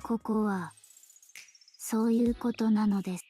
ここはそういうことなのです。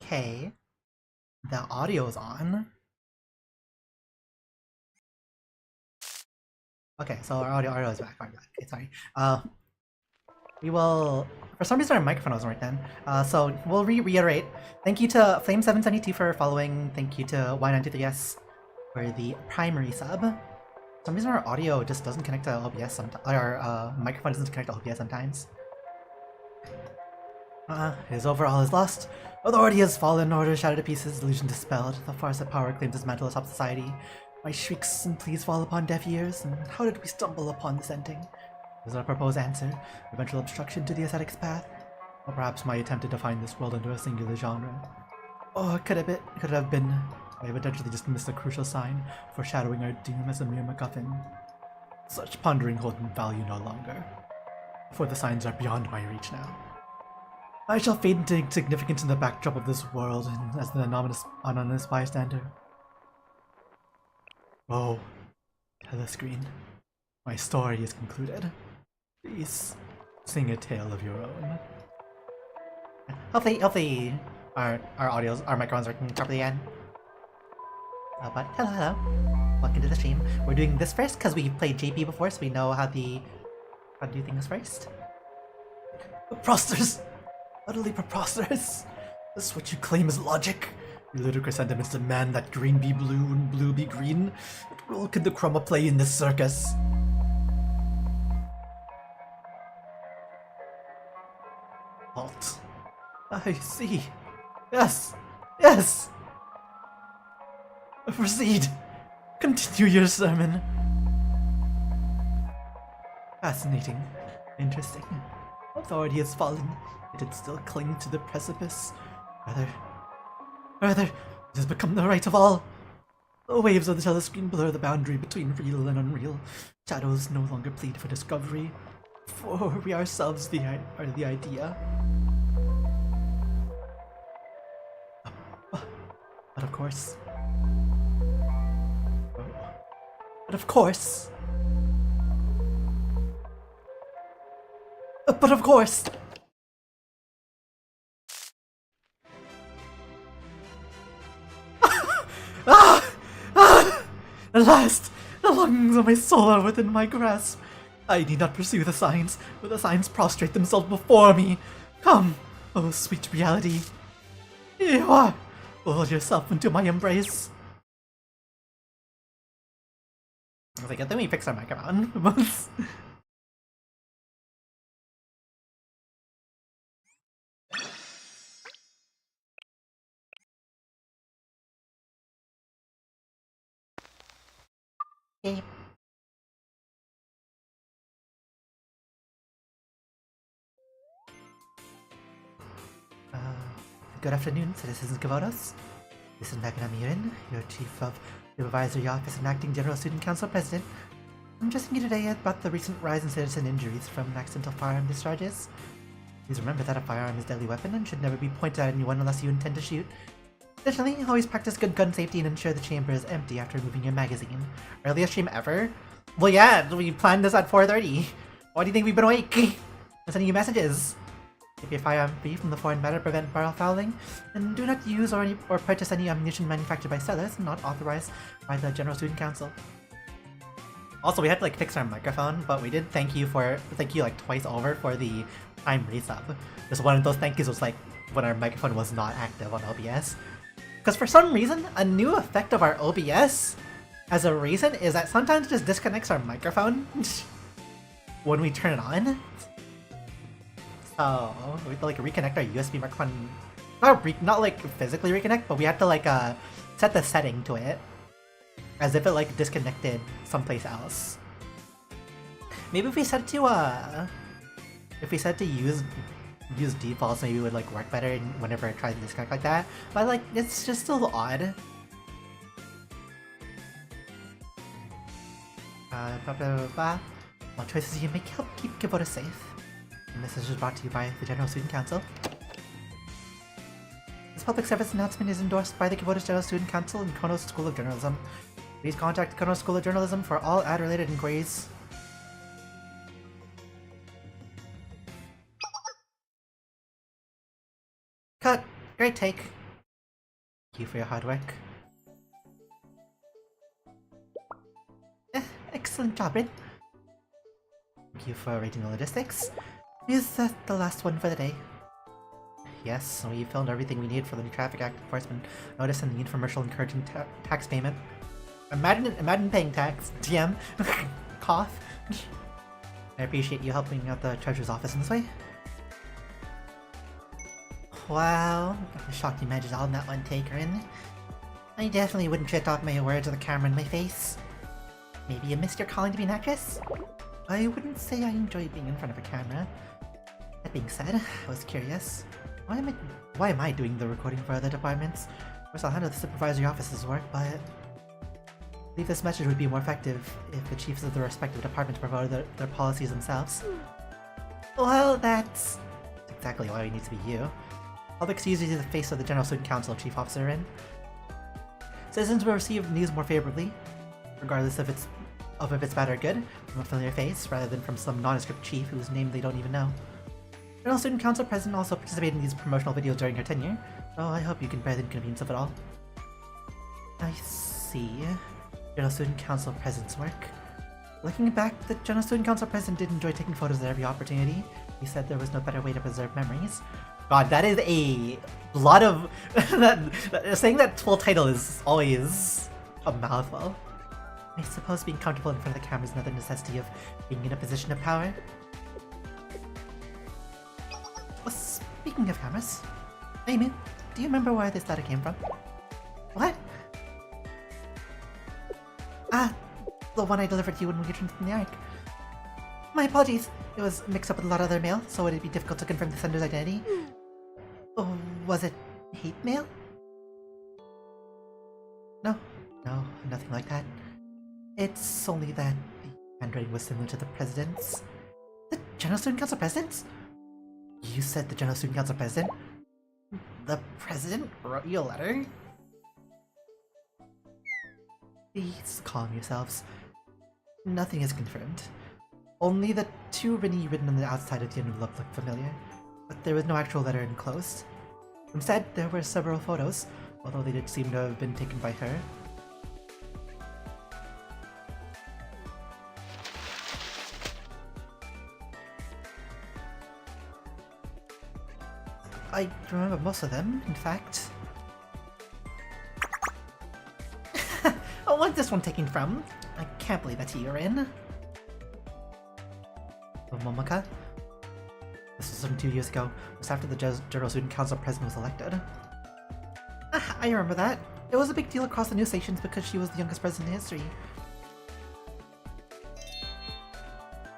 Okay, the audio's on. Okay, so our audio is back. Okay, sorry. We will. For some reason, our microphone wasn't right then. So we'll reiterate. Thank you to Flame772 for following. Thank you to Y93S for the primary sub. For some reason, our audio just doesn't connect to OBS sometimes. Our microphone doesn't connect to OBS sometimes. It is over, all is lost. Authority has fallen, order shattered to pieces, illusion dispelled. The farce of power claims its mantle atop society. My shrieks and pleas fall upon deaf ears, and how did we stumble upon this ending? Is our proposed answer eventual obstruction to the ascetic's path? Or perhaps my attempt to define this world under a singular genre? Or could it have been I have eventually just missed a crucial sign, foreshadowing our doom as a mere MacGuffin? Such pondering hold value no longer, for the signs are beyond my reach now. I shall fade into insignificance in the backdrop of this world, and as an anonymous bystander. Oh, telescreen, my story is concluded. Please sing a tale of your own. Hopefully, our microphones are working properly again. But hello. Welcome to the stream. We're doing this first because we played JP before, so we know how to do things first. Preposterous! Utterly preposterous! This is what you claim is logic? Your ludicrous sentiments demand that green be blue and blue be green? What role could the chroma play in this circus? Halt. I see. Yes! Yes! Proceed! Continue your sermon. Fascinating. Interesting. Authority has fallen, yet it still clings to the precipice. Rather, it has become the right of all. The waves of the telescreen blur the boundary between real and unreal. Shadows no longer plead for discovery, for we ourselves are the idea. But of course... But of course... But of course... Ah! Ah! At last! The lungs of my soul are within my grasp. I need not pursue the signs, for the signs prostrate themselves before me. Come, oh sweet reality. Here you are. Fold yourself into my embrace. I was like, then we fix our microphone. Okay. Uh, Good afternoon, citizens Gavotos. This is Magnum Murin, your Chief of the Advisory Office and Acting General Student Council President. I'm addressing you today about the recent rise in citizen injuries from accidental firearm discharges. Please remember that a firearm is a deadly weapon and should never be pointed at anyone unless you intend to shoot. Additionally, always practice good gun safety and ensure the chamber is empty after removing your magazine. Earliest stream ever? Well, yeah, we planned this at 4:30. Why do you think we've been awake? I'm sending you messages. Keep your firearm free from the foreign matter, prevent barrel fouling, and do not use or purchase any ammunition manufactured by sellers not authorized by the General Student Council. Also, we had to like fix our microphone, but we did thank you like twice over for the time resub. Just one of those thank yous was like when our microphone was not active on OBS. Because for some reason, a new effect of our OBS as a reason is that sometimes it just disconnects our microphone when we turn it on. So we have to like reconnect our USB microphone. Not like physically reconnect, but we have to like set the setting to it as if it like disconnected someplace else. Maybe if we set to use defaults, maybe it would like work better whenever it tries to disconnect like that. But like it's just a little odd. Blah blah blah blah. All choices you make help keep Gavoto safe. The message is brought to you by the General Student Council. This public service announcement is endorsed by the Gavoto General Student Council and Kono's School of Journalism. Please contact Kono's School of Journalism for all ad-related inquiries. Cut! Great take. Thank you for your hard work. Excellent job, Rin. Thank you for rating the logistics. Is that the last one for the day? Yes, we filmed everything we need for the new Traffic Act enforcement notice and the infomercial encouraging tax payment. Imagine paying tax. TM. Cough. I appreciate you helping out the treasurer's office in this way. Wow, I'm shocked you managed all in that one take, Rin. I definitely wouldn't trip off my words with the camera in my face. Maybe you missed your calling to be an actress? I wouldn't say I enjoy being in front of a camera. That being said, I was curious. Why am I doing the recording for other departments? Of course, I'll handle the supervisory office's work, but I believe this message would be more effective if the chiefs of the respective departments promoted their policies themselves. Well, that's exactly why we need to be you. Public's usually the face of the General Student Council, Chief Officer Rin. Citizens will receive news more favorably, regardless if it's bad or good, from a familiar face, rather than from some nondescript chief whose name they don't even know. General Student Council President also participated in these promotional videos during her tenure, so I hope you can bear the inconvenience of it all. I see. General Student Council President's work. Looking back, the General Student Council President did enjoy taking photos at every opportunity. He said there was no better way to preserve memories. God, that is a lot of... saying that full title is always a mouthful. I suppose being comfortable in front of the camera is another necessity of being in a position of power. Well, speaking of cameras, Amy, do you remember where this letter came from? What? Ah, the one I delivered to you when we returned from the Ark. My apologies, it was mixed up with a lot of other mail, so it'd be difficult to confirm the sender's identity. Oh, was it hate mail? No, nothing like that. It's only that the handwriting was similar to the president's. The General Student Council President's? You said the General Student Council President? The President wrote you a letter? Please calm yourselves. Nothing is confirmed. Only the two Rini written on the outside of the envelope looked familiar, but there was no actual letter enclosed. Instead, there were several photos, although they did seem to have been taken by her. I remember most of them, in fact. Oh, what's this one taken from? I can't believe that's you, Rin. Momaka? This was from 2 years ago, just after the General Student Council President was elected. I remember that. It was a big deal across the news stations because she was the youngest president in history.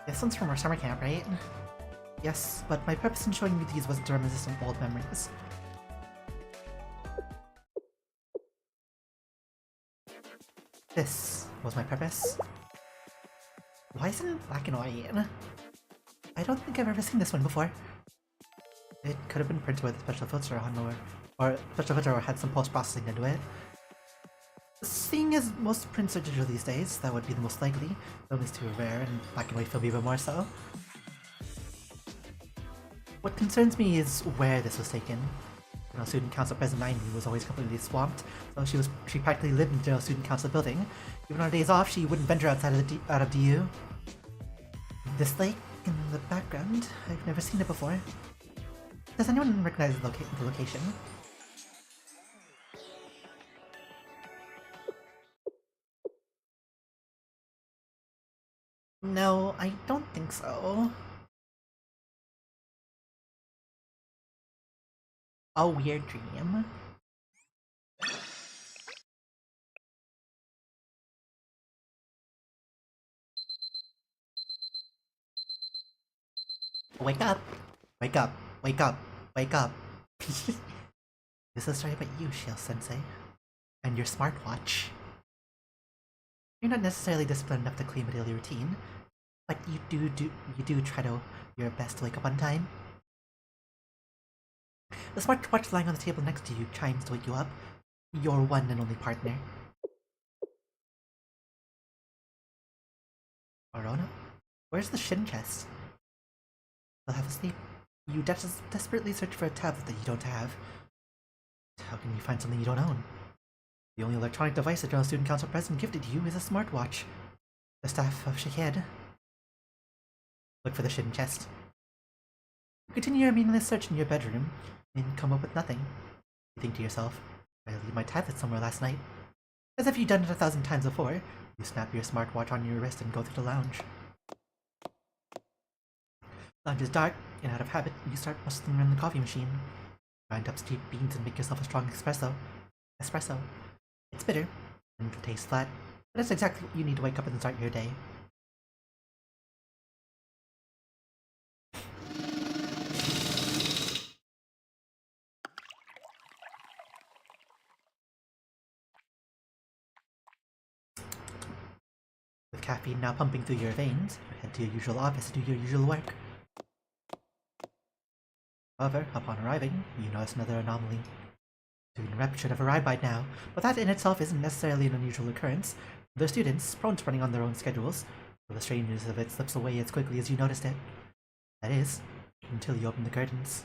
This one's from our summer camp, right? Yes, but my purpose in showing you these wasn't to reminisce some old memories. This was my purpose. Why isn't it black and white? I don't think I've ever seen this one before. It could have been printed with a special filter on or special filter or had some post-processing into it. Seeing as most prints are digital these days, that would be the most likely, though these two are rare and black and white film even more so. What concerns me is where this was taken. General Student Council President 90 was always completely swamped, so she practically lived in the General Student Council building. Even on her days off, she wouldn't venture outside of out of DU. This lake in the background, I've never seen it before. Does anyone recognize the location? No, I don't think so. A weird dream. Wake up! Wake up! Wake up! Wake up! This is a story about you, Shield Sensei. And your smartwatch. You're not necessarily disciplined enough to claim a daily routine, but you do try to your best to wake up on time. The smartwatch lying on the table next to you chimes to wake you up. Your one and only partner. Arona? Where's the shin chest? You'll have a sleep. You desperately search for a tablet that you don't have. How can you find something you don't own? The only electronic device the General Student Council President gifted you is a smartwatch. The staff of Shaked. Look for the shin chest. Continue your meaningless search in your bedroom, and come up with nothing. You think to yourself, I left my tablet somewhere last night. As if you've done it 1,000 times before, you snap your smartwatch on your wrist and go through the lounge. Lounge is dark, and out of habit, you start bustling around the coffee machine. Grind up steep beans and make yourself a strong espresso. It's bitter, and can taste flat, but it's exactly what you need to wake up and start your day. With caffeine now pumping through your veins, you head to your usual office to do your usual work. However, upon arriving, you notice another anomaly. Student rep should have arrived by now, but that in itself isn't necessarily an unusual occurrence. They're students, prone to running on their own schedules, so the strangeness of it slips away as quickly as you noticed it. That is, until you open the curtains.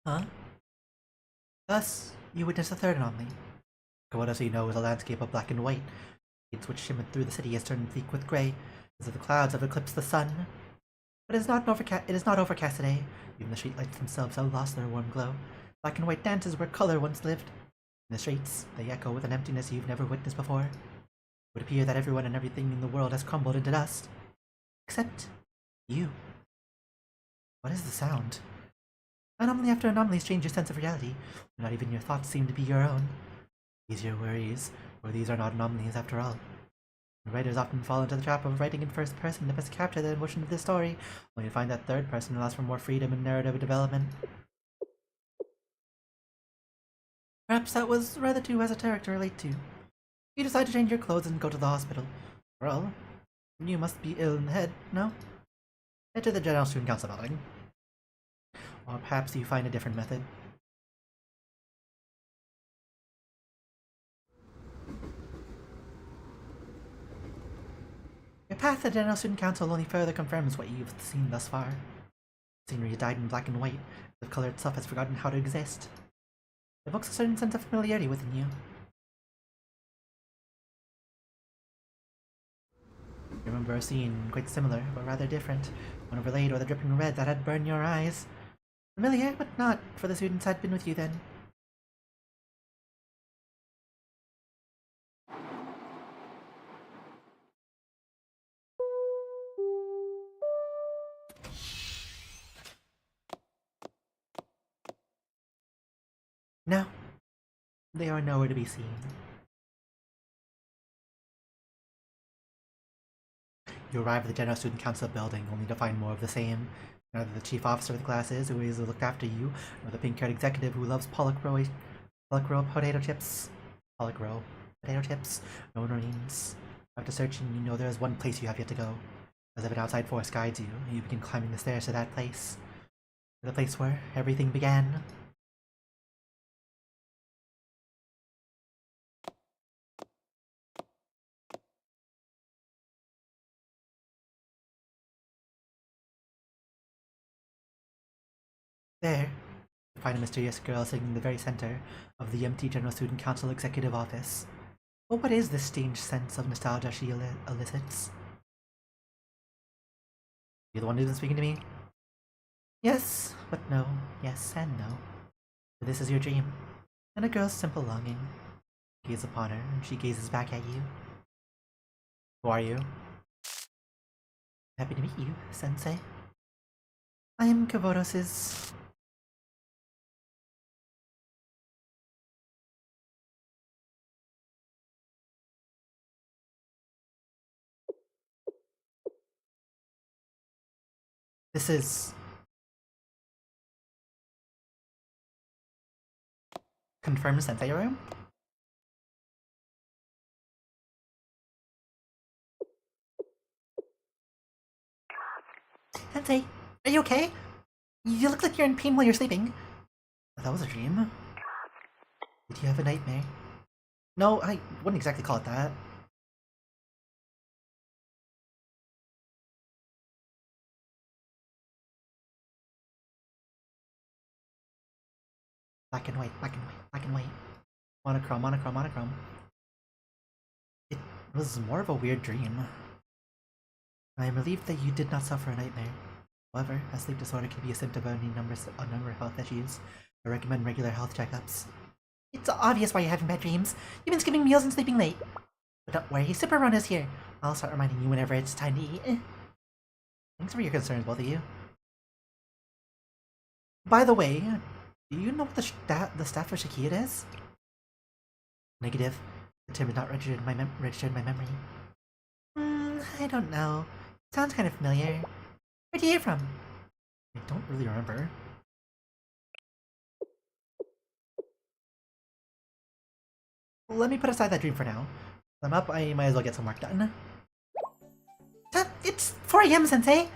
Huh? Thus, you witness a third anomaly. What else you know is a landscape of black and white. Lights which shimmered through the city has turned bleak with grey, as if the clouds have eclipsed the sun. But it is not overcast today. Even the streetlights themselves have lost their warm glow. Black and white dances where color once lived. In the streets, they echo with an emptiness you've never witnessed before. It would appear that everyone and everything in the world has crumbled into dust. Except you. What is the sound? Anomaly after anomaly change your sense of reality. Not even your thoughts seem to be your own. These are your worries, or these are not anomalies after all. Writers often fall into the trap of writing in first person to best capture the emotion of the story, only to find that third person allows for more freedom in narrative development. Perhaps that was rather too esoteric to relate to. You decide to change your clothes and go to the hospital. Well, you must be ill in the head, no? Head to the General Student Council building. Or perhaps you find a different method. Your path to the General Student Council only further confirms what you've seen thus far. The scenery is dyed in black and white, the color itself has forgotten how to exist. It evokes a certain sense of familiarity within you. You remember a scene quite similar, but rather different, one overlaid with the dripping red that had burned your eyes. Familiar, but not, for the students had been with you then. Now, they are nowhere to be seen. You arrive at the General Student Council building, only to find more of the same. Neither the chief officer of the classes, who is looked after you, nor the pink-haired executive who loves Polycro potato chips. Polycro potato chips. No one remains. After searching, you know there is one place you have yet to go. As if an outside force guides you, you begin climbing the stairs to that place. The place where everything began. There, you find a mysterious girl sitting in the very center of the empty General Student Council Executive Office. But what is this strange sense of nostalgia she elicits? You're the one who's been speaking to me? Yes, but no. Yes and no. But this is your dream, and a girl's simple longing. Gaze upon her, and she gazes back at you. Who are you? Happy to meet you, Sensei. I am Kavoros's... This is... Confirmed Sensei room? Sensei, are you okay? You look like you're in pain while you're sleeping. That was a dream. Did you have a nightmare? No, I wouldn't exactly call it that. Black and white, black and white, black and white. Monochrome, monochrome, monochrome. It was more of a weird dream. I am relieved that you did not suffer a nightmare. However, a sleep disorder can be a symptom of a number of health issues. I recommend regular health checkups. It's obvious why you're having bad dreams. You've been skipping meals and sleeping late. But don't worry, Super Run is here. I'll start reminding you whenever it's time to eat. Thanks for your concerns, both of you. By the way, do you know what the staff for Shakira is? Negative. The term is not registered in my memory. I don't know. Sounds kind of familiar. Where'd you hear from? I don't really remember. Let me put aside that dream for now. I'm up, I might as well get some work done. It's 4 AM, Sensei!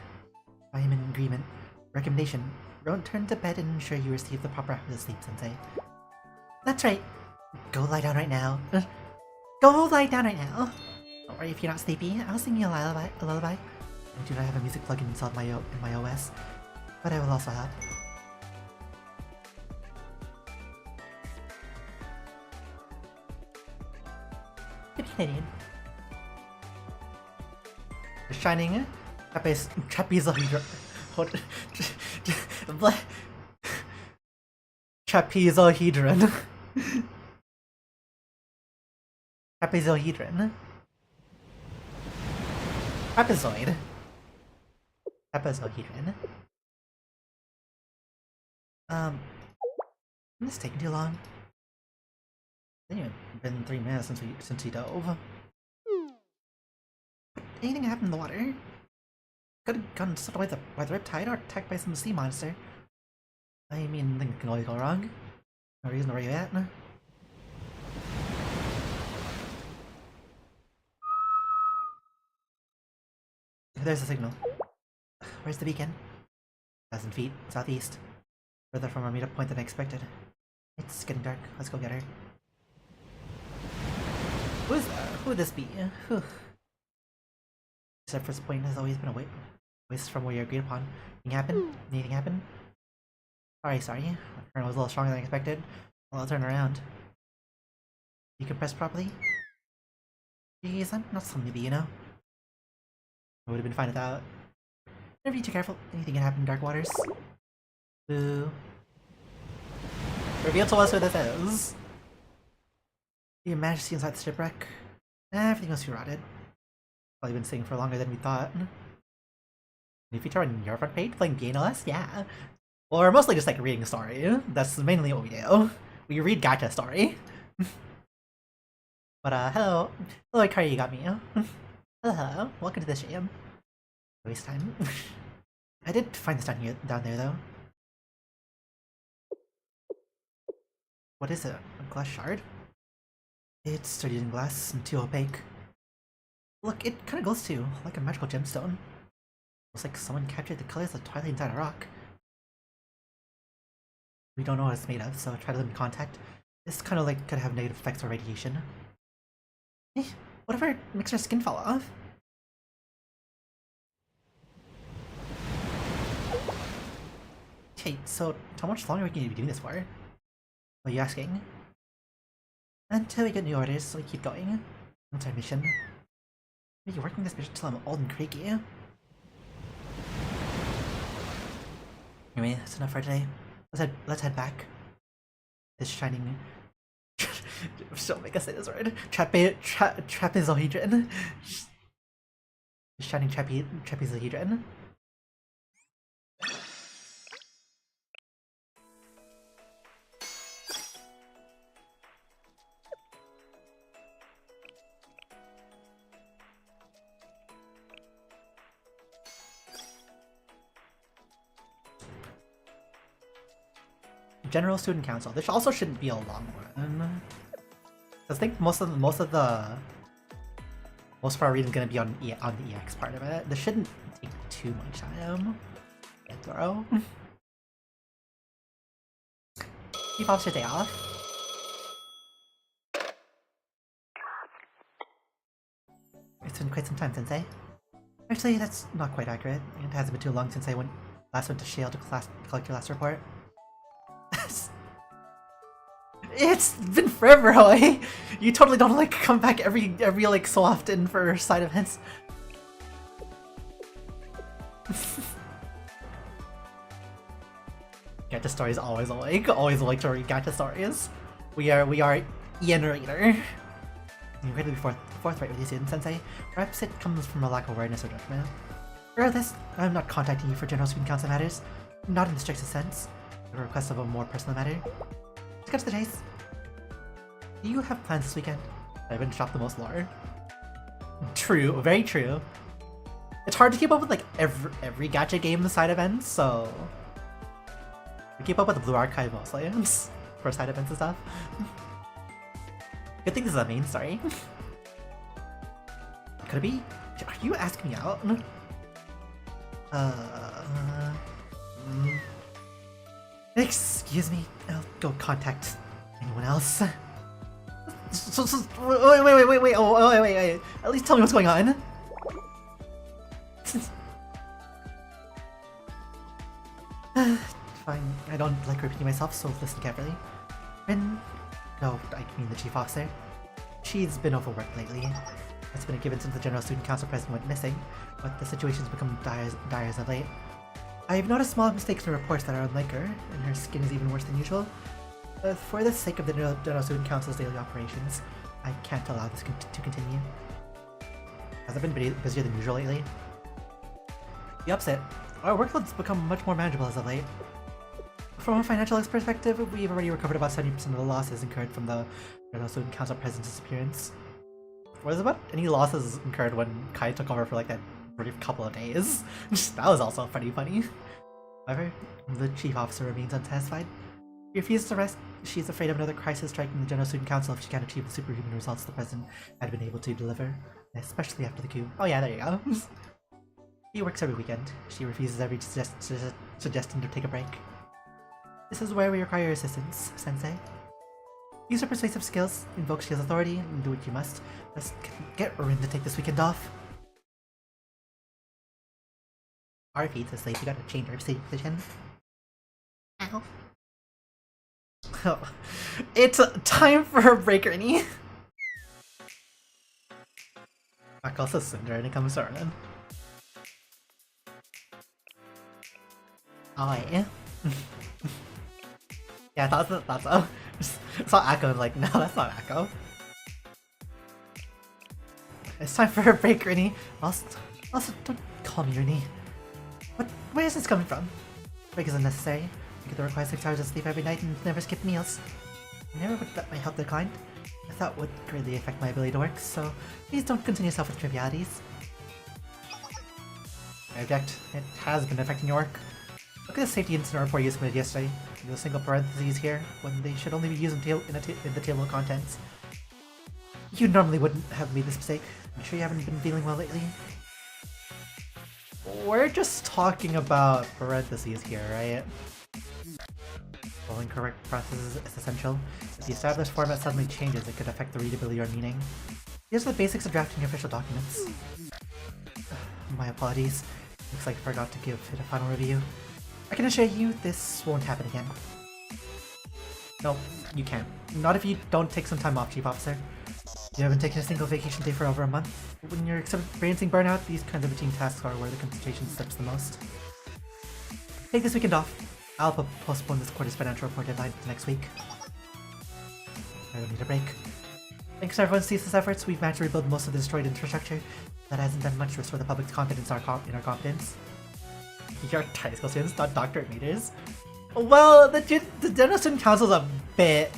I am in agreement. Recommendation. Return to bed and ensure you receive the proper hours of sleep, Sensei. That's right. Go lie down right now. Go lie down right now. Don't worry if you're not sleepy. I'll sing you a lullaby. I do not have a music plugin installed in my OS, but I will also have. Canadian. The Shining trapezohedron. Trapezohedron. Trapezohedron. Trapezoid. Trapezohedron. This is taking too long. I think it's been 3 minutes since we dove. Anything happened in the water? Could have gotten swept away by the riptide or attacked by some sea monster. I mean, things can always go wrong. No reason to worry about that. There's the signal. Where's the beacon? 1,000 feet, southeast. Further from our meetup point than I expected. It's getting dark. Let's go get her. Who is that? Who would this be? Whew. Except first point has always been a waste from where you agreed upon. Anything happen? Anything happen? Sorry. My current was a little stronger than I expected. Well, I'll turn around. You can press properly? Jeez, I'm not some newbie, you know? I would have been fine without. Never be too careful. Anything can happen in dark waters. Boo. Reveal to us who this is. You managed to see inside the shipwreck. Everything was too rotted. Probably been sitting for longer than we thought. New feature on your front page? Playing BNLS? Yeah. Or mostly just like reading a story. That's mainly what we do. We read gacha story. But hello. Hello, Ikari, you got me. Hello, welcome to the stream. Waste time. I did find this down there though. What is it? A glass shard? It's sturdy in glass and too opaque. Look, it kind of glows too, like a magical gemstone. Looks like someone captured the colors of twilight inside a rock. We don't know what it's made of, so try to limit contact. This kind of like could have negative effects or radiation. What if our makes our skin fall off? Okay, so how much longer are we going to be doing this for? What are you asking? Until we get new orders, so we keep going. That's our mission. We'll be working this mission till I'm old and creaky. Anyway, that's enough for today. Let's head back. This shining don't make us say this word. Trapezohedron. Shining trapezohedron. General Student Council. This also shouldn't be a long one. I think most of our reading is gonna be on the EX part of it. This shouldn't take too much time. Get throw. Keep off your day off. It's been quite some time, Sensei. Actually, that's not quite accurate. It hasn't been too long since I last went to Shale to collect your last report. It's been forever, Hoy! You totally don't like come back every like so often for side events. Gacha stories always like to read gacha stories. We are Ian Reader. You ready to be forthright with you, student sensei? Perhaps it comes from a lack of awareness or judgment. Regardless, I'm not contacting you for General Student Council matters. Not in the strictest sense. A request of a more personal matter. Let's get to the chase. Do you have plans this weekend? I've been shop the most lore. True, very true. It's hard to keep up with like every gacha game the side events, so we keep up with the Blue Archive mostly for side events and stuff. Good thing this is a main story. Could it be? Are you asking me out? Excuse me, I'll go contact anyone else. Wait, wait. At least tell me what's going on. Fine, I don't like repeating myself, so listen carefully. No, I mean the chief officer. She's been overworked lately. It's been a given since the General Student Council president went missing, but the situation's become dire as of late. I've noticed small mistakes in reports that are unlike her, and her skin is even worse than usual. For the sake of the General Student Council's daily operations, I can't allow this to continue. Has it been busier than usual lately? The opposite. Our workload's become much more manageable as of late. From a financial perspective, we've already recovered about 70% of the losses incurred from the General Student Council president's disappearance. Was about any losses incurred when Kai took over for like that brief couple of days? That was also pretty funny. However, the chief officer remains unsatisfied. She refuses to rest. She's afraid of another crisis striking the General Student Council if she can't achieve the superhuman results the president had been able to deliver, especially after the coup. Oh yeah, there you go. She works every weekend. She refuses every suggestion to take a break. This is where we require your assistance, Sensei. Use your persuasive skills, invoke Shield's authority, and do what you must. Let's get Rin to take this weekend off. Our feet is late, we gotta change our seating position. Ow. Oh. It's time for a break, Rinny. Back also Cinder and it comes Soren. Oh yeah. Yeah, that's so. I saw Akko and like, no, that's not Akko. It's time for a break, Rinny. Also, don't call me Rinny. Where is this coming from? Break is unnecessary. I get the required 6 hours of sleep every night and never skip meals. I never would let my health decline. I thought would greatly affect my ability to work, so please don't concern yourself with trivialities. I object. It has been affecting your work. Look at the safety incident report you submitted yesterday. There's a single parentheses here, when they should only be used in the table of contents. You normally wouldn't have made this mistake. I'm sure you haven't been feeling well lately. We're just talking about parentheses here, right? Following correct processes is essential. If the established format suddenly changes, it could affect the readability or meaning. Here's the basics of drafting official documents. My apologies. Looks like I forgot to give it a final review. I can assure you, this won't happen again. No, you can't. Not if you don't take some time off, Chief Officer. You haven't taken a single vacation day for over a month. When you're experiencing burnout, these kinds of routine tasks are where the concentration slips the most. Take this weekend off. I'll postpone this quarter's financial report deadline to next week. I don't need a break. Thanks to everyone's ceaseless efforts, we've managed to rebuild most of the destroyed infrastructure. That hasn't done much to restore the public's confidence in our competence. You're high school students, not doctorate meters. Well, the General Student Council's a bit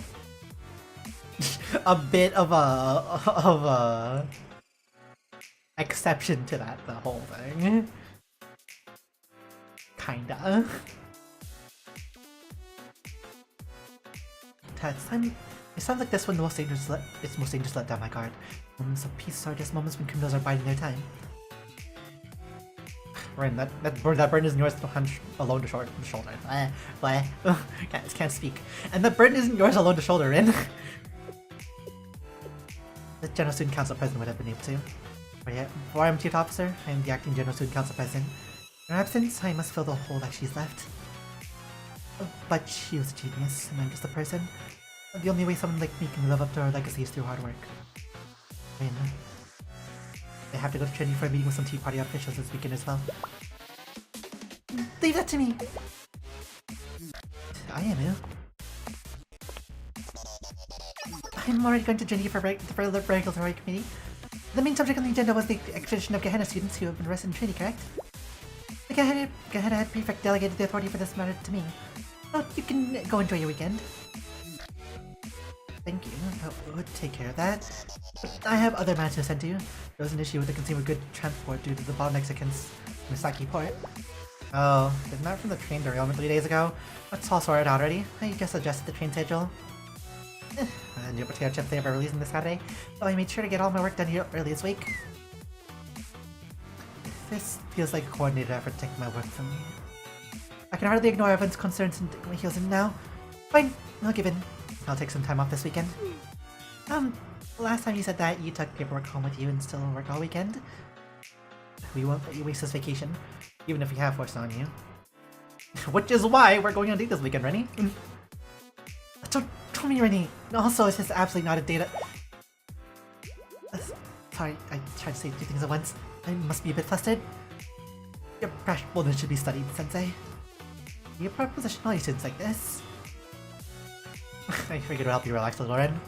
of a exception to that, the whole thing. Kinda. It sounds like this one it's most dangerous to let down my guard. Moments of peace are just moments when criminals are biding their time. Rin, that burden isn't yours alone to shoulder. Can't speak. And that burden isn't yours alone to shoulder, Rin. The General Student Council President would have been able to. But yet, before I'm Chief Officer, I am the Acting General Student Council President. In her absence, I must fill the hole that she's left. But she was a genius, and I'm just a person. The only way someone like me can live up to her legacy is through hard work. Rin. I have to go to training for a meeting with some Tea Party officials this weekend as well. Leave that to me! I am ill. I'm already going to join you for the regulatory committee. The main subject on the agenda was the extradition of Gehenna students who have been arrested in Trinity, correct? The Gehenna prefect delegated the authority for this matter to me. Oh, you can go enjoy your weekend. Thank you. I would take care of that. But I have other matters to send to you. There was an issue with the consumer good transport due to the bottlenecks against Misaki Port. Oh, did not from the train derailment 3 days ago? That's all sorted out already. I just adjusted the train schedule. A new potato chip they were releasing this Saturday, so I made sure to get all my work done here early this week. This feels like a coordinated effort to take my work from me. I can hardly ignore everyone's concerns and dig my heels in now. Fine, I'll give in. I'll take some time off this weekend. Last time you said that you took paperwork home with you and still work all weekend. We won't let you waste this vacation, even if we have forced on you. Which is why we're going on a date this weekend, Rennie. Don't me, Rennie. Also, it's just absolutely not a data. Sorry, I tried to say 2 things at once. I must be a bit flustered. Your bashfulness should be studied, Sensei. You proposition all your students like this. I figured it'll help you relax a little, Ren.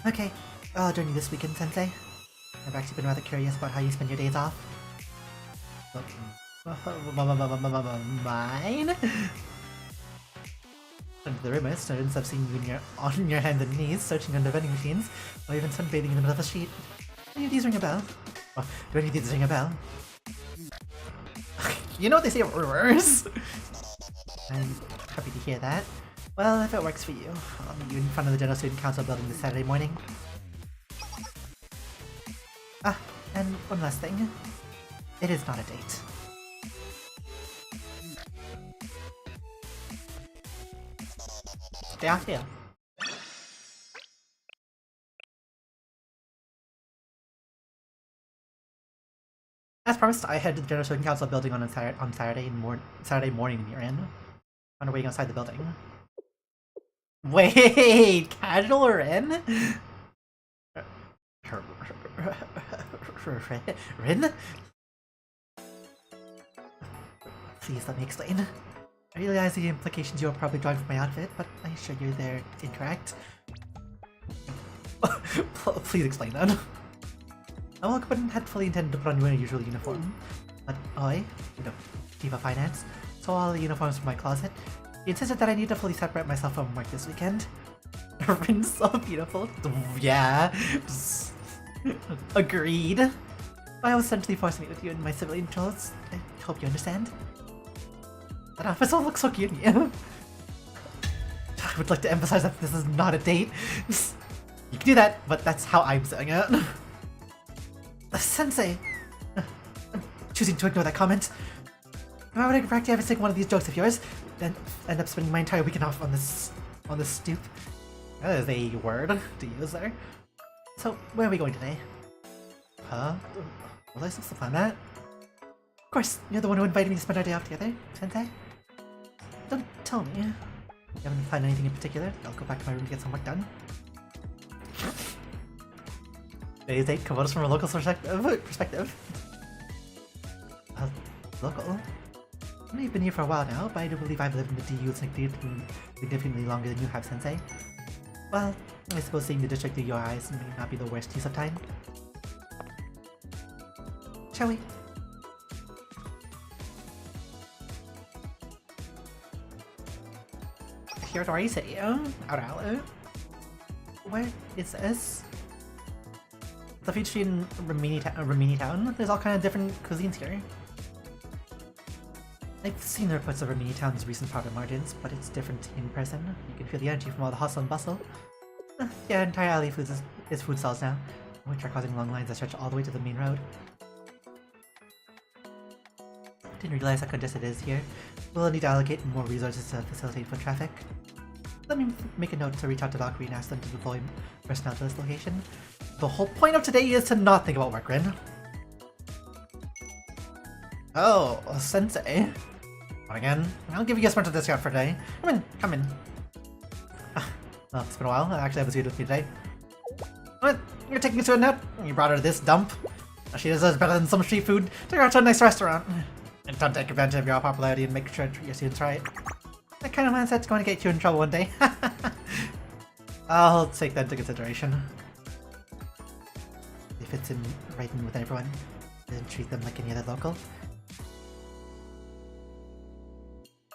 Okay, I'll join you this weekend, Sensei. I've actually been rather curious about how you spend your days off. Mine? Under the rumors, students have seen you on your hands and knees, searching under vending machines, or even sunbathing in the middle of the street. Do any of these ring a bell? Oh, do any of these ring a bell? You know what they say about rumors! I'm happy to hear that. Well, if it works for you, I'll meet you in front of the General Student Council building this Saturday morning. Ah, and one last thing. It is not a date. Stay off here. As promised, I head to the General Student Council building on Saturday morning near in. On our way outside the building. Wait, casual or in? Rin? Please let me explain. I realize the implications you are probably drawing from my outfit, but I assure you they're incorrect. Please explain that. I woke up and had fully intended to put on your usual uniform, but I, Chief of Finance, saw all the uniforms from my closet, He insisted that I need to fully separate myself from work this weekend. Rin's so beautiful. Yeah. Agreed. I was essentially forced to meet with you in my civilian clothes. I hope you understand. That office all looks so cute. Yeah. I would like to emphasize that this is not a date. You can do that, but that's how I'm saying it. Sensei! I'm choosing to ignore that comment. Why would I practically every single one of these jokes of yours, then end up spending my entire weekend off on this stoop? That is a word to use there. So, where are we going today? Huh? Was I supposed to plan that? Of course, you're the one who invited me to spend our day off together, Sensei. Don't tell me. You haven't planned anything in particular? I'll go back to my room to get some work done. Today's date Komodos from a local perspective. Local? I know you've been here for a while now, but I do believe I've lived in the DU significantly longer than you have, Sensei. Well, I suppose seeing the district through your eyes may not be the worst use of time. Shall we? Here to City, Outlet. Where is this? The food street in Rimini Town. There's all kind of different cuisines here. I've seen the reports of Rimini Town's recent profit margins, but it's different in person. You can feel the energy from all the hustle and bustle. The entire alley is food stalls now, which are causing long lines that stretch all the way to the main road. Didn't realize how congested it is here. We'll need to allocate more resources to facilitate foot traffic. Let me make a note to reach out to Valkyrie and ask them to deploy personnel to this location. The whole point of today is to not think about work, Rin. Oh, Sensei. What again? I'll give you a special discount for today. Come in. Well, it's been a while. Actually, I was good with you today. What? You're taking us to a nap? You brought her to this dump? She deserves better than some street food. Take her out to a nice restaurant. And don't take advantage of your popularity and make sure your students right. That kind of mindset's going to get you in trouble one day. I'll take that into consideration. If it's right in with everyone, then treat them like any other local.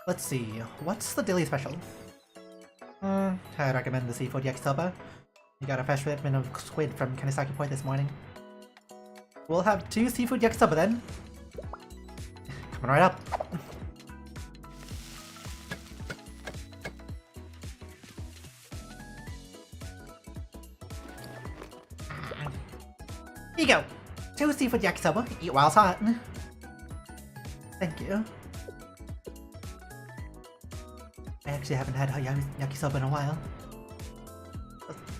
Let's see, what's the daily special? I'd recommend the seafood yakisoba. You got a fresh shipment of squid from Kanisaki Point this morning. We'll have 2 seafood yakisoba then. Coming right up. Here you go. 2 seafood yakisoba. Eat while it's hot. Thank you. I actually haven't had yakisoba in a while.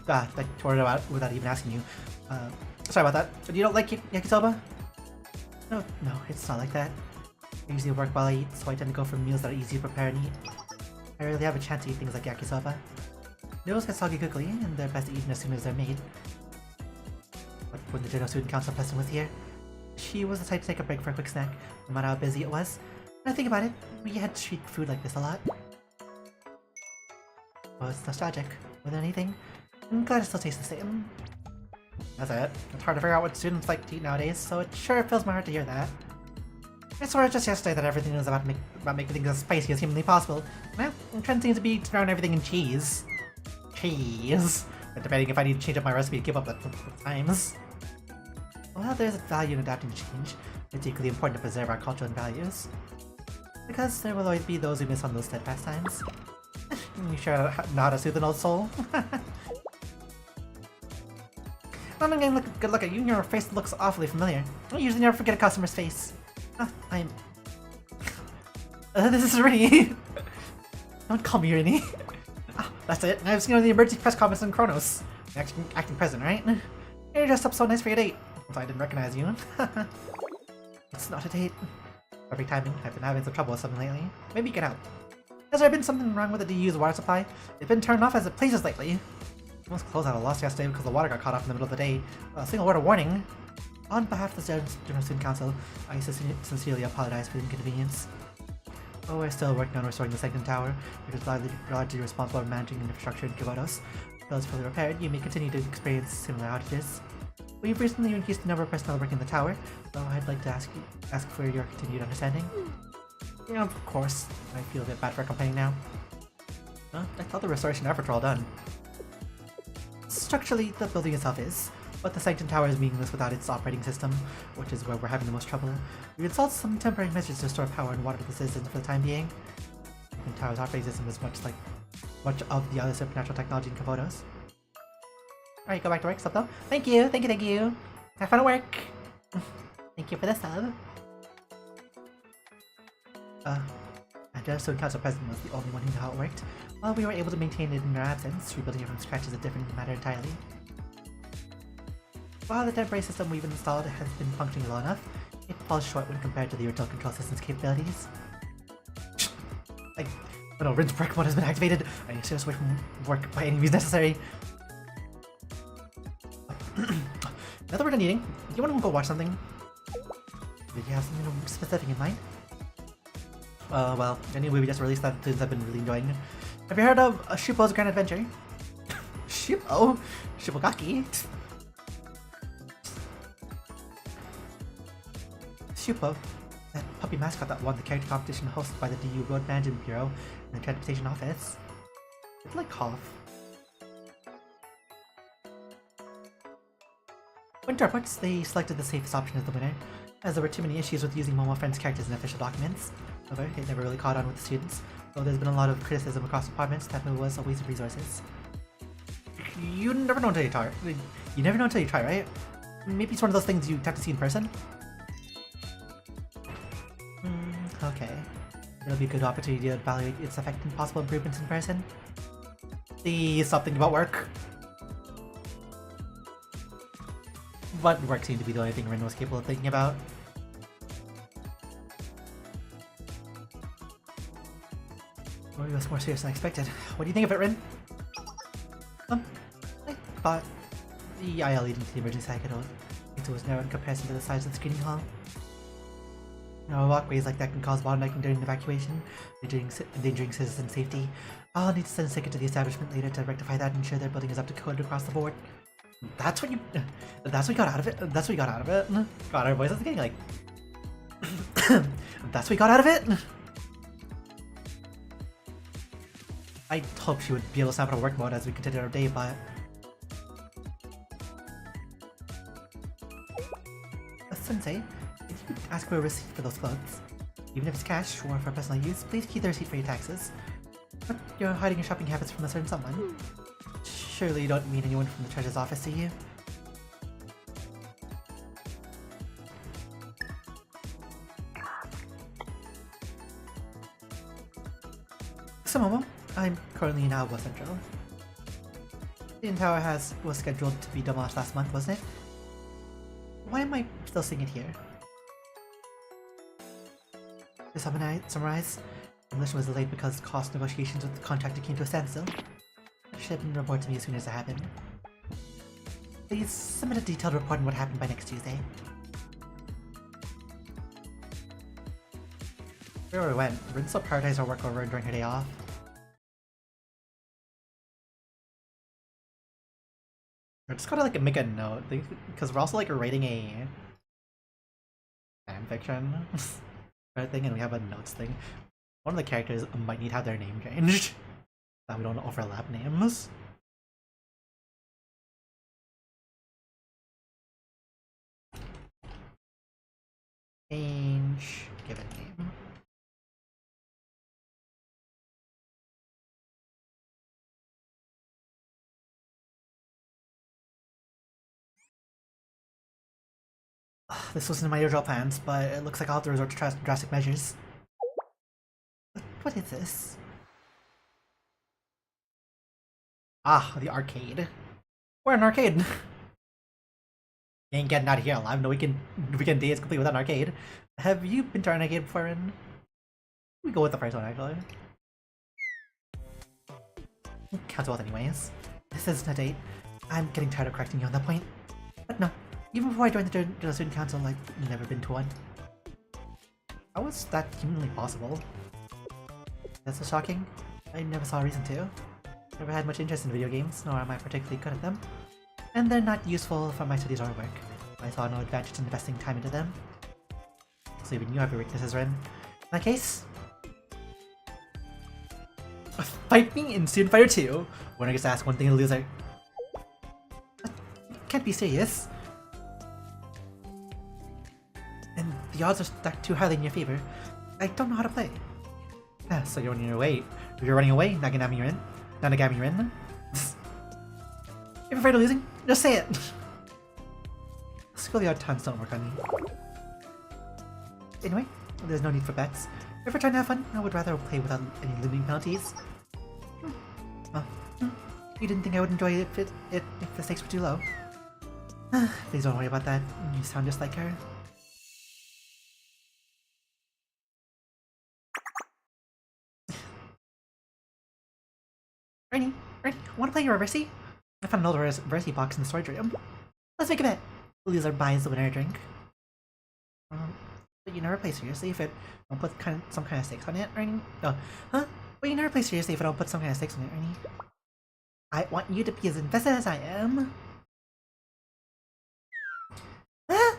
I told about it without even asking you. Sorry about that. But you don't like yakisoba? No, it's not like that. I usually work while I eat, so I tend to go for meals that are easy to prepare and eat. I rarely have a chance to eat things like yakisoba. Noodles get soggy quickly, and they're best eaten as soon as they're made. But when the General Student Council person was here, she was the type to take a break for a quick snack, no matter how busy it was. When I think about it, we had street food like this a lot. Well, it's nostalgic, more than anything. I'm glad it still tastes the same. That's it. It's hard to figure out what students like to eat nowadays, so it sure fills my heart to hear that. I swore just yesterday that everything was about making things as spicy as humanly possible. Well, the trend seems to be to drown everything in cheese. Cheese. But debating if I need to change up my recipe to keep up with the times. Well, there's a value in adapting to change. It's equally important to preserve our culture and values. Because there will always be those who miss on those steadfast times. You sure know how to soothe an old soul? I'm getting a good look at you, and your face looks awfully familiar. I usually never forget a customer's face. I'm... this is Rini. Don't call me Rini. That's it. I've seen you on the emergency press conference in Kronos. Acting present, right? You're dressed up so nice for your date. So I didn't recognize you. It's not a date. Perfect timing. I've been having some trouble with something lately. Maybe you can help. Has there been something wrong with the DU's water supply? It's been turned off as it pleases lately. Most clothes out of lost yesterday because the water got caught off in the middle of the day. A single word of warning. On behalf of the General Student Council, I sincerely apologize for the inconvenience. Oh, we're still working on restoring the second tower, which is largely responsible for managing the infrastructure in Kibotos. Until it's fully repaired, you may continue to experience similar outages. We've recently increased the number of personnel working the tower, so I'd like to ask for your continued understanding. Yeah, of course. I feel a bit bad for complaining now. Huh? I thought the restoration efforts were all done. Structurally, the building itself is, but the Sanctum Tower is meaningless without its operating system, which is where we're having the most trouble. We installed some temporary measures to restore power and water to the citizens for the time being. The Sanctum Tower's operating system is much of the other supernatural technology in Komodos. Alright, go back to work, sub though. Thank you, thank you, thank you. Have fun at work. Thank you for the sub. And so Council President was the only one who knew how it worked. While we were able to maintain it in our absence, rebuilding it from scratch is a different matter entirely. While the temporary system we've installed has been functioning well enough, it falls short when compared to the original control system's capabilities. Rinse break mode has been activated. I need to stay away from work by any means necessary. Now that we're done eating, do you want to go watch something? Did you have something specific in mind? Well, any movie just released that Platoons I've been really enjoying. Have you heard of Shupo's Grand Adventure? Shupo? Shupogaki? Shupo, that puppy mascot that won the character competition hosted by the DU Road Management Bureau and the Transportation Office. It's like cough. Winter reports they selected the safest option as the winner, as there were too many issues with using Momo Friend's characters in official documents. However, it never really caught on with the students, so there's been a lot of criticism across departments that it was a waste of resources. You never know until you try. You never know until you try, right? Maybe it's one of those things you have to see in person? Okay. It'll be a good opportunity to evaluate its effect and possible improvements in person. See something about work. But work seemed to be the only thing Rin was capable of thinking about. Well, it was more serious than I expected. What do you think of it, Rin? I thought the aisle leading to the emergency exit was narrow in comparison to the size of the screening hall. Walkways like that can cause bottlenecking during evacuation, endangering citizen safety. I'll need to send a ticket to the establishment later to rectify that and ensure their building is up to code across the board. That's what you got out of it? That's what you got out of it? God, our voices are getting like... That's what you got out of it? I hope she would be able to snap out of work mode as we continue our day, but... Sensei, if you could ask for a receipt for those clothes, even if it's cash or for personal use, please keep the receipt for your taxes. But you're hiding your shopping habits from a certain someone. Surely you don't mean anyone from the treasurer's office, do you? So Momo, I'm currently in Alba Central. The tower was scheduled to be demolished last month, wasn't it? Why am I still seeing it here? To summarize, demolition was delayed because cost negotiations with the contractor came to a standstill. It should have been reported to me as soon as it happened. Please submit a detailed report on what happened by next Tuesday. Where we went, Rin still prioritized our work over during her day off. We're just gotta like make a note, because we're also like writing a fanfiction thing, and we have a notes thing. One of the characters might need to have their name changed, that we don't overlap names. Change given name. This wasn't in my usual plans, but it looks like I'll have to resort to drastic measures. What is this? Ah, the arcade. We're in an arcade. Ain't getting out of here alive. No weekend day is complete without an arcade. Have you been to an arcade before, Rin? We go with the first one, actually. Cancel both anyways. This isn't a date. I'm getting tired of correcting you on that point. But no, even before I joined the student council, I've never been to one. How was that humanly possible? That's so shocking. I never saw a reason to. Never had much interest in video games, nor am I particularly good at them. And they're not useful for my studies or work. I saw no advantage in investing time into them. So even you have your weaknesses, Ren. In that case, Fight me in Student Fighter 2. Winner gets to ask one thing and the loser. Can't be serious. And the odds are stacked too highly in your favor. I don't know how to play. So you're running away. You're running away, Naganami Rin. Nanagami Rin. If you're afraid of losing, just say it. Schoolyard times don't work on me. Anyway, there's no need for bets. If we're trying to have fun, I would rather play without any looming penalties. You didn't think I would enjoy it if the stakes were too low? Please don't worry about that. You sound just like her. Ernie, wanna play your Reversey? I found an old Reversey box in the storage room. Let's make a bet. The loser buys the winner a drink. But you never play seriously if it don't put some kind of stakes on it, Ernie. Oh, huh? But you never play seriously if I don't put some kind of stakes on it, Ernie. I want you to be as invested as I am. Ah!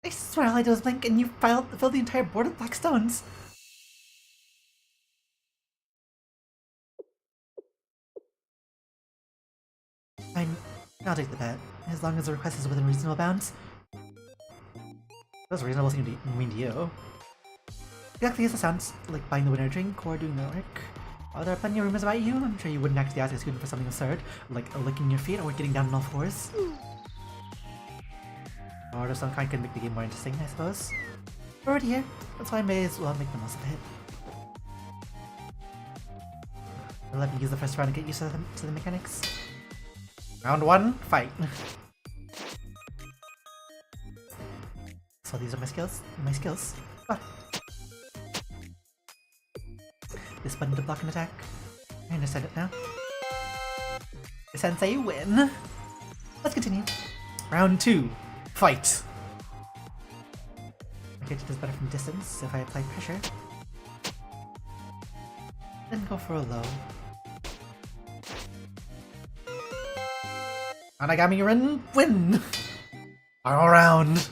I swear all I did was blink and you filled the entire board with black stones. I'll take the bet, as long as the request is within reasonable bounds. Those reasonable seem to mean to you. Exactly as it sounds, like buying the winner a drink or doing the work. There are plenty of rumors about you. I'm sure you wouldn't actually ask a student for something absurd, like licking your feet or getting down on all fours. Or of some kind could make the game more interesting, I suppose. We're already here, that's why I may as well make the most of it. Let me use the first round to get used to the mechanics. Round 1, fight! So these are my skills? What? This button to block an attack. I understand it now. Sensei, you win! Let's continue. Round 2, fight! My gadget is better from distance if I apply pressure. Then go for a low. Anagami Rin, win! Final round!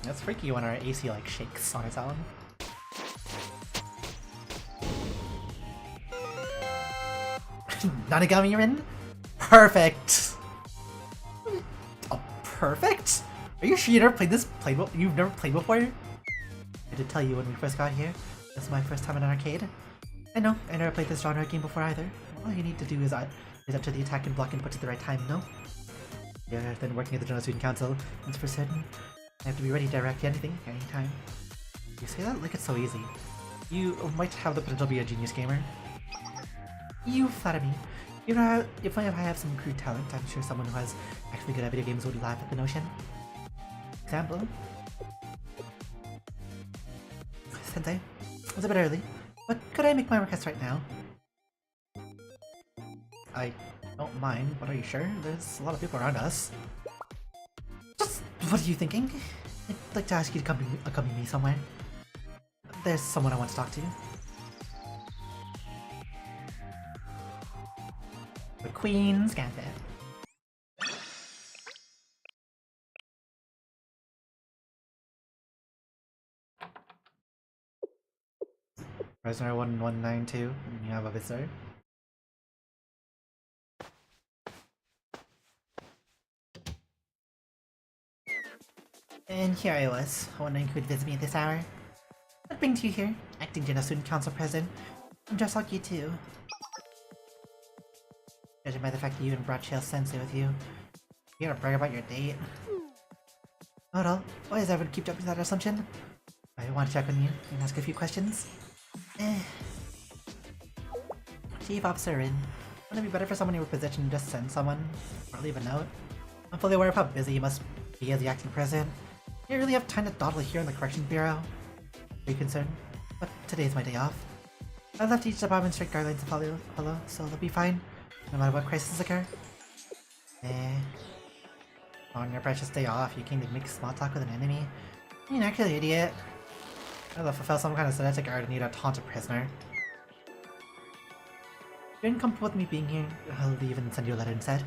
That's freaky when our AC like shakes on its own. Nanagami Rin? Perfect! Oh, perfect? Are you sure you never played this? You've never played before? I did tell you when we first got here. This is my first time in an arcade. I know, I never played this genre game before either. All you need to do is enter the attack and block inputs at the right time, no? Yeah, then working at the General Student Council, that's for certain. I have to be ready to react to anything, anytime. You say that like it's so easy. You might have the potential to be a genius gamer. You flatter me. You know, if I have some crude talent, I'm sure someone who has actually good at video games would laugh at the notion. Example. Sensei, it's a bit early, but could I make my request right now? I don't mind, but are you sure? There's a lot of people around us. Just what are you thinking? I'd like to ask you to accompany me somewhere. There's someone I want to talk to. The Queen's Gambit. Prisoner 1192, you have a visitor. And here I was, wondering who would visit me at this hour. What brings you here? Acting General Student Council President. I'm just like you too. Judging by the fact that you even brought Shale Sensei with you, you gotta brag about your date. Not all. Why does everyone keep jumping to that assumption? I want to check on you and ask a few questions. Chief Officer Rin, wouldn't it be better for someone in your position to just send someone or leave a note? I'm fully aware of how busy you must be as the acting president. You don't really have time to dawdle here in the Corrections Bureau. Are you concerned? But today's my day off. I left each department strict guidelines to follow, so they'll be fine, no matter what crises occur. On your precious day off, you came to make small talk with an enemy? You're an actual idiot. I'll fulfill some kind of genetic art and need to taunt a prisoner. If you're uncomfortable with me being here, I'll leave and send you a letter instead.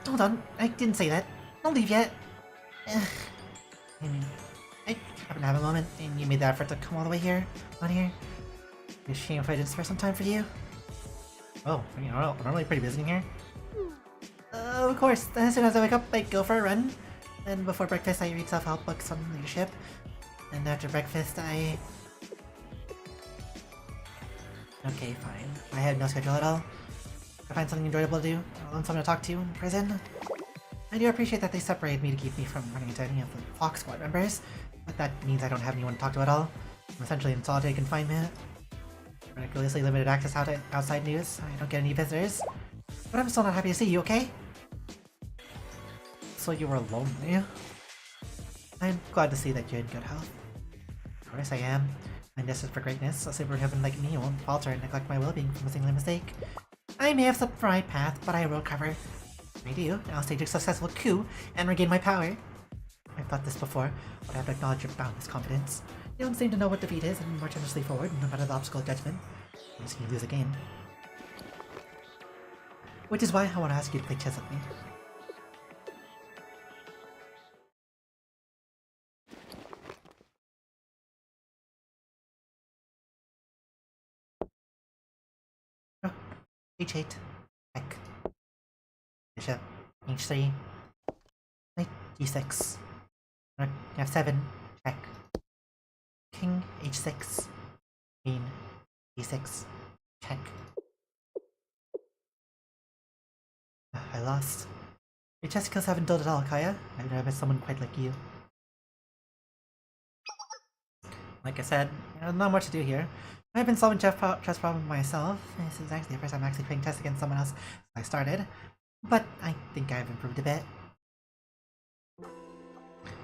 Hold on, I didn't say that. Don't leave yet. And I happen to have a moment, and you made the effort to come all the way here, on here. It's a shame if I didn't spare some time for you. Oh, you know, I'm normally pretty busy in here. Of course, as soon as I wake up, I go for a run. Then before breakfast, I read self-help books on leadership. And after breakfast, I... Okay, fine. I have no schedule at all. I find something enjoyable to do, or someone to talk to in prison. I do appreciate that they separated me to keep me from running into any of the Fox Squad members, but that means I don't have anyone to talk to at all. I'm essentially in solitary confinement. Ridiculously limited access to outside news. I don't get any visitors. But I'm still not happy to see you, okay? So you were lonely? I'm glad to see that you're in good health. Of course I am. I'm destined for greatness. A superhuman like me won't falter and neglect my well-being from a single mistake. I may have slipped from my path, but I will recover. If I do, I'll stage a successful coup and regain my power. I've thought this before, but I have to acknowledge your boundless confidence. You don't seem to know what defeat is and march endlessly forward, no matter the obstacle of judgment. I've seen you lose a game. Which is why I want to ask you to play chess with me. Oh, h8. Heck. Bishop. h3. Knight g6. f7. Check. King h6. Queen e6. Check. I lost. Your chess skills haven't dulled at all, Kaya. I've never met someone quite like you. Like I said, not much to do here. I've been solving chess problems myself. This is actually the first time I'm actually playing chess against someone else since I started. But I think I've improved a bit.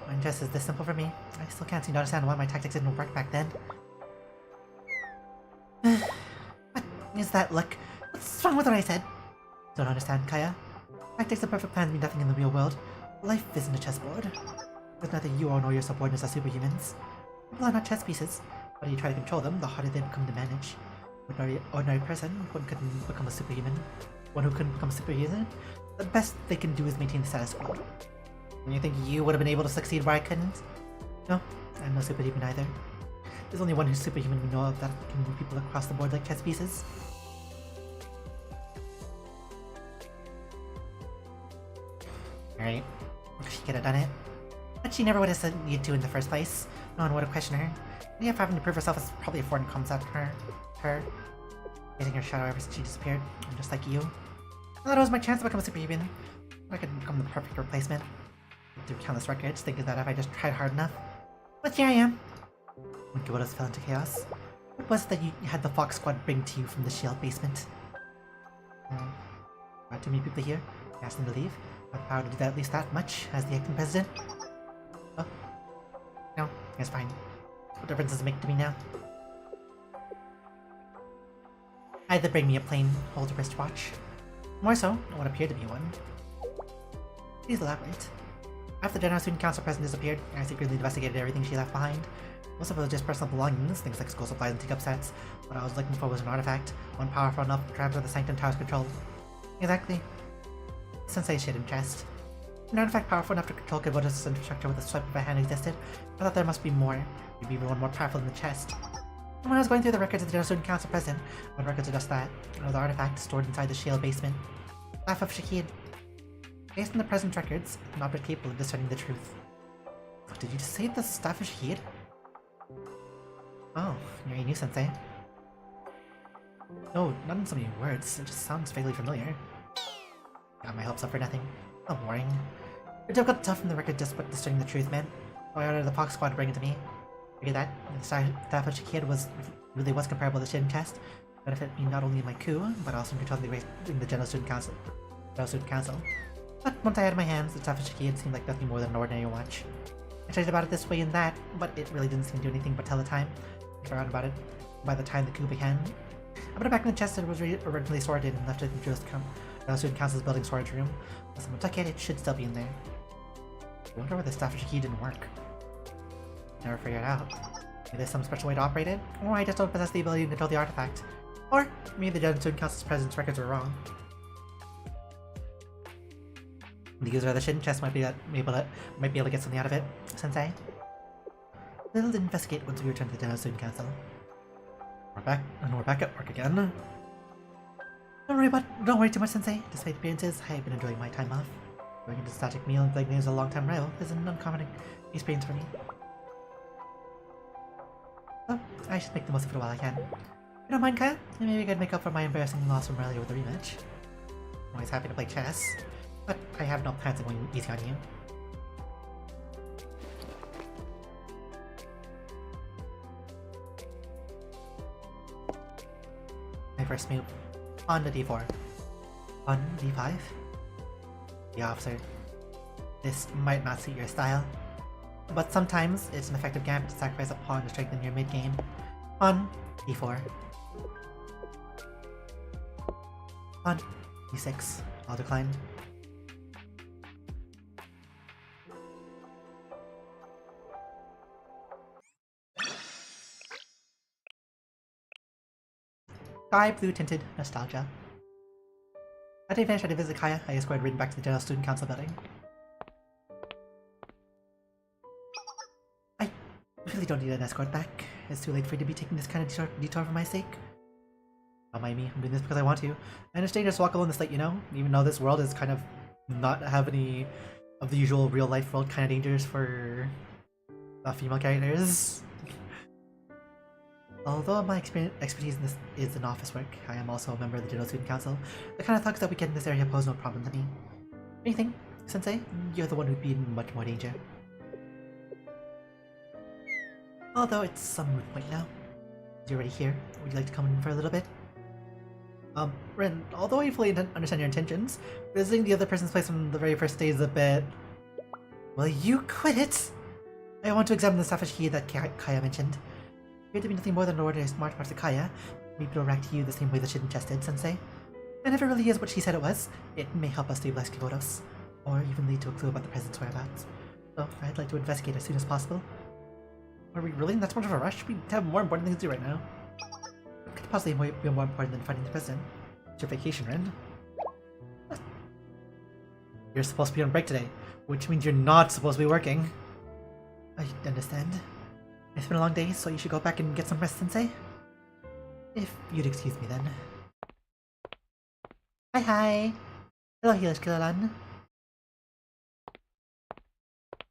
When chess is this simple for me, I still can't seem to understand why my tactics didn't work back then. What is that look? What's wrong with what I said? Don't understand, Kaya. Tactics and perfect plans mean nothing in the real world. Life isn't a chessboard. With neither you nor your subordinates are superhumans. People are not chess pieces. The harder you try to control them, the harder they become to manage. An ordinary person, one couldn't become a superhuman. One who couldn't become a superhuman, the best they can do is maintain the status quo. And you think you would have been able to succeed where I couldn't? No, I'm no superhuman either. There's only one who's superhuman we know of that can move people across the board like chess pieces. Alright, she could have done it. But she never would have said need to in the first place. No one would have questioned her. The idea of having to prove herself is probably a foreign concept for her. Getting her shadow ever since she disappeared, and just like you. I thought it was my chance to become a superhuman. I could become the perfect replacement. Through countless records, thinking that if I just tried hard enough. But here I am. When Godas fell into chaos, what was it that you had the Fox Squad bring to you from the Shield basement? Brought too many people here, asked them to leave. I have the power to do that at least that much, as the acting president. Oh. No, it's fine. What difference does it make to me now? Either bring me a plain holder wristwatch. More so, what appeared to be one. Please elaborate. After the General Student Council president disappeared, I secretly investigated everything she left behind. Most of it was just personal belongings, things like school supplies and teacup sets. What I was looking for was an artifact, one powerful enough to transfer the Sanctum Tower's control. Exactly. Sensei's hidden chest. An artifact powerful enough to control Godas' infrastructure with a swipe of a hand existed. I thought there must be more, maybe even one more powerful than the chest. And when I was going through the records of the General Student Council president, what records are just that, another artifact stored inside the Shield basement. Staff of Shahid. Based on the present records, an object capable of discerning the truth. What, did you just say the Staff of Shahid? Oh, you're a new sensei. No, not in so many words, it just sounds vaguely familiar. Got my hopes up for nothing. How boring. It's difficult to tell from the record just what discerning the truth meant. So I ordered the Fox Squad to bring it to me. Figured that the Staff of Shahid really was comparable to the Shin Chest, benefit me not only in my coup, but also in controlling the General Student Council. But once I had it in my hands, the Staff of Shahid seemed like nothing more than an ordinary watch. I tried about it this way and that, but it really didn't seem to do anything but tell the time. I forgot about it by the time the coup began. I put it back in the chest that it was originally stored in and left it in the General Student Council's building storage room. If someone took it, it should still be in there. I wonder why the Staff of Shahid didn't work. Never figured out. Maybe there's some special way to operate it, or I just don't possess the ability to control the artifact. Or maybe the General Student Council's president's records were wrong. The user of the shin chest might be able to get something out of it, Sensei. We'll investigate once we return to the General Student Council. We're back at work again. Don't worry too much, Sensei. Despite appearances, I've been enjoying my time off. Going into static meal and playing games with a long-time rival is an uncommon experience for me. So, I should make the most of it while I can. You don't mind, Kaya? Maybe we could make up for my embarrassing loss from earlier with a rematch. I'm always happy to play chess, but I have no plans of going easy on you. My first move. On the d4. On d5. The officer. This might not suit your style, but sometimes it's an effective gambit to sacrifice a pawn to strengthen your mid-game. On d4. On d6. I'll decline. Sky blue tinted nostalgia. At day finish, I did visit Kaya. I escorted Rin back to the General Student Council building. I really don't need an escort back. It's too late for you to be taking this kind of detour for my sake. Don't mind me, I'm doing this because I want to. And it's dangerous to walk alone this late, you know? Even though this world is kind of not have any of the usual real life world kind of dangers for female characters. Although my expertise in this is in office work, I am also a member of the General Student Council. The kind of thugs that we get in this area pose no problem to me. Anything, Sensei? You're the one who'd be in much more danger. Although it's some moot point now. You're already here. Would you like to come in for a little bit? Rin, although I fully understand your intentions, visiting the other person's place on the very first day is a bit... Well, you quit it! I want to examine the selfish key that Kaya mentioned. Appeared to be nothing more than an ordinary smart parts of Kaya. Maybe it'll react to you the same way the Shidden chest did, Sensei. And if it really is what she said it was, it may help us stabilize Kibotos, or even lead to a clue about the present's whereabouts. So, I'd like to investigate as soon as possible. Are we really in that much of a rush? We have more important things to do right now. What could possibly be more important than finding the president? It's your vacation, Rin. You're supposed to be on break today, which means you're not supposed to be working. I understand. It's been a long day, so you should go back and get some rest, Sensei. If you'd excuse me then. Hi! Hello, Healish Killalan.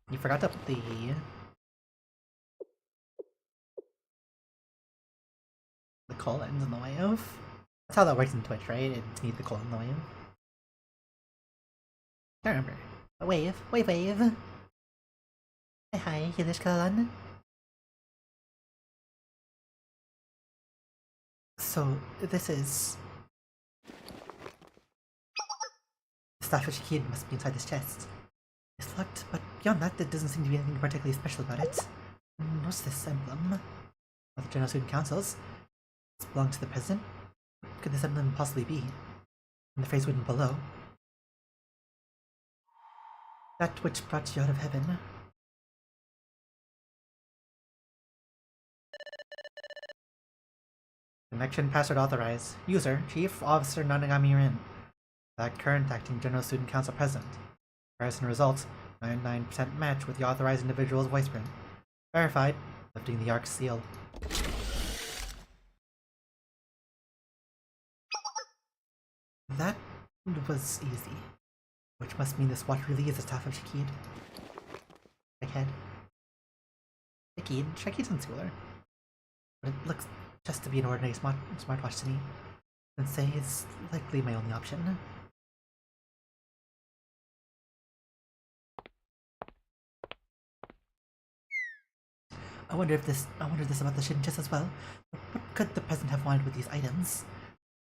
You forgot to put the colons in the way of? That's how that works in Twitch, right? It needs the colon in the way of. Can't remember. A wave. Wave. Hi, Healish Killalan. So, this is... The Starfish key must be inside this chest. It's locked, but beyond that, there doesn't seem to be anything particularly special about it. What's this emblem? Of the General Student Councils? Does it belong to the President? What could this emblem possibly be? And the phrase written below. That which brought you out of heaven. Connection password authorized. User, Chief Officer Nanagami Rin. That current acting General Student Council President. Comparison results, 99% match with the authorized individual's voice print. Verified, lifting the ARC seal. That was easy. Which must mean this watch really is the staff of Shakid. Shakehead. Shakid sounds cooler. But it looks just to be an ordinary smartwatch to me. Sensei is likely my only option. I wonder this about the Shin chest as well. What could the President have wanted with these items?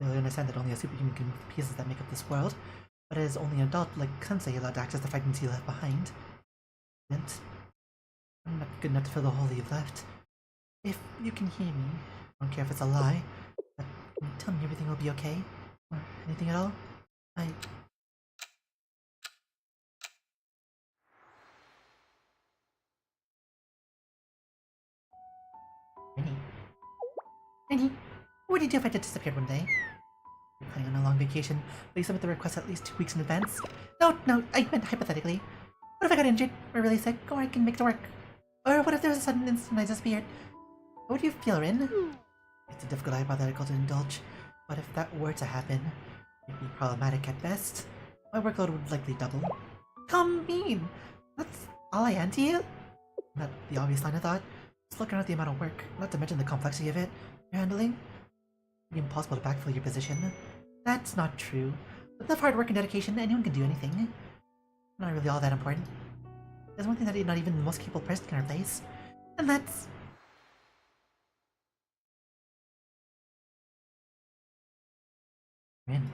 I understand that only a superhuman can move the pieces that make up this world, but as only an adult like Sensei allowed to access the fragments he left behind. And I'm not good enough to fill the hole you've left. If you can hear me, I don't care if it's a lie, but can you tell me everything will be okay? Or anything at all? Rennie, what would you do if I just disappeared one day? planning on a long vacation, please submit the request at least 2 weeks in advance. No, I meant hypothetically. What if I got injured, or really sick, or I can make it work? Or what if there was a sudden instant I disappeared? How would you feel, Rin? It's a difficult hypothetical to indulge, but if that were to happen, it'd be problematic at best. My workload would likely double. Come mean! That's all I hand to you? Not the obvious line of thought. Just looking at the amount of work, not to mention the complexity of it you're handling. It'd be impossible to backfill your position. That's not true. With enough hard work and dedication, anyone can do anything. Not really all that important. There's one thing that not even the most capable person can replace, and that's... Rin.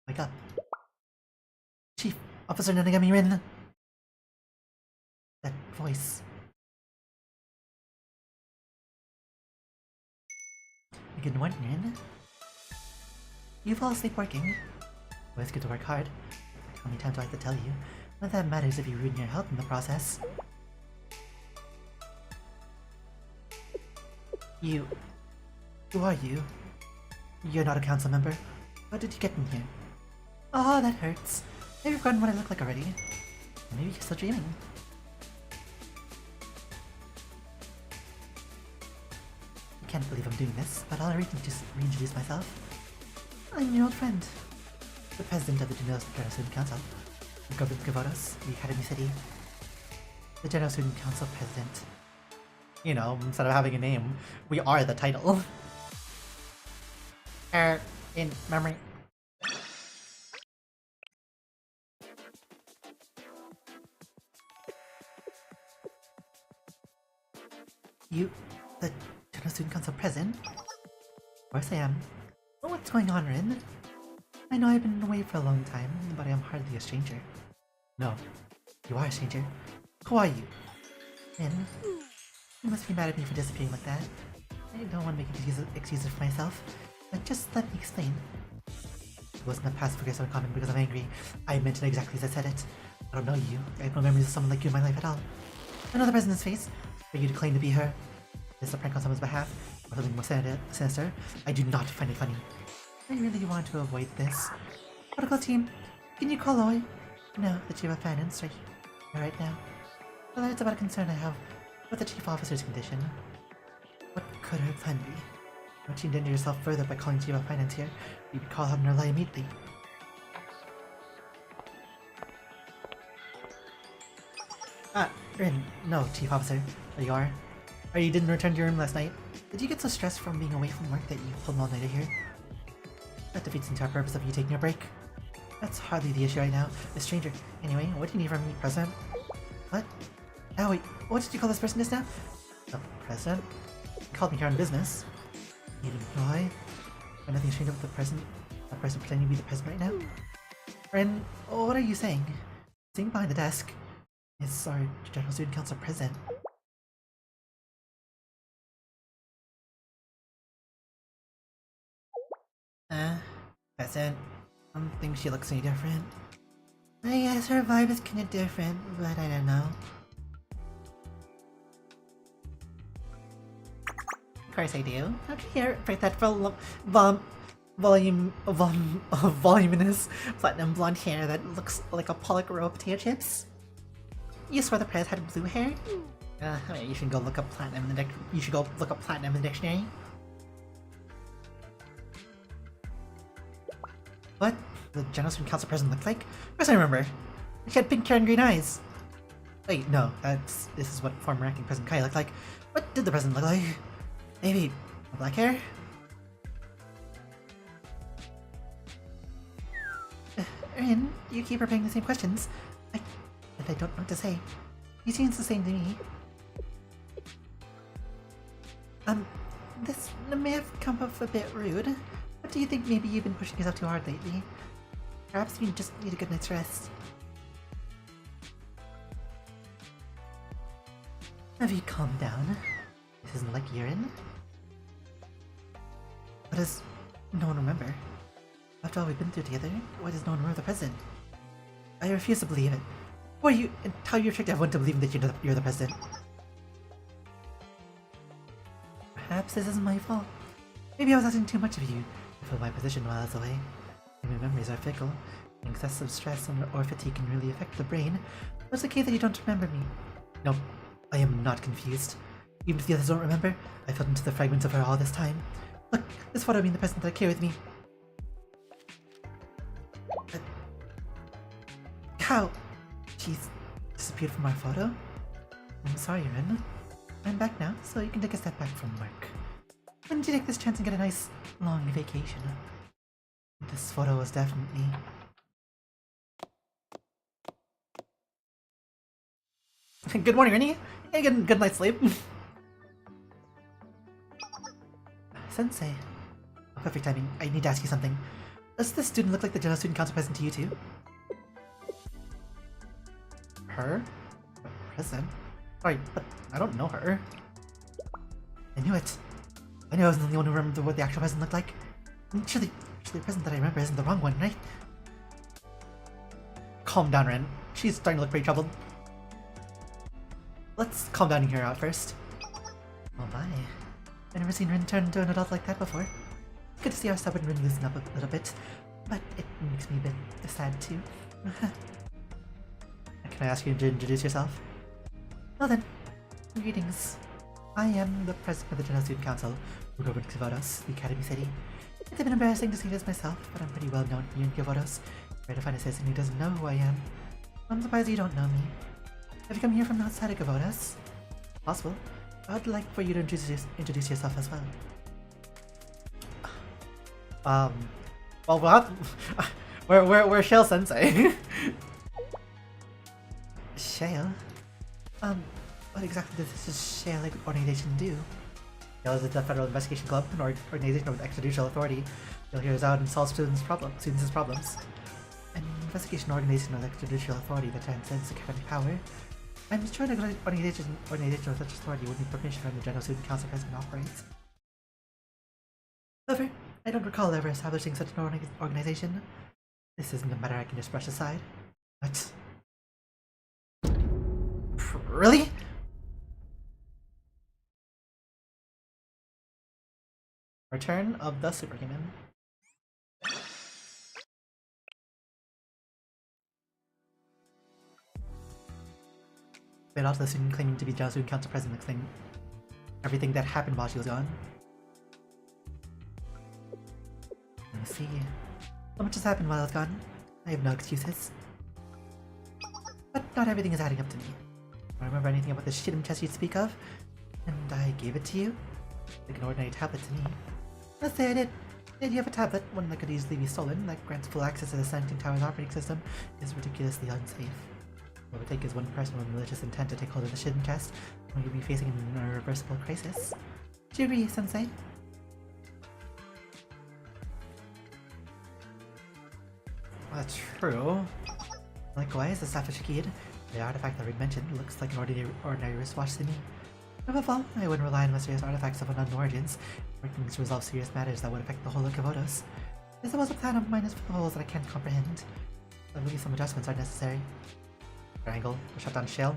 Wake up. Chief Officer Nanagami Rin. That voice. Good morning, Rin. You fall asleep working. Well, it's good to work hard. How many times do I have to tell you? Not that matters if you ruin your health in the process. Who are you? You're not a council member. How did you get in here? Oh, that hurts. Have you forgotten what I look like already? Maybe you're still dreaming. I can't believe I'm doing this, but I'll reintroduce myself. I'm your old friend. The president of the General Student Council. Governor Gavotos, the Academy City. The General Student Council President. You know, instead of having a name, we are the title. In memory. You, the General Student Council President? Of course I am. Well, what's going on, Rin? I know I've been away for a long time, but I am hardly a stranger. No, you are a stranger. Who are you? Rin, you must be mad at me for disappearing like that. I don't want to make excuses for myself, but just let me explain. It wasn't a passive-aggressive comment because I'm angry. I meant it exactly as I said it. I don't know you. I have no memories of someone like you in my life at all. I know the president's face. For you to claim to be her. This is a prank on someone's behalf, or something more sinister. I do not find it funny. I really want to avoid this. Protocol team, can you call Oi? No, the chief of finance right now. Well, it's about a concern I have with the chief officer's condition. What could her plan be? Don't you endanger yourself further by calling chief of finance here? You would call out on her lie immediately. Rin, no, chief officer. There you are. Or you didn't return to your room last night? Did you get so stressed from being away from work that you pulled an all-nighter here? That defeats the entire purpose of you taking a break. That's hardly the issue right now. A stranger. Anyway, what do you need from me, President? What? Oh wait, what did you call this person just now? The President? You called me here on business. You didn't lie. Or nothing strange about the President? That person pretending to be the President right now? Ren, what are you saying? Sitting behind the desk is our General Student Council President. President. I don't think she looks any different. I guess her vibe is kinda different, but I don't know. Of course I do. How can you break that voluminous platinum blonde hair that looks like a Pollock row of potato chips? You swear the prez had blue hair? You should go look up platinum in the dictionary. What? The General Student Council President looked like? Of course I remember. She had pink hair and green eyes. Wait, no, this is what former acting President Kai looked like. What did the president look like? Maybe black hair? Erin, you keep repeating the same questions. And I don't know what to say. He seems the same to me. This may have come off a bit rude. But do you think maybe you've been pushing yourself too hard lately? Perhaps you just need a good night's rest. Have you calmed down? This isn't like urine. What does no one remember? After all we've been through together, why does no one remember the president? I refuse to believe it. Why you and how you tricked everyone to believe that you're the president? Perhaps this isn't my fault. Maybe I was asking too much of you. The feel my position while I was away. My memories are fickle. Excessive stress or fatigue can really affect the brain. What's the case that you don't remember me? No, I am not confused. Even if the others don't remember, I fell into the fragments of her all this time. Look, this photo being the present that I carry with me. How? She's disappeared from our photo? I'm sorry, Rin. I'm back now, so you can take a step back from work. Why don't you take this chance and get a nice, long vacation? This photo was definitely... Good morning, Rennie. Hey, good night's sleep. Sensei. Oh, perfect timing. I need to ask you something. Does this student look like the General Student Council president to you too? Her? The president? Sorry, but I don't know her. I knew it. I knew I wasn't the only one who remembered what the actual president looked like. Surely the president that I remember isn't the wrong one, right? Calm down, Ren. She's starting to look pretty troubled. Let's calm down here out first. Oh my. I've never seen Rin turn into an adult like that before. Good to see our stubborn Rin loosen up a little bit, but it makes me a bit sad too. Can I ask you to introduce yourself? Well then, greetings. I am the president of the General Student Council, who governs Kivodos, the Academy City. It's a bit embarrassing to say this myself, but I'm pretty well known here in Kivodos. Rare to find a citizen who doesn't know who I am. I'm surprised you don't know me. Have you come here from outside of Kivodos? Possible. I'd like for you to introduce yourself as well. Well, what? We're Shale Sensei. Shale? What exactly does this Shale organization do? Shale is the Federal Investigation Club, an organization with extrajudicial authority. Shale hears out and solves students' problems. An investigation organization with extrajudicial authority that transcends academic power. I'm sure an organization with such authority would need permission from the General Student Council president operates. However, I don't recall ever establishing such an organization. This isn't a matter I can just brush aside. But... Really? Return of the Superhuman. But also the student claiming to be General Student Council president explaining everything that happened while she was gone. Let me see. So much has happened while I was gone. I have no excuses. But not everything is adding up to me. I don't remember anything about the shit'em chest you speak of, and I gave it to you. Like an ordinary tablet to me. Let's say I did. The idea of a tablet, one that could easily be stolen, that grants full access to the Sentient Tower's operating system, is ridiculously unsafe. What it would take is one person with malicious intent to take hold of the shit'em chest, and you'll be facing an irreversible crisis. Do you agree, Sensei? That's true. Likewise, the Sapphire Kid, the artifact that Rick mentioned, looks like an ordinary wristwatch to me. Above all, I wouldn't rely on mysterious artifacts of unknown origins, working to resolve serious matters that would affect the whole of Kivodos. There's always a plan of mine is for the holes that I can't comprehend. I believe some adjustments are necessary. Triangle to shut down Shale.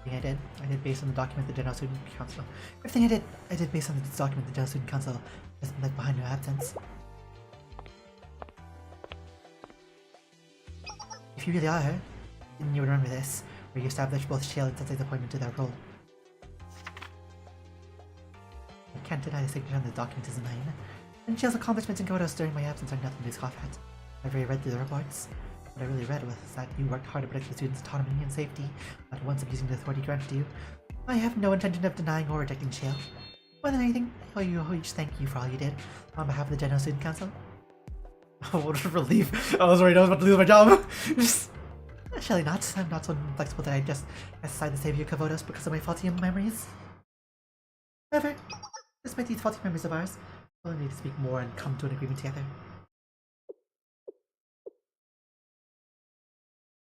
Everything I did based on the document the General Student Council. Everything I did based on the document the General Student Council has been left behind your absence. If you really are her, then you would remember this, where you established both Shale and Sensei's appointment to their role. I can't deny the signature on the document is mine, and Shale's accomplishments in Kivodos during my absence are nothing to scoff at. I've already read through the reports. What I really read was that you worked hard to protect the students' autonomy and safety, but once abusing the authority granted you. I have no intention of denying or rejecting Shale. More than anything, I owe you a huge thank you for all you did on behalf of the General Student Council. Oh, what a relief. I was worried I was about to lose my job. Surely not. I'm not so inflexible that I just decide to save you Kivodos because of my faulty memories. However, despite these faulty memories of ours, we'll need to speak more and come to an agreement together.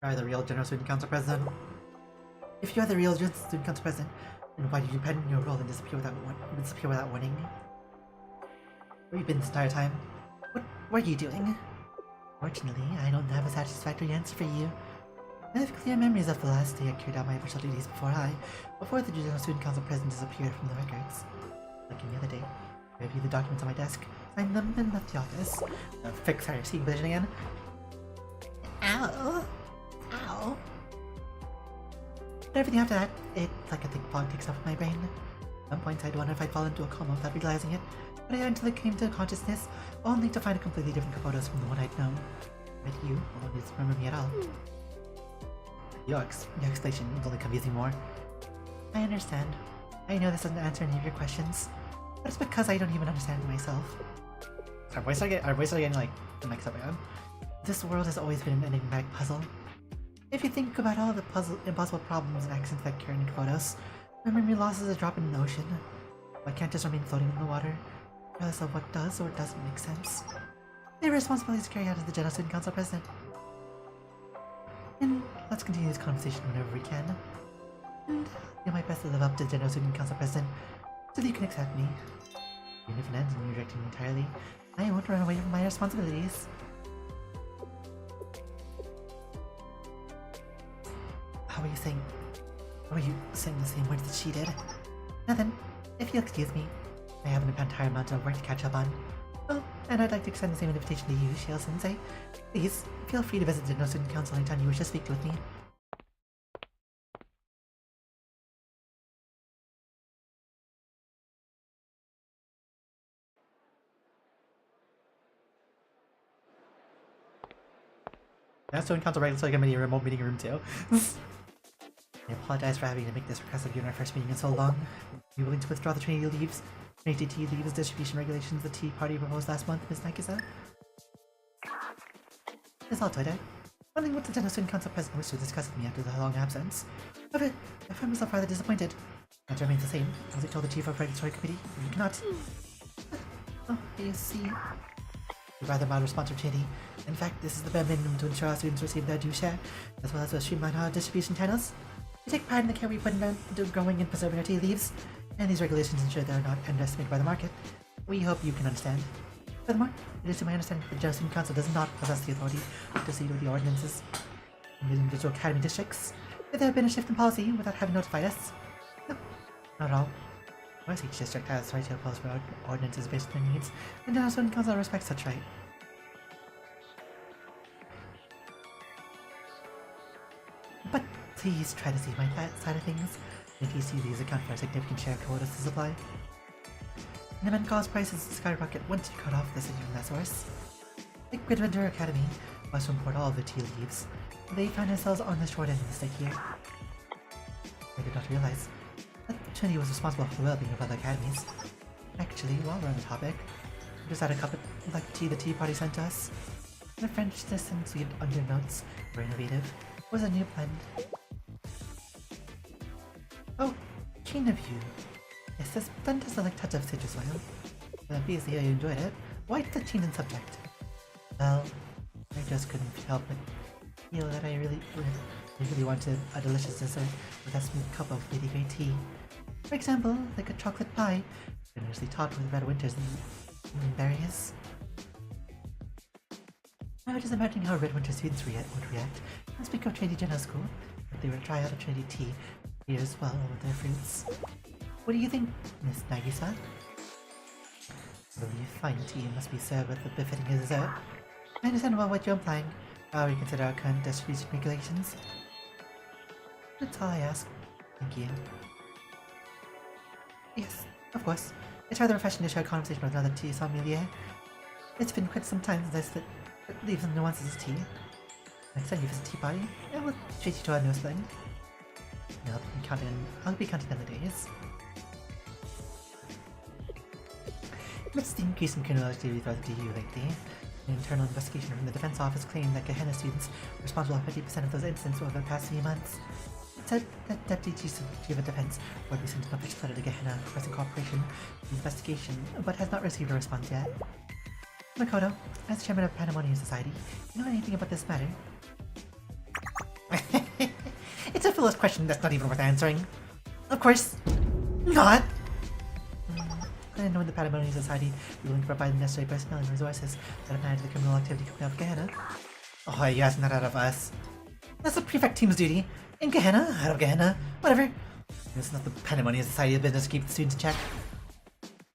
Are you the real General Student Council President? If you are the real General Student Council President, then why did you abandon your role and disappear without warning? Where have you been this entire time? What were you doing? Fortunately, I don't have a satisfactory answer for you. I have clear memories of the last day I carried out my official duties before the General Student Council President disappeared from the records. Like any other day. I review the documents on my desk, sign them, and left the office. Fix our seeing vision again. Ow! Ow! But everything after that, it's like a thick fog takes off my brain. At some points I'd wonder if I'd fall into a coma without realizing it, but I eventually came to consciousness, only to find a completely different photos from the one I'd known. But you won't remember me at all. Your explanation is only confusing more. I understand. I know this doesn't answer any of your questions, but it's because I don't even understand it myself. Our voices are getting like mixed up again. This world has always been an enigmatic puzzle. If you think about all the impossible problems and accidents that occur in photos, my memory loss is a drop in the ocean. Why can't just remain floating in the water, regardless of what does or doesn't make sense? The responsibilities carried out as the General Student Council President. And let's continue this conversation whenever we can. And I'll do my best to live up to the General Student Council President so that you can accept me. Even if it ends in you rejecting me entirely, I won't run away from my responsibilities. How are you saying? How are you saying the same words that she did? Nothing. If you'll excuse me, I have an entire amount of work to catch up on. Oh, and I'd like to extend the same invitation to you, Shiel-sensei. Please, feel free to visit the General Student Council anytime you wish to speak with me. General Student Council regulatory committee remote meeting room 2. I apologize for having to make this request of you in our first meeting in so long. Are you willing to withdraw the Trinity Tea leaves distribution regulations the Tea Party proposed last month, Ms. Nagisa? It's all today. Wondering what the General Student Council President wished to discuss with me after the long absence. However, I find myself rather disappointed. The answer remains the same, as I told the Chief of Regulatory Committee. You cannot. Oh, you see. A rather mild response from Trinity. In fact, this is the bare minimum to ensure our students receive their due share, as well as to streamline our distribution channels. We take pride in the care we put into growing and preserving our tea leaves, and these regulations ensure they are not underestimated by the market. We hope you can understand. Furthermore, it is to my understanding that the General Student Council does not possess the authority to proceed with the ordinances in the individual academy districts. If there have been a shift in policy without having notified us? No, not at all. Of course, each district has the right to oppose ordinances based on their needs, and the General Student Council respects such right. But please try to see my side of things. NTCDs account for a significant share of quotas to supply. And event cause prices skyrocket once you cut off the city from that source. Like Gridwinter Academy must import all of the tea leaves, but they find themselves on the short end of the stick here. I did not realize that Trinity was responsible for the well-being of other academies. Actually, while we're on the topic, I just had a cup of tea the Tea Party sent to us. The Frenchness and sweet undernotes were innovative. It was a new blend. Oh, keen of you. Yes, this blend has a like touch of citrus oil. Obviously, you enjoyed it. Why the keen in subject? Well, I just couldn't help but feel that I really wanted a delicious dessert with a smooth cup of really great tea. For example, like a chocolate pie, generously topped with red winters and berries. I was just imagining how red winter students would react. And speak of Trinity General School, if they were to try out a Trinity tea here as well with their fruits. What do you think, Miss Nagisa? I believe fine tea must be served with a befitting dessert. I understand well what you're implying. How we consider our current distribution regulations. That's all I ask. Thank you. Yes, of course. It's rather refreshing to share a conversation with another tea sommelier. It's been quite some time since I leaves and nuances of tea. Next time you visit Tea Party, I will treat you to our newest blend. I'll be counting down the days. Amidst the increase in criminality throughout the DU lately, an internal investigation from the Defense Office claimed that Gehenna students were responsible for 50% of those incidents over the past few months. It said that Deputy Chief of Defense would be sent an official letter to Gehenna requesting cooperation in the investigation, but has not received a response yet. Makoto, as chairman of Pandemonium Society, do you know anything about this matter? It's a foolish question that's not even worth answering. Of course not! I didn't know when the Pandemonium Society be willing to provide the necessary personnel and resources that manage the criminal activity coming out of Gehenna. Oh, are you asking that out of us? That's the prefect team's duty. In Gehenna, out of Gehenna, whatever. It's not the Pandemonium Society's business to keep the students in check.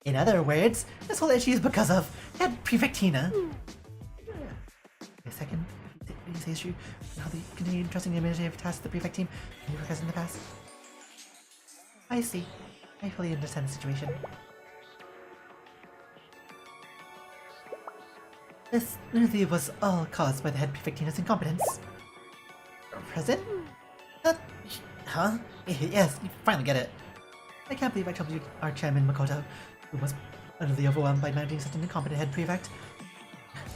In other words, this whole issue is because of Head Prefect Tina. Wait a second. Is the issue how they continue entrusting the administrative tasks to the prefect team and progress in the past? I see. I fully understand the situation. This literally was all caused by the head prefect Tina's incompetence. Present? Huh? Yes, you finally get it. I can't believe I told you our chairman Makoto, who was utterly overwhelmed by managing such an incompetent head prefect.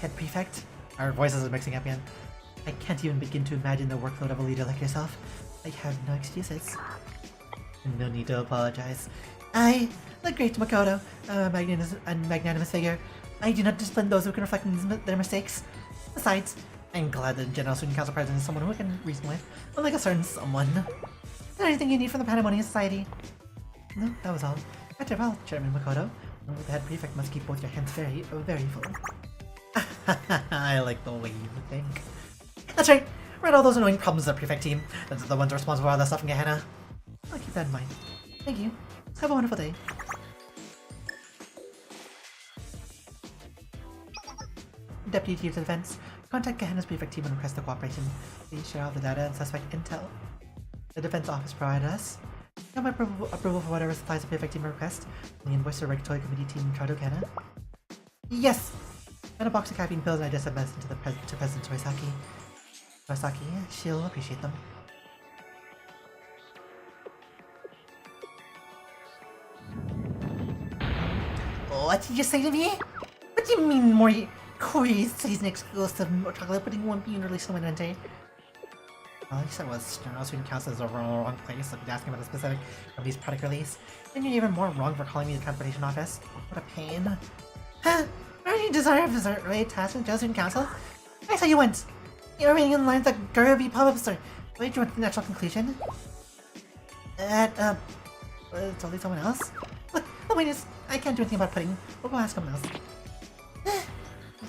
Head prefect? Our voices are mixing up again. I can't even begin to imagine the workload of a leader like yourself. I have no excuses. No need to apologize. I, the great Makoto, a magnanimous figure, I do not discipline those who can reflect on their mistakes. Besides, I'm glad that the General Student Council President is someone who I can reason with, unlike a certain someone. Is there anything you need from the Pandemonium Society? No, that was all. After all, Chairman Makoto, the head prefect must keep both your hands very, very full. I like the way you think. That's right! Read all those annoying problems of the prefect team. Those are the ones responsible for all that stuff in Gehenna. I'll keep that in mind. Thank you. Have a wonderful day. Deputy Chief of Defense, contact Gehenna's prefect team and request their cooperation. Please share all the data and suspect intel the defense office provided us. You have my approval for whatever supplies the prefect team request, and the invoice to the regulatory committee team in charge of Gehenna. Yes! And a box of caffeine pills, and I just sent message to President Torisaki. Torisaki, she'll appreciate them. What did you say to me? What do you mean more Corey's season exclusive chocolate pudding won't be released on Wednesday? Well, at least I was General Student Council is over in the wrong place, like asking about a specific company's product release. And you're even more wrong for calling me the transportation office. What a pain. Huh? Are you desire of related tasks with General Student Council? I saw you once. You were reading in lines that Gurby pop-up store. Why did you want the natural conclusion? Totally someone else? Look, the point is, I can't do anything about pudding. We'll go ask someone else.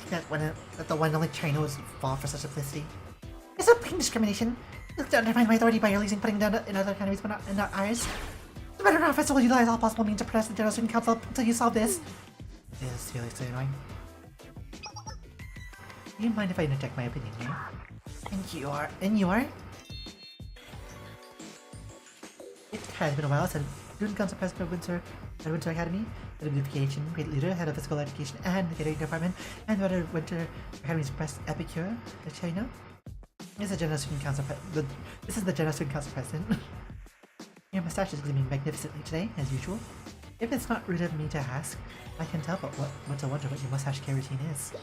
That the one only China was fall for such simplicity. Is that plain discrimination? You look to undermine my authority by releasing pudding down in other countries but not ours. The better office will utilize all possible means to press the General Student Council until you solve this. It is really so annoying. Do you mind if I interject my opinion here? And you are? It has been a while since Student Council President of Winter Academy, Head of Unification, Great Leader, Head of Physical Education and the Catering Department, and Head of Winter Academy's Press Epicure, shall you know? This is the General Student Council President. Your mustache is gleaming magnificently today, as usual. If it's not rude of me to ask, I can tell but what to wonder what your mustache care routine is.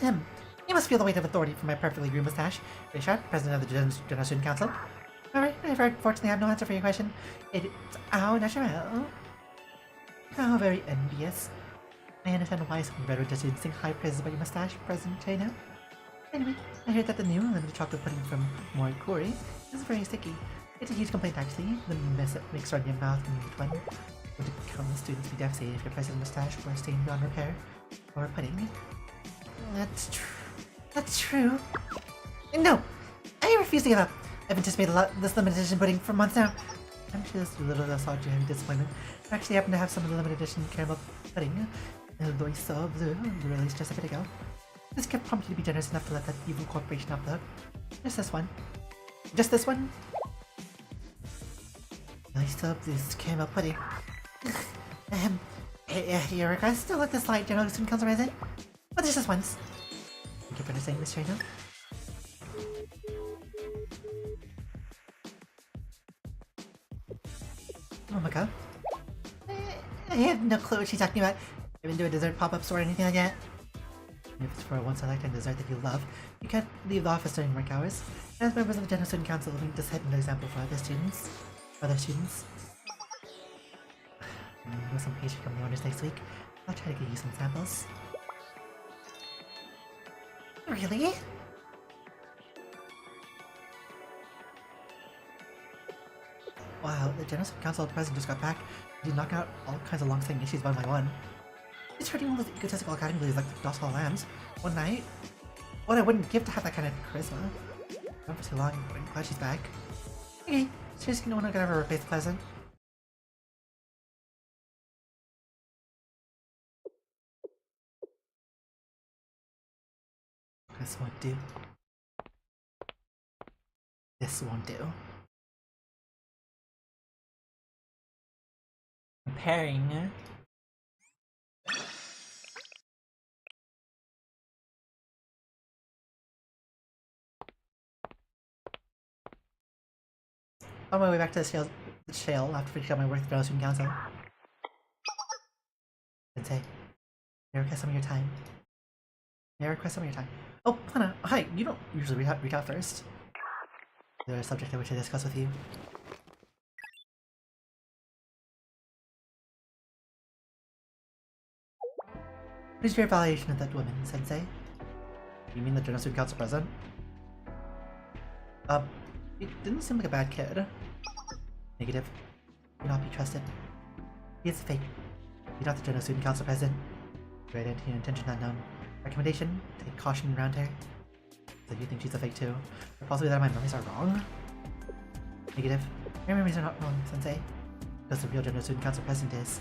You must feel the weight of authority from my perfectly groomed mustache. Richard, President of the General Student Council. Alright, I unfortunately have no answer for your question. It's au naturel. How very envious. I understand why some veteran students sing high praises about your mustache, President Chino. Anyway, I heard that the new limited chocolate pudding from Morikuri is very sticky. It's a huge complaint actually. The mess it makes around your mouth and your twin. Would countless students be devastated if your president's mustache were stained beyond repair? Or pudding? That's true. No! I refuse to give up. I've anticipated this limited edition pudding for months now. I'm sure this little assault you heavy disappointment. I actually happen to have some of the limited edition caramel pudding. Though it's so blue, released just a bit ago. This could prompt you to be generous enough to let that evil corporation off the hook. Just this one. Just this one? Nice up this caramel pudding. Your request to let this slide, General Student Council President? But just this once. Thank you for understanding, Miss Chino. Oh my god. I have no clue what she's talking about. I've been doing dessert pop-ups or anything like that. If it's for a once-in-a-lifetime dessert that you love, you can't leave the office during work hours. As members of the General Student Council, we need to set an example for other students. With some pastry from the owners next week, I'll try to get you some samples. Really? Wow, the General Student Council president just got back. He's knocking out all kinds of long-standing issues one by one. He's hurting all those egotistical academy leaders like the docile lambs. One night? What I wouldn't give to have that kind of charisma. Not for too long, but I'm glad she's back. Okay, seriously, no one could ever replace the president. This won't do. This won't do. Repairing. On my way back to the shale after finishing up my work for the Student Council. Sensei, may I request some of your time? May I request some of your time? Oh, Plana, hi, you don't usually reach out first. Is there a subject I wish to discuss with you? What is your evaluation of that woman, Sensei? You mean the General Student Council president? It didn't seem like a bad kid. Negative. Cannot be trusted. He is fake. He's not the General Student Council president. Your identity and intention unknown. Recommendation? Take caution around her. So you think she's a fake too? Or possibly that my memories are wrong? Negative. Your memories are not wrong, Sensei. Because the real General Student Council president is.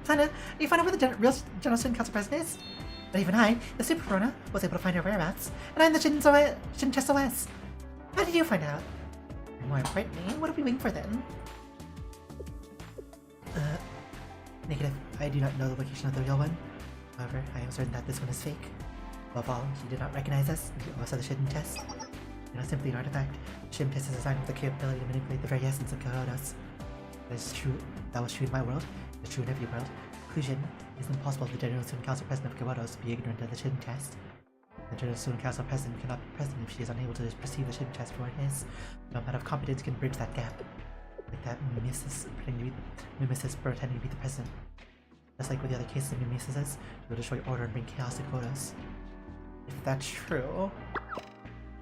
Plana, you found out where the real General Student Council president is? But even I, the Super Corona, was able to find her whereabouts, and I'm the Shin Chest OS. How did you find out? And more importantly, what are we waiting for then? Negative. I do not know the location of the real one. However, I am certain that this one is fake. Above all, she did not recognize us, and she also the Shin Chest. You're not simply an artifact. The Shin Chest is designed with the capability to manipulate the very essence of Kyotos. That is true. That was true in my world. It is true in every world. Conclusion: it is impossible for the General Student Council President of Kyotos to be ignorant of the Shin Chest. The General Student Council President cannot be president if she is unable to perceive the Shin Chest for what it is. No amount of competence can bridge that gap. Like that mimesis pretending to be the president. Just like with the other cases of mimesis, it will destroy order and bring chaos to Kyotos. If that's true...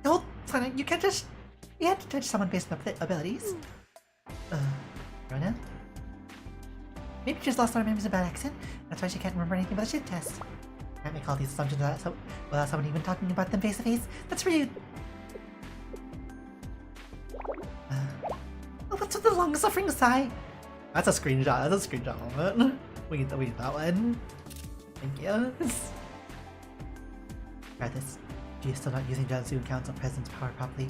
No, Sonic, you can't just judge someone based on abilities. Rona? Maybe she just lost her memories in bad accent. That's why she can't remember anything but the Shin Test. Can't make all these assumptions without someone even talking about them face to face. That's rude. What's with the long-suffering sigh? That's a screenshot. That's a screenshot moment. We need that one. Thank you. Try this. She is still not using General Student Council President's power properly.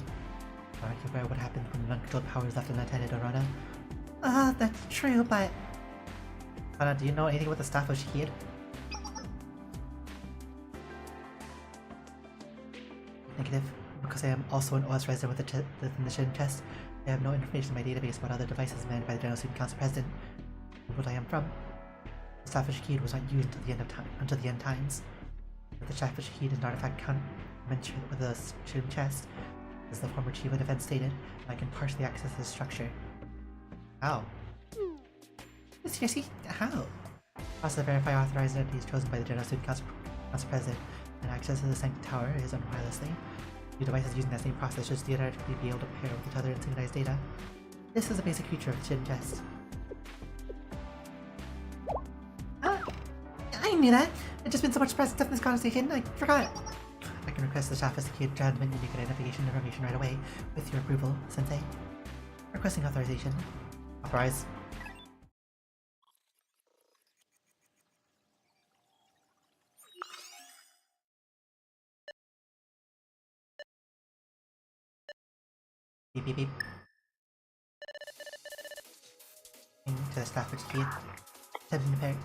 Are you aware what happens when an uncontrolled power is left unattended, Arona? That's true, but... Anna, do you know anything about the staff of Shihir? Negative. Because I am also an OS resident within the Shin Chest, I have no information in my database about other devices managed by the General Student Council President. What I am from. The staff of Shihir was not used until the end times. But the staff of Shihir is an artifact commensurate with the Shin Chest, as the former Chief of Defense stated, and I can partially access the structure. How? Seriously? How? Process to verify authorized identities chosen by the General Student Council President, and access to the Sanctum Tower is done wirelessly. New devices using that same process should theoretically be able to pair with each other and synchronize data. This is a basic feature of the Shin Chest. I knew that! There's just been so much press stuff in this conversation, I forgot! I can request the staff to secure transmit unique identification information right away, with your approval, Sensei. Requesting authorization. Authorize. Beep beep beep. To the staff speed. Attempting to pair.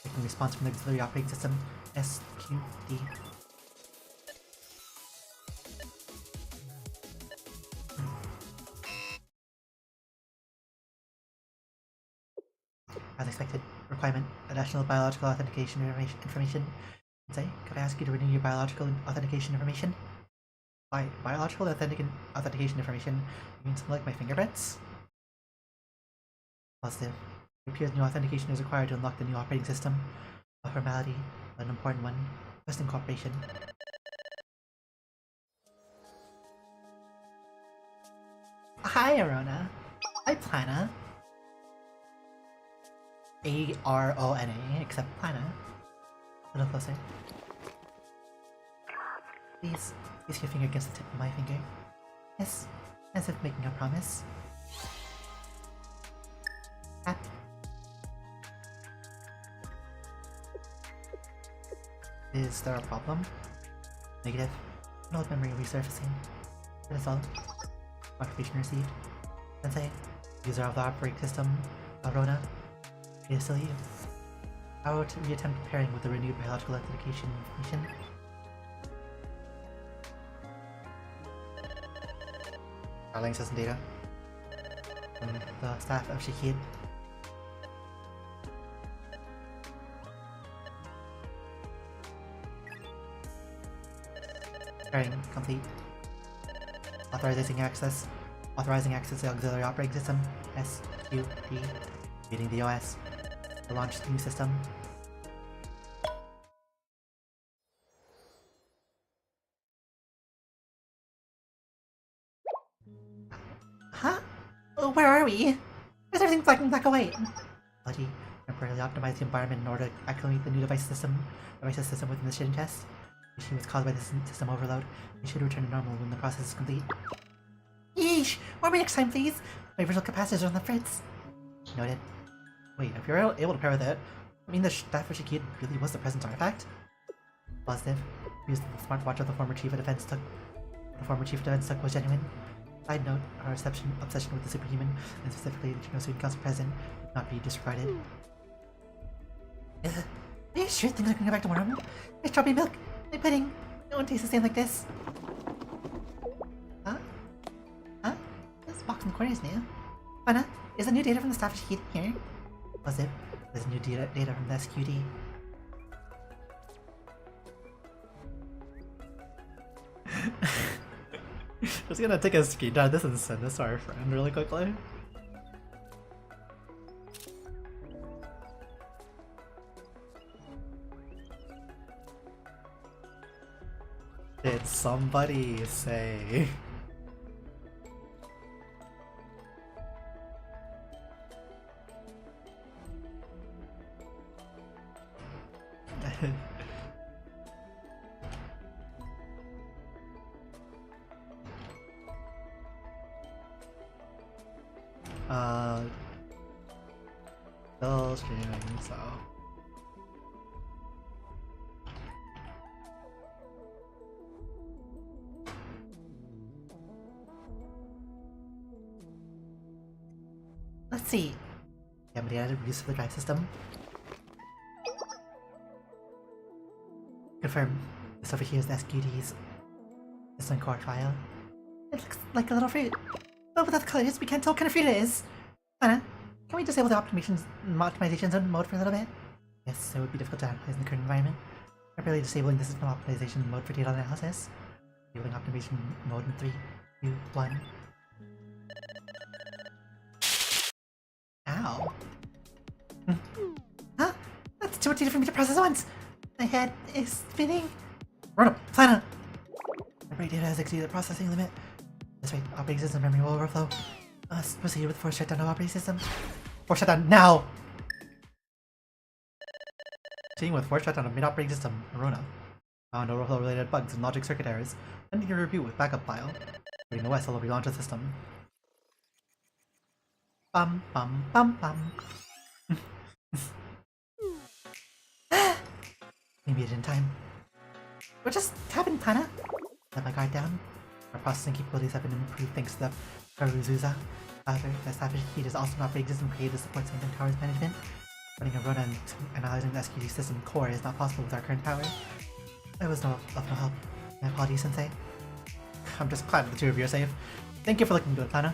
Taking response from the auxiliary operating system. SQD. As expected, requirement, additional biological authentication information. Say, could I ask you to renew your biological authentication information? By biological authentication information, you mean something like my fingerprints? Positive. It appears new authentication is required to unlock the new operating system. A formality, but an important one. Requesting cooperation. Hi, Arona. Hi, Plana. A-R-O-N-A, except Plana. A little closer. Please, place your finger against the tip of my finger. Yes, as if making a promise. Tap. Is there a problem? Negative. No memory resurfacing. That is all. Confirmation received. Sensei, user of the operating system, Arona. It is still you. How to reattempt pairing with the renewed biological authentication information? Filing system data from the staff of Shikid. Pairing complete. Authorizing access. Authorizing access to auxiliary operating system. SQP. Reading the OS. To launch the new system. Huh? Oh, where are we? Where's everything black and black and white? Bloody temporarily optimize the environment in order to acclimate the new device system within the shitting test. The machine was caused by this system overload. It should return to normal when the process is complete. Yeesh! Warn me next time, please! My original capacitors are on the fritz. Noted. Wait, if you're able to pair with it, I mean the staff of Shikid really was the present artifact? Positive. Used the smartwatch of the former chief of defense took was genuine. Side note, our obsession with the superhuman, and specifically the Juno Student Council President, would not be disregarded. Are you sure things are going to go back to normal? My strawberry milk, my pudding, no one tastes the same like this. Huh? Huh? This box in the corner is new. Anna, is the new data from the staff of Shikid here? Positive. There's new data from the SQD. Just gonna take a screenshot of this and send this to our friend really quickly. Did somebody say? Still streaming, so. Let's see. Somebody added use of the drive system. Confirm. This over here is the SQD's system core trial. It looks like a little fruit. But without the colors, we can't tell what kind of fruit it is. Anna, can we disable the optimization zone mode for a little bit? Yes, it would be difficult to analyze in the current environment. Temporarily disabling the system optimization mode for data analysis. Disabling optimization mode in 3, 2, 1. Ow. Huh? That's too much data for me to process at once! My head is spinning. Run up, Plana! Memory data has exceeded the processing limit. That's right, operating system memory will overflow. Proceed with force shutdown of operating system. Force shutdown now! Proceeding with force shutdown of mid-operating system, Arona. Found overflow related bugs and logic circuit errors. Ending your review with backup file. Putting OS will relaunch the system. Bum bum bum bum. Maybe it in time. What just happened, Plana? Let my guard down. Our processing capabilities have been improved thanks to the Karuzuza. However, the established heat is also an operating system created to support Sanctum Tower's management. Running a Rona and analyzing the SQD system core is not possible with our current power. I was of no help. My apologies, Sensei. I'm just glad the two of you are safe. Thank you for looking into it, Plana.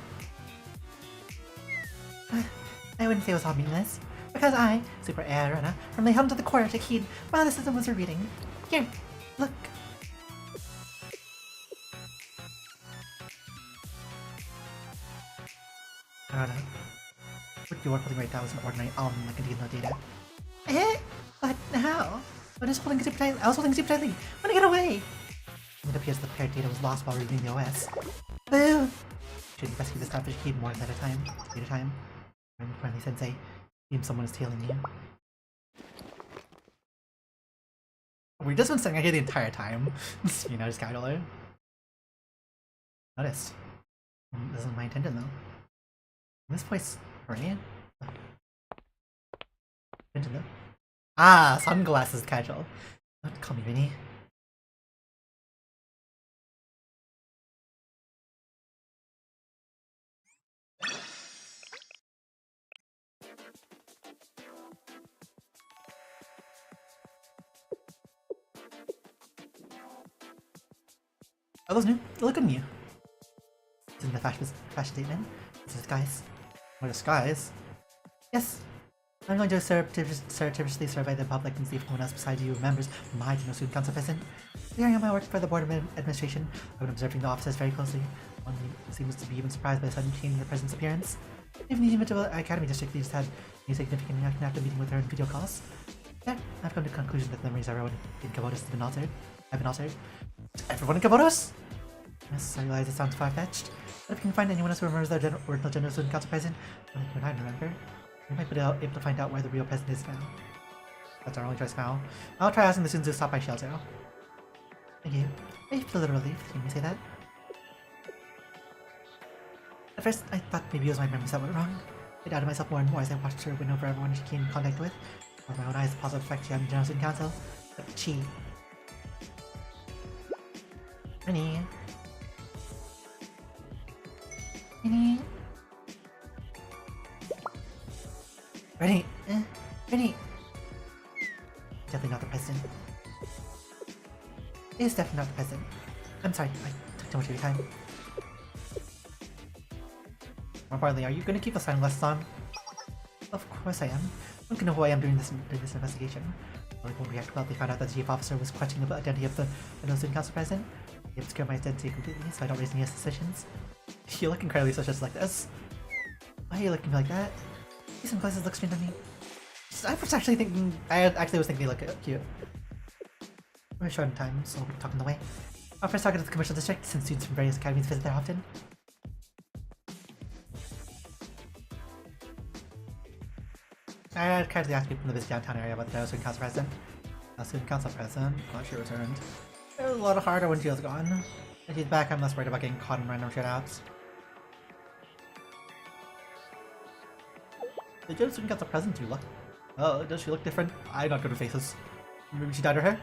I wouldn't say it was all meaningless. Because I, Super AI Rona, from the helm to the core of Shikid while the system was rebooting. Here, look. Rona, what you are holding right now is an ordinary almond that contains no data. Eh? But how? I was holding super tightly. When I get away! It appears the paired data was lost while reading the OS. Boo! Should investigate this topic keep more than a time. Friendly Sensei. Seems someone is tailing you. We've just been sitting here the entire time. You know, just casually. Noticed. This isn't my intention though. This place, right? Ah, sunglasses casual. Don't call me Vinny. Oh, those new. They look good on you. Isn't the fashion statement? It's a disguise. Or disguise? Yes. I'm going to surreptitiously survey the public and see if no one else besides you remembers my General Student Council present. During my work for the Board of Administration, I've been observing the officers very closely. One seems to be even surprised by the sudden change in the president's appearance. Even the individual Academy District leads had a significant reaction after meeting with her in video calls. Yeah, I've come to the conclusion that the memories of everyone in Kabotos have been altered. Everyone in Kabotos? Yes, I realize it sounds far-fetched, but if you can find anyone else who remembers their original General Student Council president, well, you and I remember, we might be able to find out where the real president is now. That's our only choice now. I'll try asking the students to stop by shelter. Thank you. I feel a little relieved hearing you say that. At first, I thought maybe it was my memories that went wrong. I doubted myself more and more as I watched her win over everyone she came in contact with. With my own eyes, the positive effect she had on the General Student Council. But she... Rennie... Rennie... Rennie... Rennie... Definitely not the president. It is definitely not the president. I'm sorry, I took too much of your time. More importantly, are you going to keep the sign less on? Of course I am. No one can know who I am during this investigation. Like when we react well, they found out that the chief officer was questioning the identity of the Student Council president. They obscured my identity completely, so I don't raise any suspicions. You look incredibly suspicious like this. Why are you looking like that? These sunglasses look strange on me. I was actually thinking they look cute. We're short on time, so we'll be talking the way. Our first target is the commercial district, since students from various academies visit there often. I casually asked people in the busy downtown area about the General Student Council president. Student Council president, glad she returned. It was a lot harder when she was gone. When she's back, I'm less worried about getting caught in random shitouts. The General Student Council president do look... Oh, does she look different? I'm not good with faces. Maybe she dyed her hair?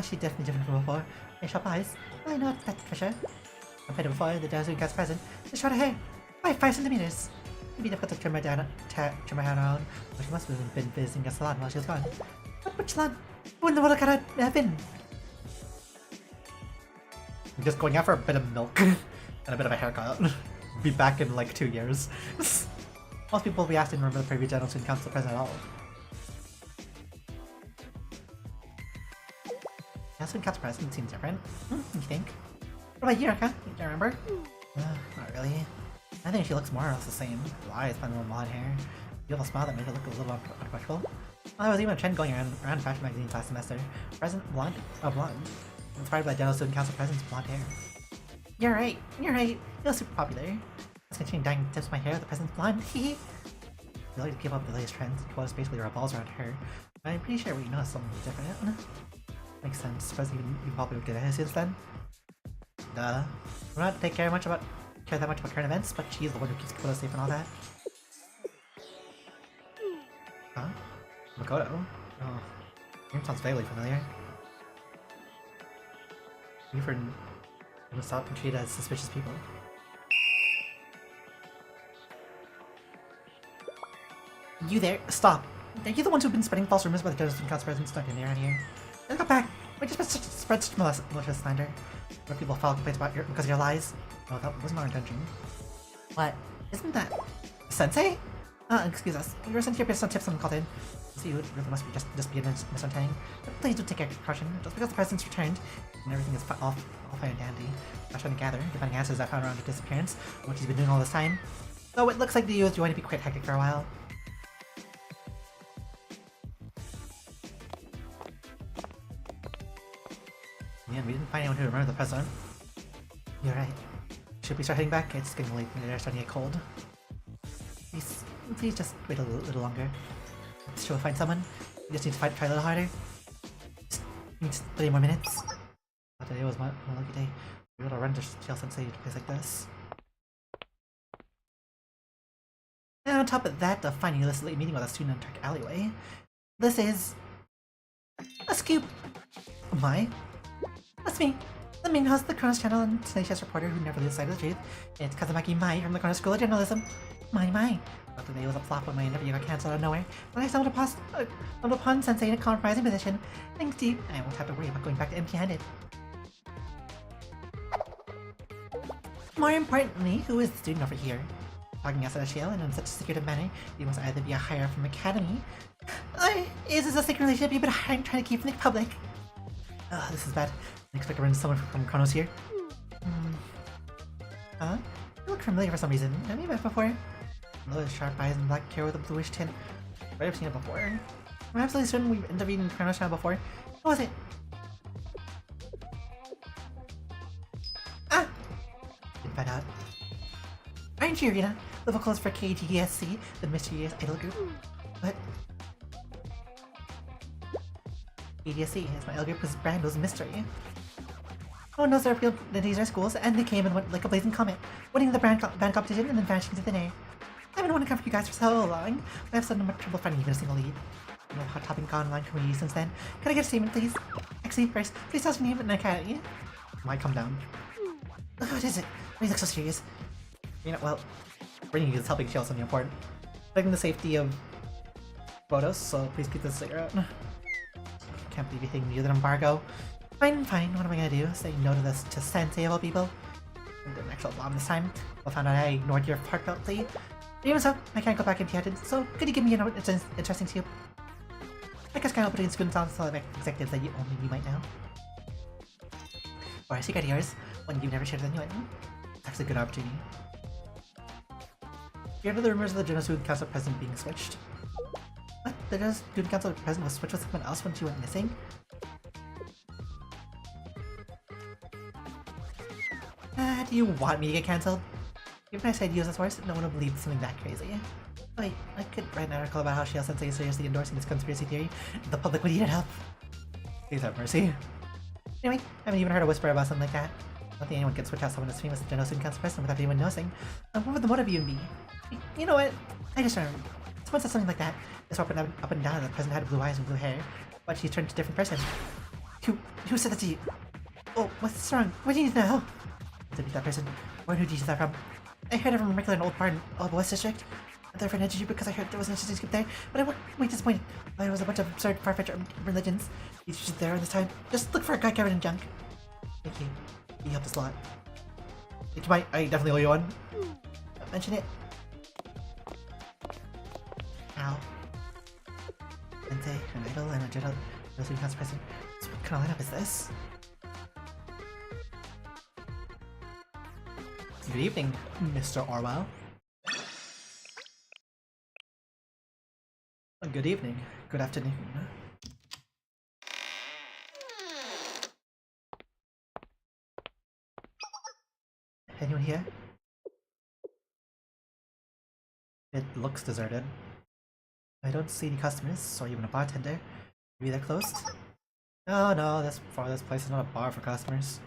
She's definitely different from before. Her sharp eyes. I know that for sure. Compared to before, the General Student Council president is shorter hair. 5 centimeters. Maybe they've got to trim her hair down. Well, she must have been visiting a salon while she was gone. But which salon? Who in the world could I have been? I'm just going out for a bit of milk and a bit of a haircut. Be back in like 2 years. Most people will be asked to remember the previous General Student Council president at all. General Student Council president seems different. You think? What about you, Erica? You don't remember? Not really. I think she looks more or less the same. Her eyes, fine little blonde hair. Beautiful smile that made her look a little unapproachable. Well, there was even a trend going around fashion magazines last semester. Present blonde. Inspired by General Student Council president's blonde hair. You're right. It was super popular. I was continuing dyeing tips of my hair with the president's blonde. Hehe. We like to keep up with the latest trends. It was basically revolves around her. But I'm pretty sure we noticed something different. Makes sense. President you probably would get ahead since then. Duh. We're not take care that much about current events, but she's the one who keeps Makoto safe and all that. Huh? Makoto? Oh. Name sounds vaguely familiar. You've heard stop and treat as suspicious people. You there? Stop! Are you the ones who've been spreading false rumors about the General Student Council president stuck in there around here? Let's go back! We just spread such malicious slander. Where people file complaints about because of your lies. No, that wasn't our intention. What? Isn't that... Sensei? Excuse us. We were sent here based on tips someone called in. See, it really must be just be a misunderstanding. But please do take extra precaution. Just because the president's returned and everything is all fine and dandy. I'm trying to gather, finding answers I found around her disappearance and what she's been doing all this time. Though it looks like the U is going to be quite hectic for a while. Man, we didn't find anyone who remembered the president. You're right. Should we start heading back? It's getting late and the air's starting to get cold. Please just wait a little longer. Sure we'll find someone. We just need to try a little harder. Just need 30 more minutes. But today was my lucky day. We were able to run to Shell Sensei to a place like this. Now top of that, a finding a late meeting with a student in a dark alleyway. This is a scoop. My, that's me. The main host of the Kronos channel and tenacious reporter who never loses sight of the truth. It's Kazumaki Mai from the Kronos School of Journalism. My. But today was a flop when my interview got cancelled out of nowhere, but I stumbled upon Sensei in a compromising position. Thanks to you, I won't have to worry about going back to empty-handed. More importantly, who is the student over here? Talking outside a shell and in such a secretive manner, he must either be a hire from Academy, or is this a secret relationship you've been trying to keep from the public? This is bad. I expect to run someone from Kronos here. Huh? You look familiar for some reason. Have you met before? Those sharp eyes and black hair with a bluish tint. I've seen it before. I'm absolutely certain we've interviewed in Kronos channel before. What was it? Ah! Didn't find out. Aren't you, Rina? The vocalist for KGSC, the mysterious idol group? What? KGSC is my idol group whose brand was Mystery. No one knows their real identities or schools, and they came and went like a blazing comet, winning the band competition and then vanishing into thin air. I've been wanting to come for you guys for so long, but I've had much trouble finding even a single lead. I know how topping online community since then. Can I get a statement, please? Actually, first, please tell us your name and Academy. Might come down. What is it? Why do you look so serious? You know, well, bringing you is helping shield something important. Protecting the safety of photos, so please keep this secret. Can't believe you think me with an embargo. Fine, what am I gonna do? Say no to this to Sensei of all people? And an actual bomb this time. Well, found out I ignored your heartfelt plea. Even so, I can't go back empty-handed, so could you give me a note that's interesting to you? I guess kind of between students on some executives that only you might know. Or a secret of yours, one you've never shared with anyone. It's actually a good opportunity. You heard of the rumors of the General Student Council President being switched? What? The General Student Council President was switched with someone else when she went missing? Do you want me to get cancelled? Even if I said use this words, no one will believe something that crazy. Wait, I could write an article about how Shield Sensei is seriously endorsing this conspiracy theory. The public would need help. Please have mercy. Anyway, I haven't even heard a whisper about something like that. I don't think anyone can switch out someone as famous as the General Student Council President without anyone noticing. What would the motive even be? You know what? I just remembered. Someone said something like that. This up and down, the president had blue eyes and blue hair, but she turned to a different person. Who said that to you? Oh, what's wrong? What do you need to know? To be that person. Where did you get that from? I heard it from a regular in Old Barn, Old West District. I'm there for an interview because I heard there was an interesting scoop there, but I wasn't disappointed. There was a bunch of absurd, far-fetched religions. You should there on this time. Just look for a guy covered in junk. Thank you. You helped us a lot. I definitely owe you one. Don't mention it. Ow. Sensei, an idol, and a general student council president. So what kind of lineup is this? Good evening, Mr. Orwell. Good evening. Good afternoon. Anyone here? It looks deserted. I don't see any customers, or even a bartender. Maybe they're closed? Oh no, this place is not a bar for customers.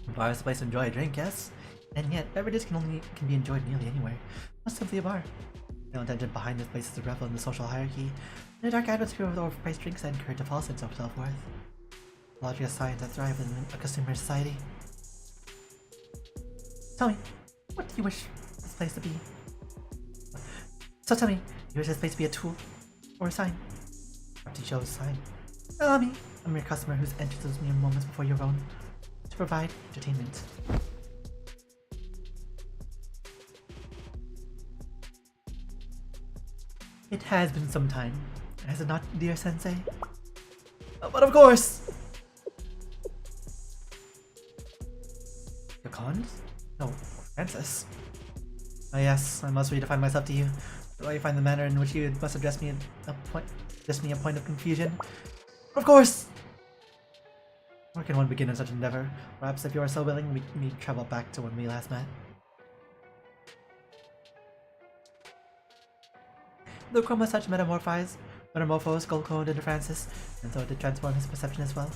A bar is a place to enjoy a drink, yes? And yet, beverages can be enjoyed nearly anywhere. Not simply a bar. The intention behind this place is to revel in the social hierarchy, in a dark atmosphere with overpriced drinks and encourage a false sense of self-worth. Logic of science that thrive in a customer society. Tell me, what do you wish this place to be? So tell me, do you wish this place to be a tool or a sign? What do you show a sign? Allow me, I'm your customer who's entered those mere moments before your own to provide entertainment. It has been some time, has it not, dear Sensei? But of course! Your cons? No, Francis. Oh yes, I must redefine myself to you. Do I find the manner in which you must address me a point of confusion? Of course! Where can one begin in such an endeavor? Perhaps if you are so willing, we may travel back to when we last met. The Chroma such metamorphosed Goldcode into Francis, and so it did transform his perception as well.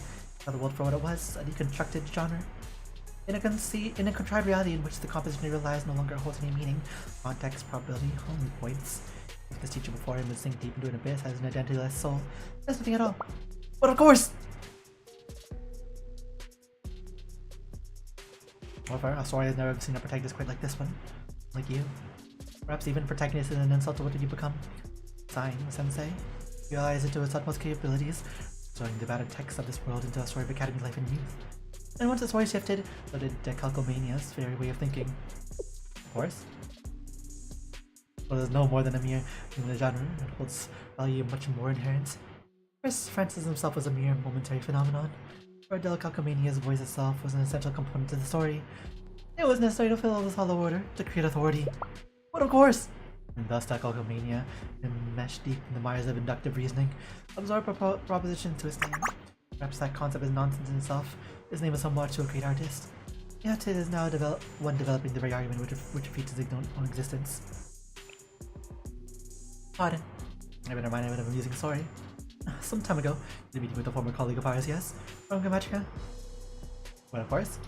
Saw the world for what it was, a deconstructed genre. In a contrived reality in which the composition of your lives no longer holds any meaning, context, probability, only points. If this teacher before him would sink deep into an abyss, has an identityless soul, there's nothing at all. But of course! However, a story I've never seen a protagonist quite like this one. Like you. Perhaps even protagonist is an insult to what did you become? Sign, sensei. Realize into its utmost capabilities, storing the battered text of this world into a story of academy life and youth. And once the story shifted, so did Decalcomania's very way of thinking. Of course. Well, there's no more than a mere human genre, it holds value much more inherent. First, Francis himself was a mere momentary phenomenon, where Decalcomania's voice itself was an essential component to the story. It was necessary to fill this hollow order, to create authority. But of course! And thus Decalcomania, enmeshed deep in the mires of inductive reasoning, absorbed proposition to his name. Perhaps that concept is nonsense in itself. His name is somewhat to a great artist. Yet it is now one developing the very argument which defeats his own existence. Pardon. I've been reminded of an amusing story. Some time ago, in a meeting with a former colleague of ours, yes? From Gamatrika? Well, of course.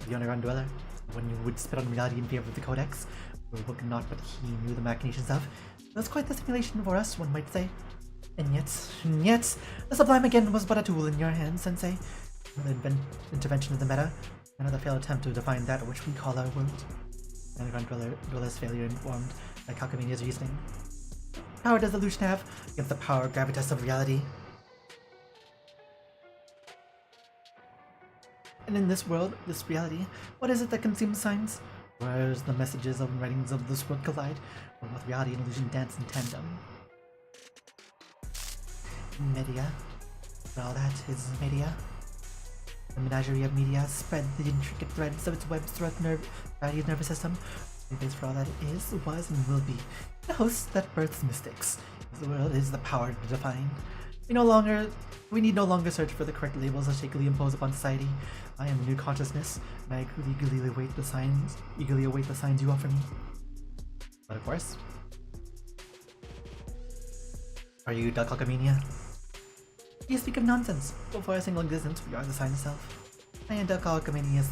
The underground dweller, one who would spit on reality in favor of the Codex, or book not but he knew the machinations of. It was quite the simulation for us, one might say. And yet, the Sublime again was but a tool in your hands, Sensei. The intervention of the meta, another failed attempt to define that which we call our world. The underground dweller's failure informed by Calcomania's reasoning. What power does the illusion have against the power gravitas of reality? And in this world, this reality, what is it that consumes signs? Whereas the messages and writings of this world collide, when both reality and illusion dance in tandem. Media. Well, that is media. The menagerie of media spread the intricate threads of its webs throughout variety's nervous system. The base for all that is, was, and will be. The host that births mystics. The world is the power to define. We need no longer search for the correct labels that shakily impose upon society. I am a new consciousness, and I eagerly await the signs you offer me. But of course. Are you Decalcomania? You speak of nonsense. Before a single existence, we are the sign itself. I am Decalcomania's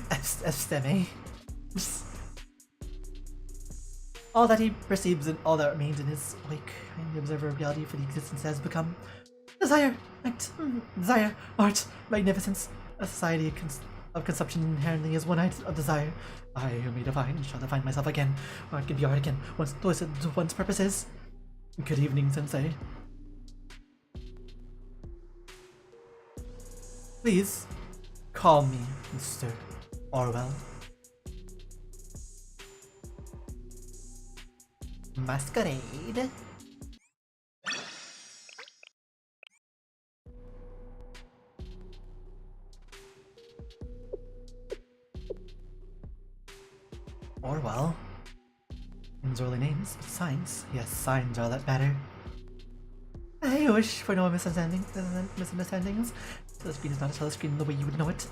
episteme. All that he perceives and all that remains in his wake, and the observer of reality for the existence has become desire, art, magnificence. A society of consumption inherently is one of desire. I, who may define, shall define myself again. Art can be art again, once to one's purposes. Good evening, Sensei. Please, call me Mr. Orwell. Masquerade? Orwell? Names are only names, but signs. Yes, signs are all that matter. I wish for no misunderstandings. Telescreen is not a telescreen in the way you would know it.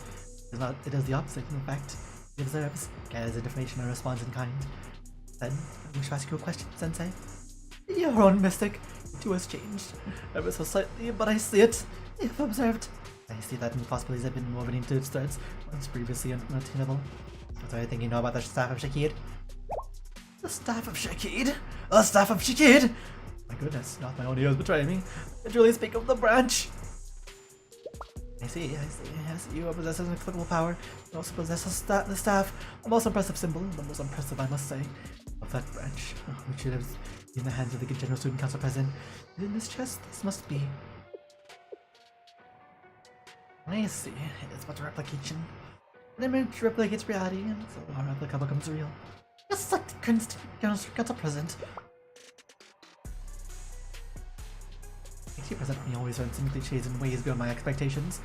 It does the opposite, in fact. It observes, gathers information, and responds in kind. Then, I wish to ask you a question, Sensei. Your own mystic, it too has changed. Ever so slightly, but I see it. If observed. I see that new possibilities have been woven into its threads, once previously unattainable. What's anything you know about the Staff of Shakid? The Staff of Shakid? The Staff of Shakid! My goodness, not my own ears betray me. I truly speak of the branch. I see. Yes, you possess an inexplicable power. You also possess the staff. A most impressive symbol, the most impressive, I must say, of that branch, which lives in the hands of the General Student Council President. And in this chest, this must be. I see. It is but replication. An image replicates reality, and so our replica becomes real. Just like the current General Student Council President. You present me always on some cliches in ways beyond my expectations.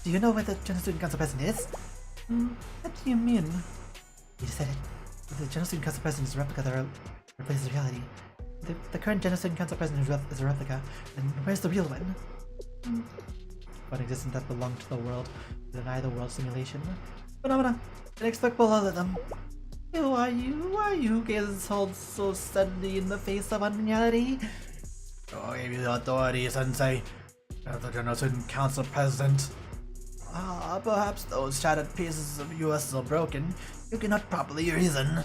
Do you know where the General Student Council President is? What do you mean? You said it. The General Student Council President is a replica that replaces reality. The current General Student Council President is a replica, and where's the real one? One existence that belonged to the world, to deny the world simulation. Phenomena, inexplicable all of them. Who are you? Gazes hold so steadily in the face of unreality. Oh, give you the authority, Sensei. As the General Student Council President. Perhaps those shattered pieces of you are so broken, you cannot properly reason.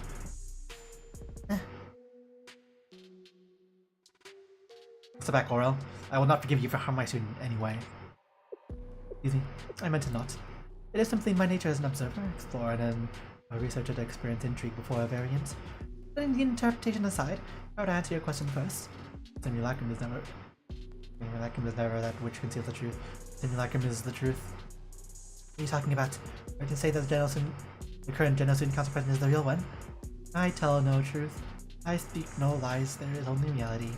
Step back, Laurel. I will not forgive you for harming my student anyway. Excuse me, I meant it not. It is simply my nature as an observer, explorer, and a researcher to experience intrigue before a variant. Putting the interpretation aside, I would answer your question first. Simulacrum is never that which conceals the truth. Simulacrum is the truth. What are you talking about? I can say that the current General Student Council President is the real one. I tell no truth. I speak no lies. There is only reality.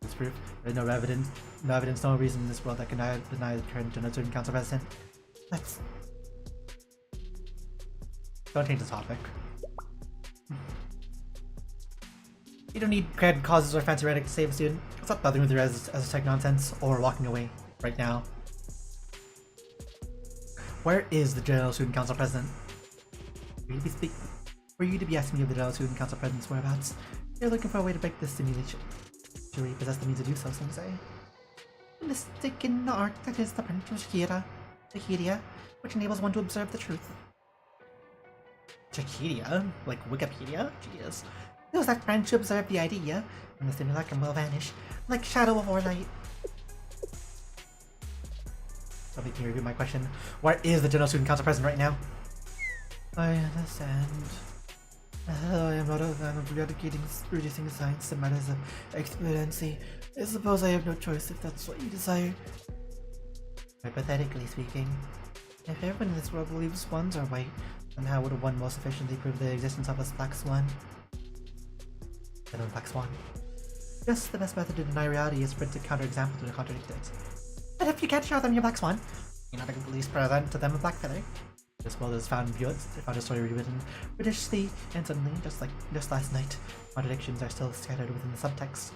This proof. There is no evidence, no reason in this world that can deny the current General Student Council President. Let's... Don't change the topic. You don't need grand causes or fancy rhetoric to save a student. Stop bothering with your esoteric nonsense, or walking away right now. Where is the General Student Council President? For you to be asking me of the General Student Council President's whereabouts, you're looking for a way to break this simulation. To repossess the means to do so, some say. A mistaken art that is the branch of Shakiria, which enables one to observe the truth. Shakiria? Like Wikipedia? Jeez. Use that branch to observe the idea, and the simulacrum will vanish, like shadow before light. Somebody can review my question. Where is the General Student Council President right now? I understand. I am not a fan of reducing science to matters of expediency. I suppose I have no choice if that's what you desire. Hypothetically speaking, if everyone in this world believes swans are white, then how would one most efficiently prove the existence of a black swan? I know black swan. Just the best method to deny reality is for it to counterexample to contradict it. But if you can't show them your black swan, you're not at least present to them a black feather. This world has found a story rewritten religiously and suddenly, just last night. Contradictions are still scattered within the subtext.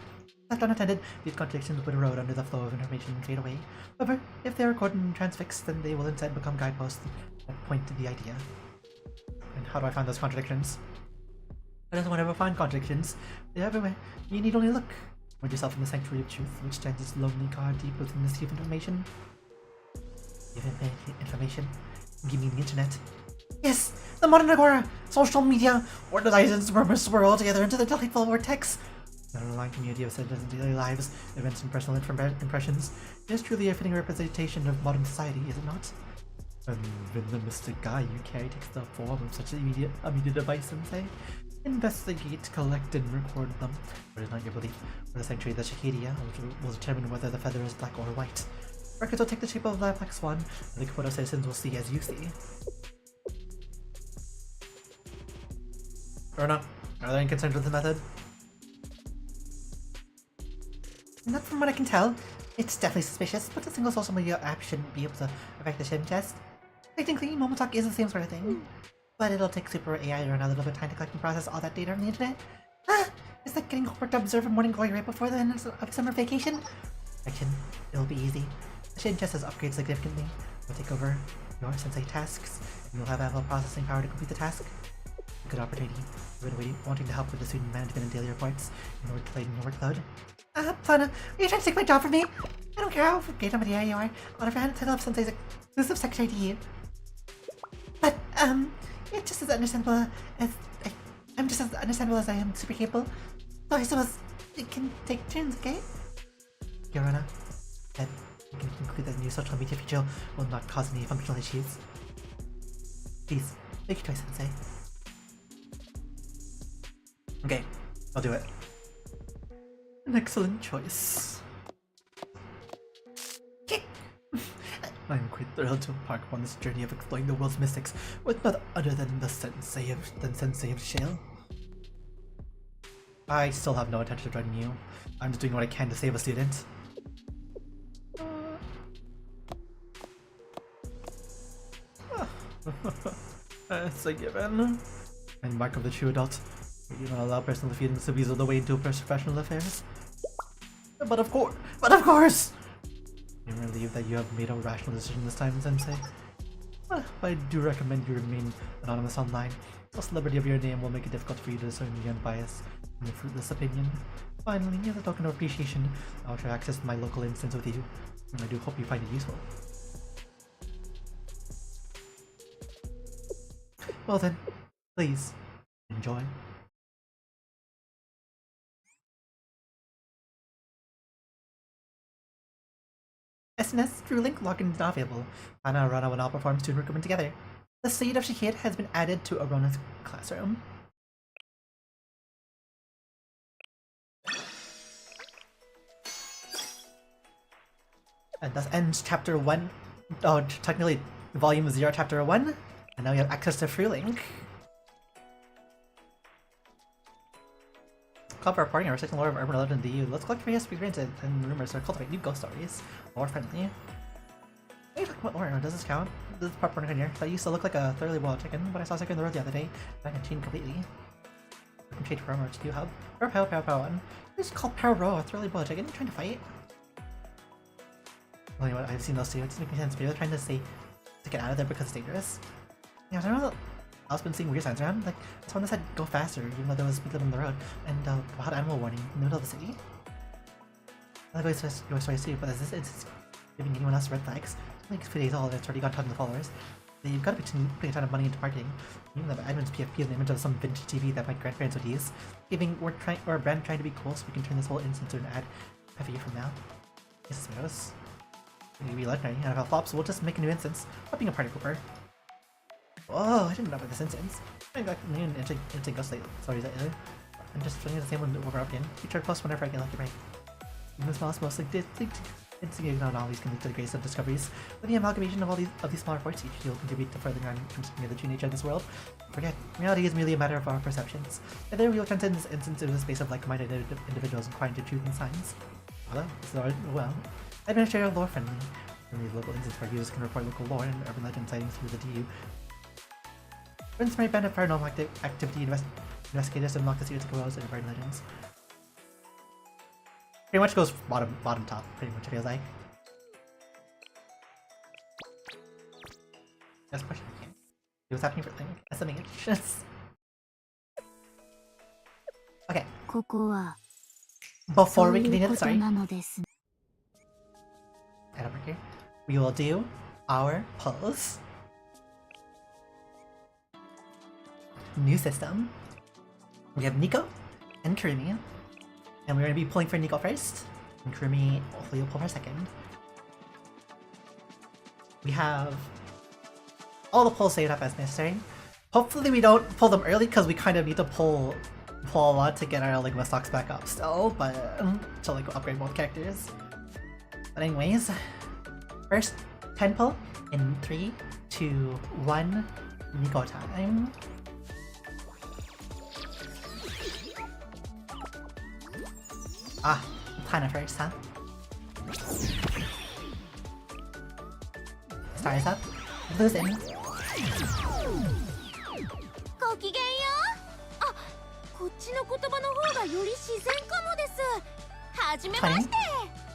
Left unattended, these contradictions would erode under the flow of information and fade away. However, if they are recorded and transfixed, then they will instead become guideposts that point to the idea. And how do I find those contradictions? I don't ever find contradictions. They're everywhere. You need only look. Find yourself in the sanctuary of truth, which stands its lonely guard deep within the sea of information. Information? Give me the internet. Yes! The modern agora! Social media! Organizes murmurs swirl together into the delightful vortex! An online community of citizens' daily lives, events, and personal impressions. It is truly a fitting representation of modern society, is it not? And when the mystic guy you carry takes the form of such a media device and say, investigate, collect, and record them. But it is not your belief, for the sanctuary of the Shakiria will determine whether the feather is black or white. Records will take the shape of a black swan, and the Komodo citizens will see as you see. Erna, are there any concerns with the method? Not from what I can tell. It's definitely suspicious, but a single social media app shouldn't be able to affect the shim test. Technically, Momo Talk is the same sort of thing, but it'll take super AI around a little bit of time to collect and process all that data on the internet. Ah! It's like getting homework to observe a morning glory right before the end of summer vacation. Correction, it'll be easy. The shim test has upgraded significantly. It'll take over your sensei tasks, and you'll have ample processing power to complete the task. A good opportunity. You've been wanting to help with the student management and daily reports in order to lighten your workload. Plana, are you trying to take my job from me? I don't care how great of an AI you are. I'll never hand the title of Sensei's exclusive secretary to you. But, it's just as understandable as I'm just as understandable as I am super capable. So I suppose we can take turns, okay? Yorona, then you can conclude that the new social media feature will not cause any functional issues. Please, make your choice, Sensei. Okay, I'll do it. An excellent choice. I am quite thrilled to embark upon this journey of exploring the world's mystics with none other than the Sensei of Shale. I still have no intention of joining you. I'm just doing what I can to save a student. It's a given. And mark of the true adult. You don't allow personal feelings to weasel the way into professional affairs. But of course! I'm relieved that you have made a rational decision this time, Sensei. But I do recommend you remain anonymous online. The celebrity of your name will make it difficult for you to discern the unbiased and the fruitless opinion. Finally, as a token of appreciation, I'll share access to my local instance with you, and I do hope you find it useful. Well then, please, enjoy. SNS, True Link login is not available. Anna and Rana will now perform student recruitment together. The seat of Shikid has been added to Arona's classroom. And thus ends chapter 1. Oh, technically, volume 0, chapter 1. And now we have access to Free Link. Club for reporting our second lore of urban legend in the EU. Let's collect various experiences and rumors to cultivate new ghost stories. Lore friendly. What are you talking about lore? Does this count? This is part 1 here. That used to look like a thoroughly boiled chicken, but I saw Second in the road the other day. I can change completely. I can change from to hub. Or pow one. This is called Pow, a thoroughly boiled chicken. Are you trying to fight? Well, you know what? I've seen those too. It doesn't make sense. Maybe they're trying to say to get out of there because it's dangerous. Yeah, I don't know. I've been seeing weird signs around. Like, someone said go faster, even though there was people on the road. And wild animal warning in the middle of the city. I like your story too, but is this giving anyone else red flags? It's only 2 days old and it's already got tons of followers. You've got to be putting a ton of money into marketing. Even the admin's PFP is the image of some vintage TV that my grandparents would use. We're a brand trying to be cool so we can turn this whole instance into an ad heavy from now. Yes, I suppose. Maybe legendary, and if it flops, we'll just make a new instance. Not being a party pooper. Whoa, I didn't know about this instance. I got a million instant ghost stories either. I'm just filling the same one over again. You try to post whenever I get lucky, right? Even the smallest, most like insignificant anomalies can lead to the greatest of discoveries. With the amalgamation of all these smaller reports, each will contribute to furthering our understanding of the true nature of this world. Forget, reality is merely a matter of our perceptions. And then we will transcend this instance into a space of like-minded individuals inquiring to truth and science. Well, Administrator Lore Friendly. Friendly local instance where users can report local lore and urban legend sightings through the DU. Friends may band of paranormal activity investigators unlock the secrets of worlds and urban legends. Pretty much goes bottom top, pretty much it feels like. That's a question I can't. What's happening for Link? SMH. Okay. Before we continue, sorry. Head over here. We will do our pulls. New system. We have Nico and Kurumi. And we're going to be pulling for Nico first. And Kurumi, hopefully will pull for second. We have all the pulls saved up as necessary. Hopefully we don't pull them early because we kind of need to pull a lot to get our like stocks back up still, but to like upgrade both characters. But anyways, first 10 pull in 3, 2, 1, Nico time. Ah, Plana first, huh? Stars up, losing. ごきげんよう。あ、こっちの言葉の方がより自然かもです。はじめまして。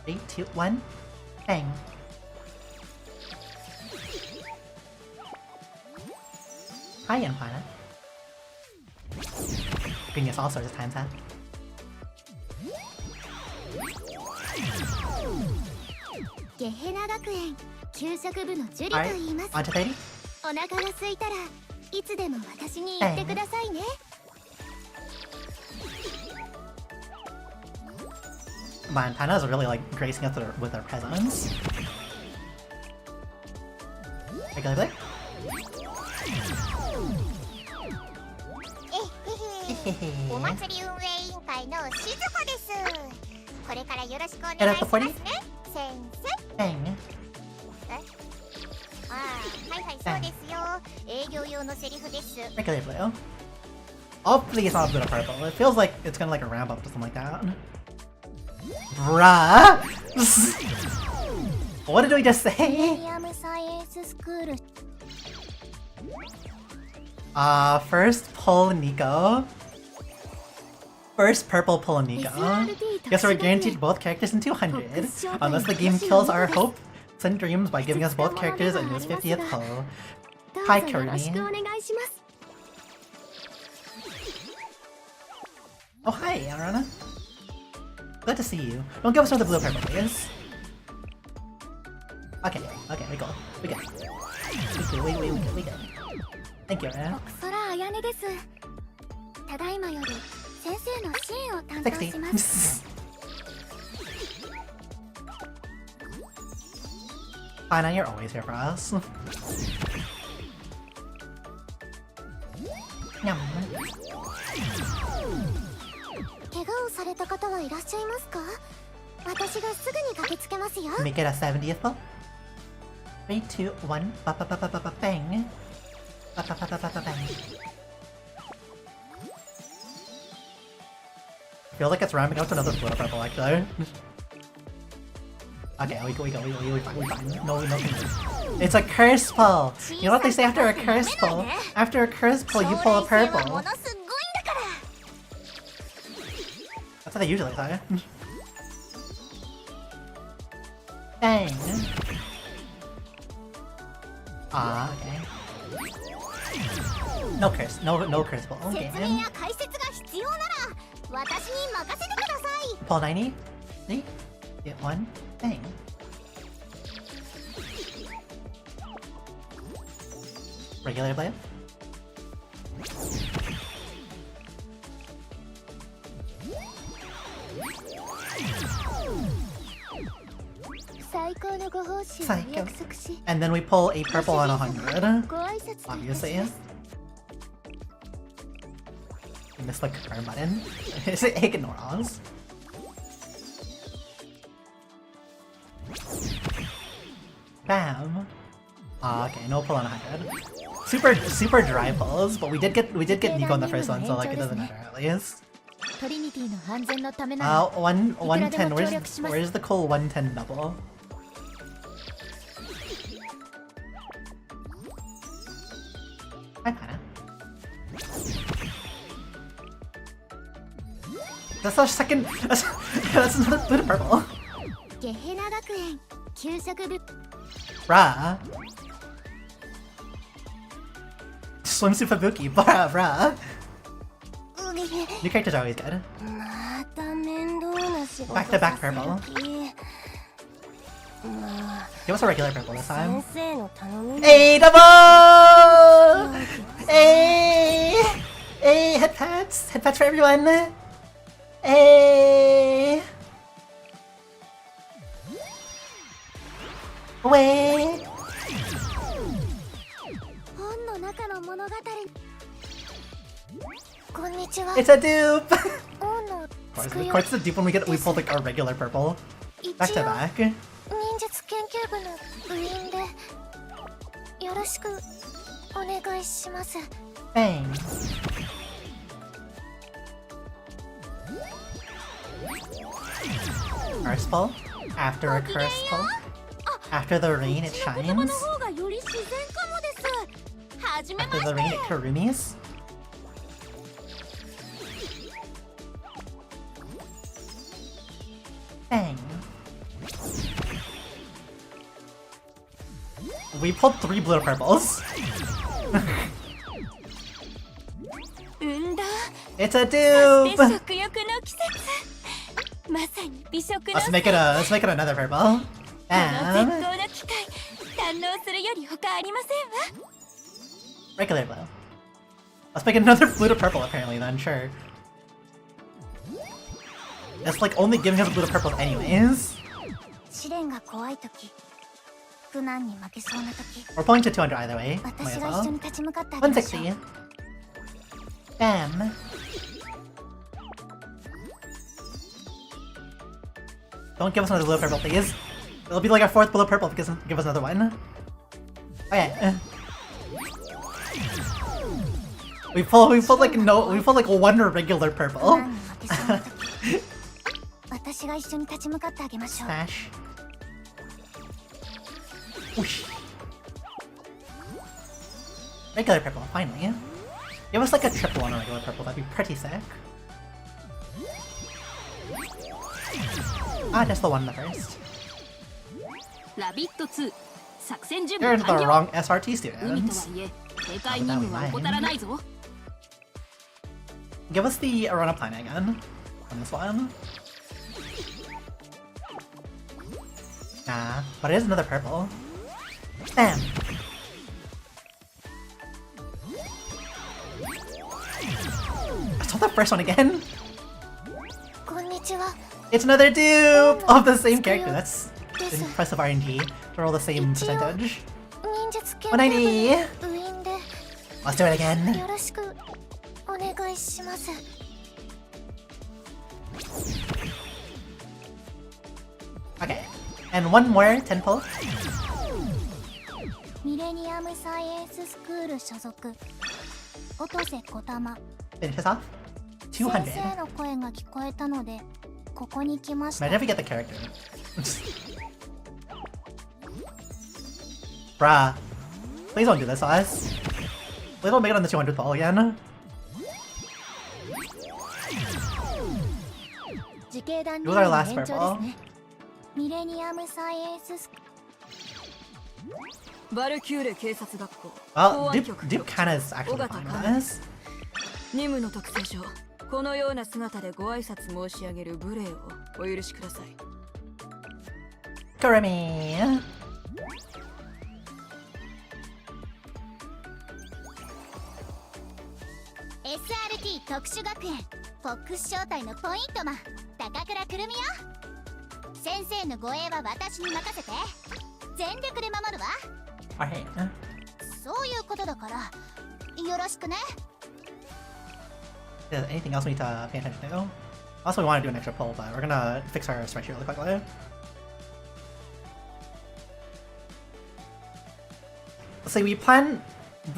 3, 2, 1, bang. Hi, Young Plana. Goodness, all sorts of times, huh? Alright, on to 30. お腹が空いたらいつでも私に言ってくださいね。Man, Plana's really like gracing us with her presence. Regular play? お祭り運営委員会のしずこです。これからよろしくお願いし Hit ま up す the 40? ね。先生。 Bang. ああ、はいはい、そうですよ。営業用のセリフです。 Regular blue. Hopefully it's not a bit of purple. It feels like it's gonna like a ramp up or something like that. Bruh! What did we just say? ミアムサイエンススクール。First pull Nico. First purple pull Nico. Guess we're guaranteed both characters in 200. Unless the game kills our hopes and dreams by giving us both characters in his 50th pull. Hi, Kurumi. Oh, hi, Arana. Glad to see you. Don't give us another blue purple, please. Okay, we go. We good. We good. Thank you, man. 奥空彩音です。ただいまより先生の支援を担当します。 Fine, you're always here for us. Yum. 怪我をされた方はいらっしゃいますか？私がすぐに駆けつけますよ。 Make it a 70th pull. 3, 2, 1. Bang. Bang. I feel like it's ramping up to another blue purple actually. Okay, we fine. No. It's a curse pull! You know what they say after a curse pull? After a curse pull, you pull a purple. That's what they usually say. Bang! Ah, okay. No curse pull. Okay, man. Pull 90. See? Get one. Bang. Regular player. Psycho. And then we pull a purple on 100. Obviously. You missed the confirm button. Ignore us. Bam. Okay, no pull on 100. Super dry pulls, but we did get Nico on the first one, so like it doesn't matter at least. 110. Where's the cool 110 double? Hi, Pana. That's our second. That's another blue to purple. Bruh. Swimsuit Fubuki, bruh. New characters are always good. Back to back purple. Give us a regular purple this time. Hey, double! Hey! Hey, head pats! Head pats for everyone! Hey! Away! It's a dupe! Of course it's a dupe when we pull like our regular purple. Back to back. Bang. Curse pull. After a curse pull. After the rain it shines. After the rain it Karumis. Bang. We pulled 3 blue purples. It's a dupe! Let's make it another purple. And regular blue. Let's make another blue to purple apparently then, sure. That's like only giving us blue to purple anyways. We're pulling to 200 either way. Might as well. 160. Bam. Don't give us another blue purple, please. It'll be like our 4th blue purple if you give us another one. Okay. We pull like one regular purple. Smash. Whoosh. Regular purple, finally. Give us like a triple on a regular purple, that'd be pretty sick. Ah, just the one in the first. You're the wrong SRT students. Give us the Arona Pine again on this one. Nah, but it is another purple. Bam! the first one again? こんにちは。 It's another dupe of the same character. That's impressive RNG. They're all the same percentage. 忍術検定部190. 部員で Let's do it again. よろしくお願いします。 Okay. And one more 10 pull. ミレニアムサイエンススクール所属。音瀬小玉。 Finish this off. 先 200. 生の声が聞こえたのでここに来ました。 Might never get the character. Bruh. Please don't do this to us. Please don't make it on the 200 pull again. 自警団 It 任 was our 務の last 延長です purple. ね。ミレニアムサイエンススクバルキューレ警察学校 Well, Dupe kinda is actually fine with this. 任務の特性上このような姿でご挨拶申し上げる無礼をお許しください。 Kurumi. SRT 特殊学園フォックス招待のポイントマン高倉くるみよ。先生の護衛は私に任せて。全力で守るわ。 Alright. そういうことだからよろしくね。 Is there anything else we need to pay attention to? Also, we want to do an extra pull, but we're gonna fix our spreadsheet really quickly. So we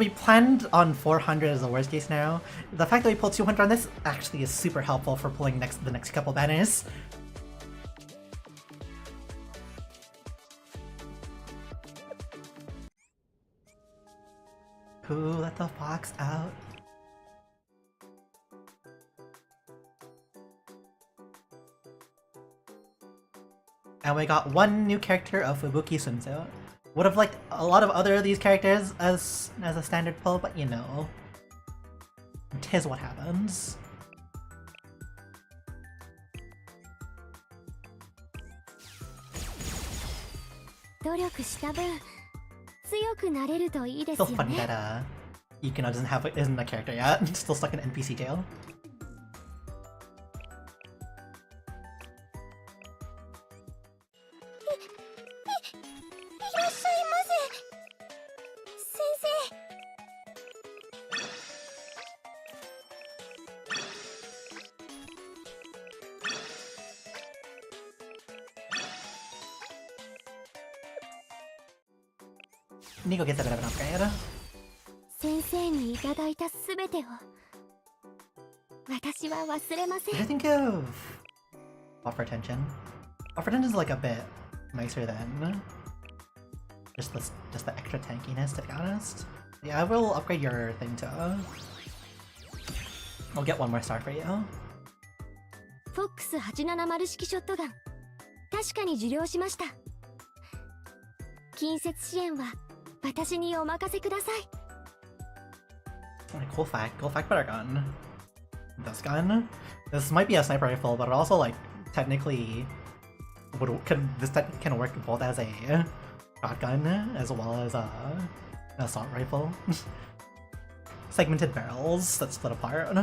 planned on 400 as the worst case now. The fact that we pulled 200 on this actually is super helpful for pulling the next couple banners. Who let the fox out? And we got one new character of Fubuki Swimsuit. Would have liked a lot of other of these characters as a standard pull, but you know, 'tis what happens. 努力した分強くなれるといいです Still よ funny ね。 that Yukino isn't a character yet. Still stuck in NPC jail. いらっしゃいませ。先生。 Nico gets a bit of an upgrade. 先生にいただいたすべてを私は忘れませ What do you ん。 think of offer tension? Offer tension is like a bit nicer than just the extra tankiness, to be honest. Yeah, I will upgrade your thing to. I'll get one more star for you. フォックス870式ショットガン確かに受領しました。近接支援は私にお任せください。 Alright, cool fact better gun. This gun. This might be a sniper rifle, but it also like technically this can work both as a shotgun as well as an assault rifle. Segmented barrels that split apart.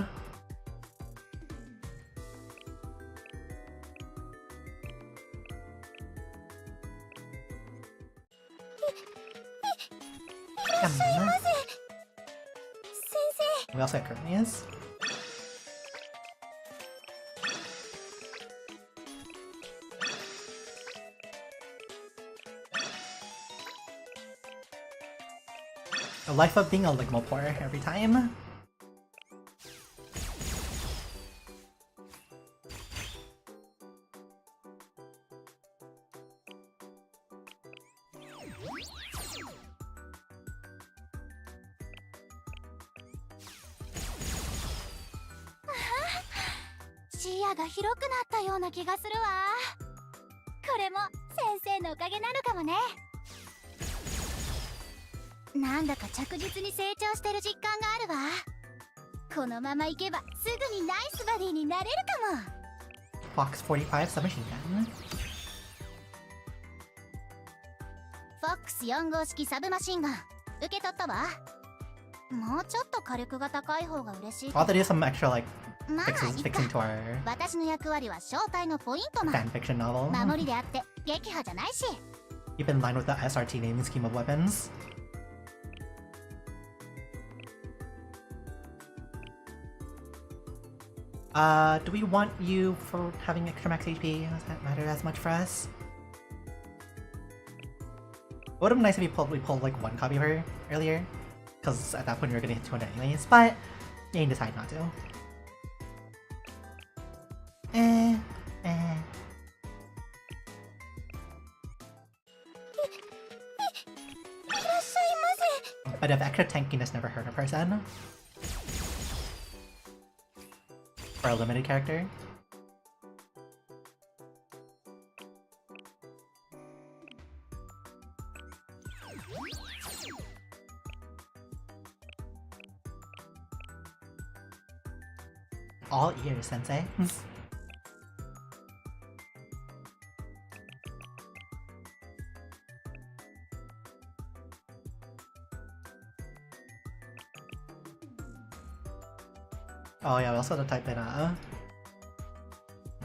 We also have Corneas. The life of being a Ligma pour every time. Shia が広くなったような気がするわ。これも先生のおかげなのかもね。なんだか着実に成長してる実感があるわ。このままいけばすぐにナイスバディになれるかも。 Fox 45 submachine gun. フォックス4号式サブマシンガン受け取ったわ。もうちょっと火力が高い方が嬉しい。 I'll have to do some extra like まあ fixing to our 私の役割は正体のポイントマン fanfiction novel. 守りであって撃破じゃないし Keep in line with the SRT naming scheme of weapons. Do we want you for having extra max HP? Does that matter as much for us? It would have been nice if we pulled like one copy of her earlier, because at that point we were gonna hit 200 anyways, but Jane decided not to. Eh. But if extra tankiness never hurt a person. For a limited character. All ears, sensei. Oh yeah, we also have to type in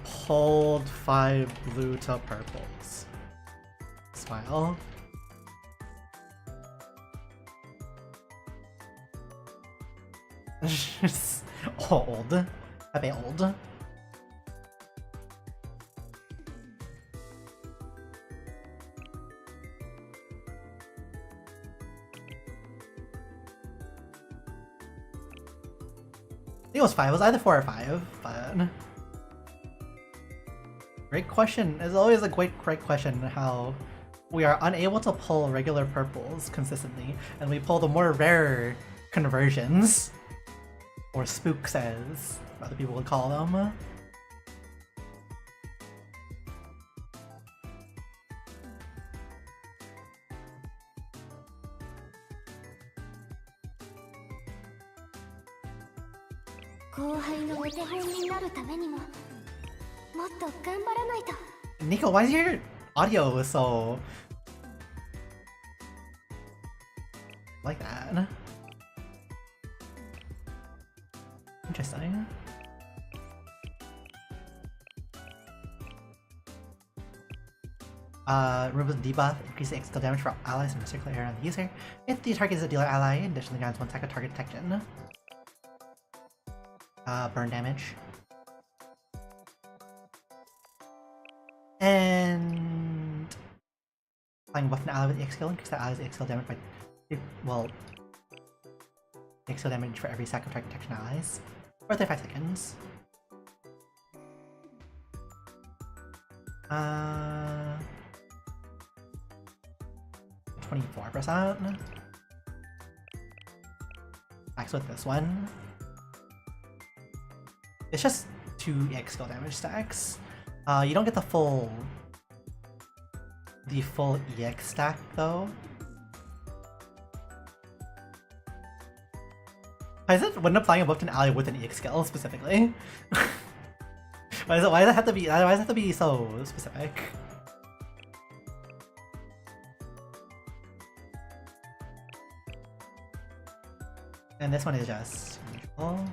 pulled 5 blue to purples. Smile. Old. A bit old. I think it was 5. It was either 4 or 5, but... Great question. It's always a great question how we are unable to pull regular purples consistently, and we pull the more rare conversions. Or spooks, as other people would call them. Nico, why is your audio so... like that? Interesting. Removes debuff, increases extra damage for allies and circular area on the user. If the target is a dealer ally, additionally grants 1 second target detection. Burn damage. And... applying buff an ally with EX skill, increase that ally's EX skill damage by... well... EX skill damage for every stack of target detection allies. For 35 seconds. 24%. Max with this one. It's just 2 EX skill damage stacks. You don't get the full EX stack though. Why is it when applying a buff to an ally with an EX skill specifically? Why does it have to be so specific? And this one is just neutral.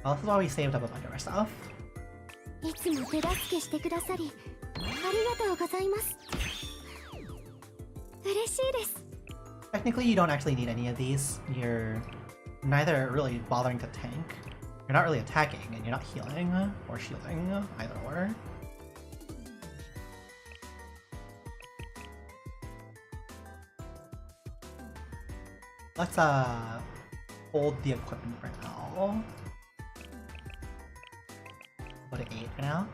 Well, this is why we saved up a bunch of our stuff. Technically, you don't actually need any of these. You're neither really bothering to tank. You're not really attacking, and you're not healing or shielding, either or. Let's hold the equipment for now. Go to 8 for now.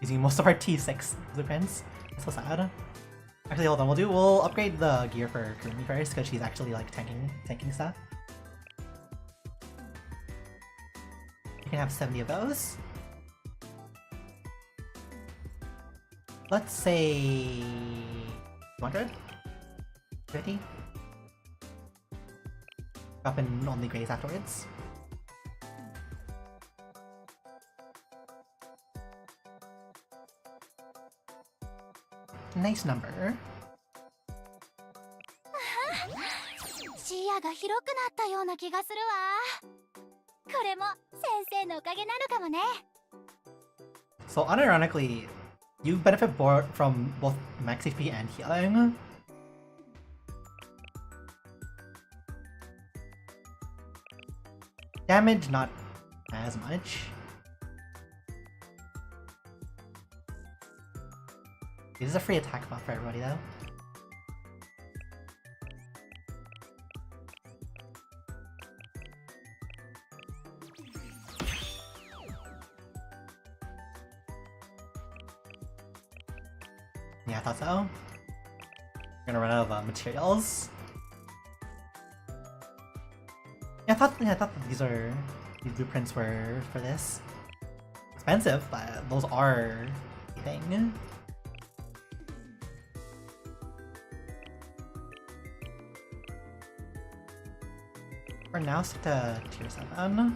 Using most of our T6 blueprints. That's so sad. Actually, hold on. We'll upgrade the gear for Kurumi first because she's actually like tanking stuff. You can have 70 of those. Let's say 200. 50. Drop in only grays afterwards. Nice number. 幸野が広くなったような気がするわ。これも先生のおかげなのかもね。 So unironically, you benefit from both max HP and healing. Damage, not as much. This is a free attack buff for everybody though. Yeah, I thought so. I'm gonna run out of materials. Yeah, I thought that these blueprints were for this. Expensive, but those are a thing. For now, stick to tier 7.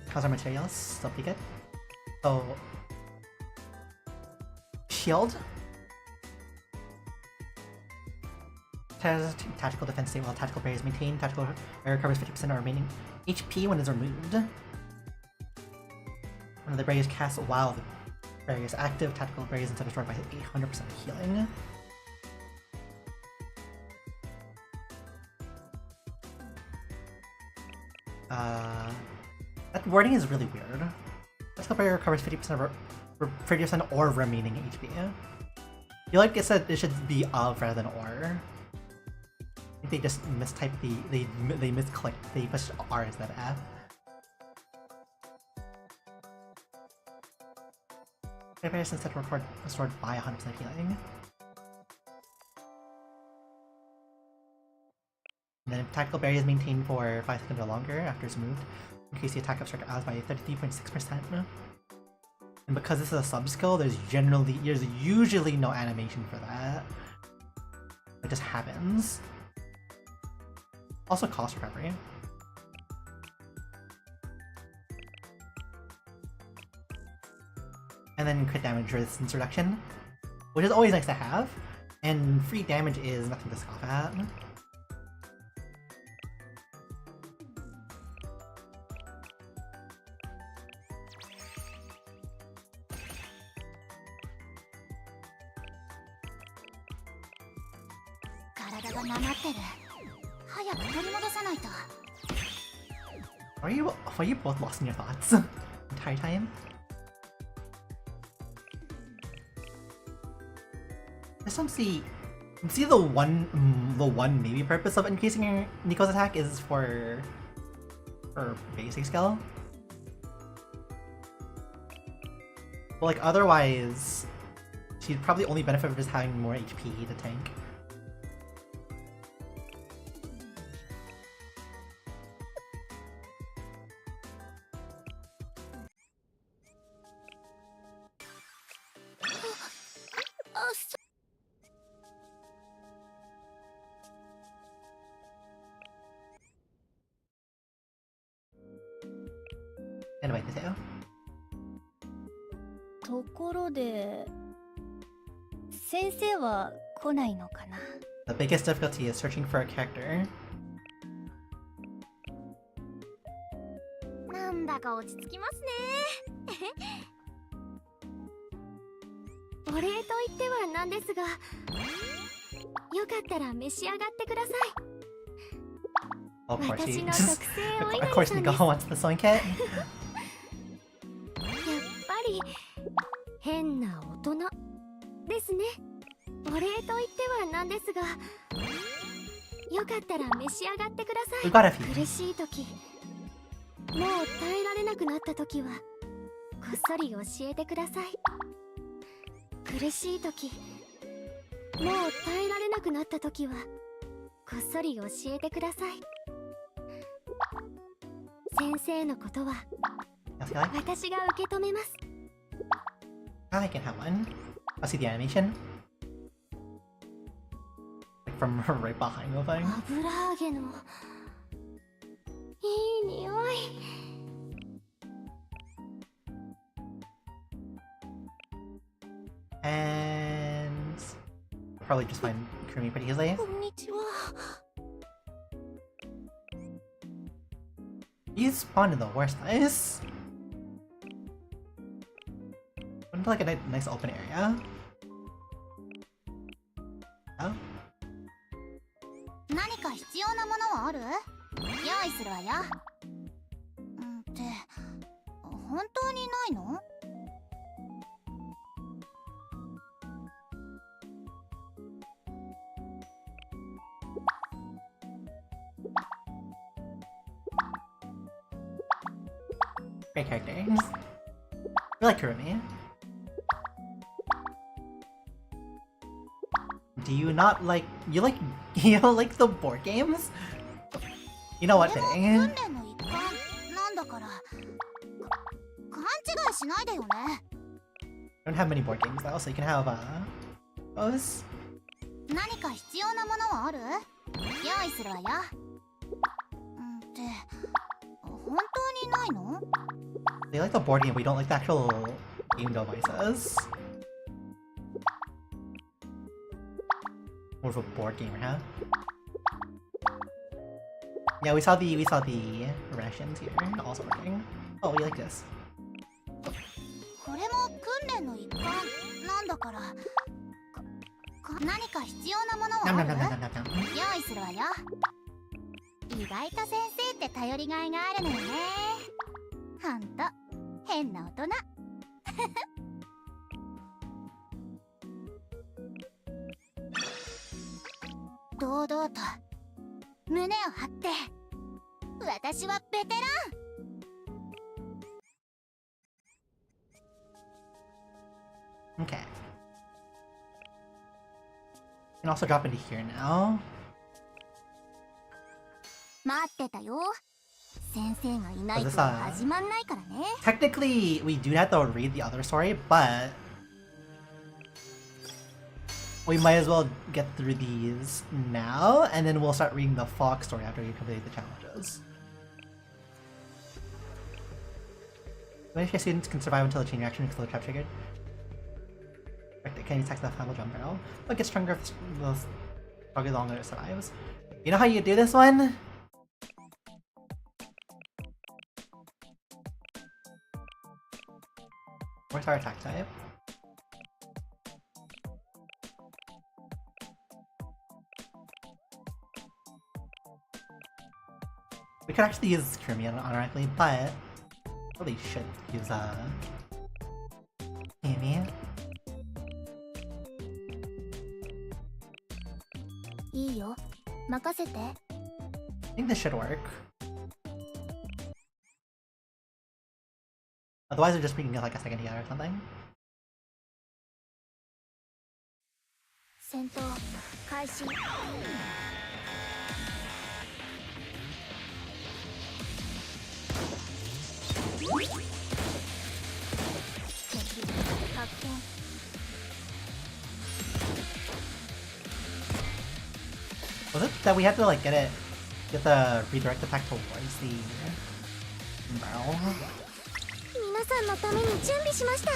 How's our materials? Still pretty good. So, shield. Tactical defense stable. Tactical barriers maintained. Tactical barrier covers 50% of remaining HP when it's removed. One of the barriers cast while the barrier is active. Tactical barriers instead destroyed by 800% healing. That wording is really weird. Tactical barrier recovers 50% or remaining HP. I feel like it said it should be of rather than or. I think they just mistyped they misclicked. They pushed R instead of F. Barriers instead restored by 100% healing. And then tactical barriers maintained for 5 seconds or longer after it's removed. Increase the attack of strike odds by 33.6%. And because this is a sub-skill, there's usually no animation for that. It just happens. Also cost recovery. And then crit damage resistance reduction, which is always nice to have. And free damage is nothing to scoff at. Are you both lost in your thoughts the entire time? I just don't see the one maybe purpose of increasing Nico's attack is for her basic skill. But like otherwise, she'd probably only benefit from just having more HP to tank. Anyway, Mateo. ところで先生は来ないのかな。 The biggest difficulty is searching for a character. なんだか落ち着きますね。お礼と言ってはなんですが、よかったら召し上がってください。 Of course, 私の特製お稲荷 of course, さん Nico です。 wants the sewing kit. やっぱり変な大人ですね。お礼と言ってはなんですが、よかったら召し上がってくだ We've さ got a い。 few. 苦しい時、もう耐えられなくなった時はこっそり教えてください。苦しい時、もう耐えられなくなった時はこっそり教えてください。先生のことは Yes, guy? 私が受け止めます。 I can have one. I'll see the animation. Like from right behind the thing. 油揚げのいい匂 And probably just find Kurumi pretty easily. こんにちは。 You spawned in the worst place. Went to like a nice open area. Oh. 何か必要なものはある？用意するわよ。って本当にないの？ Great characters. We like Kurumi. Do you not like you don't like the board games? You know what, これも fitting. 訓練の一環なんだから勘違いしないでよね。 Don't have many board games though, so you can have those. 何か必要なものはある？用意するわよ。って本当にないの？ They like the board game, but we don't like the actual game devices. More of a board gamer, huh? Yeah, we saw the rations here also working. Oh, we like this. これも訓練の一環なんだから何か必要なものは Nom あ nom る？ nom nom nom nom. 用意するわよ。意外と先生って頼りがいがあるのよね。ほんと変な大人。堂々と胸を張って私はベテラン。 Okay. You can also drop into here now. 待ってたよ。先生がいないと This, 始まんないからね。 Technically, we do have to read the other story, but we might as well get through these now, and then we'll start reading the Fox story after we complete the challenges. When students can survive until a chain reaction until the trap triggered. Can attack the final drum barrel, but gets stronger the stronger longer it survives. You know how you do this one? Where's our attack type? We could actually use Kurumi unironically, but probably should use Amy. いいよ、任せて。 I think this should work. Otherwise, we're just bringing like a second healer or something. 戦闘開始。敵発見。 Was it that we had to like get the redirect attack towards the barrel? 皆さんのために準備しました。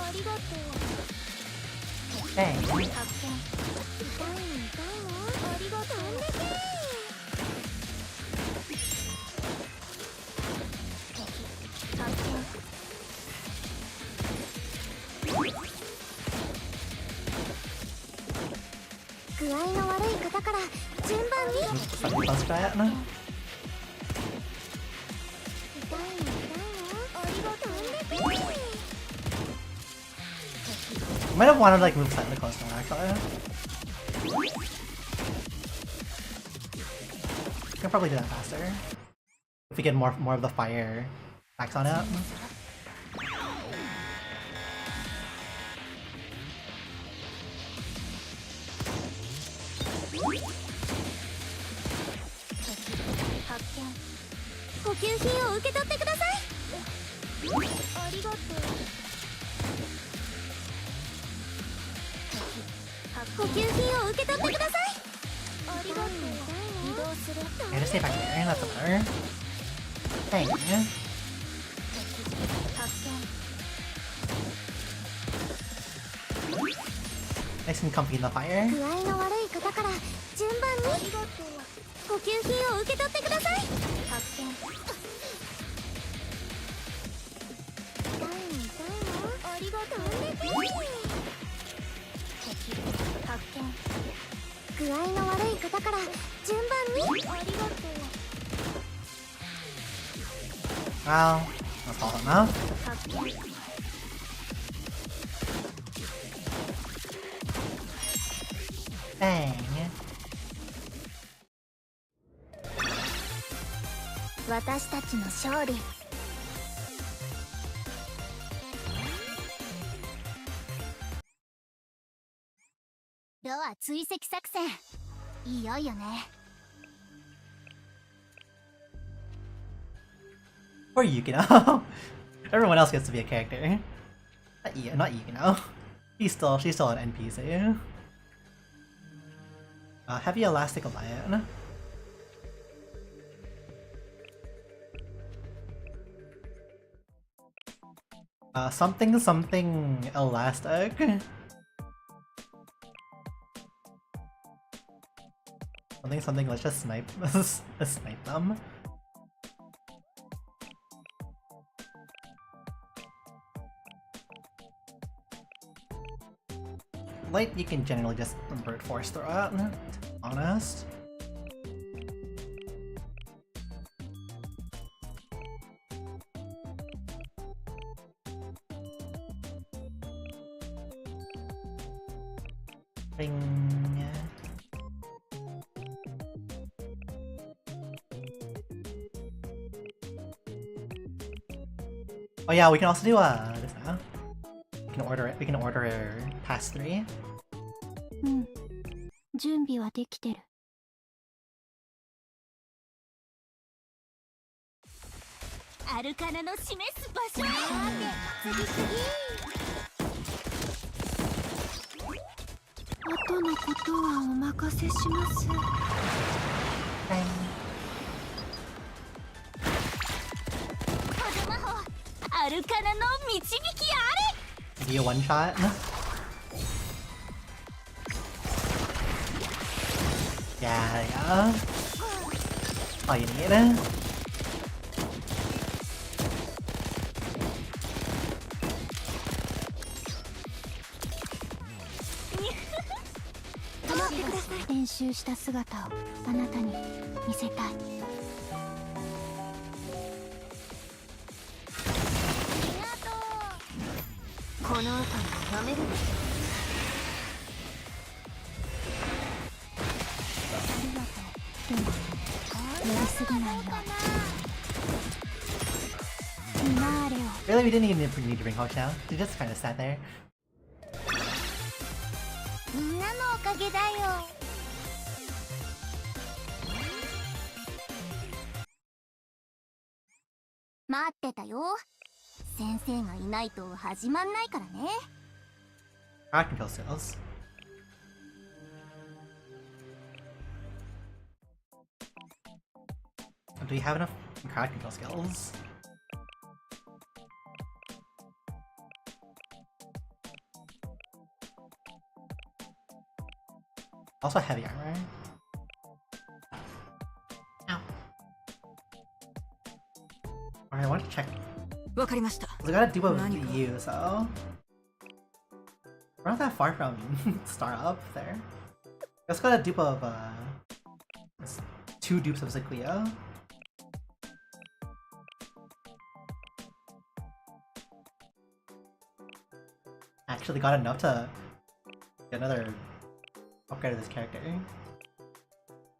ありがとう。 Dang. 発見。痛いの痛いの。ありがとう。敵発見。具合の悪い方から順番に。 Let's try it. No? 痛いの痛いの。ありがとう。 Might have wanted to like move slightly closer actually. We can probably do that faster if we get more of the fire backs on it. Okay, just stay back there. That's better. Dang. Nice and comfy in the fire. 具合の悪い方から順番にご給品を受け取ってください。発見。痛いの痛いの。ありがとうね。発見。具合の悪い方から順番にありがとう。Well, that's all enough. 発見。Dang. 私たちの勝利。では追跡作戦いよいよね。Or Yukino. Everyone else gets to be a character. Not Yukino. She's still an NPC. Heavy Elastic Lion. Something elastic. Something, let's just snipe snipe them. Light you can generally just brute force throw out, to be honest. Ring. Oh yeah, we can also do this now. We can order pass 3. うん。準備はできてる。アルカナの示す場所へ。次。後のことはお任せします。アルカナの導きあれ。Be a one shot. Yeah, there you go. All you need. 練習した姿をあなたに見せたい。この後にやめる。ありがとう。でもやりすぎないように。ミナーレを。Really, we didn't even need to bring Hosh now. She just kind of sat there. みんなのおかげだよ。待ってたよ。先生がいないと始まんないからね。Crowd control skills. Do we have enough crowd control skills? Also heavy armor. Ow. Alright, I want to check. わかりました。 We got a duo with you, so we're not that far from star up there. Let's got a dupe of 2 dupes of Zaquia. Actually got enough to get another upgrade of this character.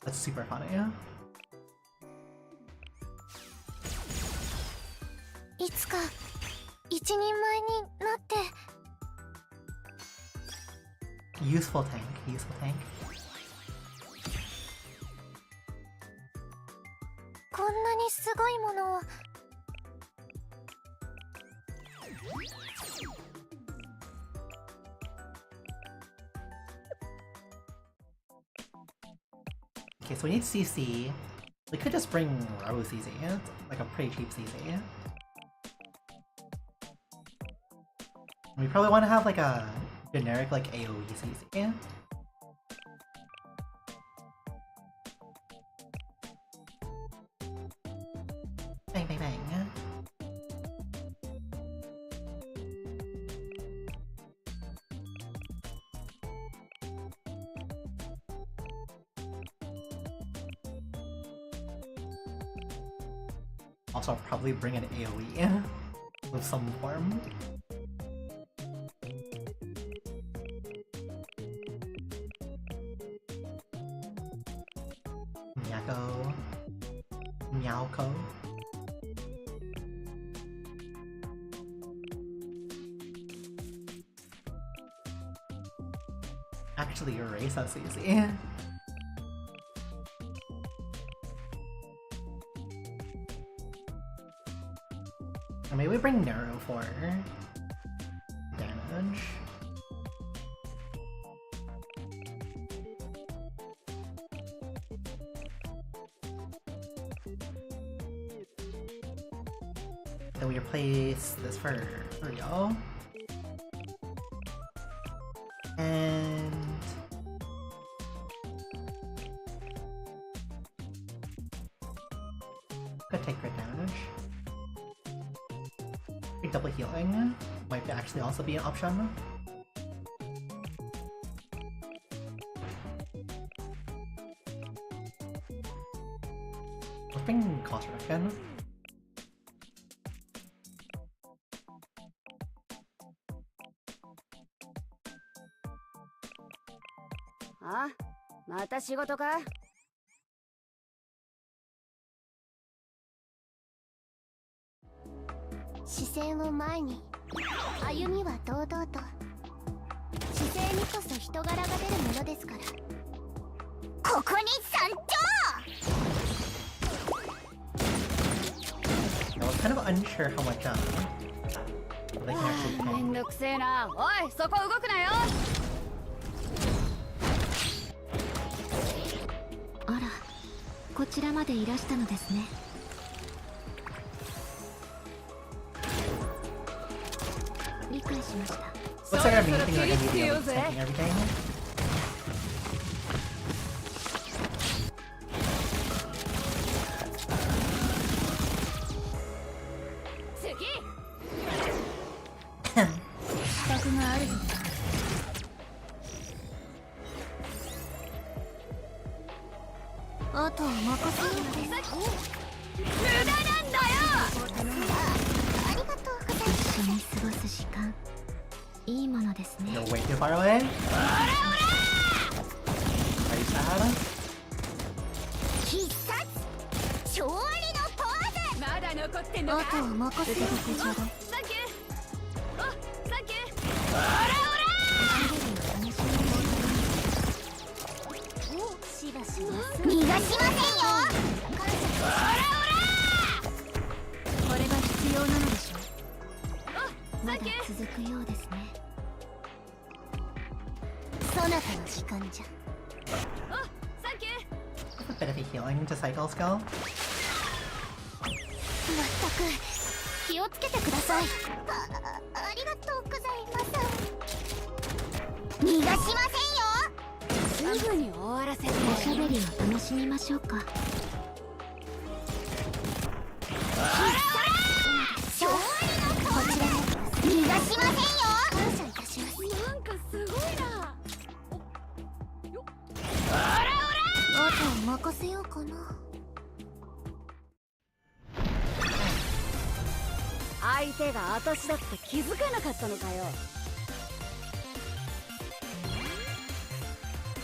That's super funny. いつか一人前になって。 Useful tank. こんなにすごいものを。Okay, Okay, so we need CC. We could just bring Rose CC, like a pretty cheap CC. We probably want to have like a generic like AoE CC. Bang bang bang. Also, I'll probably bring an AoE of some form. Miyako. Meowko. Actually, erase us easy. Or maybe we bring Nero for damage. Then we replace this for Rio. And could take crit damage. Double healing might actually also be an option. Let's bring cost reduction. Ah, また仕事か? 視線を前に、歩みは堂々と。姿勢にこそ人柄が出るものですから。ここに山頂! I was kind of unsure how much they can actually pay. めんどくせえな。おい、そこ動くなよ。あら、こちらまでいらしたのですね。理解しました。 Looks like our main thing are gonna be the tanking everything. You're way too far away? Are you sad? 必殺勝利のポーズまだ残ってんのかあとは任せてください。サンキューお、サンキューオラオラお、しばしば逃がしませんよオラオラこれが必要なのでしょう。まだ続くようですね。そなたの時間じゃ。お、サンキュー A bit of a healing to cycle skill. まったく気をつけてください。ありがとうございます。逃がしませんよ。すぐに終わらせておしゃべりを楽しみましょうか。勝利のこちら逃がしませんよ。感謝いたします。なんかすごいな。あとは任せようかな。相手が私だって気づかなかったのかよ。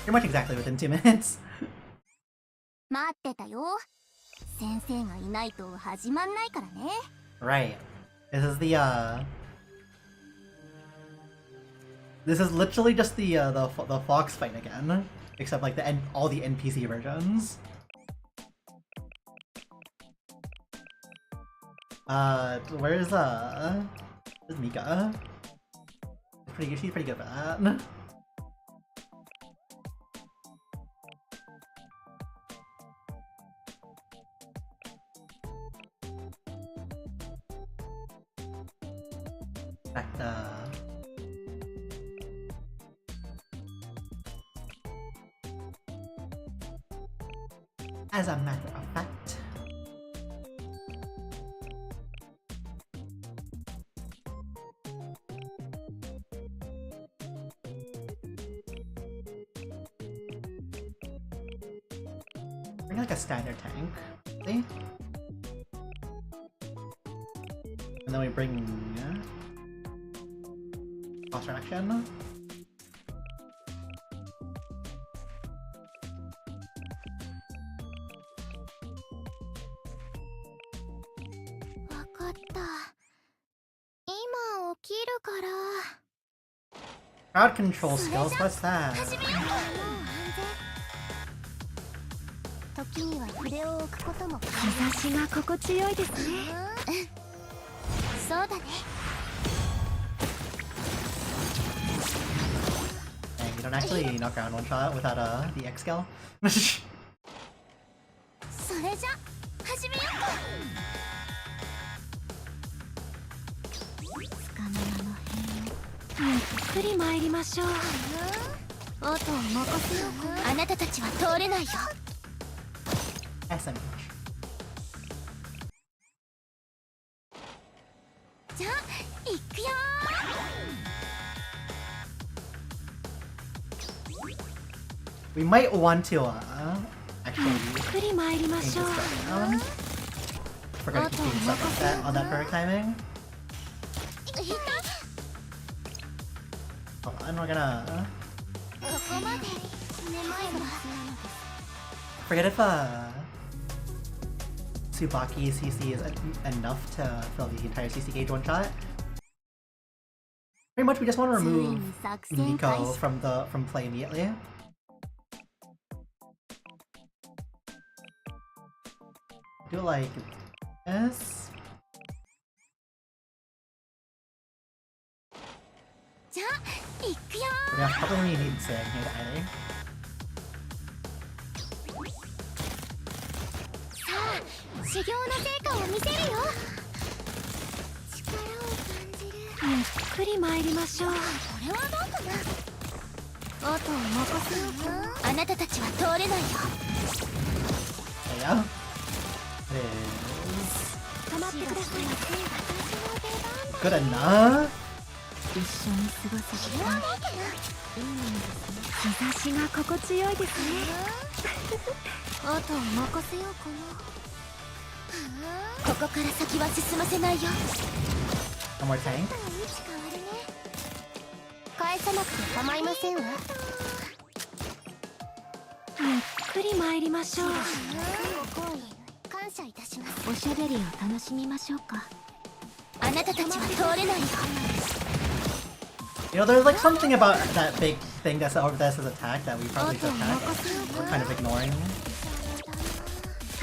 Pretty much exactly within 2 minutes. 待ってたよ。先生がいないと始まんないからね。Right. This is the This is literally just the fox fight again, except like all the NPC versions. Where's Mika? She's pretty good at that. fact, as a matter of fact, bring like a standard tank, see? And then we bring faster action. Crowd control skills, what's that? 時には筆を置くことも日差しが心地よいですね。そうだね。 Dang, you don't actually knock down one shot without the X skill. それじゃ始めようか。つかの間の変ゆっくり参りましょう。あとは任せようか。あなたたちは通れないよ。 SMH. じゃあ行くよー。 We might want to actually ゆっくり参りま change しょう。 this down. We're gonna keep doing stuff like that on that perfect timing. Hold on, we're gonna ここまで眠いわ。 forget if Tsubaki CC is enough to fill the entire CC gauge one shot. Pretty much, we just want to remove Nico from play immediately. Do it like this. じゃあ行くよ We have probably need to here to either. さあ修行の成果を見せるよ。力を感じる。ゆっくり参りましょう。これはどうかな。あとは任せようか。あなたたちは通れないよ。 There you go. It is 止まってください。 good enough. 一緒に過ごす時間。日差しが心地よいですね。あとは任せようかな。ここから先は進ませないよ。 One more tank. 返さなくて構いませんわ。ゆっくり参りましょう。感謝いたします。おしゃべりを楽しみましょうか。あなたたちは通れないよ。 You know, there's like something about that big thing that's over there as attack that we probably should attack. We're kind of ignoring.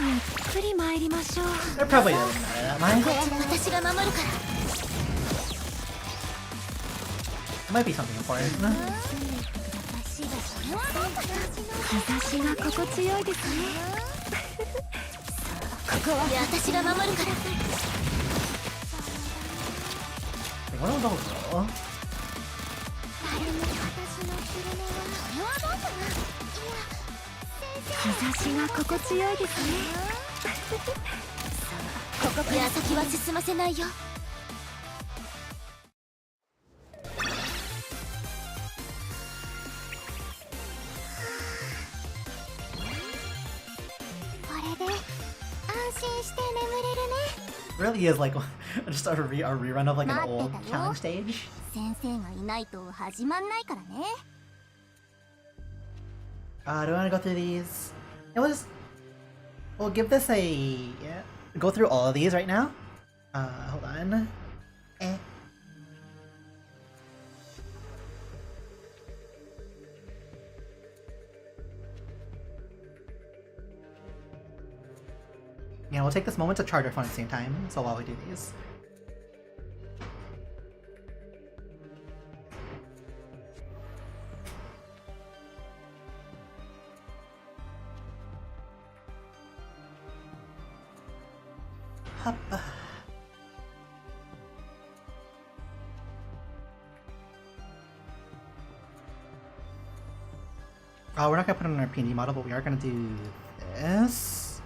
ゆっくり参りましょう。 They're probably doesn't matter that much. 私が守るから。 It might be something important. 日差しが心地よいですね。ここは私が守るから。 Like, what do those go? 日差しが心地よいですね。ここから先は進ませないよ。これで安心して眠れるね。 Really is like just a rerun of like an old challenge stage. 先生がいないと始まんないからね。 Do we want to go through these? Yeah, we'll give this a go through all of these right now. Hold on. Yeah, we'll take this moment to charge our phone at the same time. So while we do these. We're not gonna put it on our PNG model, but we are gonna do this.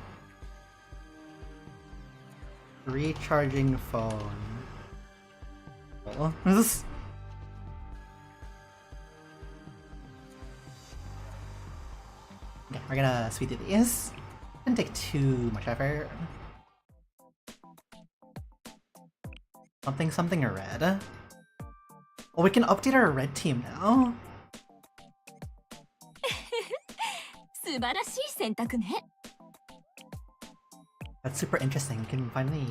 Recharging phone. Oh, what is this? Okay, we're gonna speed through these. Didn't take too much effort. Something red. Oh, we can update our red team now. 素晴らしい選択ね。 That's super interesting. We can finally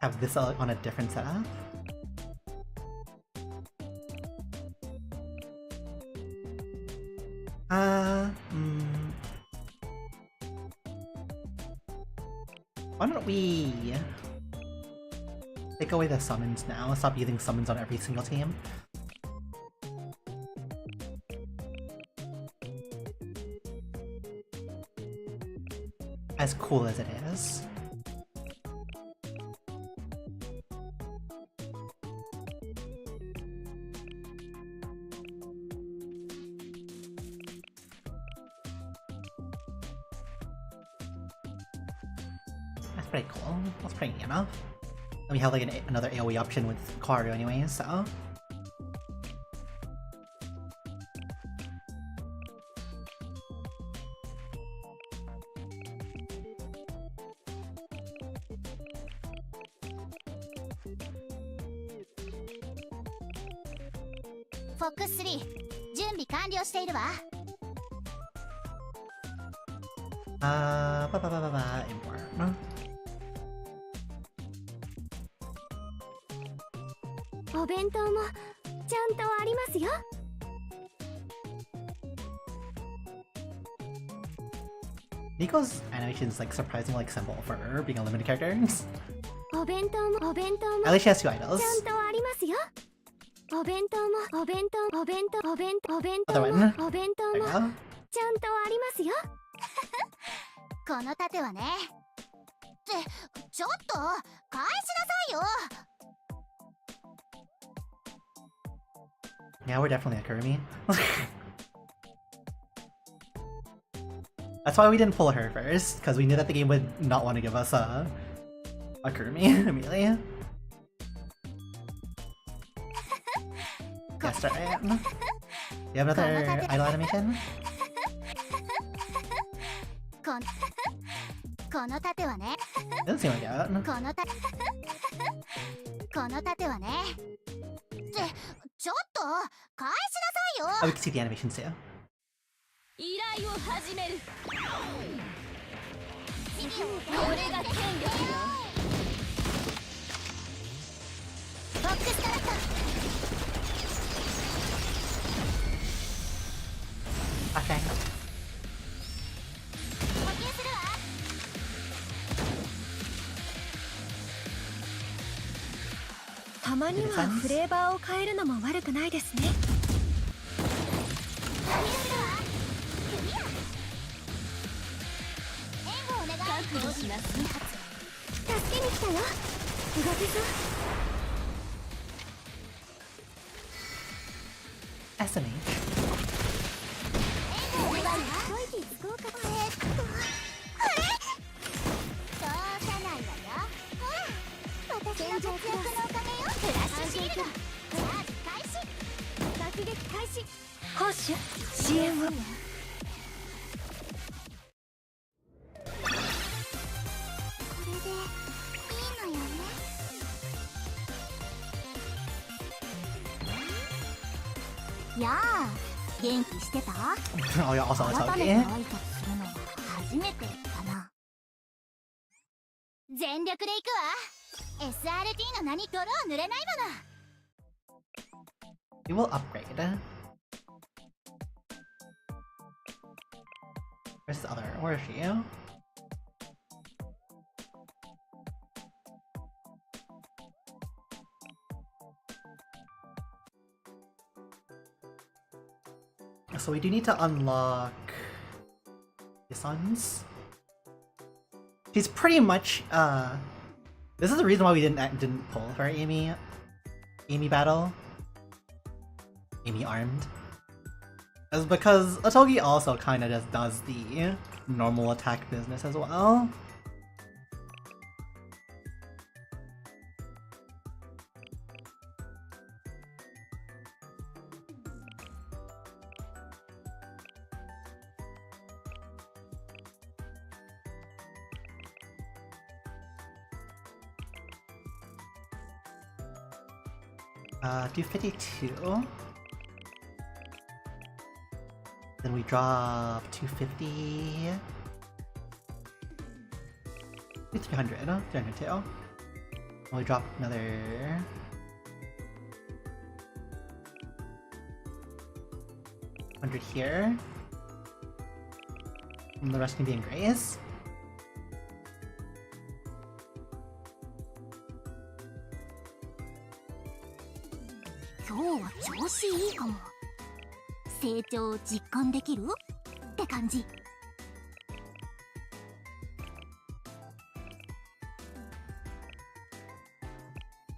have this on a different setup. Why don't we take away the summons now? Stop using summons on every single team. As cool as it is. That's pretty cool. That's pretty enough. And we have like another AoE option with Karu anyway, so... Fox 3、準備完了しているわ。Inform. お弁当もちゃんとありますよ。Nico's animation is like surprisingly like simple for being a limited character. お弁当も At least she has two idols. ちゃんとありますよ。お弁当も Other one. お弁当も There you ちゃん go. とありますよ。この盾はね。ってちょっと返しなさいよ。 Yeah, we're definitely a Kurumi. That's why we didn't pull her first, because we knew that the game would not want to give us a Kurumi immediately. Yeah, start it. Do you have another idol animation? この盾はね。 Doesn't seem like it. この盾はね。ってちょっと返しなさいよ。 Oh, we can see the animations too. 依頼を始める。これが権力よ。ボックスカラット。 Okay. 補給するわ。たまにはフレーバーを変えるのも悪くないですね。覚悟しなさい。助けに来たよ。動けそう。 SMH. 一息つこうか。これそうじゃないわよ。私の活躍のおかげよ。フラッシュシールド。チャージ開始。爆撃開始。攻守支援を。これでいいのよね。やあ、元気してた？ Oh yeah, also 改 it's めて okay. 挨拶するのは初めてかな。全力で行くわ。SRT の名に泥を塗れないもの。 We will upgrade. Where's the other? Where is she? So we do need to unlock the sons. She's pretty much this is the reason why we didn't pull her Amy battle. Amy armed. is because Otogi also kind of just does the normal attack business as well. Do 52. Then we drop 250. Do 300, 302. And we drop another 100 here. And the rest can be in grace.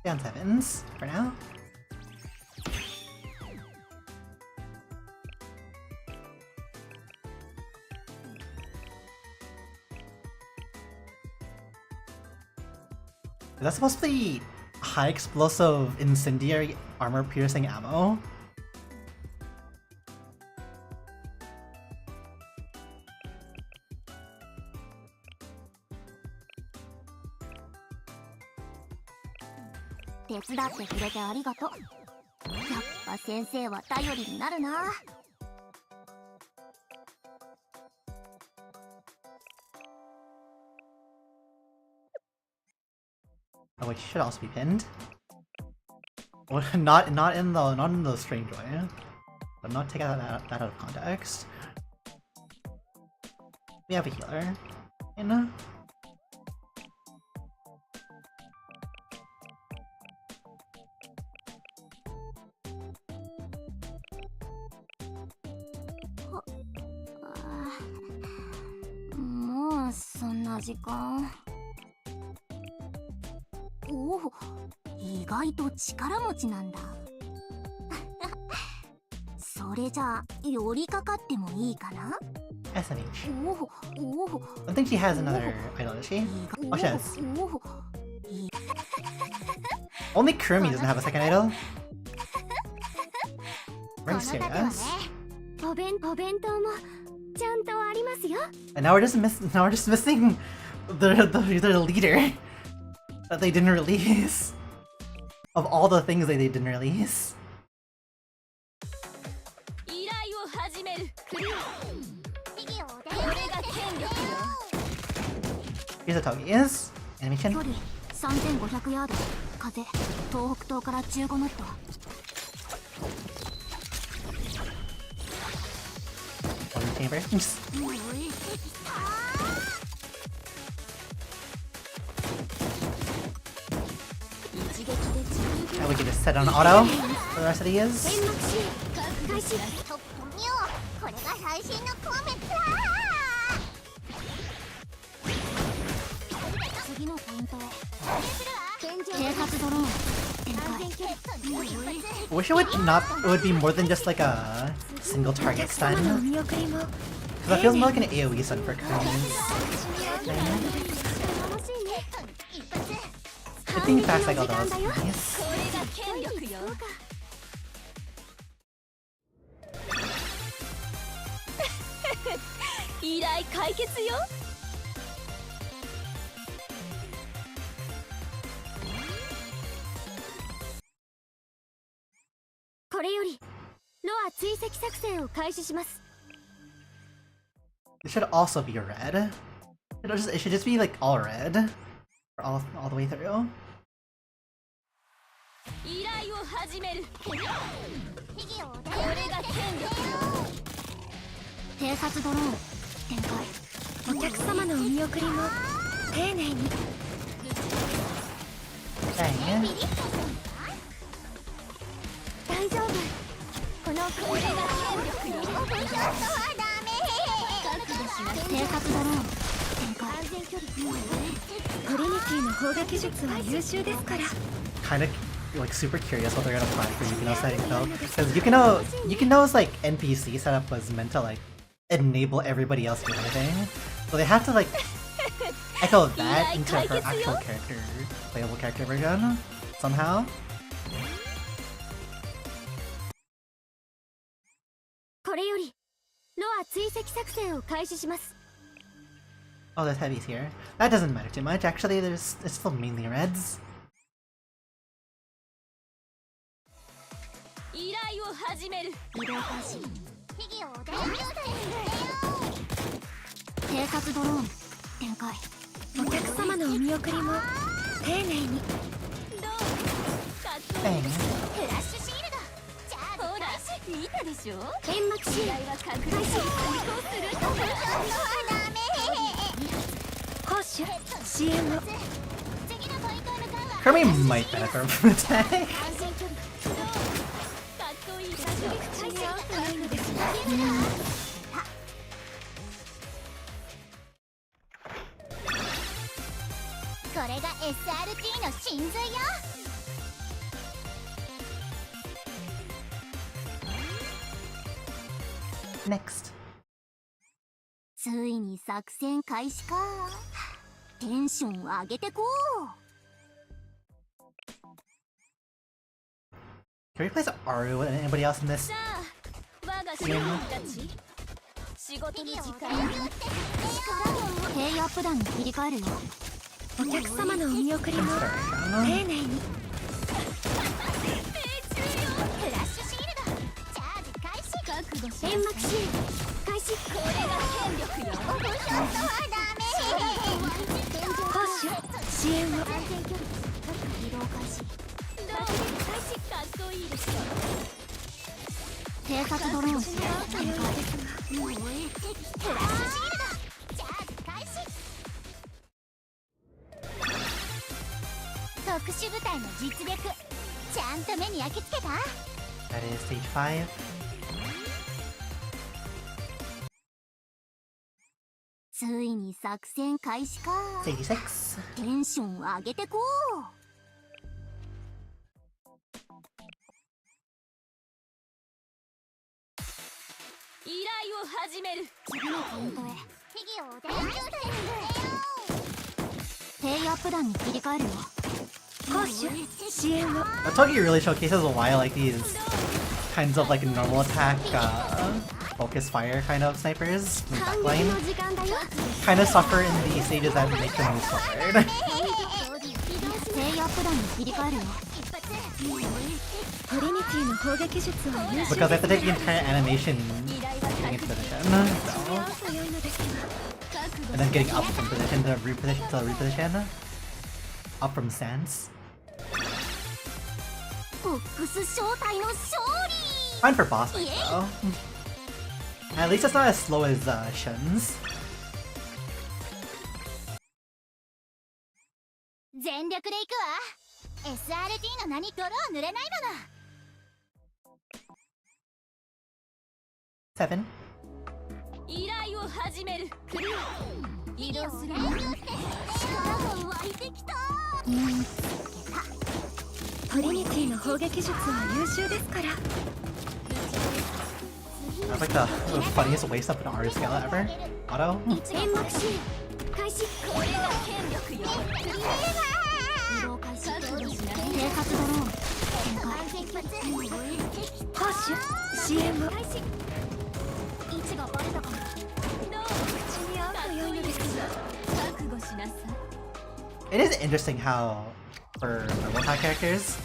Stay on 7s for now. Is that supposed to be high explosive incendiary armor piercing ammo? Oh, which should also be pinned. Well, not in the string joy. I'm not taking that out of context. We have a healer. And SMH. I don't think she has another idol, does she? Oh, she does. Only Kurumi doesn't have a second idol. Very serious. And now we're just missing the leader that they didn't release. Of all the things that they didn't release. Here's a Togi's animation. One chamber. Now we can just set on auto for the rest of these. I wish it would be more than just like a single target stun. Because that feels more like an AoE stun for Kurumi's. Good thing fast cycle though is nice. It should also be red. It should just be like all red. All the way through. Dang. like super curious what they're gonna plan for Yukino's setting though, because Yukino's like NPC setup was meant to like enable everybody else to do anything, so they have to like echo that into her actual character, playable character version somehow. これよりロア追跡作戦を開始します。 Oh, there's heavies here. That doesn't matter too much. Actually, it's still mainly reds. 依頼を始める。移動開始。偵察ドローン展開。お客様のお見送りも丁寧に。どう？かっこいい。 Bang. フラッシュシールド。じゃあほら見たでしょ。煙幕シールド。開始。するんだから。ダメ。攻守支援を。 Kirby might benefit from the attack. かっこいい。これが SRT の真髄よ。 Next. ついに作戦開始か。テンション上げてこう。 Can we replace Aru with anybody else in this? さあ、我が市民たち。仕事の時間。兵アップ団に切り替えるよ。お客様のお見送りも丁寧に。フラッシュシールド。チャージ開始。覚悟し。煙幕シールド開始。これが権力よ。攻守支援を。安全距離。移動開始。どう？かっこいいでしょ。偵察ドローン展開。フラッシュシールド。チャージ開始。特殊部隊の実力ちゃんと目に焼き付けた。 That is stage 5. ついに作戦開始か。 Stage 6. テンション上げてこう。依頼を始める。次のポイントへ。兵アップ団に切り替えるよ。攻守支援を。 Togi really showcases why like these kinds of like normal attack, focus fire kind of snipers in the back 反撃 line の時間だよ。 kind of suffer in the stages that make them move forward. 兵アップ団に切り替えるよ。トリニティの攻撃術は優秀 Because they have to で take the entire animation getting into position, so, す。良いのですが。 and then getting up from position to reposition, up from stance. ボックス正体の勝利。 Fine for boss fight though. At least it's not as slow as Shun's. 全力で行くわ。 SRT の名に泥を塗れないもの。 7. 依頼を始める。クリア。移動する。力が湧いてきた。トリニティの砲撃術は優秀ですから。 That's like the funniest waste up an artist skill ever. Auto. 煙幕シール開始。これが権力よ。移動開始。偵察ドローン展開。攻守支援を。開始。位置がバレたかも。口に合うと良いのですが。覚悟しなさい。 It is interesting how, for normal attack characters,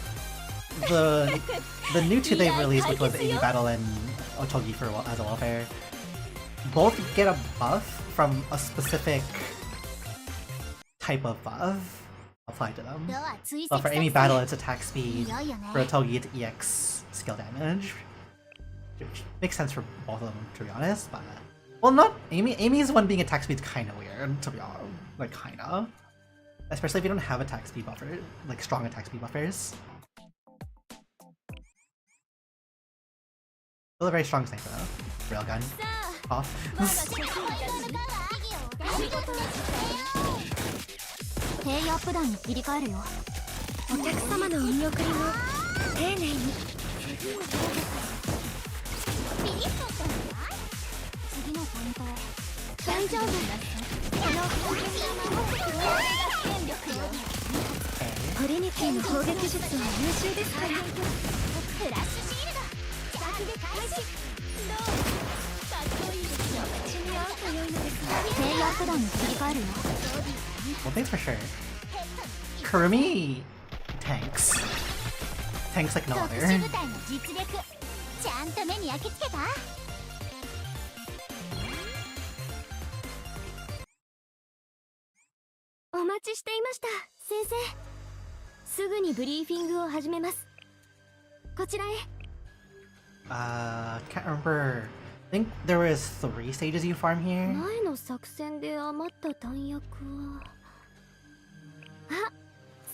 the new two they've released, which was AD Battle and Otogi for as a welfare, both get a buff from a specific type of buff applied to them. So for Amy Battle, it's attack speed. For Otogi, it's EX skill damage. Which makes sense for both of them, to be honest. But well, not Amy. Amy's one being attack speed's kind of weird, to be honest. Like kinda, especially if you don't have attack speed buffer, like strong attack speed buffers. Still a very strong sniper though. Railgun. Off. 兵アップ団に切り替えるよ。お客様のお見送りも丁寧に。次のポイントへ。大丈夫。この風景が守ってくれる。権力よ。トリニティの攻撃術は優秀ですから。フラッシュシールド。着撃開始。どう？かっこいいですよ。口に合うと良いのですが。プレイヤープランに切り替えるよ。Well, thanks for sure. Kurumi tanks. Tanks like no 特 other. 殊部隊の実力。ちゃんと目に焼き付けた？お待ちしていました、先生。すぐにブリーフィングを始めます。こちらへ。Can't remember. I think there was 3 stages you farm here. 前の作戦で余った弾薬は。あ、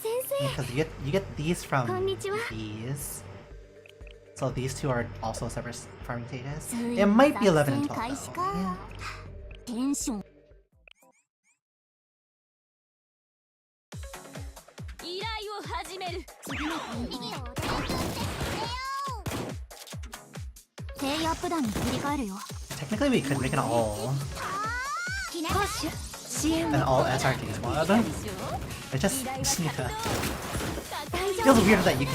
先 Yeah, 生。 because you get these from こんにちは。 these. So these two are also separate farming stages. ついに It might be 11 and 作戦 12 開始 though. か。 Yeah. テンション。依頼を始める。次のポイントへ。プレイヤープランに切り替えるよ。 Technically we could make an all 攻守支援 an を。 all SRT squad. It just need to 大丈 feels 夫。 weird that you can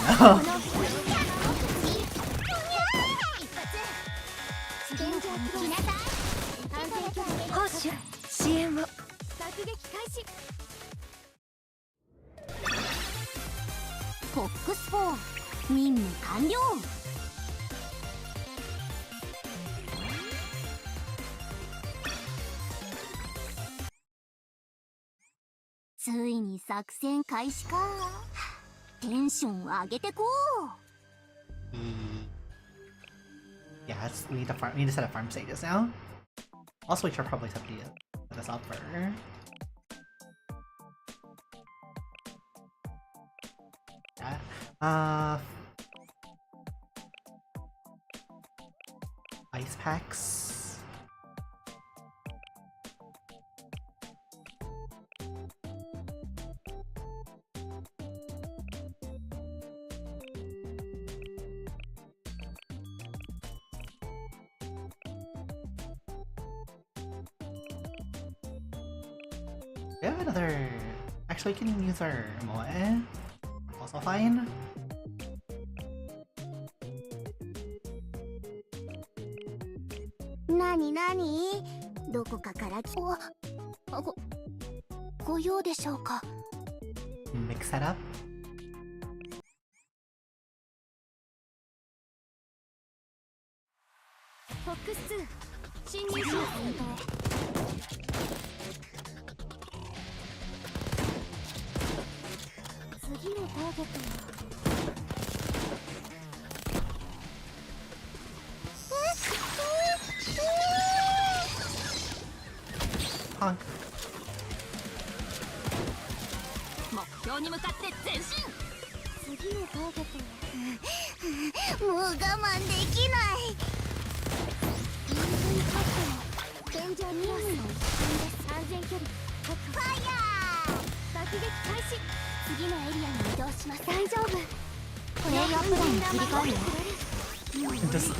攻守支援を。爆撃開始。フォックス4任務完了。ついに作戦開始か。テンション上げてこう。 Yes, we need to set up farm stages now. Also, we should probably set this up for. Yeah. Ice packs. We have another. Actually, we can use our Moe. Also fine.何何？どこかからご用でしょうか。 Mix setup. フォックス2侵入者のポイントへ。次のターゲットは。 Honk. 目標に向かって前進。次のターゲットは。もう我慢できない。EV カットの現状ニアスの一瞬です。安全距離ファイヤー。爆撃開始。次のエリアに移動します。大丈夫。プレイヤープランに切り替えるよ。 Just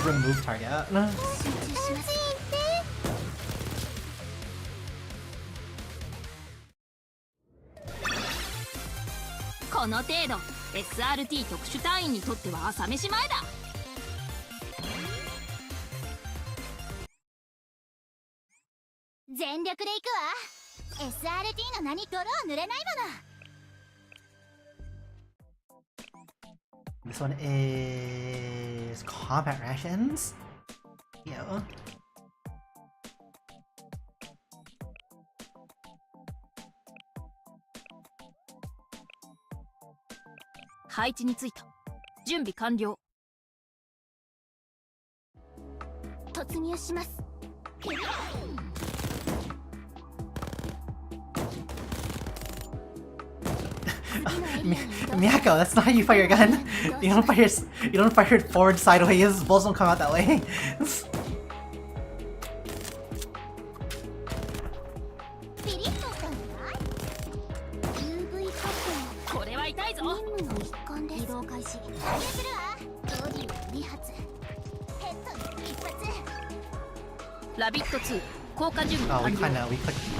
remove target. 集中します。この程度 SRT 特殊隊員にとっては朝飯前だ。全力で行くわ。 SRT の名に泥を塗れないもの。 This one is combat rations. Yeah. 配置についた。準備完了。突入します。 Miyako, that's not how you fire a gun. You don't fire it forward sideways. Bullets don't come out that way. ピリッとしたんじゃない？ UV カットの。これはは痛いぞ。任務の一環です。移動開始。するわ。ボディを2発、ヘッドに1発。ラビット2降下準備 Oh, we 完了。 kinda, we clicked B.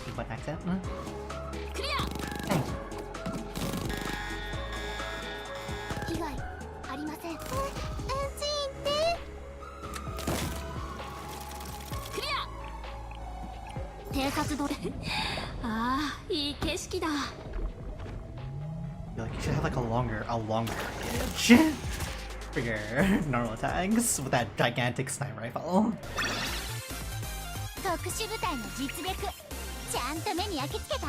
We went accident. クリア。 Hey. 被害ありません。エンジンってクリア。偵察ドレああ、いい景色だ。I feel like you should have like a longer gauge for your normal attacks with that gigantic sniper rifle. 特殊部隊の実力ちゃんと目に焼き付けた。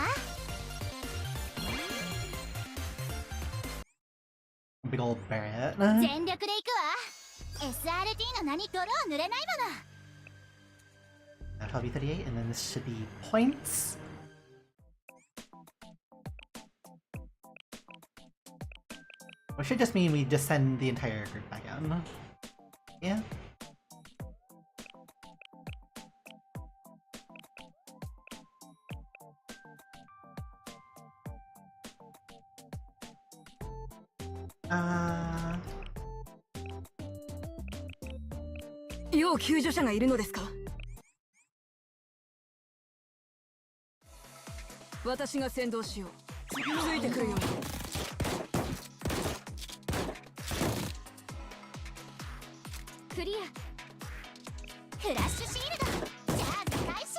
Big old Barrett. 全力で行くわ。 SRT の名に泥を塗れないもの。 That'll be 38, and then this should be points. Which should just mean we just send the entire group back out. Yeah. Uh, 要救助者がいるのですか。私が先導しよう。ついてくるように。クリア。フラッシュシールドチャージ開始。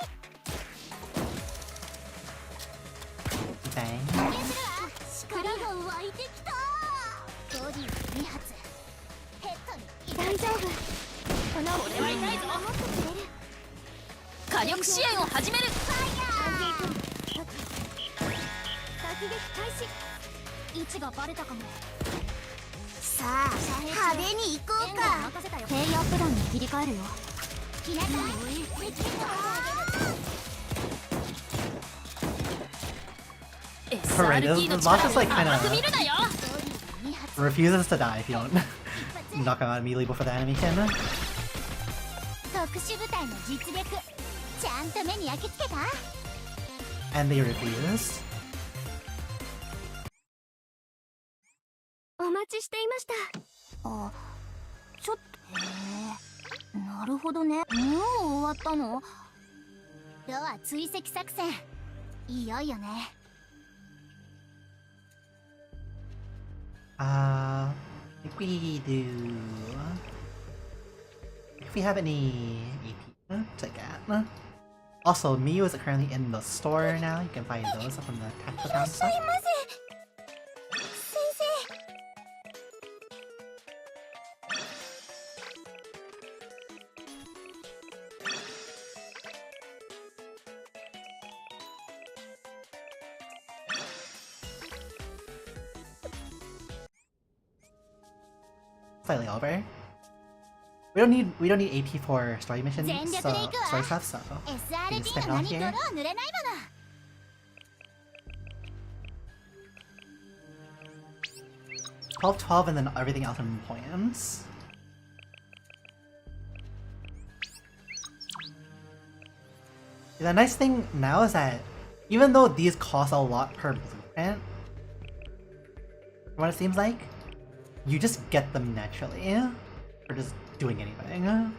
bang. するわ。力が湧いてきた。ボディ2発、ヘッドに大丈夫。このこれは痛いぞ。守ってくれる。火力支援を始める。ファイヤー。突撃開始。位置がバレたかも。さあ派手に行こうか。ペイアップ弾に切り替えるよ。来なさい。できるわ。 Alright, SRT the の boss 力 is を like 甘く kinda 見るなよ。 refuses to die if you don't knock him out immediately before the animation. 特殊部隊の実力ちゃんと目に焼き付けた。 And they refuse. お待ちしていました。あ、ちょっと。へえ、なるほどね。もう終わったの？ドア追跡作戦。いよいよね。I think we do. If we have any AP to get. Also, Miyu is currently in the store now. You can find those from the tactical town stuff. 先生。 Slightly over. We don't need AP for story missions, so story stuff, so we just spend it SRT のall 名に泥 here. を塗れないもの。 12, and then everything else in points. The nice thing now is that even though these cost a lot per blueprint, what it seems like, you just get them naturally for just doing anything.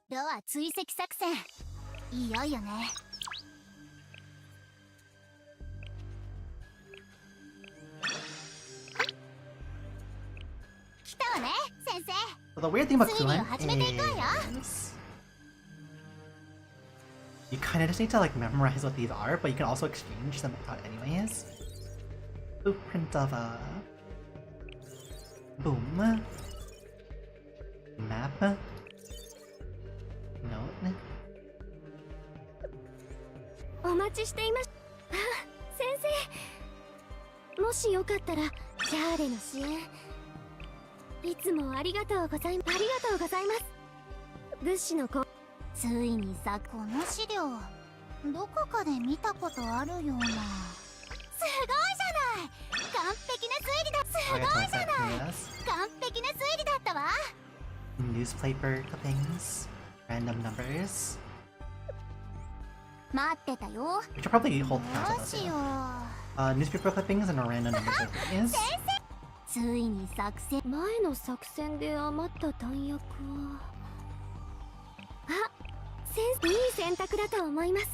ドア追跡作戦。いよいよね。来たわね、先生。 So the weird thing about ついに Platoon 始めていこうよ。 is you kind of just need to like memorize what these are, but you can also exchange them out anyways. Blueprint of a boom map note. お待ちしていまし。あ、先生。もしよかったらジャーレの支援いつもありがとうございます。ありがとうございます。物資のついにさ、この資料どこかで見たことあるような。すごいじゃない。完璧な推理だ。すごいじゃない。完璧な推理だったわ。newspaper clippings, random numbers. 待ってたよ。 We should probably hold count ど of う those. しよ Newspaper clippings and random numbers of please. う。ついに作戦。前の作戦で余った弾薬は。あ、いい選択だと思います。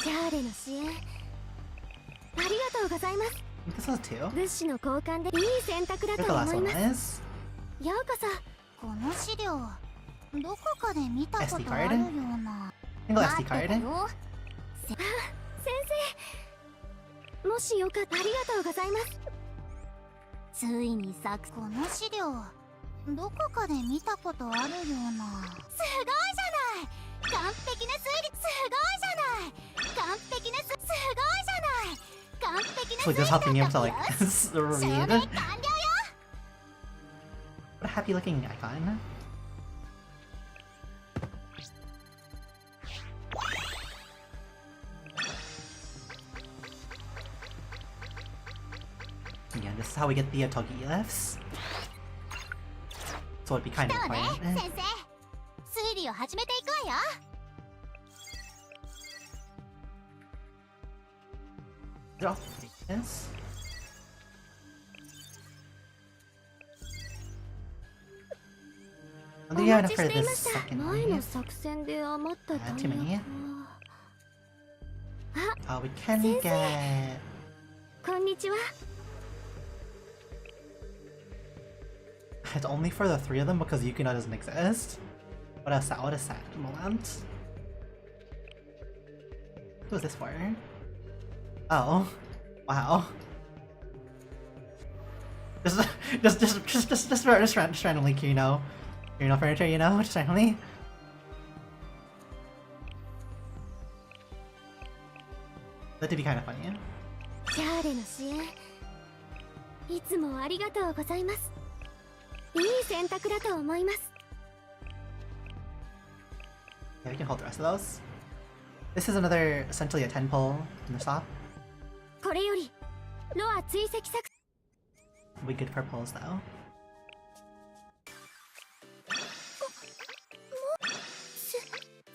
シャーレの支援、ありがとうございます。 This was two. 物資の交換でいい選択だ Here's と the 思 last い one ます。 is ようこそ。この資料、どこかで見たことあ SD る card? ような。 single 待 SD ってた card. よ。あ、先生。もしよかったらありがとうございます。ついにこの資料、どこかで見たことあるような。すごいじゃない。完璧な推理。すごいじゃない。完璧なすごいじゃない。完璧な So 推理 just だ helping you った to よ。 like 証明 read. 完了よ。 What a happy looking icon. Yeah, this is how we get the Togi lifts. So it'd be kind of だわね、 important. 先生。推理を始めていくわよ。 Is it all this? I think you have enough for this second 前の one. 作戦で余った弾 too many. 薬は。 We can Sensei. get... こんにちは。 It's only for the three of them because Yukino doesn't exist. What a sad moment. What was this for? Oh. Wow. Just randomly, Kirino. Kirino furniture, you know? Just randomly. That'd be kind of funny. シャーレの支援、いつもありがとうございます。いい選択だと思います。 Yeah, we can hold the rest of those. This is another, essentially a 10 pull in the shop. これよりロア追跡作 We good for pulls though.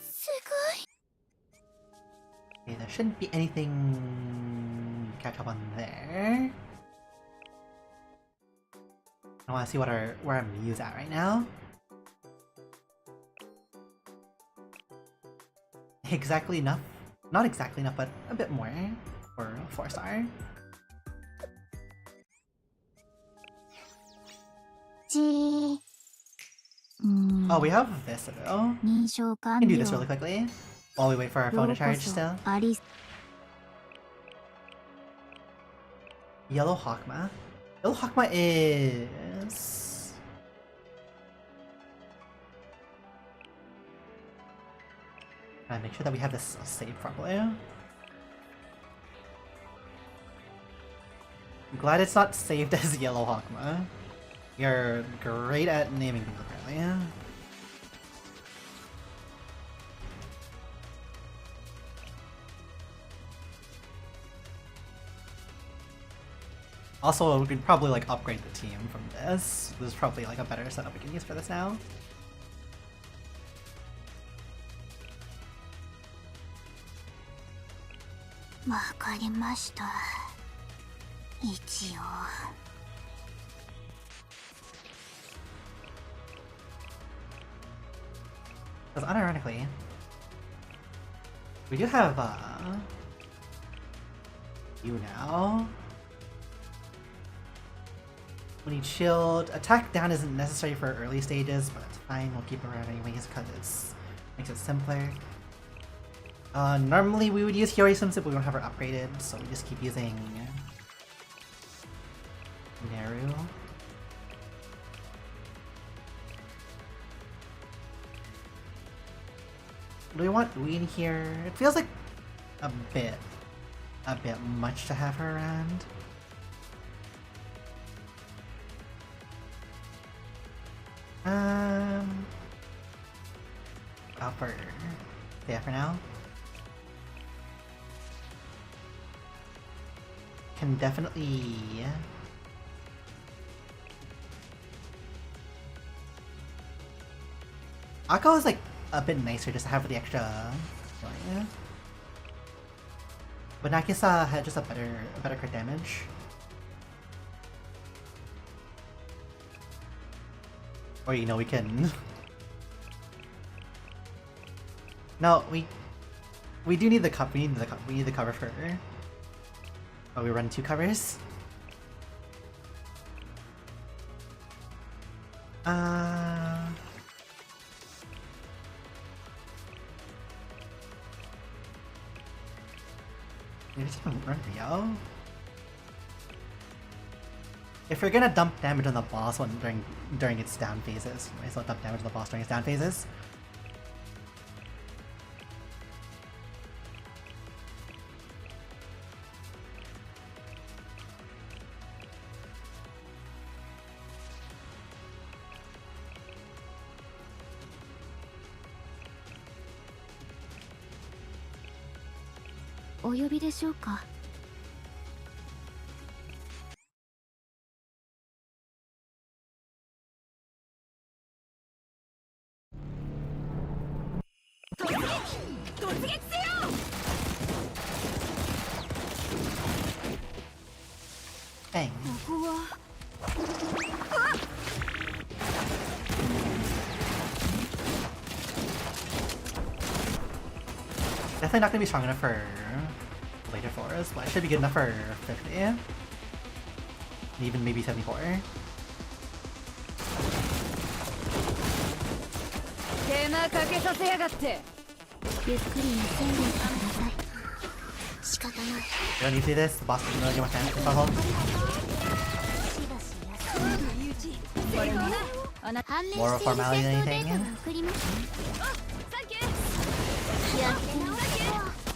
すごい。 Okay, there shouldn't be anything catch up on there. I want to see where our Mew's at right now. Exactly enough. Not exactly enough, but a bit more for a 4-star. Oh, we have this though. 認証 We 完 can do 了。 this really quickly while we wait for our phone to charge still. あり Yellow Hakma. Yellow Hakma is... make sure that we have this saved properly. I'm glad it's not saved as Yellow Hakma. You're great at naming things apparently. Also, we could probably like upgrade the team from this. There's probably like a better setup we can use for this now. Because unironically, we do have you now. We need shield. Attack down isn't necessary for early stages, but it's fine. We'll keep it around anyways because it makes it simpler. Normally we would use Hiyori Sims if we don't have her upgraded, so we just keep using Naru. Do we want Ui in here? It feels like a bit much to have her around. Upper. Yeah, for now. Can definitely Akko is like a bit nicer just to have the extra healing. But Nakisa had just a better crit damage. Or you know, we can. No, we do need the cover. We need the cover for her. Oh, we run 2 covers. Maybe just run Rio. If we're gonna dump damage on the boss during its down phases, might as well dump damage on the boss during its down phases.お呼びでしょうか。突撃せよ。 Bang. ここは Definitely not gonna be strong enough for later floors, but it should be good enough for 50. Even maybe 74. 手間かけさせやがって。ゆっくり休んでいてください。仕方ない。 You don't need to do this, the boss doesn't really get much damage from hold. 判明 More している formality 戦 than 闘デー anything. タが送ります。サンキュー。やってみます。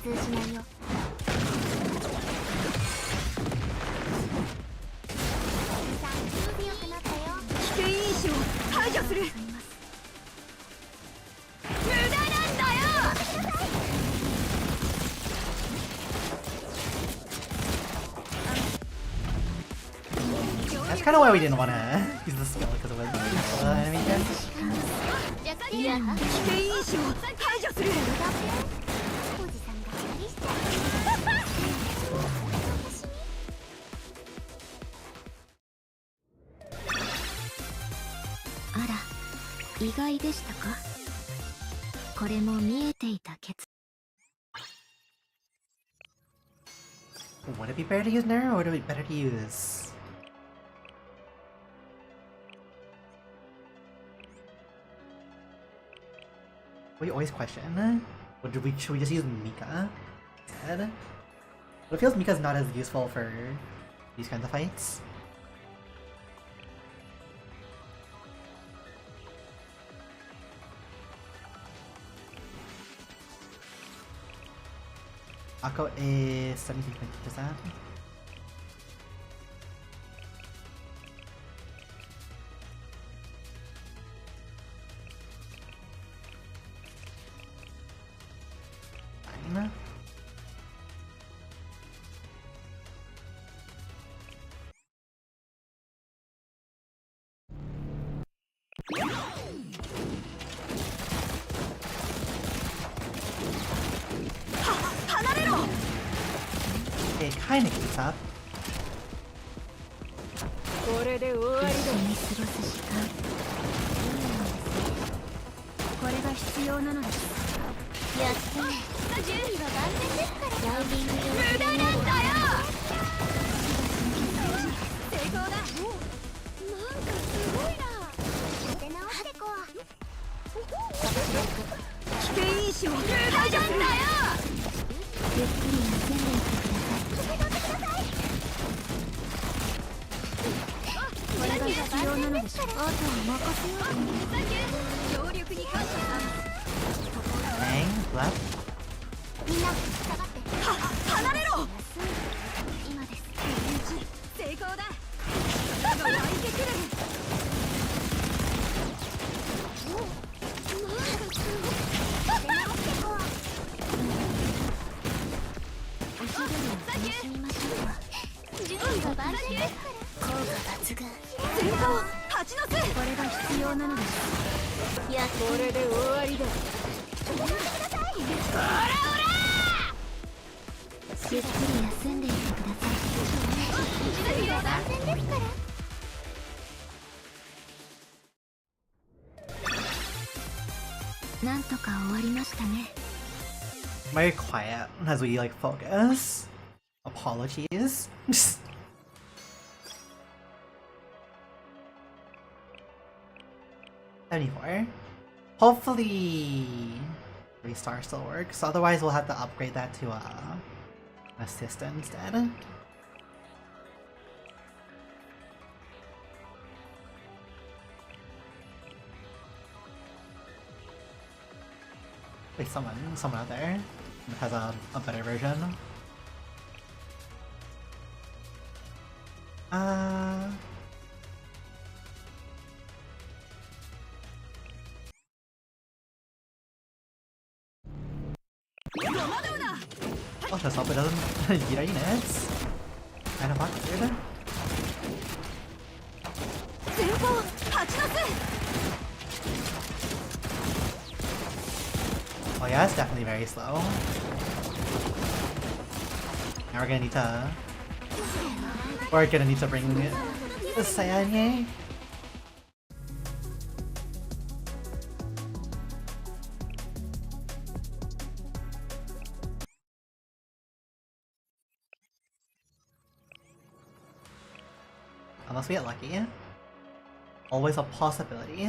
通じないよ。強くなったよ。危険因子を排除する。無駄なんだよ。 That's kind of why we didn't want to use the skill, because it was enemy turn. いや、危険因子を排除する。おじさんが二人しちゃう。あら、意外でしたか。これも見えていた結。 Would it be better to use Nero, or would it be better to use... We always question, should we just use Mika instead? But it feels Mika's not as useful for these kinds of fights. Akko is 17.2%. Fine. It kinda keeps up. これで終わりだ。一緒に過ごす時間。これが必要なのです。やってね。準備は万全ですから。ラウンディング用無駄なんだよ。成功だ。なんかすごいな。立て直してこう。危険因子を排除するんだよ。ゆっくり休んでいってください。これが必要なのでしょ。あとは任せよう。協力に感謝だ。 Bang, left. みんな下がって。離れろ。今です。成功だ。火が湧いてくる。なんかすごい。立て直してこう。お昼に楽しみましょうか。準備が万全ですから。効果抜群。戦闘立ちなさい。これが必要なのです。いや、これで終わりだ。ゆっくり休んでいてください。安全ですから。なんとか終わりましたね。Very quiet as we like focus. Apologies. $74. Hopefully 3-star still works. Otherwise we'll have to upgrade that to assistant instead. Wait, someone out there has a better version. Oh, just hope it doesn't eat our units. Kind of awkward. Oh yeah, it's definitely very slow. Now we're gonna need to bring the Cyan here. Unless we get lucky. Always a possibility.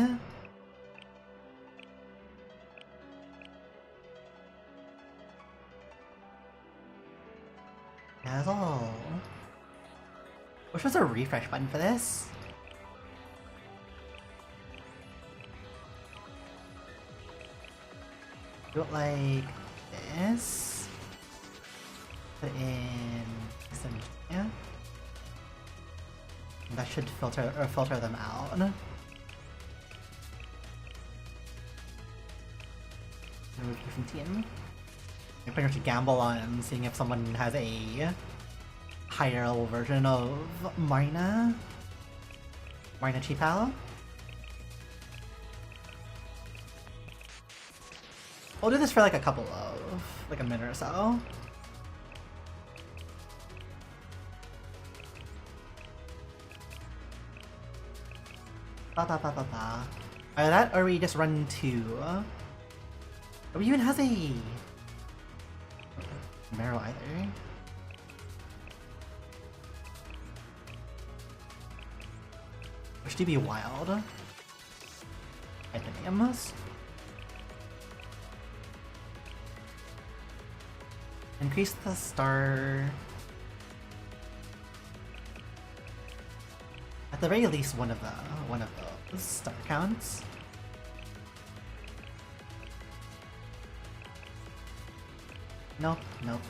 That's all. Wish there was a refresh button for this. Do it like this. Put in some, yeah. That should filter them out. Remove different team. I'm pretty much gamble on seeing if someone has a higher level version of Marina Chipal. We'll do this for like a couple of, like a minute or so. Either that, or we just run to... Oh, even has a... Marrow either. Which do be wild. Titaniums. Increase the star... At the very least, one of those star counts. Nope, nope.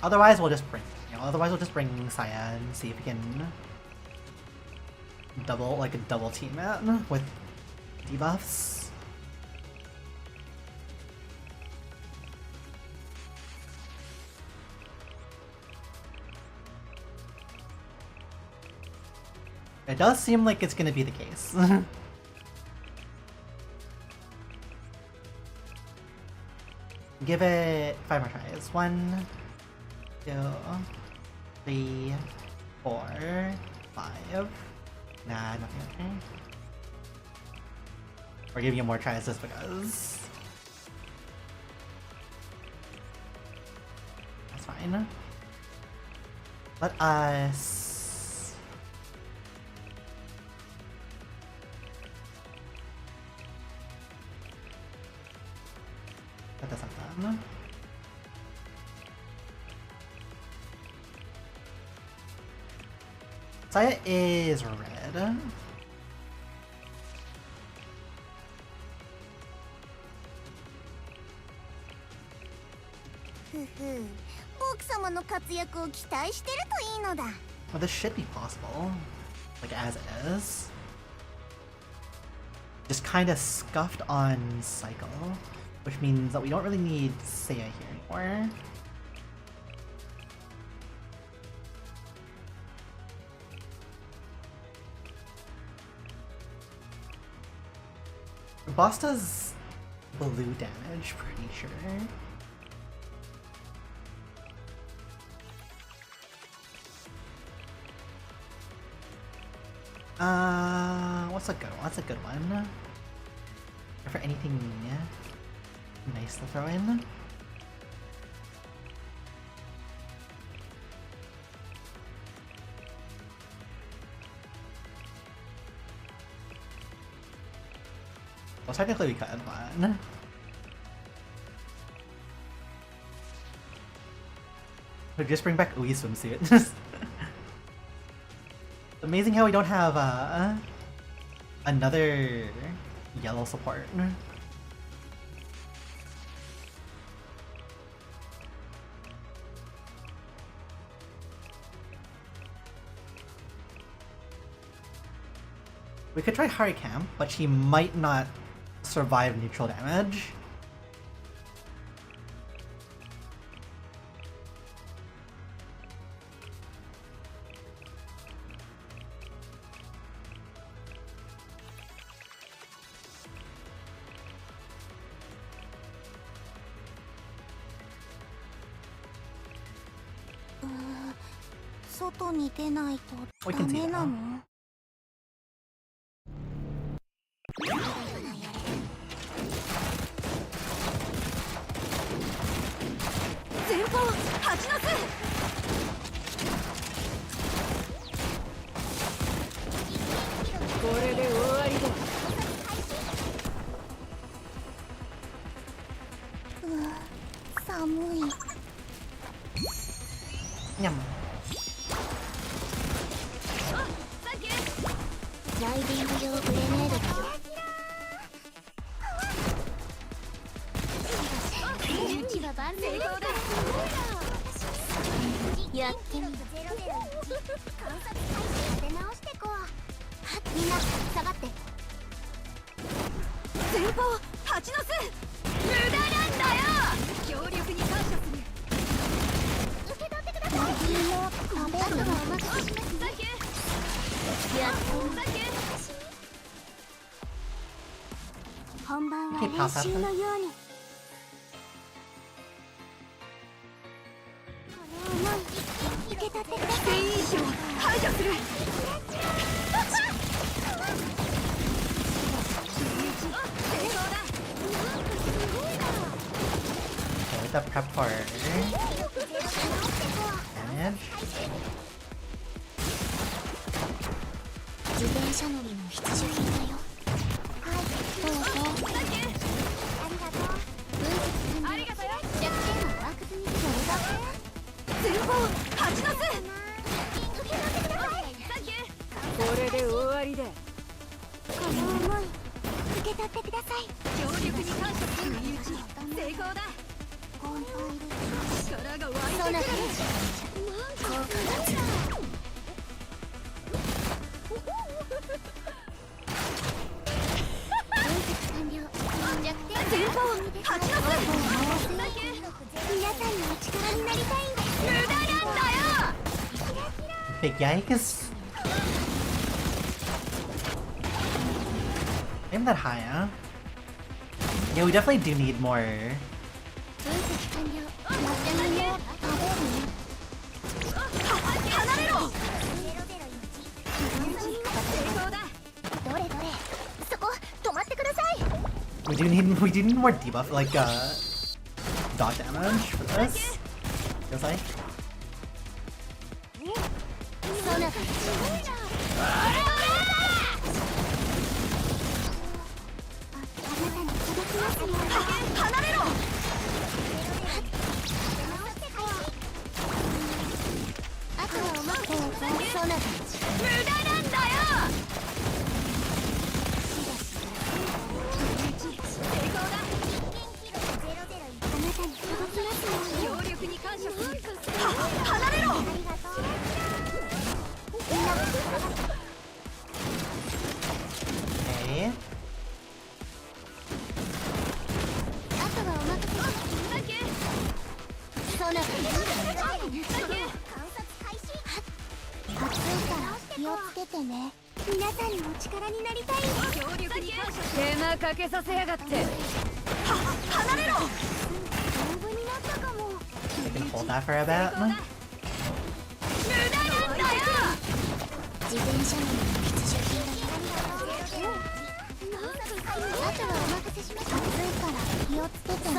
Otherwise, we'll just bring, bring Cyan, see if we can double team it with debuffs. It does seem like it's gonna be the case. Give it 5 more tries. 1, 2, 3, 4, 5. Nah, nothing okay. We're giving you more tries just because. That's fine. Let us... That doesn't done. Saya is red. 僕様の活躍を期待してるといいのだ。Well, this should be possible, like as is. Just kind of scuffed on cycle, which means that we don't really need Seiya here anymore. boss does blue damage, pretty sure. What's a good one? What's a good one? For anything nice to throw in? Well, technically we could, but... we just bring back Ui's swimsuit. Amazing how we don't have another yellow support. We could try Harikam, but she might not survive neutral damage. We can see that. にゃん。ライディング用グレネードだよ。うちは万全だ。やってみる。観察開始出直してこう。みんな下がって。前方蜂の巣。無駄なんだよ。協力に感謝する。受け取ってください。食べるのお任せします。やっ本番は練習のように。この思い受け取ってください。全員賞排除する。The prep for damage. 自転車乗りの必需品だよ。はい、どうぞ。ありがとう。ありがとうよ。弱点はワーク済みでどうぞ。前方蜂の巣。受け取ってください。これで終わりだ。この思い受け取ってください。協力に感謝する身内成功だ。力が湧いてくる。そうなって効果がつく。前方蜂の巣。皆さんの力になりたいんです。無駄なんだよ。Big yikes. Aim that high, huh? Yeah, we definitely do need more. 離れろ。どれどれ、そこ止まってください。We do need more debuff, like dot damage for this. Feels like. そんな離れろ。あとはお待って。そうな無駄なんだよ。離れろ。Okay. あとはお任せ。そうな観察開始。暑いから気をつけてね。皆さんのお力になりたい。協力に感謝。手間かけさせやがって。離れろ。丈夫になったかも。 You can hold that for a bit. 無駄なんだよ。自転車の必需品があとはお任せします。暑いから気をつけてね。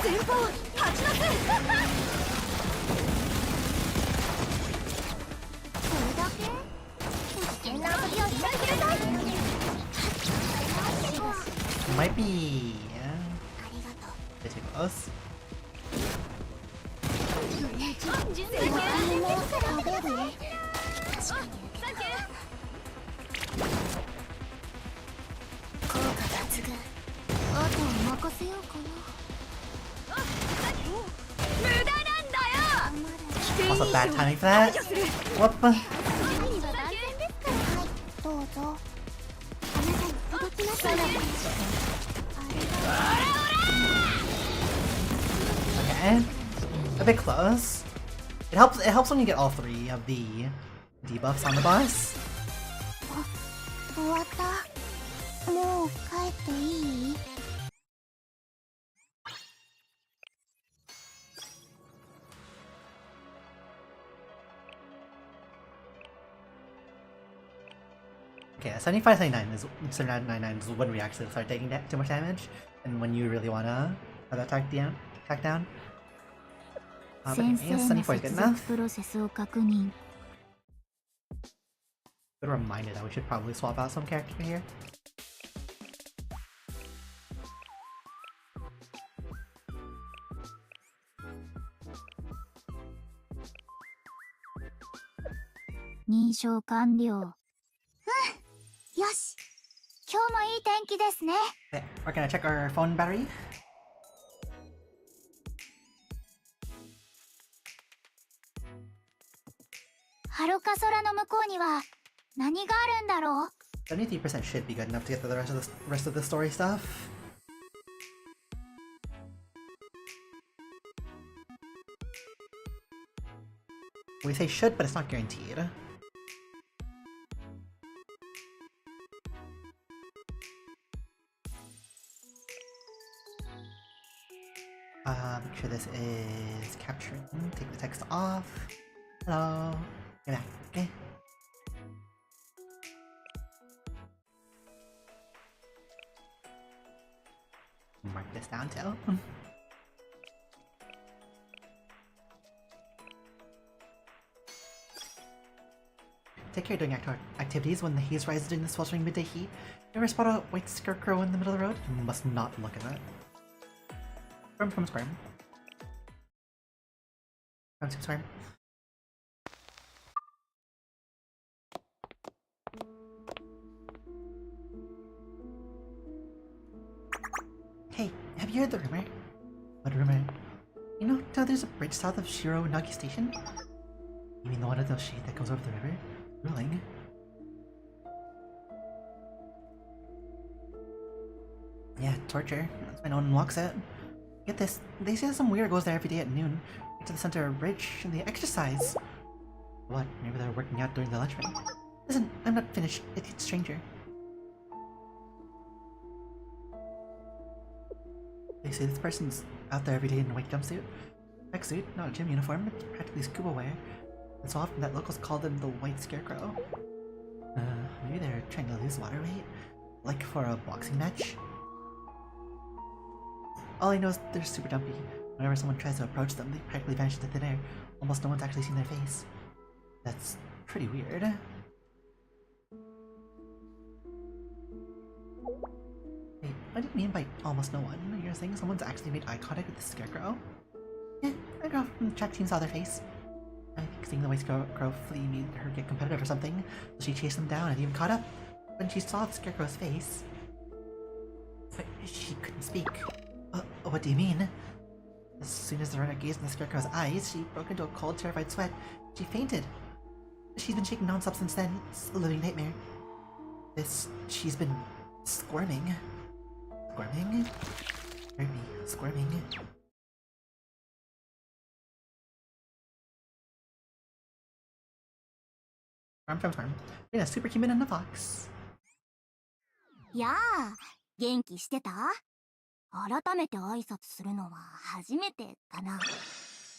前方立ち退く。それだけ？危険な遊びをしちゃいけない。 Might be ありがとう。 a bit too close. 食べる？確かに受けた。効果抜群。あとは任せようかな。無駄なんだよ。 Also bad timing for that. What the? 海は万全ですから。はい、どうぞ。あなたに届きますので。Okay. A bit close. It helps when you get all three of the debuffs on the boss. 終わった。もう帰っていい？ Okay, 75-99 is 79 is when we actually start taking too much damage, and when you really wanna have that attack down. But I guess 74 is good enough. プロセスを確認。 Good reminder that we should probably swap out some character here.よし。今日もいい天気ですね。 Okay, we're gonna check our phone battery. 遥か空の向こうには何があるんだろう。 73% should be good enough to get through the rest of the story stuff. We say should, but it's not guaranteed. Make sure this is capturing. Take the text off. Hello. Get back, okay? Mark this down too. Take care during activities when the haze rises during the sweltering midday heat. Ever spot a white scarecrow in the middle of the road? You must not look at it. Squirm. Squirm. Hey, have you heard the rumor? What rumor? You know how there's a bridge south of Shiro Nagi Station? You mean the one of those shade that goes over the river? Ruling. Yeah, torture. That's why no one walks it. Get this, they say that some weirdo goes there every day at noon, right to the center of a bridge, and they exercise. What? Maybe they're working out during the lunch break. Listen, I'm not finished. It gets stranger. They say this person's out there every day in a white jumpsuit. Tracksuit, not a gym uniform, it's practically scuba wear. And so often that locals call them the White Scarecrow. Maybe they're trying to lose water weight? Like for a boxing match? All I know is they're super dumpy. Whenever someone tries to approach them, they practically vanish into thin air. Almost no one's actually seen their face. That's pretty weird. Wait, what do you mean by almost no one? You're saying someone's actually made eye contact with the Scarecrow? Yeah, a girl from the track team saw their face. I think seeing the White Scarecrow flee made her get competitive or something, so she chased them down and even caught up. When she saw the Scarecrow's face... But she couldn't speak. What do you mean? As soon as the runner gazed in the Scarecrow's eyes, she broke into a cold, terrified sweat. She fainted. She's been shaking non-stop since then. It's a living nightmare. She's been squirming. Squirming? Heard me. Squirming. Farm. Being a superhuman and a fox. やあ、元気してた？改めて挨拶するのは初めてかな。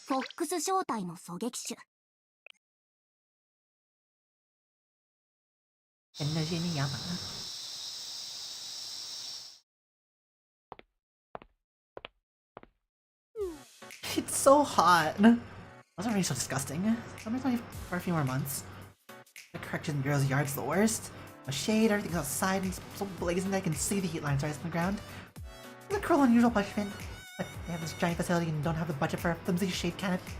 フォックス正体の狙撃手。It's so hot. Wasn't really so disgusting. Summer's only for a few more months. The correction bureau's yard's the worst. No shade, everything's outside, and it's so blazing that I can see the heat lines rising from the ground. It's a cruel, unusual punishment, but they have this giant facility and don't have the budget for a flimsy shade canopy.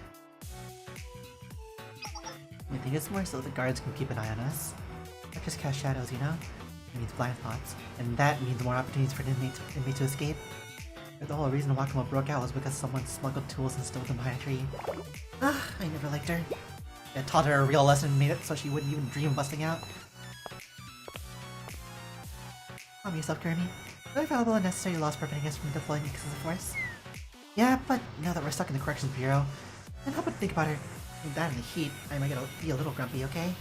I think it's more so the guards can keep an eye on us. Not just cast shadows, you know? It means blind spots, and that means more opportunities for inmates to escape. The whole reason Wakamo broke out was because someone smuggled tools and stowed them behind a tree. Ugh, I never liked her. I taught her a real lesson and made it so she wouldn't even dream of busting out. Calm yourself, Kirimi. Very valuable and necessary laws preventing us from deploying excessive force. Yeah, but now that we're stuck in the Corrections Bureau, then help but think about her. With that in the heat, I might be a little grumpy, okay?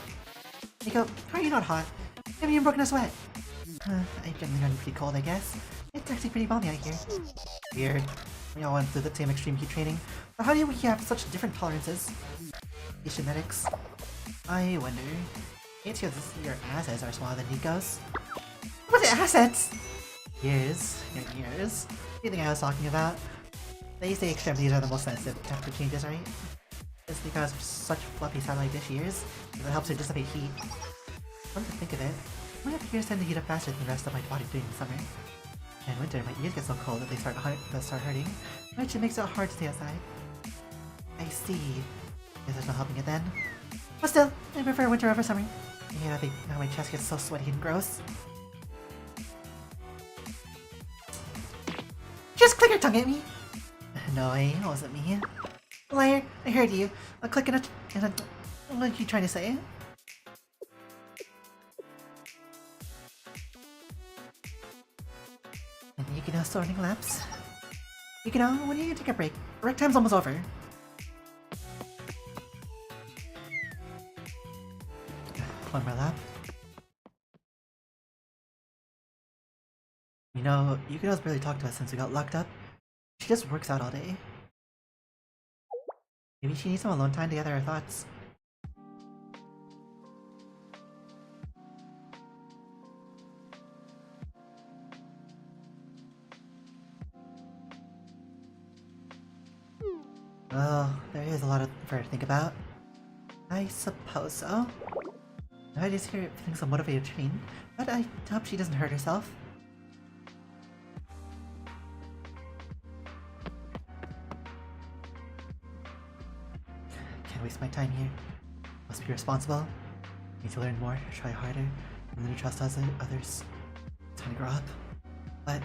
Nico, how are you not hot? You haven't even broken a sweat. I've generally gotten pretty cold, I guess. It's actually pretty balmy out here. Weird. We all went through the same extreme heat training, but how do we have such different tolerances? These genetics. I wonder. It's because your assets are smaller than Nico's. What assets? Years. Your ears. You think I was talking about? They say extremities are the most sensitive to temperature changes, right? It's because of such fluffy satellite dish ears that helps her dissipate heat. Come to think of it, my ears tend to heat up faster than the rest of my body during the summer. In winter, my ears get so cold that they start hurting, which makes it hard to stay outside. I see. Guess there's no helping it then. But still, I prefer winter over summer. I hate how my chest gets so sweaty and gross. Just click your tongue at me! No, it wasn't me. Liar, I heard you. A click and a... What are you trying to say? And Yukino sorting laps. Yukino, when are you gonna take a break? Break time's almost over. On my lap. You know, Yukino's barely talked to us since we got locked up. She just works out all day. Maybe she needs some alone time to gather her thoughts. Well, there is a lot for her to think about. I suppose so. I just hear feeling so motivated to train, but I hope she doesn't hurt herself. Can't waste my time here. Must be responsible. Need to learn more, try harder, and learn to trust others. Time to grow up. But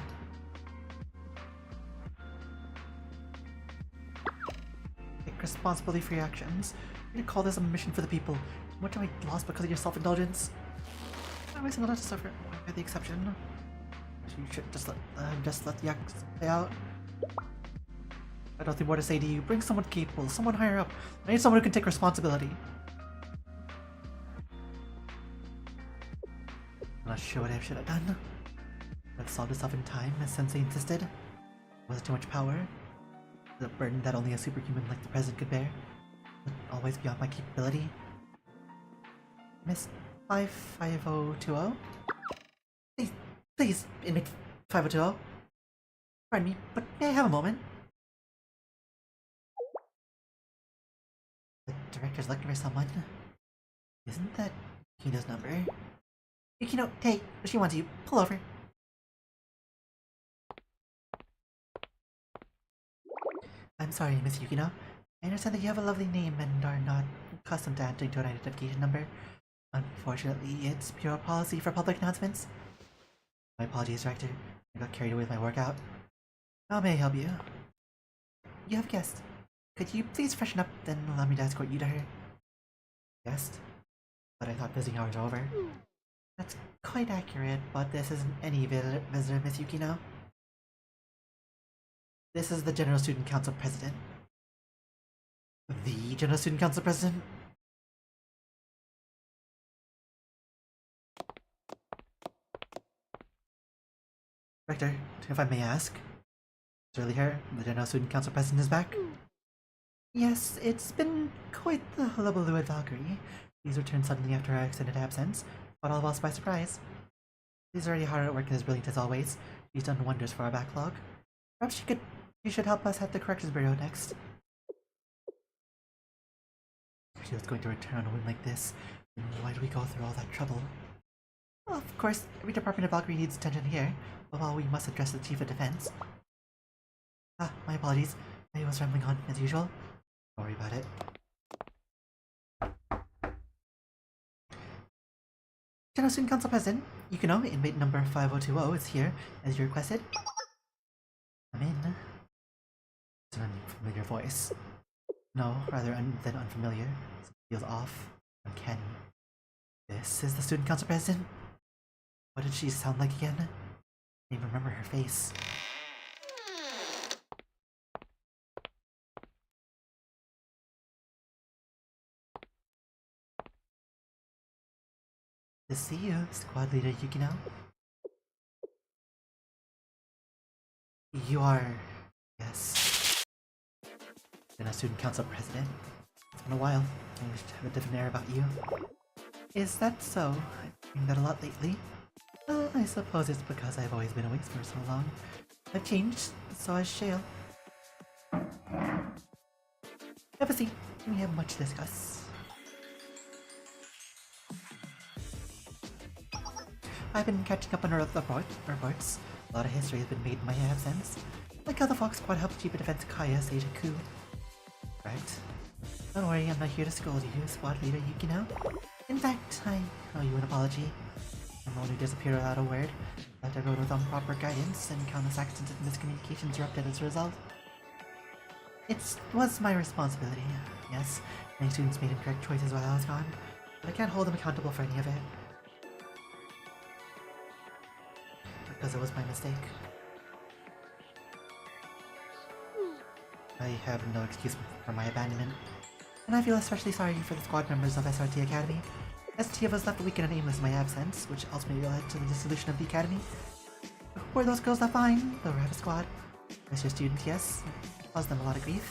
take responsibility for your actions. You're gonna call this a mission for the people. What have I lost because of your self-indulgence? I'm wasting a lot to suffer. Why are the exception? You should just let the acts play out. I don't think more to say to you. Bring someone capable, someone higher up. I need someone who can take responsibility. I'm not sure what I should have done. I've solved this up in time, as Sensei insisted. Was it too much power? The burden that only a superhuman like the President could bear? But always beyond my capability? Miss 55020? Please, inmate 5020. Pardon me, but may I have a moment? The director's looking for someone. Isn't that Yukino's number? Yukino, hey, she wants you. Pull over. I'm sorry, Miss Yukino. I understand that you have a lovely name and are not accustomed to answering to an identification number. Unfortunately, it's Bureau policy for public announcements. My apologies, Director. I got carried away with my workout. How may I help you? You have a guest. Could you please freshen up, then allow me to escort you to her? Guest? But I thought visiting hours were over. That's quite accurate, but this isn't any visitor, Miss Yukino. This is the General Student Council President. The General Student Council President? Director, if I may ask, is early here, the General Student Council President is back? Yes, it's been quite the hullabaloo at Valkyrie. He's returned suddenly after our extended absence, caught all of us by surprise. He's already hard at work and as brilliant as always. He's done wonders for our backlog. Perhaps she should help us at the Corrections Bureau next. If she was going to return on a whim like this, then why do we go through all that trouble? Well, of course, every department of Valkyrie needs attention here, but while we must address the Chief of Defense. Ah, my apologies. I was rambling on as usual. Don't worry about it. General Student Council President, Yukino, inmate number 5020 is here, as you requested. Come in. It's an unfamiliar voice. No, rather than unfamiliar. It feels off, uncanny. This is the Student Council President. What did she sound like again? I don't even remember her face. To see you, Squad Leader Yukino. You are... yes. Been a Student Council President. It's been a while. I used to have a different air about you. Is that so? I've been that a lot lately. I suppose it's because I've always been away for so long. I've changed, so has Shale. Have a seat. We have much to discuss. I've been catching up on our reports. A lot of history has been made in my absence. Like how the Fox Squad helped Chief of Defense Kaya stage a coup. Right. Don't worry, I'm not here to scold you, Squad Leader Yukino. In fact, I owe you an apology. I'm the one who disappeared without a word, left everyone with improper guidance, and countless accidents and miscommunications erupted as a result. It was my responsibility, yes. Many students made incorrect choices while I was gone, but I can't hold them accountable for any of it. Because it was my mistake. I have no excuse for my abandonment, and I feel especially sorry for the squad members of SRT Academy. ST was left weak and aimless in my absence, which ultimately led to the dissolution of the academy. Were those girls left behind? The Rabbit Squad? As your student, yes. It caused them a lot of grief.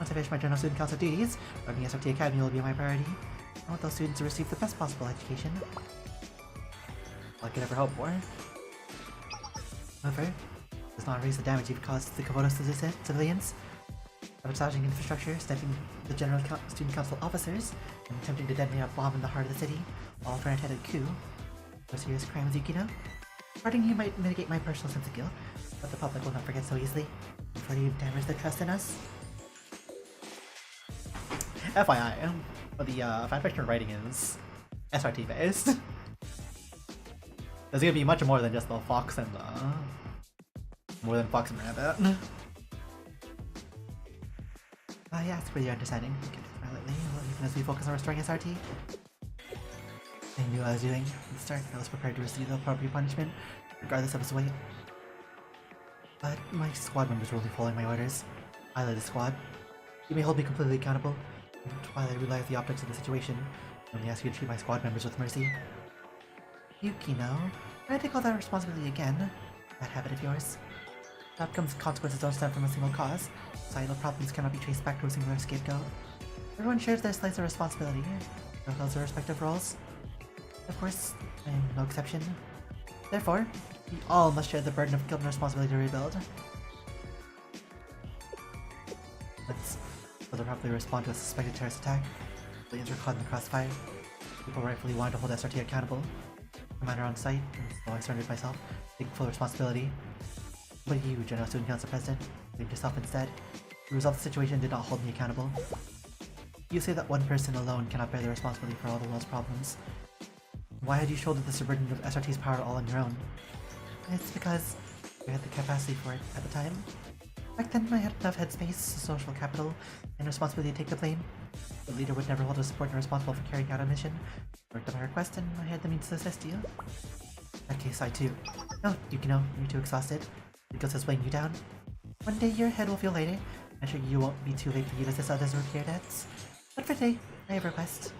Once I finish my General Student Council duties, running SRT Academy will be my priority. I want those students to receive the best possible education. All I could ever hope for. However, it does not erase the damage you've caused to the Komodo civilians. Sabotaging infrastructure, sniping the General Student Council officers, and attempting to detonate a bomb in the heart of the city, all for an attempted coup. No serious crimes, Yukino. Hurting you might mitigate my personal sense of guilt, but the public will not forget so easily. Before you've damaged their trust in us. FYI, the fanfiction writing is SRT based. There's gonna be much more than just the Fox and more than Fox and Rabbit. I ask for your understanding. We can silently, even as we focus on restoring SRT. I knew what I was doing. At the start, I was prepared to receive the appropriate punishment, regardless of its weight. But my squad members were only following my orders. I led the squad. You may hold me completely accountable. And while I realize the optics of the situation, I only ask you to treat my squad members with mercy. Yukino, can I take all that responsibility again? That habit of yours. The outcomes and consequences don't stem from a single cause. Societal problems cannot be traced back to a singular scapegoat. Everyone shares their slice of responsibility, so fills their respective roles. Of course, I am no exception. Therefore, we all must share the burden of guilt and responsibility to rebuild. Let's further properly respond to a suspected terrorist attack. Civilians were caught in the crossfire. People rightfully wanted to hold SRT accountable. Commander on site, and so I surrendered myself, taking full responsibility. But you, General Student Council President, blamed yourself instead. You resolved the situation and did not hold me accountable. You say that one person alone cannot bear the responsibility for all the world's problems. Why had you shouldered the burden of SRT's power all on your own? It's because you had the capacity for it at the time. Back then, I had enough headspace, social capital, and responsibility to take the blame. The leader would never hold a subordinate responsible for carrying out a mission. Worked on my request, and I had the means to assist you. In that case, I too. No, Yukino, you're too exhausted. The guilt is weighing you down. One day your head will feel lighter. I'm sure you won't be too late for you to assist others with your debts. But for today, I have a request.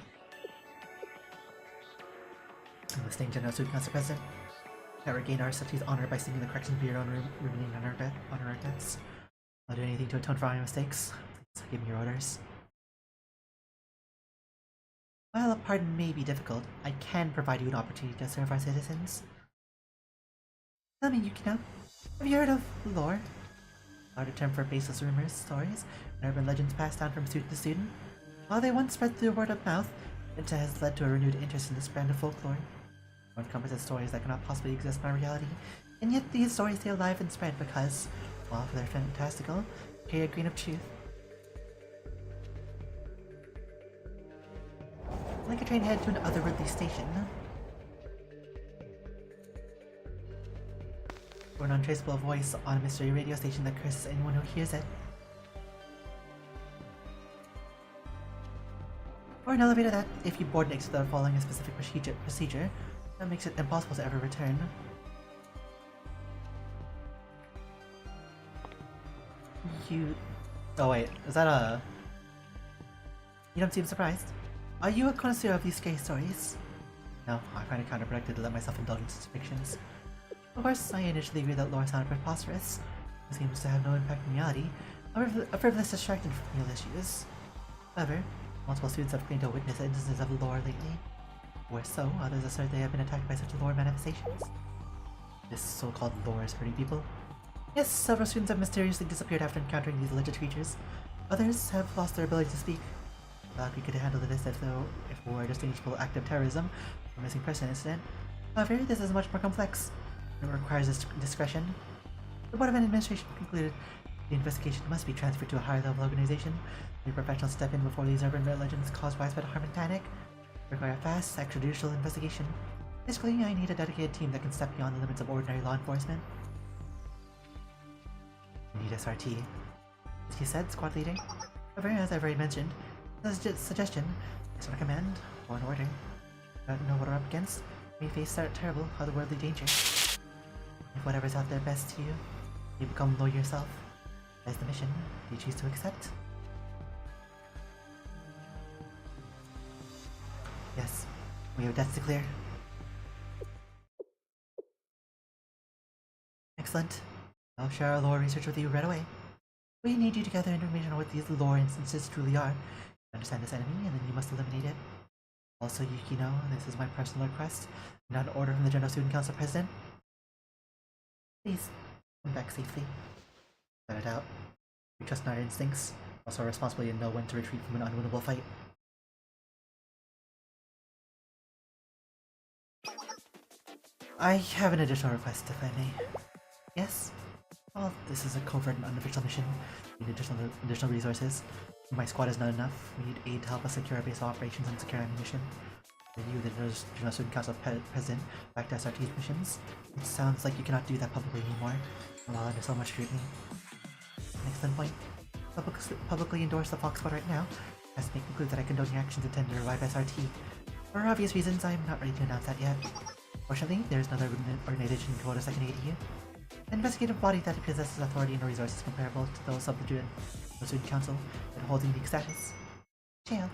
I'm listening, General Student Council President. I regain our city's honor by singing the corrections bureau and remaining on our debts. I'll do anything to atone for my mistakes. Please give me your orders. While a pardon may be difficult, I can provide you an opportunity to serve our citizens. Tell me, Yukino, have you heard of lore? A term for baseless rumors, stories, and urban legends passed down from student to student. While they once spread through word of mouth, it has led to a renewed interest in this brand of folklore. One encompasses stories that cannot possibly exist in our reality, and yet these stories stay alive and spread because, while they're fantastical, carry a grain of truth. Like a train head to an otherworldly station. Or an untraceable voice on a mystery radio station that curses anyone who hears it. Or an elevator that, if you board and exit without following a specific procedure, that makes it impossible to ever return. Oh wait, is that a... You don't seem surprised. Are you a connoisseur of these scary stories? No, I find it counterproductive to let myself indulge in such fictions. Of course, I initially agreed that lore sounded preposterous. It seems to have no impact in reality, a frivolous distraction from real issues. However, multiple students have claimed to witness instances of lore lately. Worse so, others assert they have been attacked by such lore manifestations. This so-called lore is hurting people. Yes, several students have mysteriously disappeared after encountering these alleged creatures. Others have lost their ability to speak. We could handle this if it were a distinguishable act of terrorism or missing person incident. However, this is much more complex. It requires discretion. The Board of Administration concluded the investigation must be transferred to a higher level organization. The professionals step in before these urban legends cause widespread harm and panic. Require a fast, extrajudicial investigation. Basically, I need a dedicated team that can step beyond the limits of ordinary law enforcement. I need SRT. As you said, squad leader. However, as I've already mentioned, as a suggestion, it's not a command or an order. I don't know what we're up against. We face terrible, otherworldly danger. If whatever's out there best to you, you become loyal yourself. That is the mission you choose to accept. Yes, we have debts to clear. Excellent. I'll share our lore research with you right away. We need you to gather information on what these lore instances truly are. Understand this enemy, and then you must eliminate it. Also, Yukino, this is my personal request, not an order from the General Student Council President. Please, come back safely. Without a doubt, we trust in our instincts, also our responsibility to know when to retreat from an unwinnable fight. I have an additional request, if I may. Yes? Well, this is a covert and unofficial mission. We need additional resources. My squad is not enough. We need aid to help us secure our base of operations and secure ammunition. You, the General Student Council President, back to SRT's missions. It sounds like you cannot do that publicly anymore, while under so much scrutiny. Excellent point. Publicly endorse the Fox Squad right now, as may conclude that I condone your actions intended to revive SRT. For obvious reasons, I am not ready to announce that yet. Fortunately, there is another organization in Kodos that can aid you. An investigative body that possesses authority and resources comparable to those of the Student Council that holds unique status. Jail.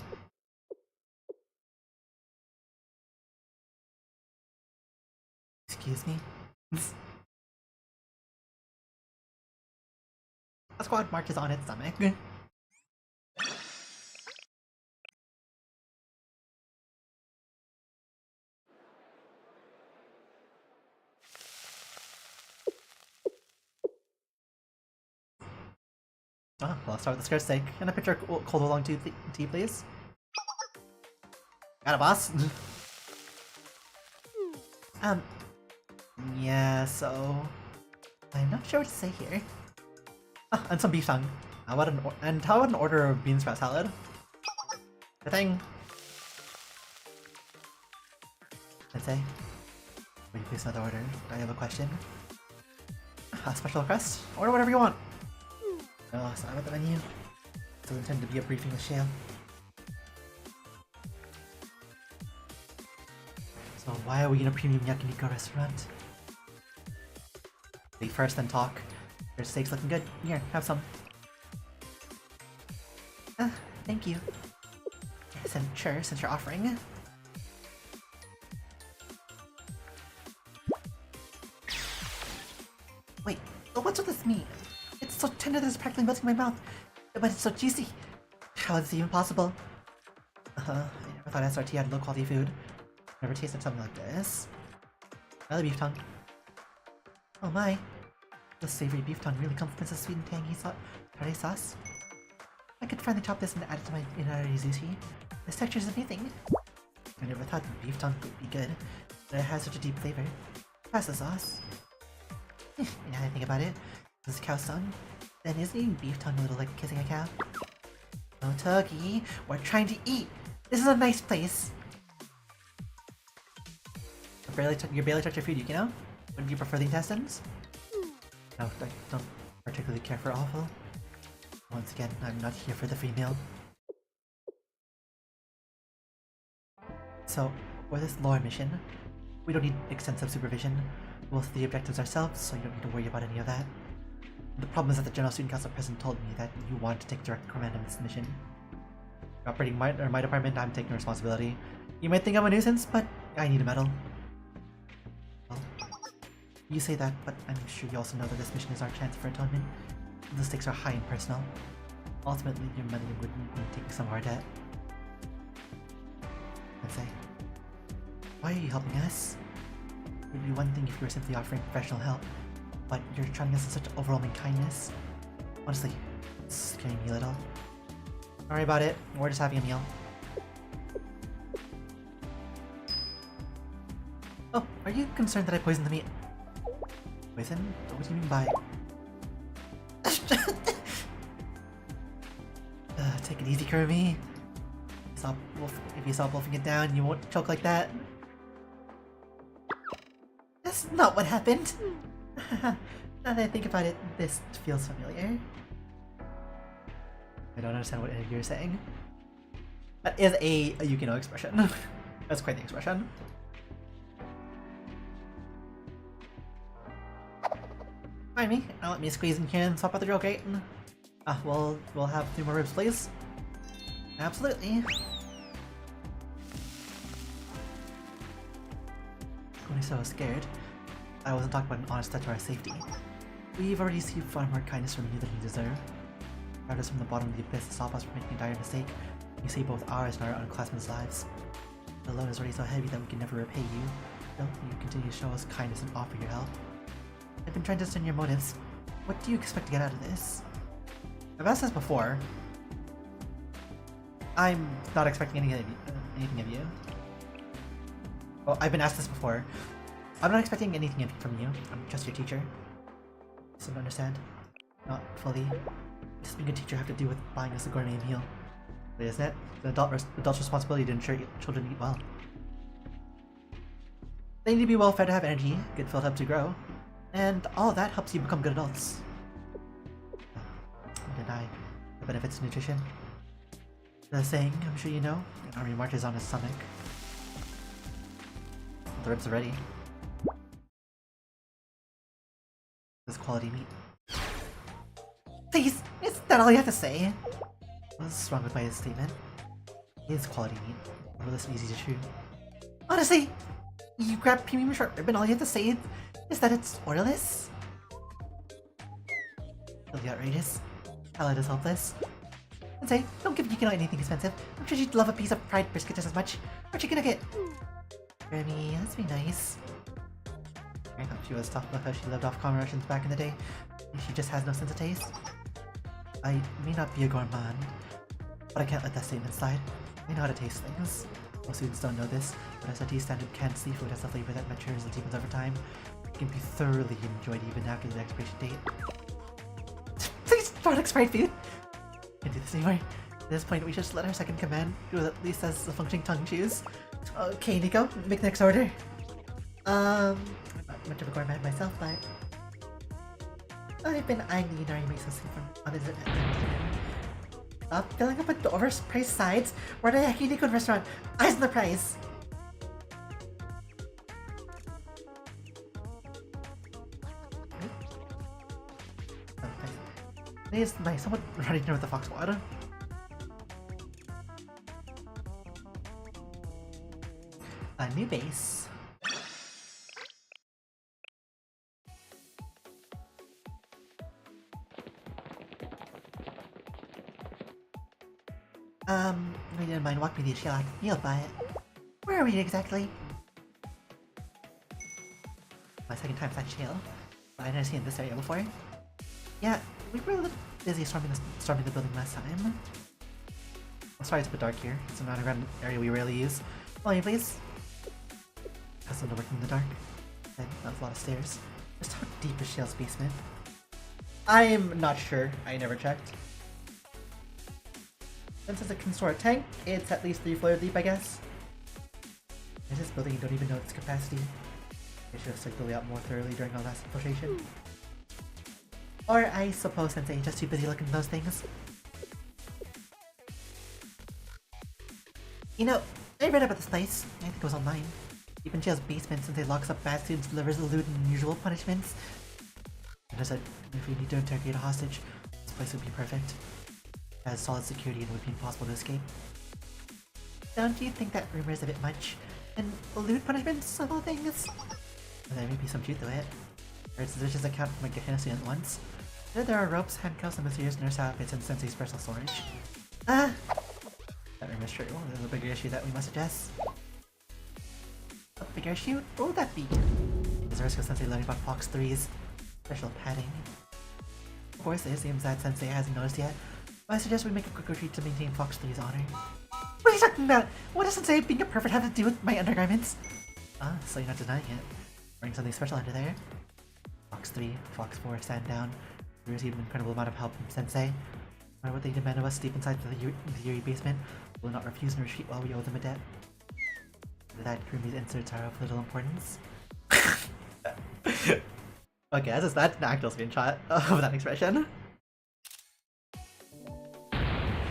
Excuse me? A squad marches on its stomach. Oh, well, I'll start with the skirt sake. Can I picture a cold along tea, please? Got a boss? Yeah, so... I'm not sure what to say here. Ah, and some beef tongue. How about an order of bean sprout salad? Good thing. I'd say. Will you place another order? I have a question. A special request? Order whatever you want. No, it's not about the menu. It doesn't tend to be a briefing with Shale. So why are we in a premium yakiniku restaurant? Eat first, then talk. Your steak's looking good. Here, have some. Thank you. Sure, since you're offering. what's with this meat? It's so tender that it's practically melting in my mouth, but it's so juicy. How is this even possible? I never thought SRT had low-quality food. Never tasted something like this. Another beef tongue. Oh my. The savory beef tongue really complements the sweet and tangy tartar sauce. I could finally chop this and add it to my inari sushi. This texture is amazing. I never thought the beef tongue would be good, but it has such a deep flavor. Pass the sauce. Now that I think about it, this is cow's tongue. Then isn't eating beef tongue a little like kissing a cow? No, Tuggy, we're trying to eat. This is a nice place. You barely touch your food, Yukino. Wouldn't you prefer the intestines? No, I don't particularly care for offal. Once again, I'm not here for the free meal. So, for this lore mission, we don't need extensive supervision. We'll see the objectives ourselves, so you don't need to worry about any of that. The problem is that the General Student Council President told me that you want to take direct command of this mission. Operating my department, I'm taking responsibility. You might think I'm a nuisance, but I need a medal. Well, you say that, but I'm sure you also know that this mission is our chance for atonement. The stakes are high and personal. Ultimately, your money would mean taking some of our debt. Sensei, why are you helping us? It would be one thing if you were simply offering professional help, but you're treating us with such overwhelming kindness. Honestly, it's scaring me a little. Don't worry about it, we're just having a meal. Oh, are you concerned that I poisoned the meat? Poison? What do you mean by... take it easy, Kirby. If you stop wolfing it down, you won't choke like that. That's not what happened. Now that I think about it, this feels familiar. I don't understand what you're saying. That is a Yukino expression. That's quite the expression. Mind me, now let me squeeze in here and swap out the drill crate. We'll have 3 more ribs, please. Absolutely. When I so scared, I wasn't talking about an honest threat to our safety. We've already received far more kindness from you than you deserve. Brought us from the bottom of the abyss to stop us from making a dire mistake. You saved both ours and our own classmates' lives. The load is already so heavy that we can never repay you. Still, you continue to show us kindness and offer your help. I've been trying to discern your motives. What do you expect to get out of this? I've asked this before. I'm not expecting anything of you. Well, I've been asked this before. I'm not expecting anything from you. I'm just your teacher. So don't understand. Not fully. Just being a teacher have to do with buying us a gourmet meal. But isn't it? The adult's responsibility to ensure children eat well. They need to be well fed to have energy, get filled up to grow. And all of that helps you become good adults. Deny the benefits of nutrition. The saying, I'm sure you know, an army marches on his stomach. The ribs are ready. This quality meat. Please, is that all you have to say? What's wrong with my statement? It is quality meat. Odorless and easy to chew. Honestly, you grab premium short rib and all you have to say is that it's odorless? Really outrageous. Ella is hopeless. And say, don't give Yukino anything expensive. I'm sure she'd love a piece of fried brisket just as much. Aren't you gonna get? Jeremy, let's be nice. I thought she was tough because she lived off common rations back in the day. She just has no sense of taste. I may not be a gourmand, but I can't let that statement slide. I know how to taste things. Most students don't know this, but SRT standard canned seafood has a flavor that matures and deepens over time. It can be thoroughly enjoyed even after the expiration date. Please don't expire food! Can't do this anymore. At this point, we should just let our second command, who at least has a functioning tongue, choose. Okay, Nico, make the next order. I'm not much of a gourmet myself, but I've been eyeing the Inari Mesa soup on the internet. Stop filling up with the overpriced sides. We're at a Yakiniku restaurant. Eyes on the prize. Today is nice. Someone running here with the fox water. A new base. We didn't mind walking me the shield field, but where are we exactly? My second time at shield. I've never seen this area before. Yeah, we were a little busy storming the building last time. I'm sorry it's a bit dark here. It's an underground area we rarely use. Volume, please. Accustomed to working in the dark. And that's a lot of stairs. Just how deep is Shale's basement? I'm not sure. I never checked. Since it's a can store a tank, it's at least 3 floors deep, I guess. Is this building you don't even know its capacity? I should have checked the layout more thoroughly during our last infiltration. Or I suppose Sensei just too busy looking at those things. You know, I read about this place. I think it was online. Even Jail's basement, since they locks up bad students, delivers loot and unusual punishments. And I said, if we need to interrogate a hostage, this place would be perfect. It has solid security and it would be impossible to escape. Don't you think that rumor is a bit much? And loot punishments of all things? Well, there may be some truth to it. I heard suspicious account from a Gehenna student once. There are ropes, handcuffs, and mysterious nurse outfits in Sensei's personal storage. That rumor's true. There's a bigger issue that we must address. A bigger issue? What would that be? There's a risk of Sensei learning about Fox 3's special padding. Of course, it seems that Sensei hasn't noticed yet, but I suggest we make a quick retreat to maintain Fox 3's honor. What are you talking about? What does Sensei being a pervert have to do with my undergarments? So you're not denying it. Wearing something special under there. Fox 3, Fox 4, stand down. We received an incredible amount of help from Sensei. No matter what they demand of us deep inside the Yuri basement, we will not refuse nor retreat while we owe them a debt. After that, Kurumi's inserts are of little importance. Okay, that's an actual screenshot of that expression.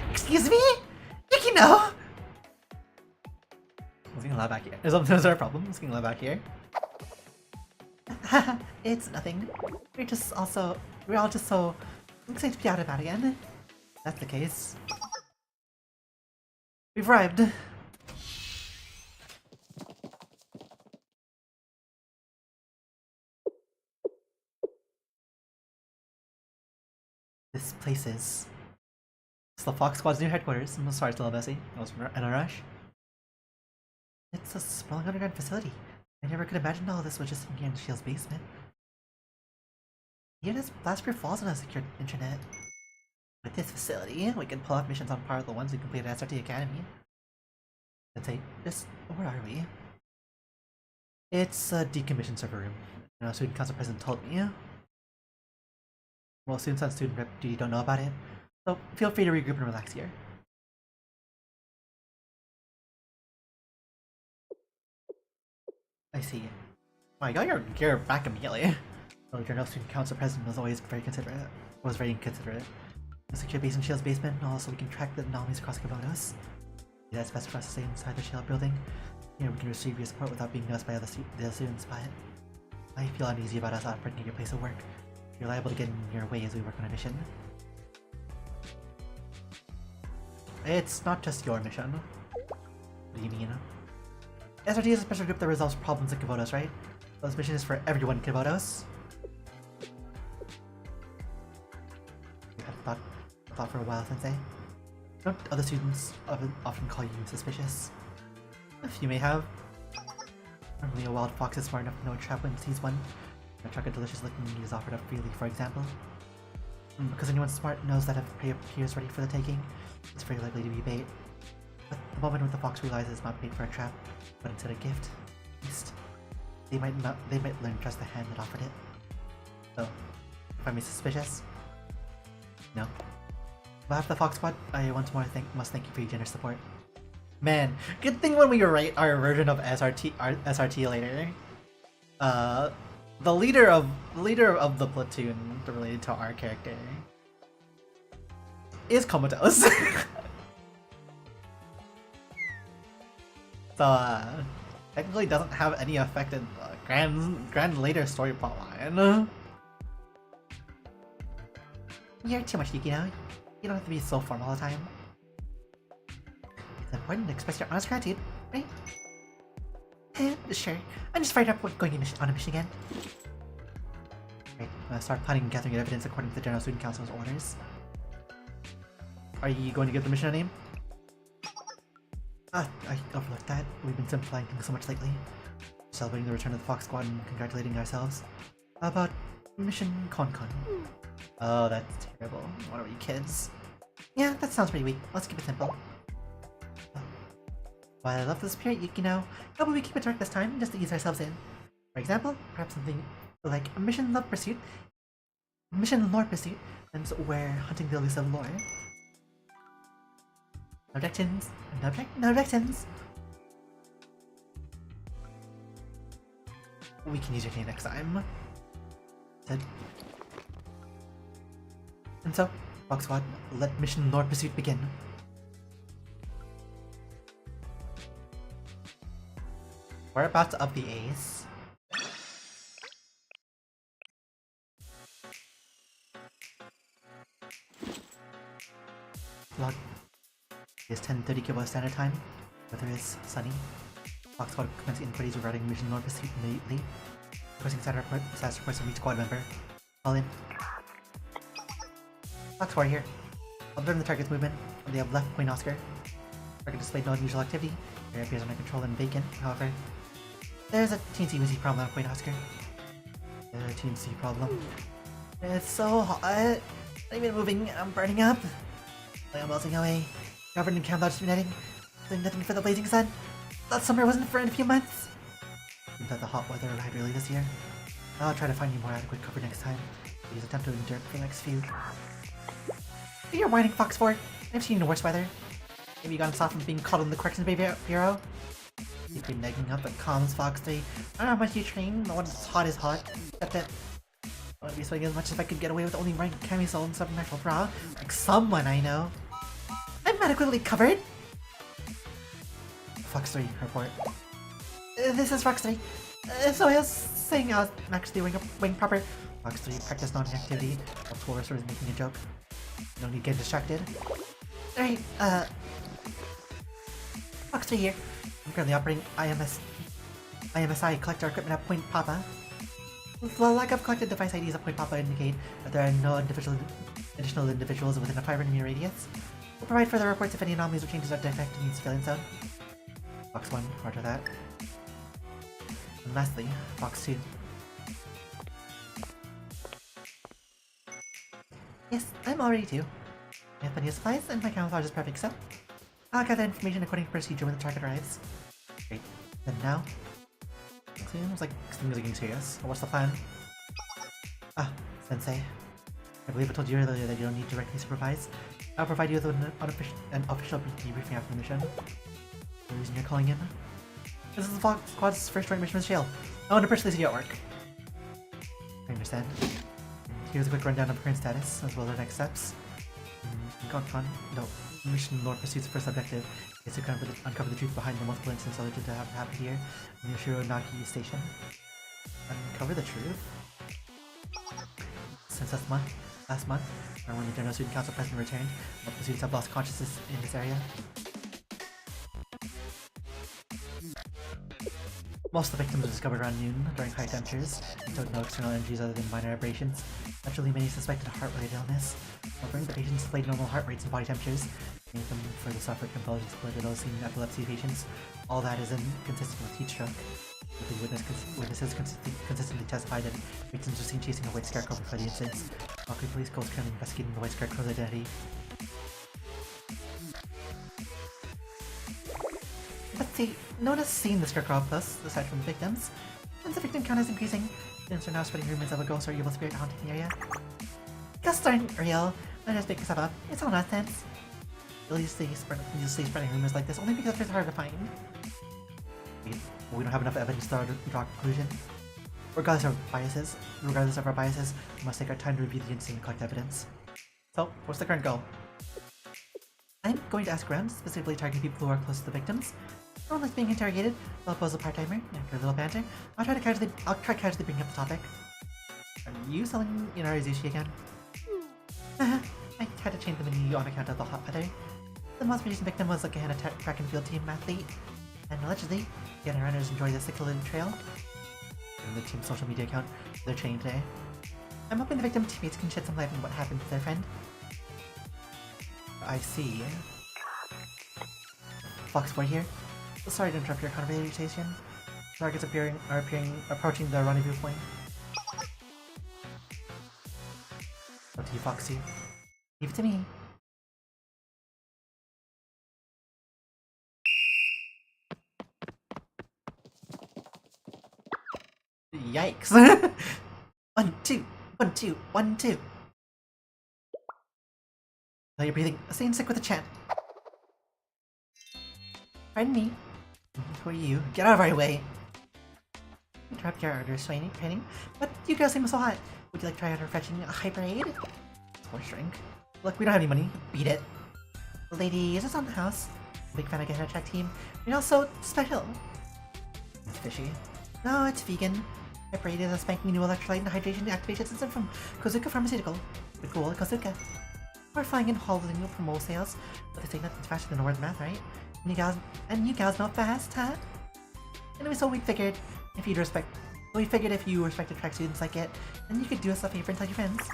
Excuse me? Yukino! I'm getting loud back here. Is there a problem? I'm getting loud back here. It's nothing. We're all just so excited to be out about again. If that's the case. We've arrived. This place is... It's the Fox Squad's new headquarters. I'm sorry it's a little messy. I was in a rush. It's a sprawling underground facility. I never could imagine all this was just in here in Shale's basement. Even as blast-proof falls on a secure internet. With this facility, we can pull off missions on par with the ones we completed at SRT Academy. Let's say, where are we? It's a decommissioned server room. Student council president told me. Well, students on student rep duty don't know about it, so feel free to regroup and relax here. I see. Wow, you got your gear back immediately. So your student council president was always very considerate. The secure base in Shale's basement, and also we can track the anomalies across Kavodos. That's best for us to stay inside the Shale building. Here we can receive your support without being noticed by the other students, but I feel uneasy about us operating at your place of work. You're liable to get in your way as we work on a mission. It's not just your mission. What do you mean? SRT is a special group that resolves problems in Kavodos, right? So this mission is for everyone in Kavodos. You had a thought for a while, Sensei. Don't other students often call you suspicious? A few may have. Normally a wild fox is smart enough to know a trap when it sees one. A truck of delicious looking meat is offered up freely, for example. Because anyone smart knows that if prey appears ready for the taking, it's very likely to be bait. But the moment when the fox realizes it's not bait for a trap, but instead a gift, at least they might learn to trust the hand that offered it. So, find me suspicious? No. On behalf of the Fox Squad, I once more must thank you for your generous support. Man, good thing when we write our version of SRT later. The leader of the platoon related to our character is comatose. So technically doesn't have any effect in the grand later story plotline. You're too much geeky now. You don't have to be so formal all the time. It's important to express your honest gratitude, right? Sure. I'm just fired up with going on a mission again. Right, I'm gonna start planning and gathering evidence according to the General Student Council's orders. Are you going to give the mission a name? I overlooked that. We've been simplifying things so much lately. Celebrating the return of the Fox Squad and congratulating ourselves. How about Mission Con? Oh, that's terrible. What are we, kids? Yeah, that sounds pretty weak. Let's keep it simple. While I love the spirit, you know, how about we keep it dark this time, just to ease ourselves in? For example, perhaps something like a Mission Lore Pursuit, and so we're hunting the elusive lore. No objections. No objections. We can use your name next time. Said. And so, Fox Squad, let Mission Lore Pursuit begin. We're about to up the ace. Log. It is 10:30 Cuba Standard Time. Weather is sunny. Fox Squad commencing inquiries regarding Mission Lore Pursuit immediately. Requesting status reports from each squad member. All in. Fox Squad here. Observing the target's movement from the left Point Oscar. Target displayed no unusual activity. Area appears under control and vacant, however. There's a teensy-weensy problem on Point Oscar. A teensy problem. It's so hot. Not even moving. I'm burning up. I'm melting away. Covered in camouflage netting. Doing nothing for the blazing sun. Thought summer wasn't for in a few months. Seems that the hot weather arrived early this year. I'll try to find you more adequate cover next time. Please attempt to endure for the next few. What are you whining, Fox for? I've seen worse weather. Maybe you got soft from being caught in the corrections bureau? You've been negging up at comms, Fox 3. I don't know how much you train, but what's hot is hot. Except that I wouldn't be sweating as much as if I could get away with only wearing camisole and supernatural bra. Like someone I know. I'm adequately covered! Fox 3, report. This is Fox 3. So I was saying I'm actually wing proper. Fox 3, practice non-activity. While sort of making a joke. No need to get distracted. Alright, Fox 3 here. I'm currently operating IMSI collector equipment at Point Papa. The lack of collected device IDs at Point Papa indicate that there are no additional individuals within a 500-meter radius. We'll provide further reports if any anomalies or changes are detected in the surveillance zone. Fox 1, roger that. And lastly, Fox 2. Yes, I'm all ready too. I have plenty of supplies and my camouflage is perfect, so I'll gather information according to procedure when the target arrives. Great. Then now? Seems like things are getting serious. What's the plan? Ah, Sensei. I believe I told you earlier that you don't need to directly supervise. I'll provide you with an official debriefing after the mission. The reason you're calling in? This is the Fox Squad's first joint mission with Shale. I want to personally see you at work. I understand. Here's a quick rundown of current status, as well as our next steps. Mission Lore Pursuit's first objective is to uncover the truth behind the multiple incidents alleged to have happened here in the Shironaki Station. Uncover the truth? Since last month, when the General Student Council President returned, multiple students have lost consciousness in this area. Most of the victims were discovered around noon during high temperatures and showed no external injuries other than minor abrasions. Naturally, many suspected heart-related illness. However, the patients displayed normal heart rates and body temperatures, making them further suffered convulsions similar to those seen in epilepsy patients. All that is inconsistent with heat stroke. The witnesses consistently testified that victims were seen chasing a white scarecrow before the incidents. Local police goes currently investigating the white scarecrow's identity. Let's see, no one has seen the scarecrow up close, aside from the victims. Since the victim count is increasing, students are now spreading rumors of a ghost or evil spirit haunting the area. Ghosts aren't real. Don't just make stuff up. It's all nonsense. You'll usually spreading rumors like this only because it's hard to find. We don't have enough evidence to draw a conclusion. Regardless of our biases, we must take our time to review the incident and collect evidence. So, what's the current goal? I'm going to ask around, specifically targeting people who are close to the victims. No one likes being interrogated, so I'll pose a part-timer. After a little banter, I'll try casually bring up the topic. Are you selling Inarizushi again? I had to change the menu on account of the hot weather. The most recent victim was a Gahana track and field team athlete, and allegedly, Gahana runners enjoy the Sikilin Trail. In the team's social media account, they're training today. I'm hoping the victim teammates can shed some light on what happened to their friend. I see. Fox 4 here. Sorry to interrupt your conversation. Targets approaching the rendezvous point. Up to you, Foxy. Leave it to me. Yikes. 1, 2, 1, 2, 1, 2. Now you're breathing. Stay in sync with the chant. Pardon me. Who are you? Get out of our way. Interrupt your orders training, but you girls seem so hot. Would you like to try out our fetching a hyper aid? Or shrink. Look, we don't have any money. Beat it. Lady, is this on the house? Big fan of getting a track team. You're also special. It's fishy. No, it's vegan. Hyper aid is a spanking new electrolyte and hydration activation system from Kozuka Pharmaceutical. The cool Kozuka. We're flying in holding new promo sales, but they say nothing's faster than the word math, right? And you gals know fast, huh? Anyway, so we figured if you respected track students like it, then you could do us a favor and tell your friends.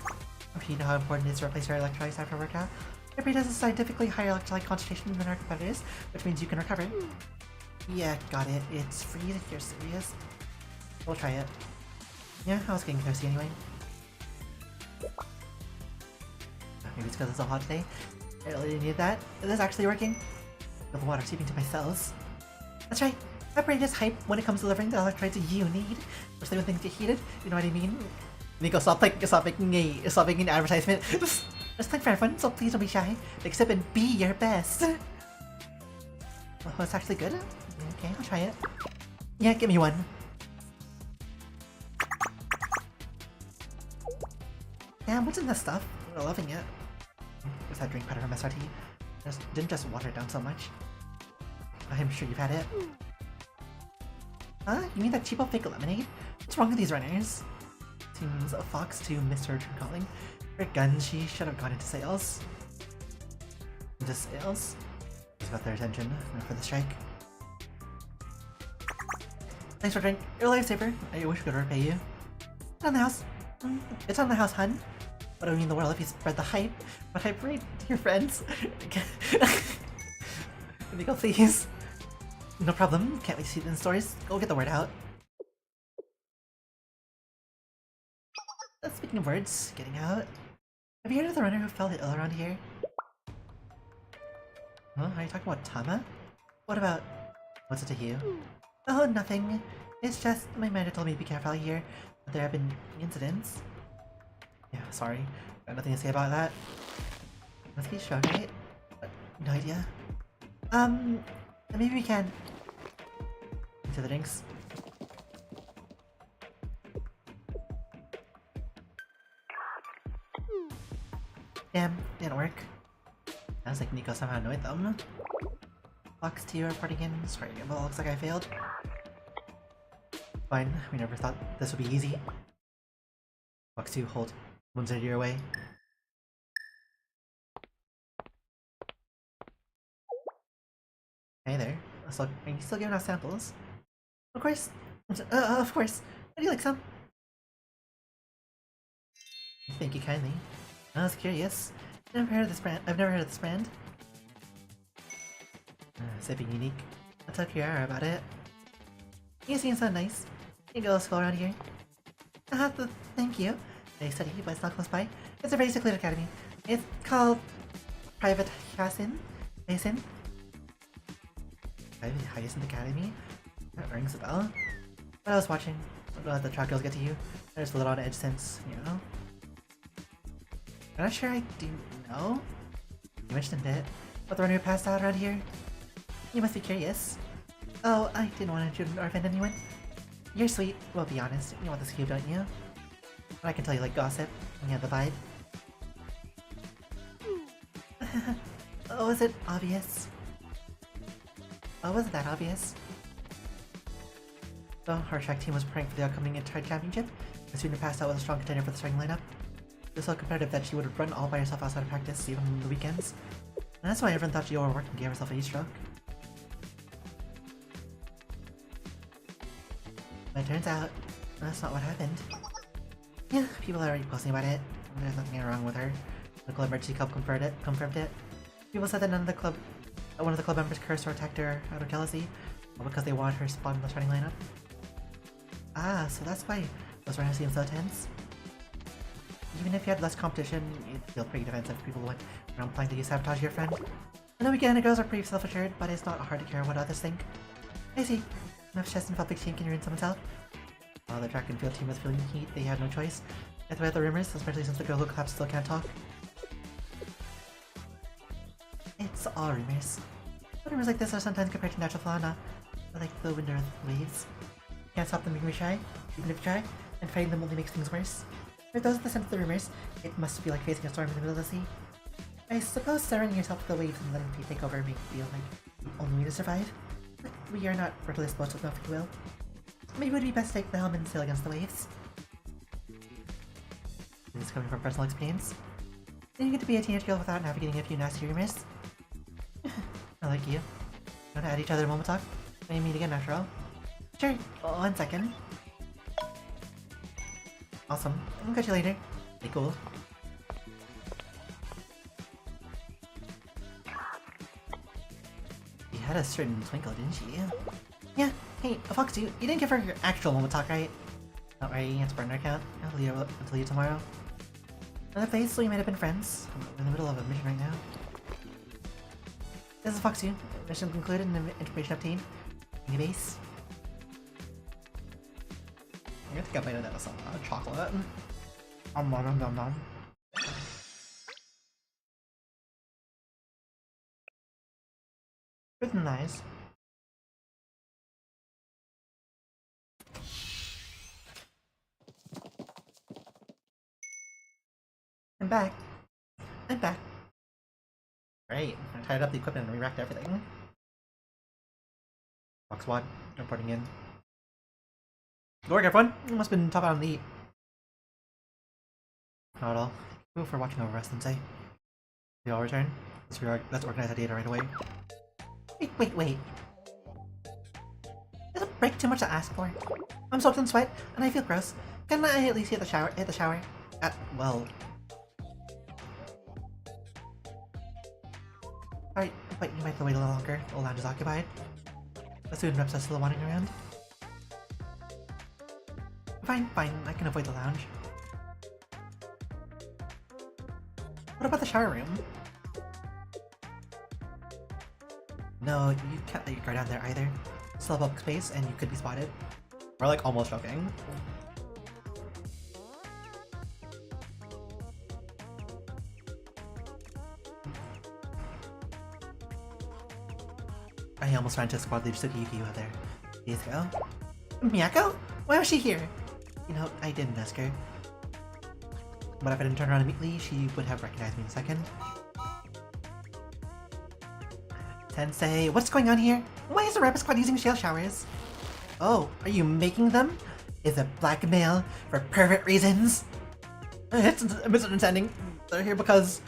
If you know how important it is to replace your electrolytes after a workout, everybody has a scientifically higher electrolyte concentration than our competitors, which means you can recover. Yeah, got it. It's free if you're serious. We'll try it. Yeah, I was getting thirsty anyway. Maybe it's because it's so hot today. I really needed that. Is this actually working? The water seeping to my cells. That's right. Hyper is hype when it comes to delivering the electrolytes you need. Especially when things get heated. You know what I mean? Nico, stop making an advertisement. Just playing for everyone, so please don't be shy. Take a sip and be your best. Oh, it's actually good. Okay, I'll try it. Yeah, give me one. Damn, what's in this stuff? I'm loving it. Was that drink better from SRT? Didn't just water it down so much. I'm sure you've had it. Huh? You mean that cheapo fake lemonade? What's wrong with these runners? Seems a fox to miss her true calling. For guns, she should have gone into sales. Into sales? Just got their attention for the strike. Thanks for drink. You're a lifesaver. I wish we could repay you. It's on the house. It's on the house, hun. What do we mean in the world if you spread the hype? But hype right to your friends. Nico, please. No problem. Can't wait to see it in the stories. Go get the word out. Speaking of words, getting out. Have you heard of the runner who fell ill around here? Huh? Are you talking about Tama? What about... What's it to you? Oh, nothing. It's just my manager told me to be careful here. But there have been incidents. Yeah, sorry. Got nothing to say about that. Must be a show, right? No idea. Maybe we can... Into the drinks. Damn, didn't work. Sounds like Nico somehow annoyed them. Fox 2 reporting in. Sorry, well, looks like I failed. Fine, we never thought this would be easy. Fox 2, hold. One's your way. Hey there. So, are you still giving out samples? Of course. Of course. Would you like some? Thank you kindly. I was curious. I've never heard of this brand. Sipping unique. I'll tell Kiara about it. You seem so nice. You go to school around here. Thank you. I study, but it's not close by. It's a very secluded academy. It's called Private Hyacinth. Private Hyacinth Academy? That rings a bell. But I was watching. Don't let the track girls get to you. They're just a little on edge since, you know. I'm not sure I do know. You mentioned it. But the runner who passed out around here? You must be curious. Oh, I didn't want to intrude or offend anyone. You're sweet. Well, be honest. You want this cube, don't you? But I can tell you like gossip. You have the vibe. Oh, was it obvious? Oh, wasn't that obvious? So, our track team was preparing for the upcoming Entire Championship. The student passed out with a strong contender for the starting lineup. It was so competitive that she would run all by herself outside of practice, even on the weekends. And that's why everyone thought she overworked and gave herself a heat stroke. But it turns out, that's not what happened. Yeah, people are already posting about it. There's nothing wrong with her. The club emergency club confirmed it. People said that none of the club that one of the club members cursed or attacked her out of jealousy, all because they wanted her spot in the starting lineup. Ah, so that's why those runners seem so tense. Even if you had less competition, you'd feel pretty defensive if people went around planning to sabotage your friend. I know weekend girls are pretty self-assured, but it's not hard to care what others think. I see. Enough chest and public shame can ruin someone's health. While the track and field team was feeling heat, they had no choice. That's why the rumors, especially since the girl who claps still can't talk. It's all rumors. But rumors like this are sometimes compared to natural phenomena, like the wind or the waves. You can't stop them being shy, even if you try, and fighting them only makes things worse. For those at the sense of the rumors, it must feel like facing a storm in the middle of the sea. I suppose surrounding yourself with the waves and letting fate take over make you feel like the only way to survive. But we are not fertilist boats enough, if you will. Maybe it would be best to take the helm and sail against the waves. This is coming from personal experience. Then you get to be a teenage girl without navigating a few nasty rumors. I like you. Want to add each other moment talk? When you meet again after all? Sure, 1 second. Awesome. I'll catch you later. Be cool. She had a certain twinkle, didn't she? Yeah. Hey, Fox, you didn't give her your actual moment talk, right? Not worry, it's burner account. I'll leave you tomorrow. Another place, so we might have been friends. I'm in the middle of a mission right now. This is Fox, mission concluded and information obtained. In your base. I'm gonna take a bite of that with some chocolate. Nom nom nom nom. Good and nice. I'm back. I'm back. Great. I tied up the equipment and re-racked everything. Fox 1, reporting in. Good work, everyone! You must have been top out on the eat. Not at all. Thank you for watching over us, Sensei. We all return. Let's organize our data right away. Wait. Is a break too much to ask for? I'm soaked in sweat, and I feel gross. Can I at least hit the shower? Well... Alright, but you might have to wait a little longer. The lounge is occupied. The student reps are still wandering around. Fine, I can avoid the lounge. What about the shower room? No, you can't let your guard down there either. Still have public space and you could be spotted. We're like almost joking. I almost ran into a squad leader Suki out there days ago. Miyako? Why was she here? You know, I didn't ask her. But if I didn't turn around immediately, she would have recognized me in a second. Sensei, what's going on here? Why is the rapid squad using shell showers? Oh, are you making them? Is it blackmail for pervert reasons? It's a misunderstanding. They're here because...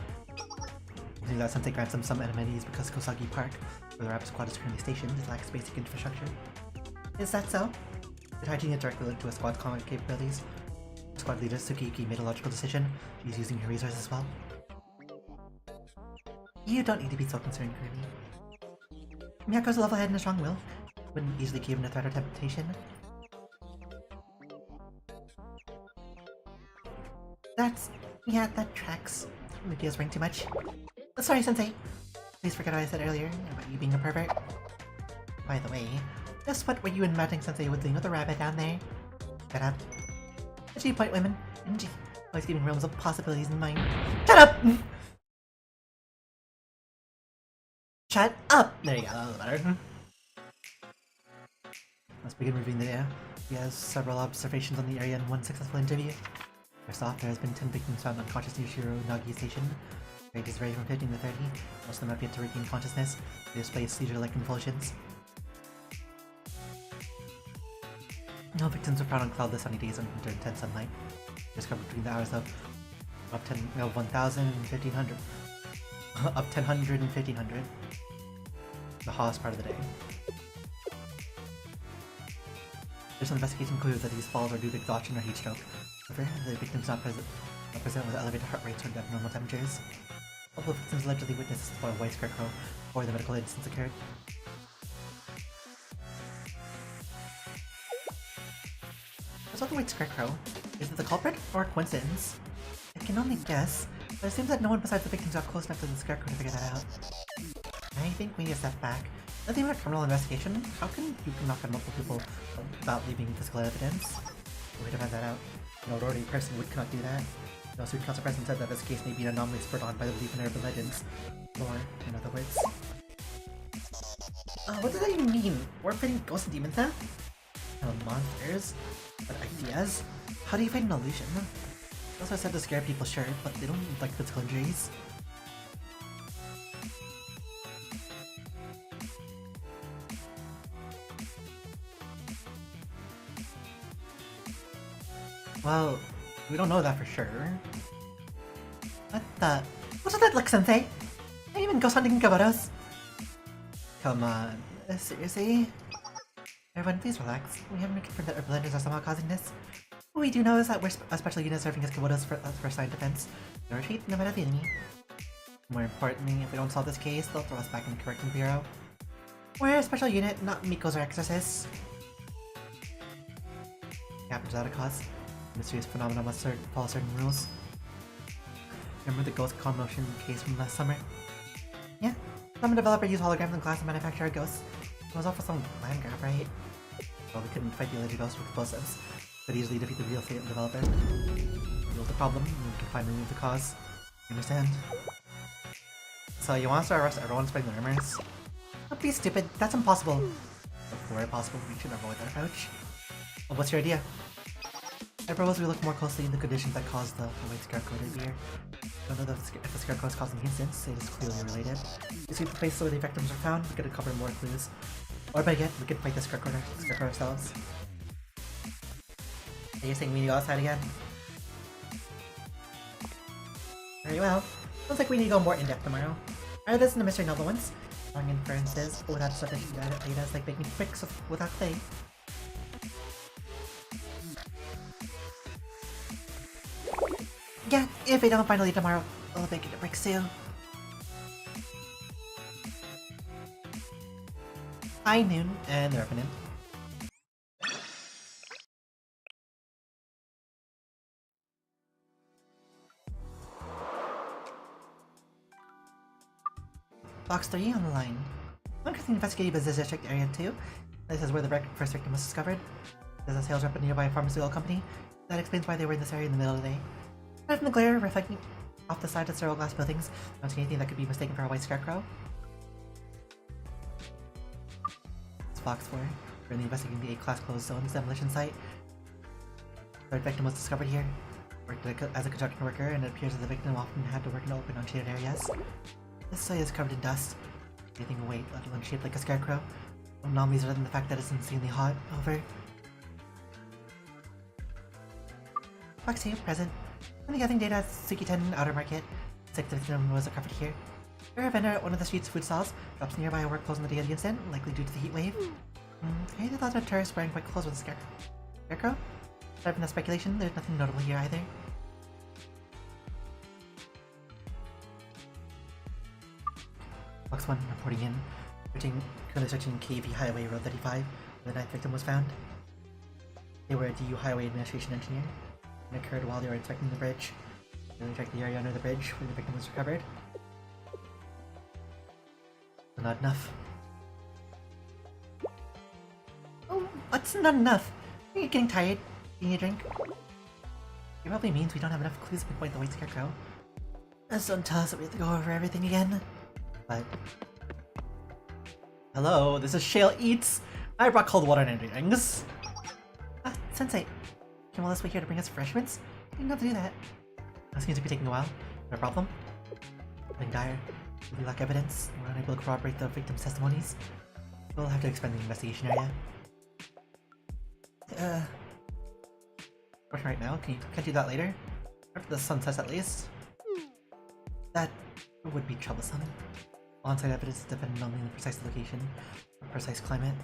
I think that Sensei grants them some amenities because Kosagi Park, where the rapid squad is currently stationed, lacks basic infrastructure. Is that so? The hygiene is directly linked to a squad's common capabilities. Squad leader Tsukiyuki made a logical decision. She's using her resources as well. You don't need to be so concerned, Kirby. Miyako's a level head and a strong will. Wouldn't easily give in to threat or temptation. Yeah, that tracks. Maybe I was ring too much. Sorry, Sensei. Please forget what I said earlier about you being a pervert. By the way, just what were you and Mading Sensei were doing with the rabbit down there? Shut up. Did you point women? Didn't you? Always keeping realms of possibilities in mind. Shut up! Shut up! There you go, that was better. Let's begin reviewing the data. We have several observations on the area and one successful interview. First off, there has been 10 victims found unconscious near Shironagi Station. Rates vary from 15 to 30. Most of them have yet to regain consciousness. They display seizure-like convulsions. No victims were found on cloudless sunny days under intense sunlight. Discovered between the hours of 1000 and 1500. Of 1000 and 1500. The hottest part of the day. This investigation concludes that these falls are due to exhaustion or heat stroke. However, the victims not present with elevated heart rates or abnormal temperatures. Multiple victims allegedly witnessed a white scarecrow before the medical incidents occurred. What's the white scarecrow? Is it the culprit or a coincidence? I can only guess, but it seems that no one besides the victims got close enough to the scarecrow to figure that out. I think we need to step back. Nothing about a criminal investigation. How can you knock on multiple people without leaving physical evidence? A way to find that out. An authority person would cannot do that. No, Student Council President said that this case may be an anomaly spurred on by the belief in urban legends. Or, in other words. What does that even mean? We're fighting ghosts and demons now? Monsters? But ideas? How do you fight an illusion? They also said to scare people, sure, but they don't need like physical injuries. Well, we don't know that for sure. What the? What's that like, Sensei? Not even ghost hunting Kabutos? Come on, seriously? Everyone, please relax. We haven't confirmed that our blenders are somehow causing this. What we do know is that we're a special unit serving as Kabutos for first-line defense. No retreat, no matter the enemy. More importantly, if we don't solve this case, they'll throw us back in the Correcting Bureau. We're a special unit, not Miko's or Exorcists. It happens without a cause. Mysterious phenomena must follow certain rules. Remember the ghost commotion case from last summer? Yeah, some developer used holograms and glass to manufacture a ghost. It was all for some land grab, right? Well, we couldn't fight the alleged ghost with explosives, but easily defeat the real estate developer. Resolve the problem, and we can finally remove the cause. You understand? So you want us to arrest everyone spreading the rumors? Don't be stupid, that's impossible. If we're possible, we should avoid that approach. Well, what's your idea? I propose we look more closely into the conditions that caused the white scarecrow to appear. I don't know if the scarecrow is causing the incidents, it is clearly related. You see the places where the victims are found, we could uncover more clues. Or better yet, we could fight the scarecrow ourselves. Are you saying we need to go outside again? Very well. Looks like we need to go more in-depth tomorrow. Are this in the mystery novel ones? Drawing inferences without sufficient data is like making bricks without clay. Yeah, if we don't finally tomorrow, we'll make it a brick too. High noon, and they're opening. Box 3 on the line. I'm currently investigating Business District Area 2. This is where the first victim was discovered. There's a sales rep at a nearby pharmaceutical company. That explains why they were in this area in the middle of the day. Aside from the glare reflecting off the side of several glass buildings, I don't see anything that could be mistaken for a white scarecrow. It's Box 4. We're currently investigating the A-class closed zone's demolition site. The third victim was discovered here. Worked as a construction worker, and it appears that the victim often had to work in open, unshaded areas. This site is covered in dust. Anything white, let alone shaped like a scarecrow. No anomalies other than the fact that it's insanely hot. Over. Box 2, present. I'm gathering data at Suki-ten Outer Market. The victim was recovered here. A vendor at one of the street's food stalls drops nearby a work clothes on the day of the incident, likely due to the heat wave. I either thought of tourists wearing white clothes with a scarecrow? Aside from that speculation, there's nothing notable here either. Box 1 reporting in. Currently searching KV Highway Road 35, where the 9th victim was found. They were a DU Highway Administration engineer. It occurred while they were inspecting the bridge. They checked the area under the bridge where the victim was recovered. But not enough. Oh, what's not enough? Are you getting tired? You need a drink? It probably means we don't have enough clues to pinpoint the white scarecrow. Just don't tell us that we have to go over everything again. But... Hello, this is Shale Eats! I brought cold water and energy drinks. Sensei. Came all this way here to bring us refreshments? I didn't have to do that. That seems to be taking a while. No problem. Nothing dire. We lack evidence. We're unable to corroborate the victims' testimonies. We'll have to expand the investigation area. Working right now? Can't you do that later? After the sun sets at least? That would be troublesome. On-site evidence is dependent on the precise location, or precise climate.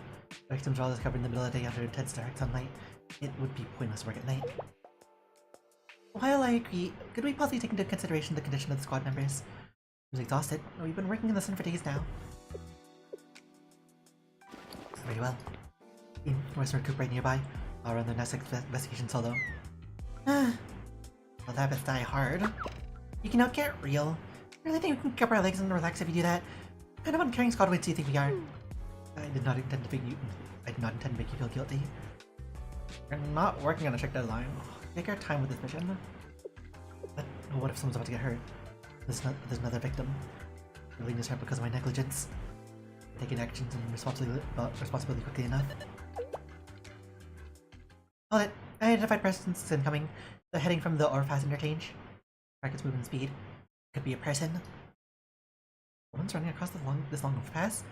The victims are all discovered in the middle of the day under intense direct sunlight. It would be pointless to work at night. While I agree, could we possibly take into consideration the condition of the squad members? was exhausted. We've been working in the sun for days now. Very well. Where's to recuperate nearby? I'll run the next investigation solo. Well, that bits die hard. You can now get real. You really think we can keep our legs and relax if you do that? What kind of uncaring Squadweights do you think we are? I did not intend to make you feel guilty. We're not working on a strict deadline. Take our time with this mission. But what if someone's about to get hurt? There's another victim. Really is hurt because of my negligence. Taking actions and responsibility quickly enough. Hold it. Identified persons incoming. They're heading from the overpass interchange. Track its movement speed. Could be a person. Woman's running across this long overpass.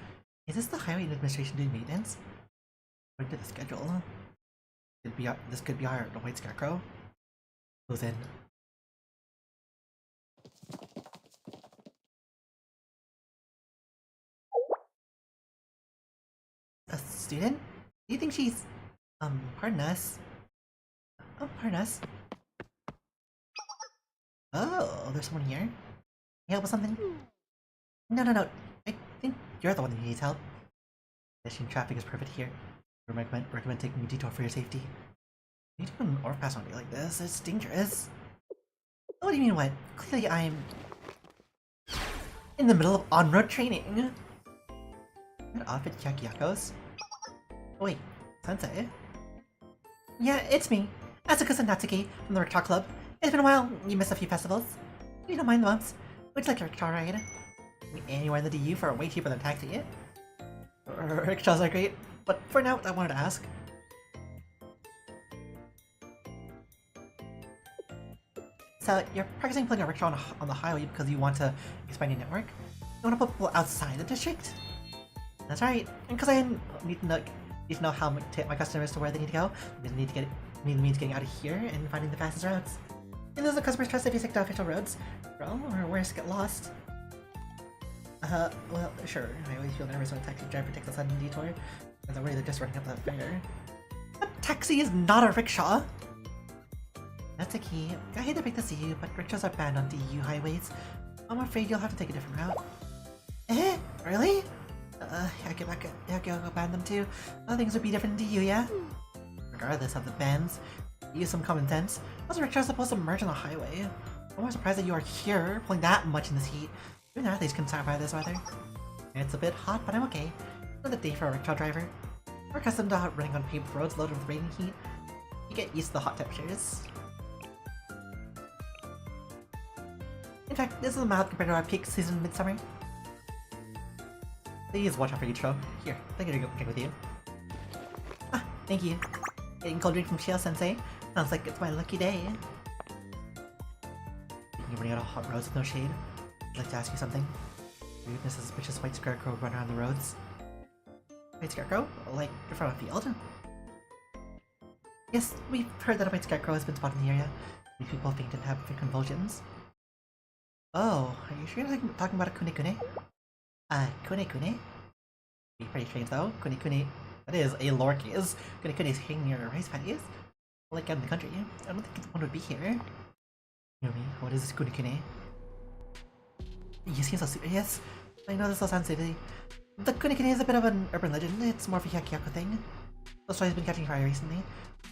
Is this the highway administration doing maintenance? According to the schedule, this could be our white scarecrow. Goes in. A student? Do you think she's pardon us? Oh, pardon us. Oh, there's someone here. Can you help with something? No. I think you're the one who needs help. Pedestrian traffic is perfect here. I recommend taking a detour for your safety. You do an overpass on me like this. It's dangerous. What do you mean what? Clearly I'm in the middle of on-road training. What outfit Yakiyakos? Oh wait, Sensei? Yeah, it's me. Asuka Natsuki from the Rickshaw Club. It's been a while. You missed a few festivals. You don't mind the bumps. Would you like a rickshaw ride? Anywhere in the DU for way cheaper than taxi. Rickshaws are great, but for now, I wanted to ask. So, you're practicing pulling a rickshaw on the highway because you want to expand your network? You want to put people outside the district? That's right, and because I need to know how to get my customers to where they need to go, means getting out of here and finding the fastest routes. And those the customers trust if you stick to official roads? Well, or worse, get lost. Well, sure. I always feel nervous when a taxi driver takes a sudden detour. As I'm worried they're just running up that fare. A taxi is not a rickshaw! That's a key. I hate to break this to you, but rickshaws are banned on DU highways. I'm afraid you'll have to take a different route. Eh? Really? I'll ban them too. Other things would be different in DU, yeah? Regardless of the bans, use some common sense. Those rickshaws supposed to merge on the highway. I'm more surprised that you are here, pulling that much in this heat. Even athletes can survive this weather. It's a bit hot, but I'm okay. Another day for a rickshaw driver. We're accustomed to running on paved roads loaded with rain and heat. You get used to the hot temperatures. In fact, this is mild compared to our peak season in midsummer. Please watch out for each show. Here, I'm gonna go drink with you. Ah, thank you. Getting cold drink from Shio Sensei. Sounds like it's my lucky day. You're running out of hot roads with no shade. I'd like to ask you something. You witness a suspicious white scarecrow run around the roads. White scarecrow? Like from a field? Yes, we've heard that a white scarecrow has been spotted in the area. Many people faint and have convulsions. Oh, are you sure you're talking about a kune-kune? Kune-kune? Be pretty strange though. Kune-kune, that is a lowercase. Kune-kune is hanging near rice paddies. Like out in the country. I don't think one would be here. Yumi, what is this kune-kune? You seem so serious. I know this all sounds silly. The kune-kune is a bit of an urban legend. It's more of a Hyakuyaku thing. The story's been catching fire recently.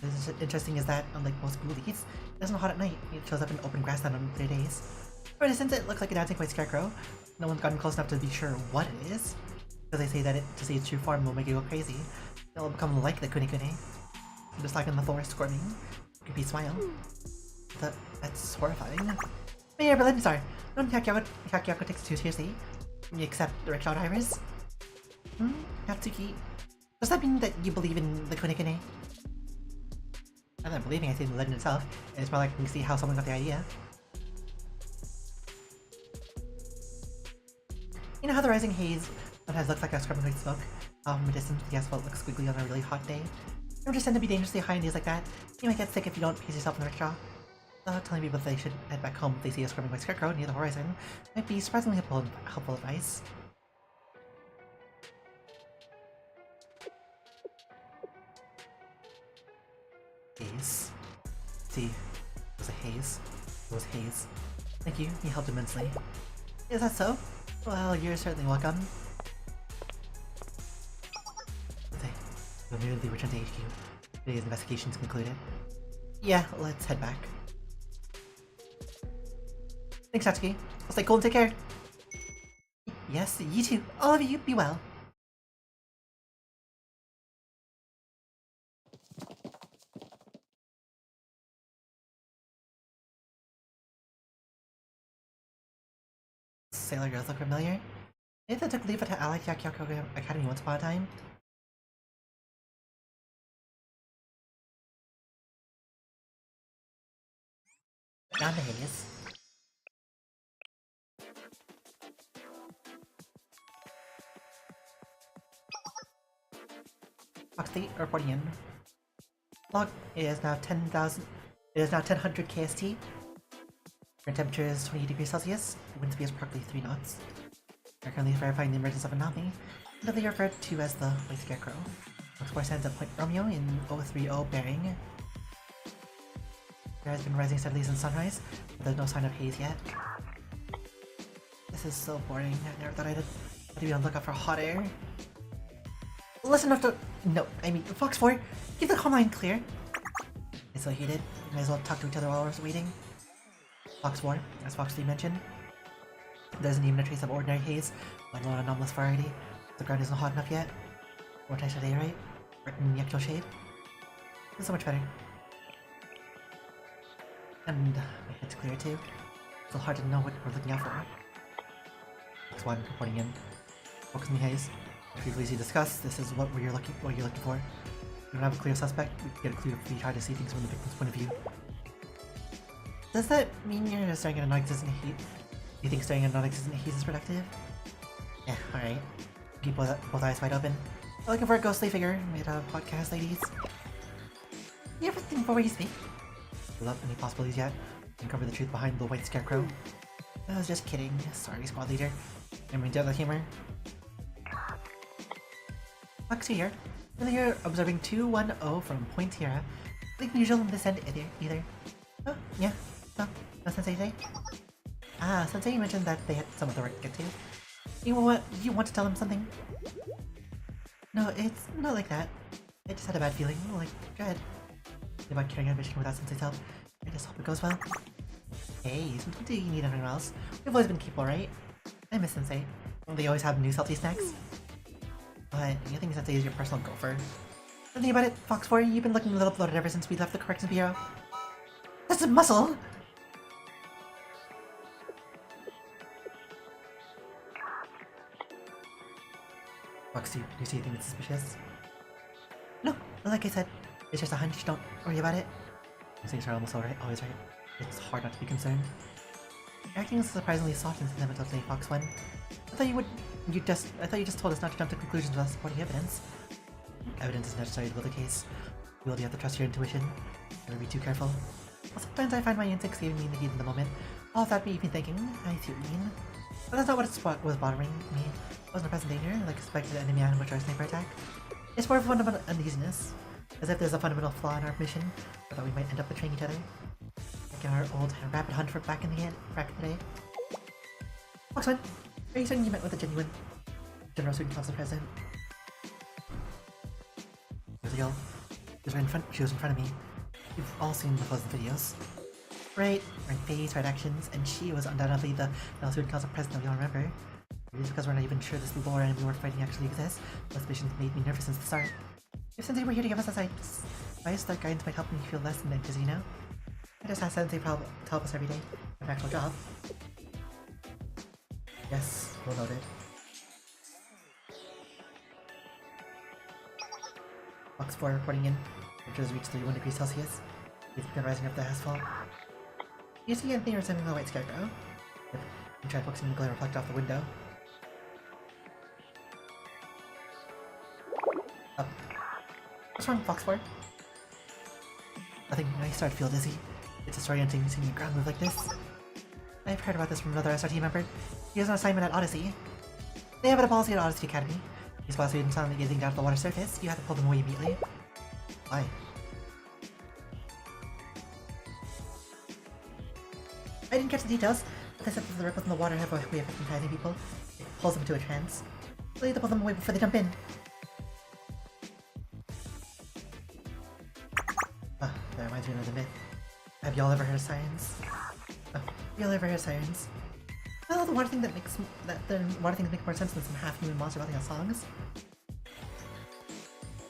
What's interesting is that, unlike most ghoulies, it doesn't hot at night. It shows up in open grassland on clear days. For instance, it looks like a dancing white scarecrow. No one's gotten close enough to be sure what it is. Because they say that to see its true form will make it go crazy. It'll become like the kune-kune. Just like in the forest squirming. Creepy smile. That's horrifying. But yeah, Berlin Star. No Hyakuyaku takes it too seriously. Except the rickshaw drivers. Natsuki. Does that mean that you believe in the kune-kune? Rather than believing, I see the legend itself. It's more like I can see how someone got the idea. You know how the rising haze sometimes looks like a scrubbing white smoke? From a distance, the asphalt looks squiggly on a really hot day. Temperatures tend to be dangerously high on days like that. You might get sick if you don't pace yourself in the rickshaw. Telling people that they should head back home if they see a scrubbing white scarecrow near the horizon might be surprisingly helpful advice. Haze. See, it was a haze. It was haze. Thank you, you helped immensely. Is that so? Well, you're certainly welcome. Okay, we'll immediately return to HQ. Today's investigation's concluded. Yeah, let's head back. Thanks, Satsuki. I'll stay cool and take care. Yes, you too. All of you, be well. Sailor girls look familiar. Maybe they took leave at Allied Yakyako Academy once upon a time. Down the haze. Fox State reporting in. Log is now 10,000. It is now 1000 KST. Current temperature is 28 degrees Celsius. Wind speed is approximately 3 knots. We are currently verifying the emergence of an anomaly, literally referred to as the White Scarecrow. Fox 4 stands at Point Romeo in 030 bearing. Air has been rising steadily since sunrise, but there's no sign of haze yet. This is so boring. I never thought I'd be on the lookout for hot air. Listen enough to— No, I mean, Fox 4, keep the comm line clear. It's so heated, we might as well talk to each other while we're waiting. Fox 4, as Fox 3 mentioned, there isn't even a trace of ordinary haze, let alone anomalous variety. The ground isn't hot enough yet. More nice today, right? Written in the actual shade. It's so much better. And my head's clear too. Still hard to know what we're looking out for. X1 reporting in. Focus on the haze. As previously discussed, this is what you're looking for. We don't have a clear suspect. We get a clue if we try to see things from the victim's point of view. Does that mean you're staring at a non-existent haze? You think staring at a non-existent haze is productive? Yeah, alright. Keep both eyes wide open. We're looking for a ghostly figure made out of podcast ladies. You ever think before you speak? Rule out any possibilities yet? Uncover the truth behind the White Scarecrow. I was just kidding. Sorry, squad leader. I mean, do you have the humor? Foxy here. Earlier, observing 210 from Point Tierra. Nothing unusual in this end either. Oh, yeah. No, no Sensei today? Ah, Sensei mentioned that they had some other work to get to. You want to tell him something? No, it's not like that. I just had a bad feeling. Like, go ahead. About carrying out a mission without Sensei's help. I just hope it goes well. Hey, something do you need anyone else? We've always been people, right? I miss Sensei. They always have new salty snacks. But you think Sensei is your personal gopher? Think about it, Fox 4, you've been looking a little bloated ever since we left the Corrections Bureau. That's a muscle! Fox, do you see anything that's suspicious? No, like I said, it's just a hunch, don't worry about it. Things are almost always right. It's hard not to be concerned. You're acting surprisingly soft and sentimental today, Fox 1. I thought you just told us not to jump to conclusions without supporting evidence. Evidence is necessary to build a case. You will have to trust your intuition. Never be too careful. Well, sometimes I find my instincts giving me in the heat of the moment. All of that made me thinking, I see what you mean. But that's not what was bothering me. It wasn't a present danger, like suspected enemy ambush or a sniper attack. It's more of a fundamental uneasiness. As if there's a fundamental flaw in our mission, or that we might end up betraying each other. Like in our old rapid hunt for back in the day. Foxman, are you certain you met with a genuine General Student Council President? Here's a girl. She was in front of me. You've all seen the frozen videos. Right face, right actions, and she was undoubtedly the General Student Council President we all remember. Maybe it's because we're not even sure this lore enemy we're fighting actually exists. The suspicions made me nervous since the start. If Sensei were here to give us advice, that guidance might help me feel less anxious, you know? I just ask Sensei to help us every day. An actual job. Yes, well noted. Fox 4 reporting in. Temperatures reached 31 degrees Celsius. It's begun rising up the asphalt. You see anything resembling the White Scarecrow? Yep. I tried focusing the glare reflect off the window. Up. What's wrong, Fox 4? Nothing. I started to feel dizzy. It's disorienting seeing the ground move like this. I've heard about this from another SRT member. He has an assignment at Odyssey. They have a policy at Odyssey Academy. These while students silently gazing down at the water surface, you have to pull them away immediately. Why? I didn't catch the details, They said that the ripples in the water have a way of hypnotizing people. It pulls them into a trance. So you have to pull them away before they jump in. Ah, that reminds me of another myth. Have y'all ever heard of sirens? Oh, y'all ever heard of sirens? Well, the water thing that makes the water things make more sense than some half-human monster belting out songs.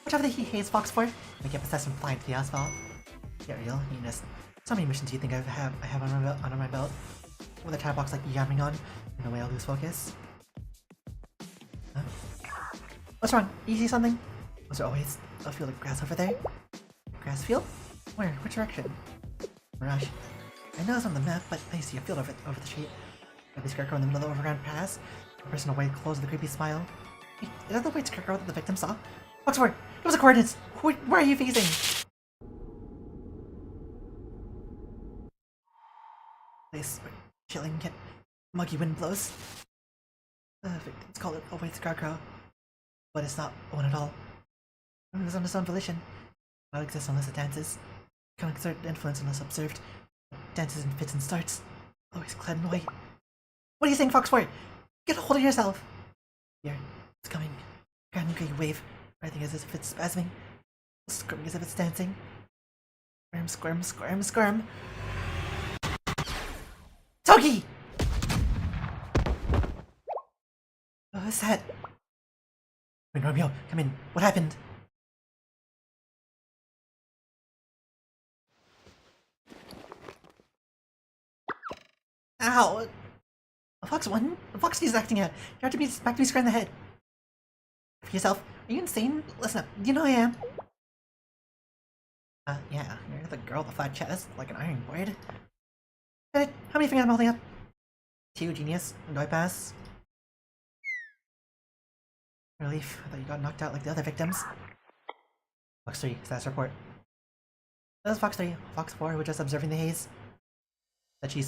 Watch out for the heat haze, Fox 4. We get possessed and flying to the asphalt. Yeah, real. You know, so many missions do you think I have on my belt? With a chat box like yamming on, in a way I'll lose focus. Huh? What's wrong? You see something? Was there always a field of grass over there? Grass field? Where? Which direction? Mirage. I know it's on the map, but I see a field over the street. Maybe Scarecrow in the middle of the overground pass. A person in white clothes with a creepy smile. Wait, is that the white Scarecrow that the victim saw? Foxford! Give us the coordinates! Where are you facing? Place where chilling yet muggy wind blows. Victims call it a white Scarecrow. But it's not one at all. It was on its own volition. It not exist unless it dances. It can exert influence unless observed. It dances and fits and starts. Always clad in white. What are you saying, Foxford? Get a hold of yourself! Here, it's coming. Grand grey wave, writhing as if it's spasming. Squirming as if it's dancing. Squirm, squirm, squirm, squirm. Toki! What was that? Wait, Romeo, come in. What happened? Ow! Fox 1? Fox is acting out. You have to be smacked me square in the head. For yourself. Are you insane? Listen up. You know I am. Yeah. You're the girl with the flat chest, like an iron board. How many fingers am I holding up? 2, genius. Do I pass? Relief. I thought you got knocked out like the other victims. Fox 3, status report. That was Fox 3. Fox 4, we're just observing the haze. That she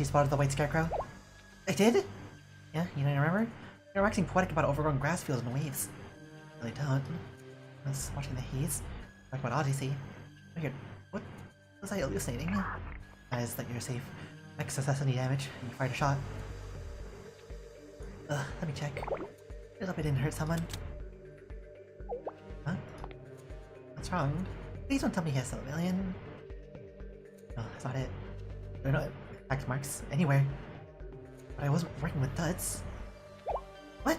spotted the white Scarecrow. I did? Yeah, you don't remember? You're waxing poetic about overgrown grass fields and waves. I really don't. I was watching the haze. Talking about Odyssey. Weird. What was I hallucinating? Eyes that you're safe. Next success any damage, and you fired a shot. Let me check. I hope I didn't hurt someone. Huh? What's wrong? Please don't tell me he has a million. No, that's not it. There are no X marks anywhere. But I wasn't working with duds. What?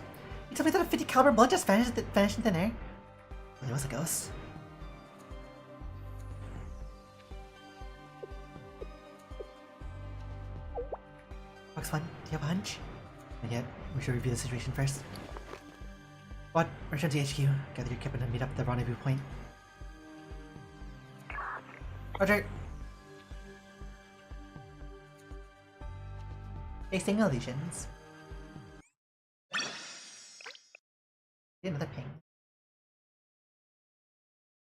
You told me that a 50 caliber bullet just vanished in thin air? Well, it was a ghost. Fox 1, do you have a hunch? Not yet. We should review the situation first. What? Return to HQ. Gather your equipment and meet up at the rendezvous point. Roger. Facing illusions. Another ping.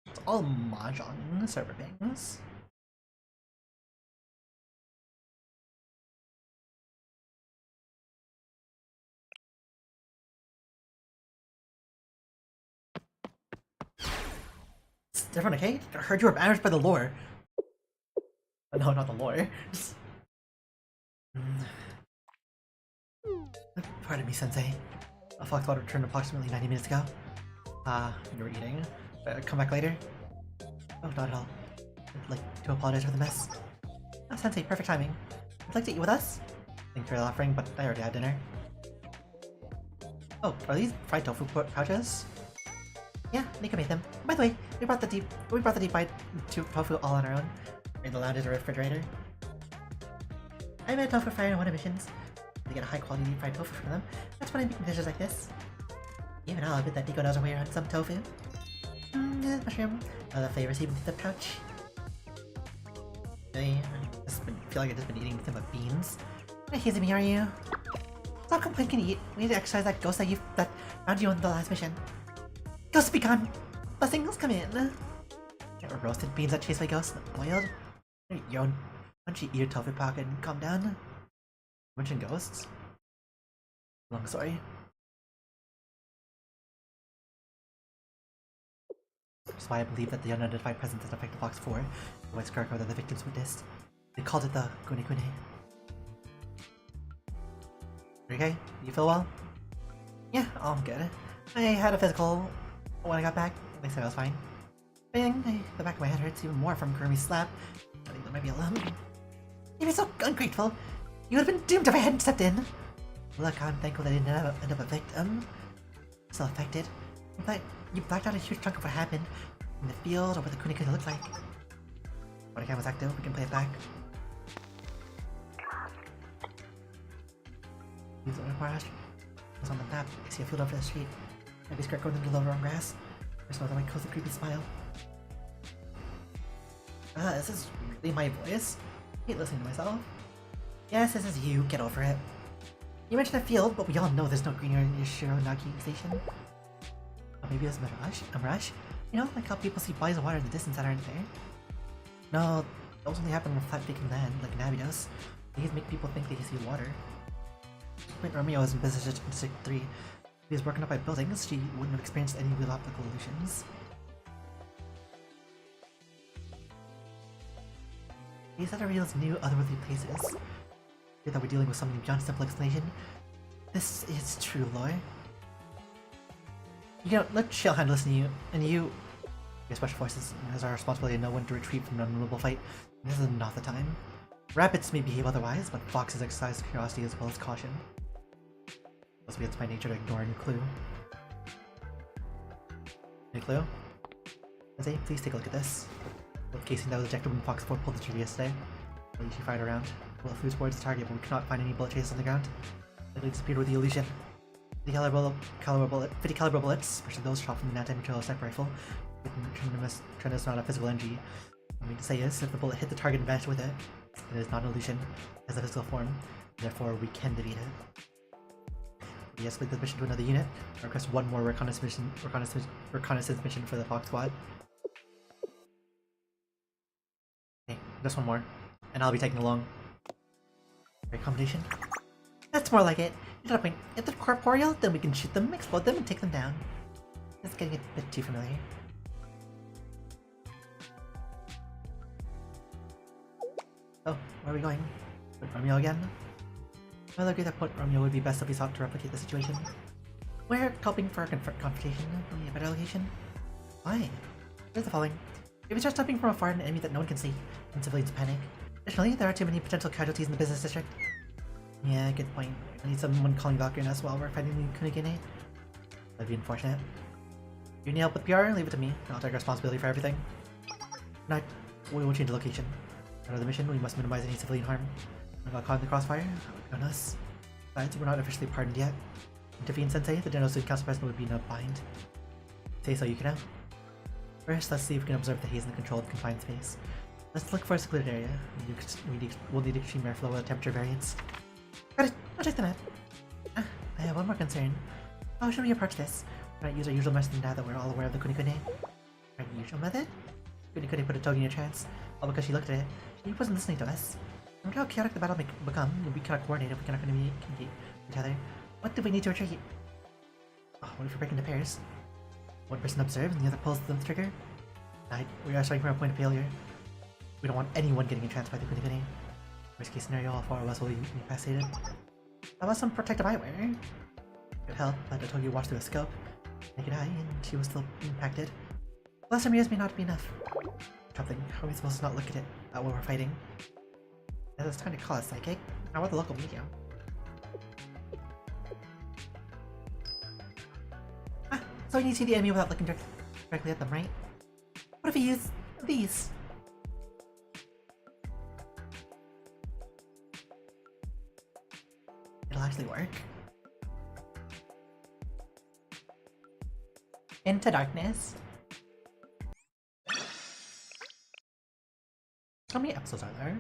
It's all Mahjong server pings. It's different, okay? I heard you were banished by the lore. No, not the lore. Pardon me, Sensei. A Foxwater returned approximately 90 minutes ago. You were eating. Come back later? Oh, not at all. I'd like to apologize for the mess. Sensei, perfect timing. Would you like to eat with us? Thanks for the offering, but I already had dinner. Oh, are these fried tofu pouches? Yeah, Nika made them. By the way, we brought the deep fried tofu all on our own. In the lounge is a refrigerator. I made a tofu fryer on one of missions. To get a high quality deep fried tofu from them. That's when I make dishes like this. Even I'll admit that Nico knows her way around some tofu. Mushroom. The flavors even through the pouch. I feel like I've just been eating nothing but beans. Not hazy me, are you? Stop complaining and eat. We need to exercise that ghost that found you on the last mission. Ghosts be gone! Blessings come in! There were roasted beans that chase away ghosts, boiled. Yo, why don't you eat your tofu pocket and calm down? Mention ghosts? Long story. That's why I believe that the unidentified presence that affected Box 4, the white Scarecrow that the victims witnessed. They called it the Gune Gune. Okay? You feel well? Yeah, I'm good. I had a physical when I got back. They said I was fine. Bang! The back of my head hurts even more from Kirby's slap. I think there might be a lump. You'd be so ungrateful. You would have been doomed if I hadn't stepped in. Look, I'm thankful that I didn't end up a victim. Still affected. But you blacked out a huge chunk of what happened in the field or what the Kunikuni looked like. When the camera's active, we can play it back. Use the crash. It's on the map. I see a field over the street. Maybe skirt going into the lower grass. I smell that my cozy creepy smile. This is really my voice? I hate listening to myself. Yes, this is you. Get over it. You mentioned a field, but we all know there's no greenery in Yoshironagi Station. Or maybe it was a mirage? You know, like how people see bodies of water in the distance that aren't there? No, those only happen on flat vacant land, like Navidos. These make people think they see water. When Romeo was in business in District 3, if he was broken up by buildings, she wouldn't have experienced any real optical illusions. These other reveals new otherworldly places. Here that we're dealing with something beyond simple explanation. This is true lore. You know, let Shell handle this and you, your special forces, has our responsibility to know when to retreat from an unwinnable fight. This is not the time. Rabbits may behave otherwise, but foxes exercise curiosity as well as caution. Must be it's my nature to ignore any clue. Any clue? Sensei, please take a look at this. The casing that was ejected when Fox 4 pulled the trigger yesterday. At least she fired around. Bullet flew towards the target, but we cannot find any bullet traces on the ground. It disappeared with the illusion. 50 caliber bullets, especially those shot from an anti-material sniper rifle, with a tremendous amount of physical energy. What I mean to say is, if the bullet hit the target and vanished with it, it is not an illusion, it has a physical form, and therefore we can defeat it. We escalate the mission to another unit, and request one more reconnaissance mission for the Fox Squad. Okay, just one more, and I'll be taking along. Accommodation? That's more like it. If they're corporeal, then we can shoot them, explode them, and take them down. That's getting a bit too familiar. Oh, where are we going? With Romeo again? I'll agree that Point Romeo would be best if we sought to replicate the situation. We're hoping for a confrontation from a better location. Why? Here's the following. If we start stopping from afar an enemy that no one can see, and civilians panic. Additionally, there are too many potential casualties in the business district. Yeah, good point. I need someone calling Valkyrie on us while we're fighting the Kunigine. That'd be unfortunate. If you need help with PR, leave it to me. I'll take responsibility for everything. No, we will change the location. Under the mission, we must minimize any civilian harm. I got caught in the crossfire, on us. Besides, we're not officially pardoned yet. Intervene, Sensei, the General Student Council President would be in a bind. Say so, Yukino. First, let's see if we can observe the haze in the controlled confined space. Let's look for a secluded area. We'll need extreme airflow with temperature variance. Got it! I'll check the map. I have one more concern. How should we approach this? We're not use our usual method now that we're all aware of the Kunikune. Our usual method? Kunikune put a togi in your trance, all because she looked at it. She wasn't listening to us. No matter how chaotic the battle may become, we cannot coordinate if we cannot communicate each other. What do we need to retreat? Oh, what if we're breaking into pairs? One person observes and the other pulls the trigger? We are starting from a point of failure. We don't want anyone getting entranced by the Kunikune. Worst case scenario, all 4 of us will be incapacitated. That was some protective eyewear. Could help, but the Togi watched through a scope. Naked eye, and she was still impacted. Last time years may not be enough. Something. How are we supposed to not look at it while we're fighting? It's time to call a psychic. How about the local medium? So you need to see the enemy without looking directly at them, right? What if we use these? It'll actually work. Into darkness. How many episodes are there?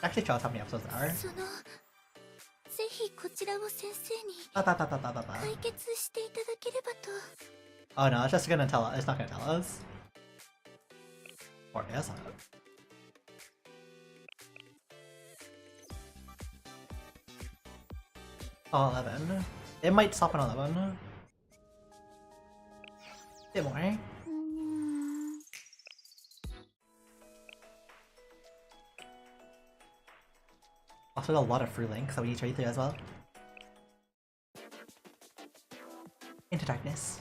Actually, tell us how many episodes there are. ぜひこちらを先生に Ba. 解決していただければと。 Oh no, it's just gonna tell us. It's not gonna tell us. Or is it? Oh, 11. It might stop on 11. Bit more. with a lot of fruit links that we need to read through as well. Into darkness.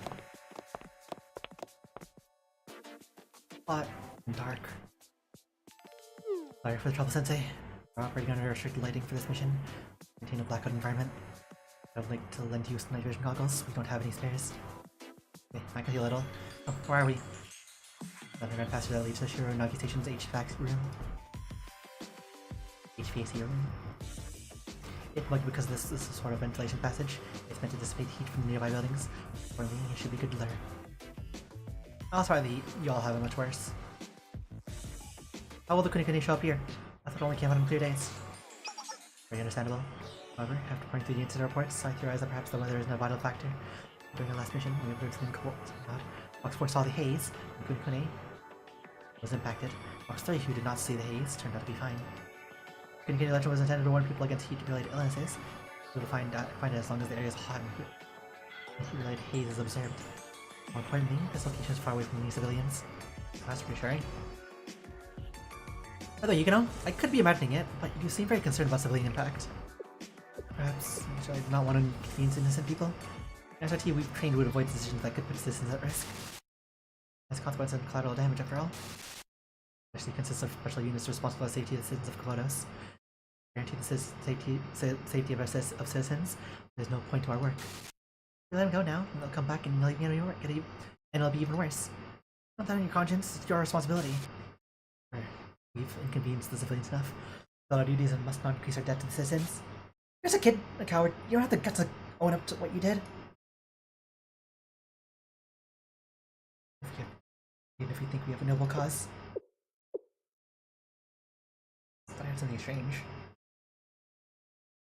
Hot and dark. Sorry for the trouble, Sensei. We're operating under restricted lighting for this mission. Maintain a blackout environment. I would like to lend you some night vision goggles. We don't have any spares. Okay, I can heal a little. Oh, where are we? The underground passage that leads to Shironagi Station's HVAC room. HVAC room. It's lucky because this is a sort of ventilation passage. It's meant to dissipate heat from the nearby buildings. Accordingly, it should be good to learn. Oh, sorry, you all have it much worse. How will the Kunikuni show up here? I thought it only came out on clear days. Very understandable. However, after pouring through the incident reports, I theorize that perhaps the weather isn't a vital factor. During our last mission, we observed something cool. Box 4 saw the haze, and Kunikuni was impacted. Box 3, who did not see the haze, turned out to be fine. Kunikuni legend was intended to warn people against heat-related illnesses. We will find it as long as the area is hot and heat-related haze is observed. More importantly, this location is far away from any civilians. That's reassuring. By the way, Yukino, I could be imagining it, but you seem very concerned about civilian impact. Perhaps I do not want to inconvenience innocent people. In SRT, we've trained to avoid decisions that could put citizens at risk. As a consequence of collateral damage, after all. Especially consists of special units responsible for the safety of the citizens of Komodos. Guarantee the safety of our citizens. There's no point to our work. You let them go now, and they'll come back and they'll leave your work, and it'll be even worse. Not that on your conscience, it's your responsibility. We've inconvenienced the civilians enough. Done our duties and must not increase our debt to the citizens. You're just a kid, a coward. You don't have the guts to own up to what you did. Even if we think we have a noble cause. I thought I heard something strange.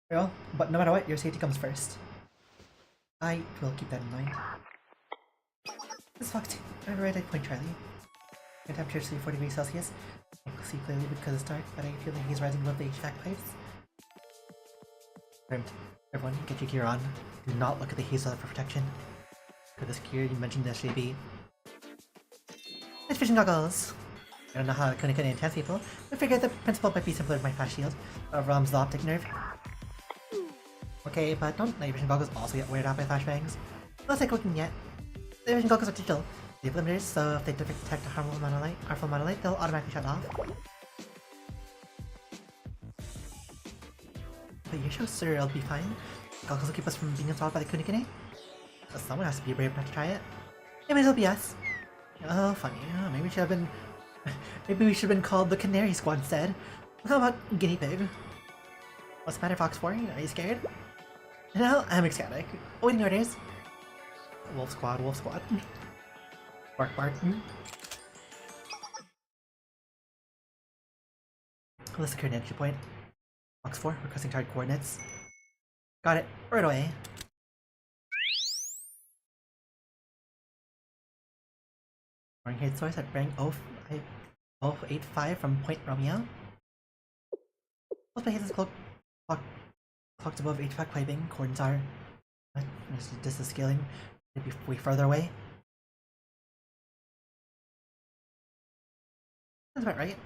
Well, but no matter what, your safety comes first. I will keep that in mind. This is Fox 2. I'm right at Point Charlie. My temperature is 40 degrees Celsius. I can see clearly because it's dark, but I feel like he's rising above the HVAC pipes. Everyone, get your gear on. Do not look at the haze for protection. For this gear you mentioned the SJB. Night vision goggles! I don't know how I couldn't intense people, but I figured the principle might be simpler than my fast shield. Overwhelms the optic nerve. Okay, but don't night vision goggles also get weirded out by flashbangs? Let's take a look yet. Night vision goggles are digital. They have limiters, so if they detect a harmful amount of light, they'll automatically shut off. But you're sure, sir, it'll be fine? Goggles will keep us from being installed by the Kunikine? So someone has to be brave enough to try it. Maybe it'll be us. Oh, funny. Maybe we should have been... Maybe we should have been called the Canary Squad instead. How about Guinea Pig? What's the matter, Fox 4? Are you scared? No, I'm ecstatic. Waiting orders. Wolf Squad, Wolf Squad. Bark, bark. Let's secure an entry point. Box 4, requesting target coordinates. Got it, right away. Hit source at bearing 085 from Point Romeo. Both places clocked above HVAC piping. Coordinates are... This is scaling. Maybe way further away. That's about right.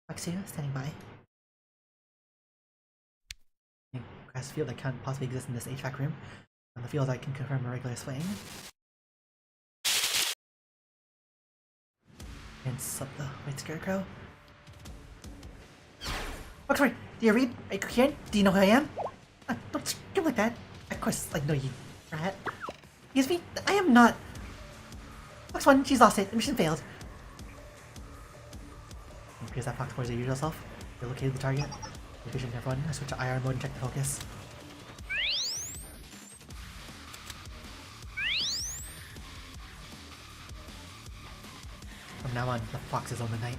Fox 2, standing by. Grass field that can't possibly exist in this HVAC room. On the field I can confirm a regular swing. And sub the white scarecrow. Fox 4, do you read? Are you coherent? Do you know who I am? Don't scream like that. Of course, I know you, rat. Excuse me? I am not. Fox 1, she's lost it. The mission failed. It appears that Fox 4 is your usual self. You located the target. Vision, everyone. I switch to IR mode and check the focus. From now on, the fox is on the night.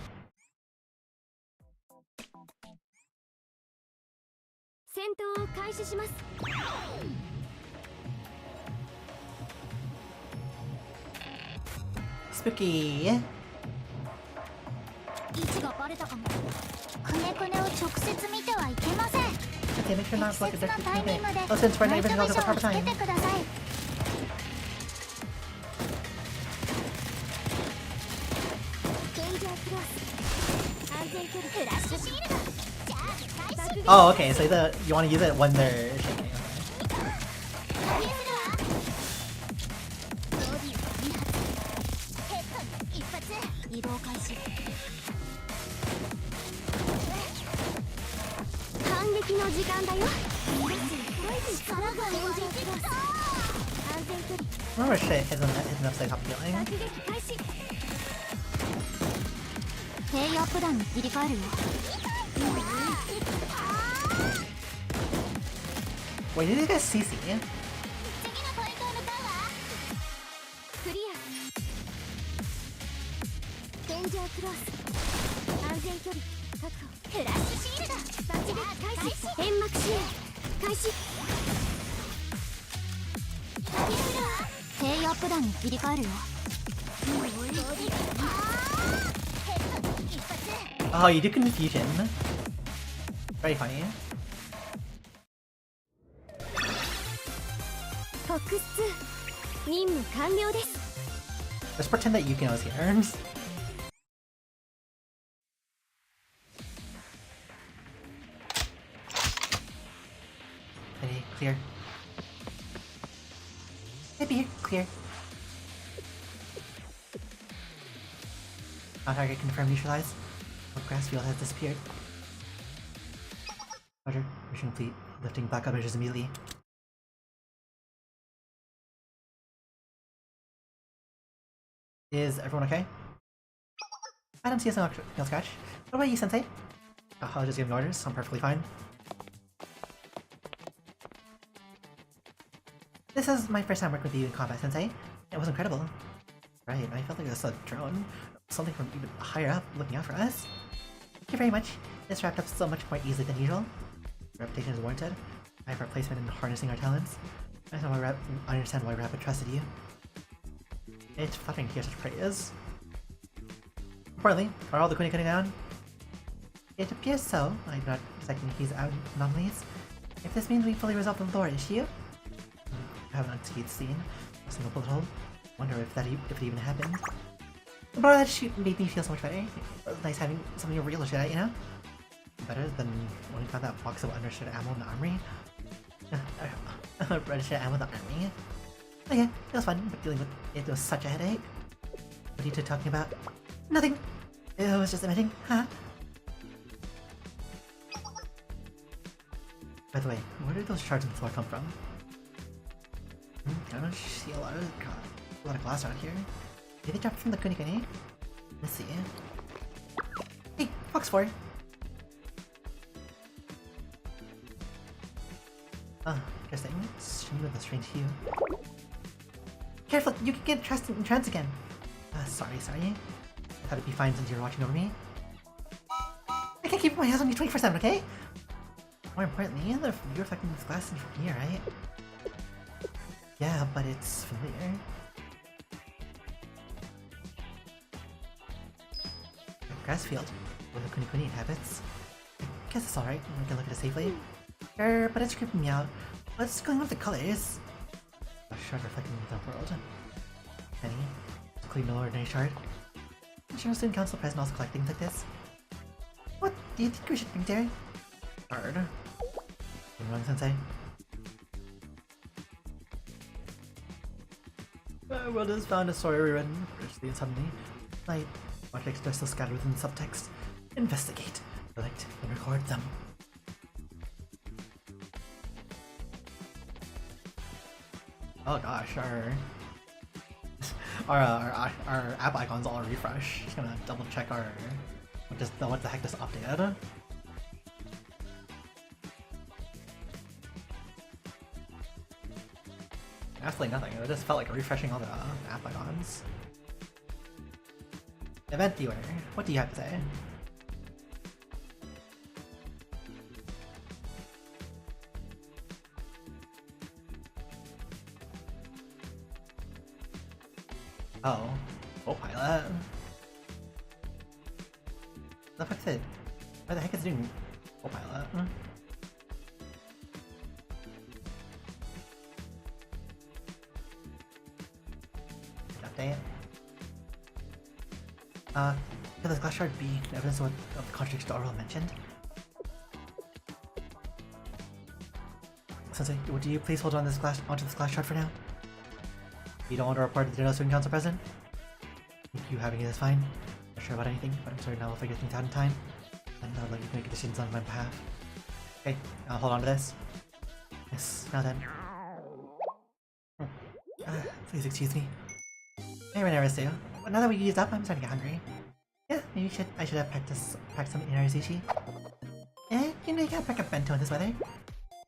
Spooky! 位置がバレたかも。くねくねを直接見てはいけません。Okay, make sure not to look at 適切なタイミングで Let's spread ナイ night ト vision ビ goggles ジ at the ョンを proper つけ time. てください。デンジャークロス。安全距離フラッシュシールド。じゃあ Oh, okay, so you want to use it when they're shaking. Okay. 移動開始。反撃の時間だよ。力が湧いてきた。安全距離 Remember shit isn't upside top feeling. 爆撃開始。ヘイアップ弾に切り替えるよ。 Wait, did you guys CC? 次のポイントへ向かうわ。クリア。デンジャークロス。安全距離確保。フラッシュシールド。爆撃開始。煙幕支援開始。ヘイアップ弾に切り替えるよ。 Oh, you do confusion. Very funny. フォックス2任務完了です。 Just pretend that Yukino is here. Ready, clear. Maybe clear. Target confirmed, neutralized. The grass field has disappeared. Roger, mission complete. Lifting backup measures immediately. Is everyone okay? I don't see a single scratch. What about you, Sensei? Oh, I'll just give me orders. I'm perfectly fine. This is my first time working with you in combat, Sensei. It was incredible. Right, I felt like it was a drone. Something from even higher up looking out for us. Thank you very much. This wrapped up so much more easily than usual. Reputation is warranted. I have replacement in harnessing our talents. I understand why Rapid trusted you. It's flattering to hear such praise. Importantly, are all the Kuni cutting down? It appears so. I'm not detecting these anomalies. If this means we fully resolved the lore issue, I have an unscathed scene. A single bullet hole. Wonder if it even happened. But that shoot made me feel so much better. It was nice having something real to shoot at, you know? Better than when we found that box of understood ammo in the armory. Registered ammo in the armory. Oh yeah, it was fun, but dealing with it was such a headache. What are you two talking about? Nothing! It was just emitting, huh? By the way, where did those shards on the floor come from? I don't see a lot of glass around here. Did they drop from the Kuni? Let's see. Hey, Fox 4! Oh, interesting. It's shiny with a strange hue. Careful, you can get trapped in trance again. Sorry. I thought it'd be fine since you're watching over me. I can't keep my eyes on you 24/7, okay? More importantly, you're reflecting this glass from here, right? Yeah, but it's familiar. A grass field, where the Kuni inhabits. I guess it's alright, we can look at it safely. Sure, but it's creeping me out. What's going on with the colors? A shard reflecting the world. Penny, it's clearly no ordinary shard. National Student Council President also collect things like this. What do you think we should bring there? Shard. I'm wrong, Sensei. The world has found a story rewritten, richly and suddenly. Night, objects are still scattered within the subtext. Investigate, collect, and record them. Oh gosh, our app icons all refresh. Just gonna double check what the heck just updated. Absolutely nothing. It just felt like refreshing all the app icons. Event viewer, what do you have to say? Oh, pilot. The fuck is it? Why the heck is it doing pilot? Update. Could this glass shard be evidence of the contradiction Oral mentioned? Sensei, would you please hold on onto this glass shard for now? You don't want to report the Ditto Student Council President? I think you having it is fine. Not sure about anything, but I'm certain I will figure things out in time. And I'll let you make decisions on my behalf. Okay, I'll hold on to this. Yes, now then. Please excuse me. I never do. But now that we used up, I'm starting to get hungry. Yeah, maybe I should have packed some inner sushi. You know you can't pack a bento in this weather.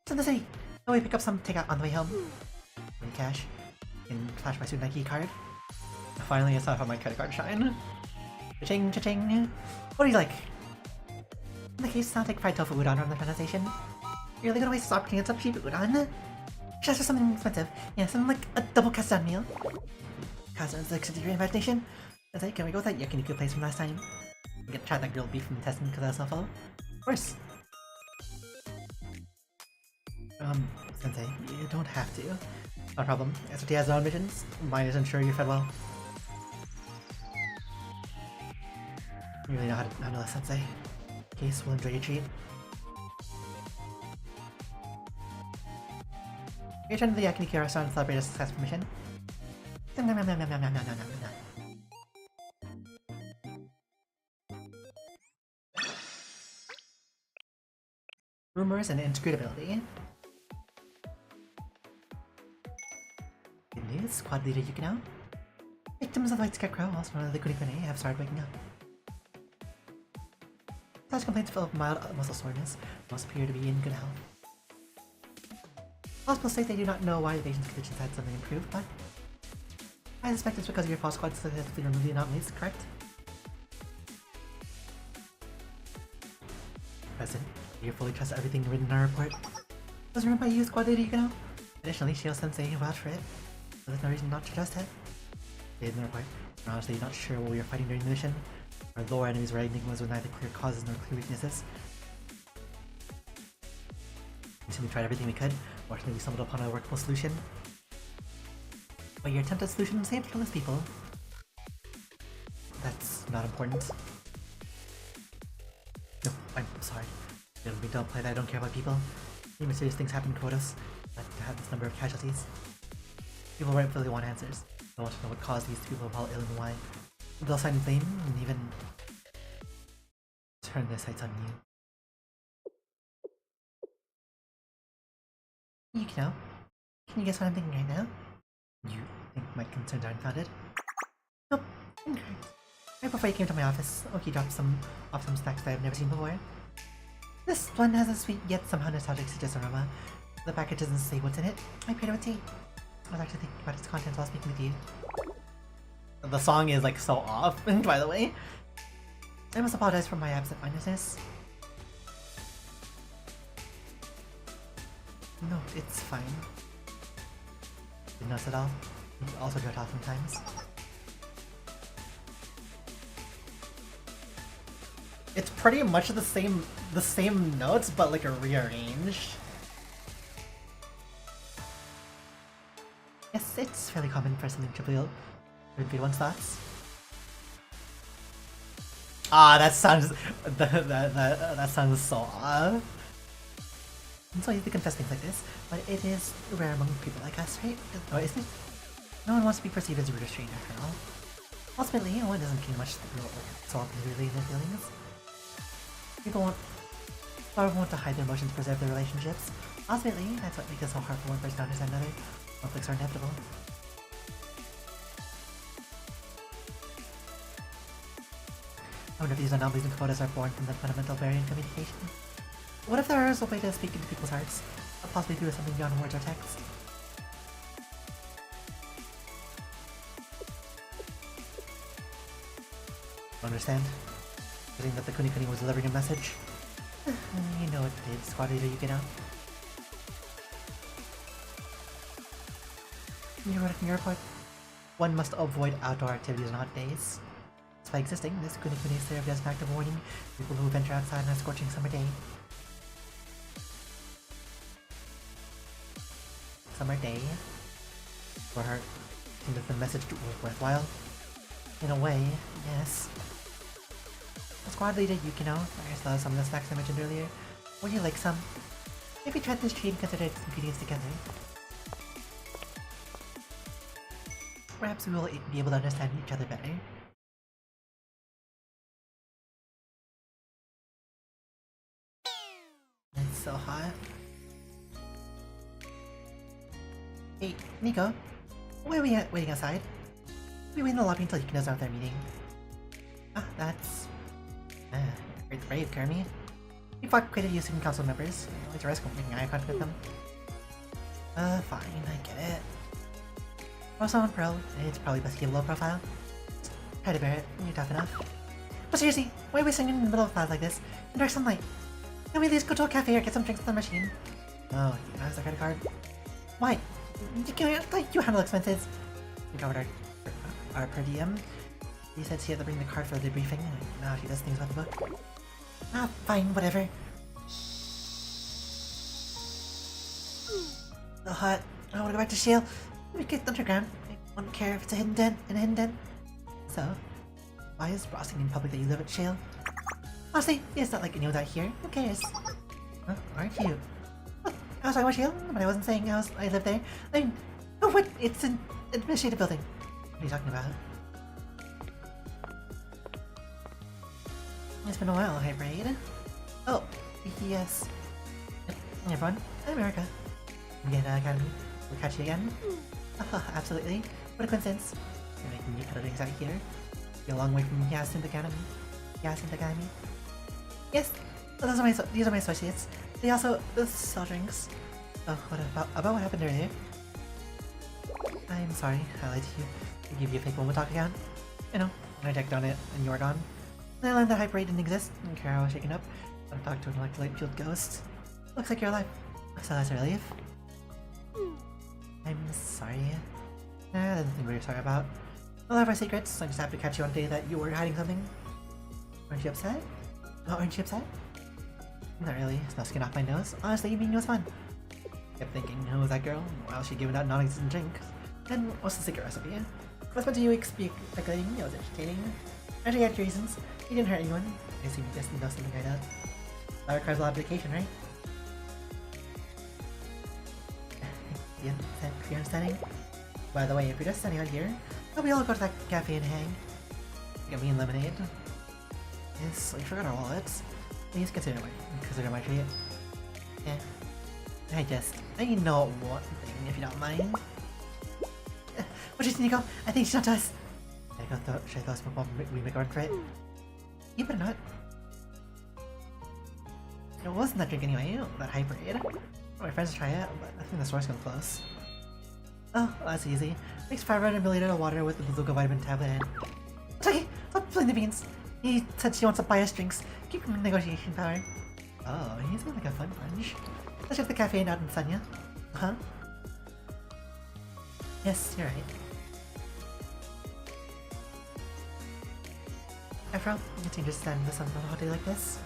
So in the city, oh, we pick up some takeout on the way home. Money cash. And flash my student ID card. Finally, I saw how my credit card shine. Cha-ching, cha-ching. What do you like? In the case, sounds like fried tofu udon from the translation. You're really gonna waste this opportunity to get some cheap udon? Just for something expensive. Yeah, something like a double kazan meal. Kazan is like your imagination. I was like, can we go with that yakiniku place from last time? We can try that grilled beef from Tessin because that's so full. Of course. Sensei, you don't have to. No problem. SOT has no missions. Mine is ensure you're fed well. You really know how to handle a sensei. Case will enjoy your treat. Return to the Yakiniku restaurant and celebrate a successful mission. Nom, nom, nom, nom, nom, nom, nom, nom, nom, nom. Rumors and inscrutability. Good news, Squad Leader Yukino. Victims of the White Scarecrow, also known as the Kunikune, have started waking up. Such complaints of mild muscle soreness most appear to be in good health. Hospitals say they do not know why the patient's conditions had suddenly improved, but I suspect it's because of your false squad successfully removed the anomalies, correct? President, you fully trust everything written in our report. Was it written by you, Squad Leader Yukino? Additionally, Shio Sensei vouched for it, so there's no reason not to trust it. Stated in the report, we're honestly not sure what we were fighting during the mission. Our lower enemies were enigmas with neither clear causes nor clear weaknesses. We simply tried everything we could. Fortunately, we stumbled upon a workable solution. But your attempted solution saved countless people. That's not important. No, I'm sorry. Don't play that I don't care about people. Many mysterious things happen in Kodos, but to have this number of casualties. People rightfully want answers. They want to know what caused these people to fall ill and why. They'll sign blame and even turn their sights on you. Yukino, can you guess what I'm thinking right now? You think my concerns are unfounded? Nope, incorrect. Right before you came to my office, Oki dropped off some snacks that I've never seen before. This one has a sweet yet somehow nostalgic citrus aroma. The package doesn't say what's in it. I paired it with tea. I was actually thinking about its contents while speaking with you. The song is like so off, by the way. I must apologize for my absent-mindedness. No, it's fine. Didn't notice at all. You also drift off sometimes. It's pretty much the same notes, but like rearranged. Yes, it's fairly common for something to repeat one's thoughts. Ah, that sounds that sounds so off. I'm so used to confess things like this, but it is rare among people like us, right? Oh, isn't it? No one wants to be perceived as rude or strange after all. Ultimately, one doesn't care much the girl so openly their feelings. People want to hide their emotions, preserve their relationships. Ultimately, that's what makes it so hard for one person to understand another. Conflicts are inevitable. I wonder if these anomalies and quotas are born from the fundamental barrier in communication. What if there is a way to speak into people's hearts, possibly through something beyond words or text? Understand? I think that the Kunikuni was delivering a message. You know it did, Squad Leader Yukino. You wrote it in your report. One must avoid outdoor activities on hot days. Despite existing, this Kunikuni served as an active warning to people who venture outside on a scorching summer day. Summer day? For her, I think that the message was worthwhile. In a way, yes. Squad Leader Yukino, I saw some of the snacks I mentioned earlier. Would you like some? Maybe try this tree and consider its ingredients together. Perhaps we will be able to understand each other better. It's so hot. Hey, Nico. Why are we waiting outside? We wait in the lobby until you can start their meeting. Ah, that's... great brave, Kermie. You fought quite a few student council members. It's a risk of making eye contact with them. Fine, I get it. Also on Pro, it's probably best to keep a low profile. Try to bear it, you're tough enough. But seriously, why are we sitting in the middle of class like this, in dark sunlight? Can we at least go to a cafe or get some drinks at the machine? Oh, you have a credit card? Why? You handle expenses. We covered our per diem. He said she had to bring the card for the debriefing. Now she does things about the book. Ah, fine, whatever. So hot. I want to go back to Shale. We get underground. I wouldn't care if it's a hidden den. So, why is Rossing in public that you live at Shale? Honestly, it's not like anyone out here. Who cares? Huh? Aren't you? Oh, I was talking about Shale, but I wasn't saying I live there. I mean, oh what? It's an administrative building. What are you talking about? It's been a while, hey Braid. Oh, yes. Hey everyone, I'm Erica. Again, Academy. We'll catch you again. Absolutely. What a coincidence. You're making new cuttings out here. You're a long way from Hyacinth Academy. Yes, these are my associates. They also sell drinks. Oh, what about what happened earlier? I'm sorry, I lied to you. I gave you a fake Momo Talk account. You know, when I checked on it and you were gone. Then I learned that Hyper didn't exist, and Kara was shaken up. I talked to an electrolyte-fueled ghost. Looks like you're alive. So that's a relief. I'm sorry. There's nothing we're sorry about. We'll have our secrets. I just happened to catch you on the day that you were hiding something. Aren't you upset? Oh, aren't you upset? Not really. It's no skin off my nose. Honestly, meeting was fun. Kept thinking, who was that girl? Why was she giving out non-existent drink? And what's the secret recipe? I spent 2 weeks speculating. It was entertaining. Actually, you had your reasons. You didn't hurt anyone. I assume you just know something like that. That requires a lot of dedication, right? Your understanding? By the way, if you're just standing out here, maybe I'll go to that cafe and hang. Get me and lemonade. Yes, we forgot our wallets. Please consider my treat. Yeah. I know one thing, if you don't mind. What do you think, Nico? I think she's not to us. Should I go smoke while we make our run for it? You better not. It wasn't that drink anyway, that hybrid. My friends try it, but I think the store's gonna close. Oh, well, that's easy. Mix 500 milliliters of water with the Lugo vitamin tablet and... It's okay! Stop spilling the beans! He said she wants to buy us drinks. Keep him in negotiation power. Oh, he sounds like a fun bunch. Let's check the cafe out in Sanya. Huh? Yes, you're right. Afro, you think just stand in the sun on a hot day like this?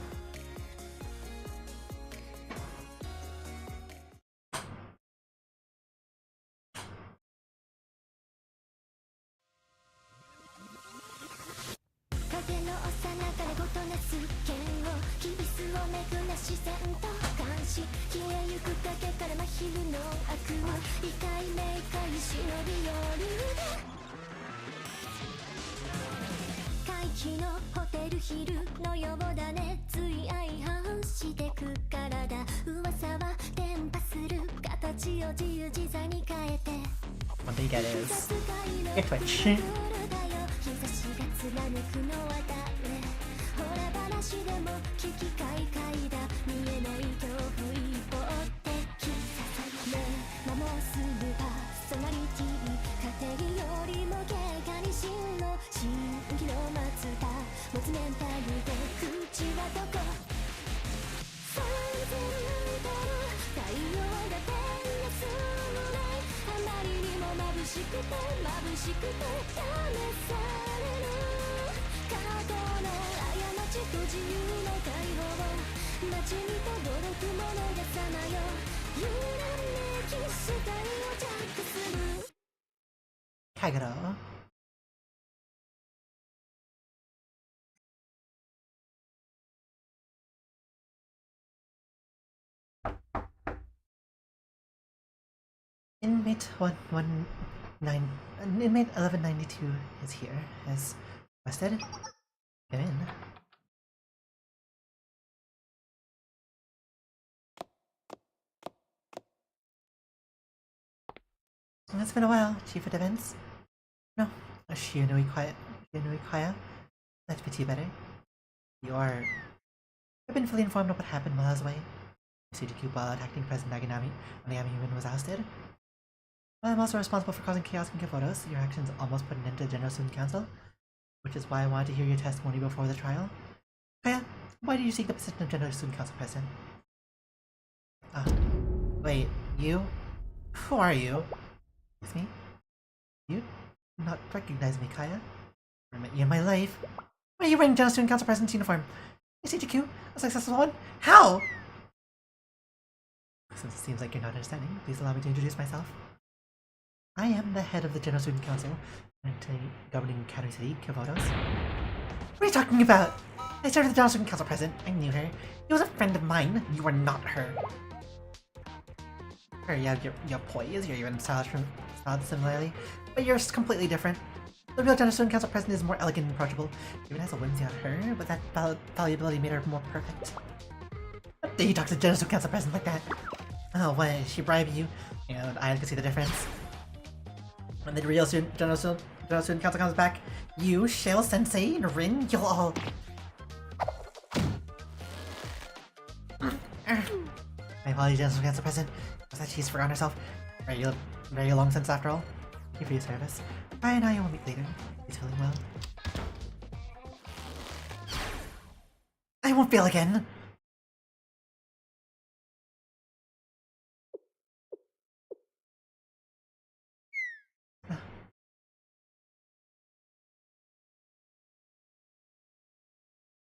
What they get is your Twitch. Kagero. Inmate 1192 is here, as requested. Come in. It's been a while, Chief of Defense. No, Shionui Kaya. That fits you better. I've been fully informed of what happened while I was away. Sudoku while attacking President Nagami was ousted. I'm also responsible for causing chaos in Kifodos. Your actions almost put an end to the General Student Council, which is why I wanted to hear your testimony before the trial. Kaya, why did you seek the position of General Student Council President? Wait, you? Who are you? It's me? You do not recognize me, Kaya? I met you in my life. Why are you wearing General Student Council President's uniform? Is CGQ a successful one? How? Since it seems like you're not understanding, please allow me to introduce myself. I am the head of the General Student Council and governing County City, Kivotos. What are you talking about? I started the General Student Council president. I knew her. She was a friend of mine. You are not her. Sure, yeah, your poise, you're even styled similarly, but you're completely different. The real General Student Council president is more elegant and approachable. Even has a whimsy on her, but that valuability made her more perfect. How dare you talk to the General Student Council president like that? Oh, what, she bribed you? And I can see the difference. When the real General Student Council comes back, you, Shale Sensei, and Rin, you'll all... My apologies, General Student Council President. Was that she's forgotten herself? Very long since, after all. Thank you for your service. I and I will meet later. He's feeling well. I won't fail again!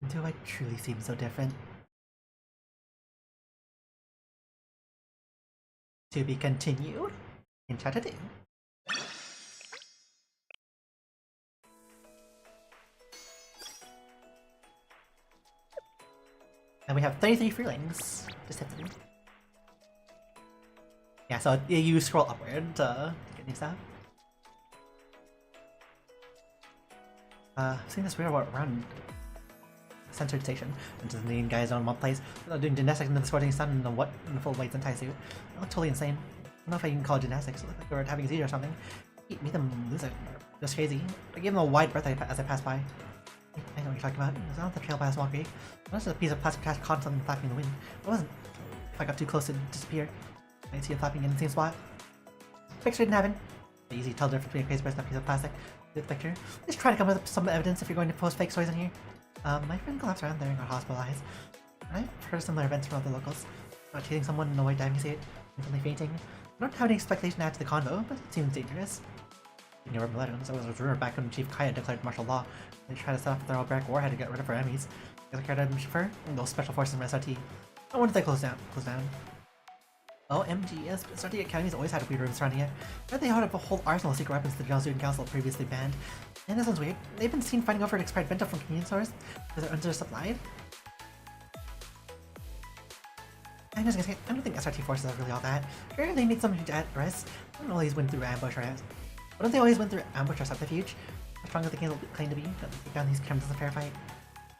Do I truly seem so different? To be continued in Chapter 2. And we have 33 freelings to sit through. Yeah, so you scroll upward to get new stuff. I've seen this weird around censored station, which is the guys on one place. Doing gymnastics in the sporting sun in the full white Sentai suit. They look totally insane. I don't know if I can call it gymnastics. It looked like they were having a seizure or something. Meet them lose it. Just crazy. I gave them a wide berth as I passed by. I know what you're talking about. It was on the trail by a small creek. It was just a piece of plastic trash constantly flapping in the wind. It wasn't. If I got too close, it'd disappear. I'd see it flapping in the same spot. Picture didn't happen. It's easy to tell the difference between a crazy person and a piece of plastic. This picture. Just try to come up with some evidence if you're going to post fake stories in here. My friend collapsed around there and got hospitalized. I've heard similar events from other locals. About chasing someone in a white diving suit, instantly fainting. I don't have any speculation to add to the convo, but it seems dangerous. In your letters, there was a rumor back when Chief Kaya declared martial law. They tried to set off their all-black warhead to get rid of her enemies. The care to chauffeur and those special forces from SRT. I wonder if they closed down. Oh, MGS, SRT Academy's always had a weird room surrounding it. I heard they had a whole arsenal of secret weapons the General Student Council previously banned. And this one's weird. They've been seen fighting over an expired bento from convenience stores because they're undersupplied. I'm just gonna say, I don't think SRT forces are really all that. Sure, they need something to add risk. They don't always win through ambush or Why don't they always win through ambush or subterfuge? How strong do they claim to be? Take down these cameras in a fair fight.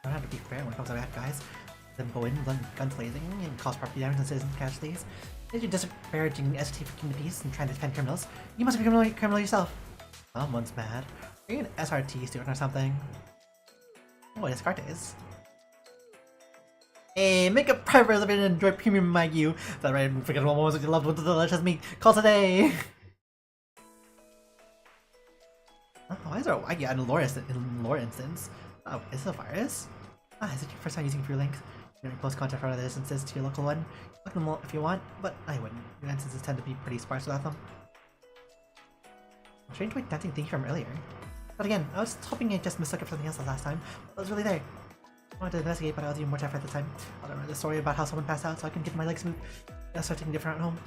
I don't have to be fair when it comes to bad guys. Them go in, guns blazing, and cause property damage and citizen casualties. If you're disparaging SRT for keeping the peace and trying to defend criminals, you must be a criminal yourself. Someone's mad. Are you an SRT student or something? Oh, Descartes. Hey, make a private reservation and enjoy premium Magyu. Is that right? Unforgettable moments with your loved ones with delicious meat. Call today! Oh, why is there a Wagyu in lore instance? Oh, is it a virus? Is it your first time using Free Link? You're in close contact for other instances to your local one. Look them if you want, but I wouldn't. Your instances tend to be pretty sparse without them. I'm strange white dancing thing from earlier. But again, I was hoping I just mistook it for something else the last time. I was really there. I wanted to investigate, but I was even more terrified at the time. I'll remember the story about how someone passed out so I can get my legs moved. I'll start taking different at home.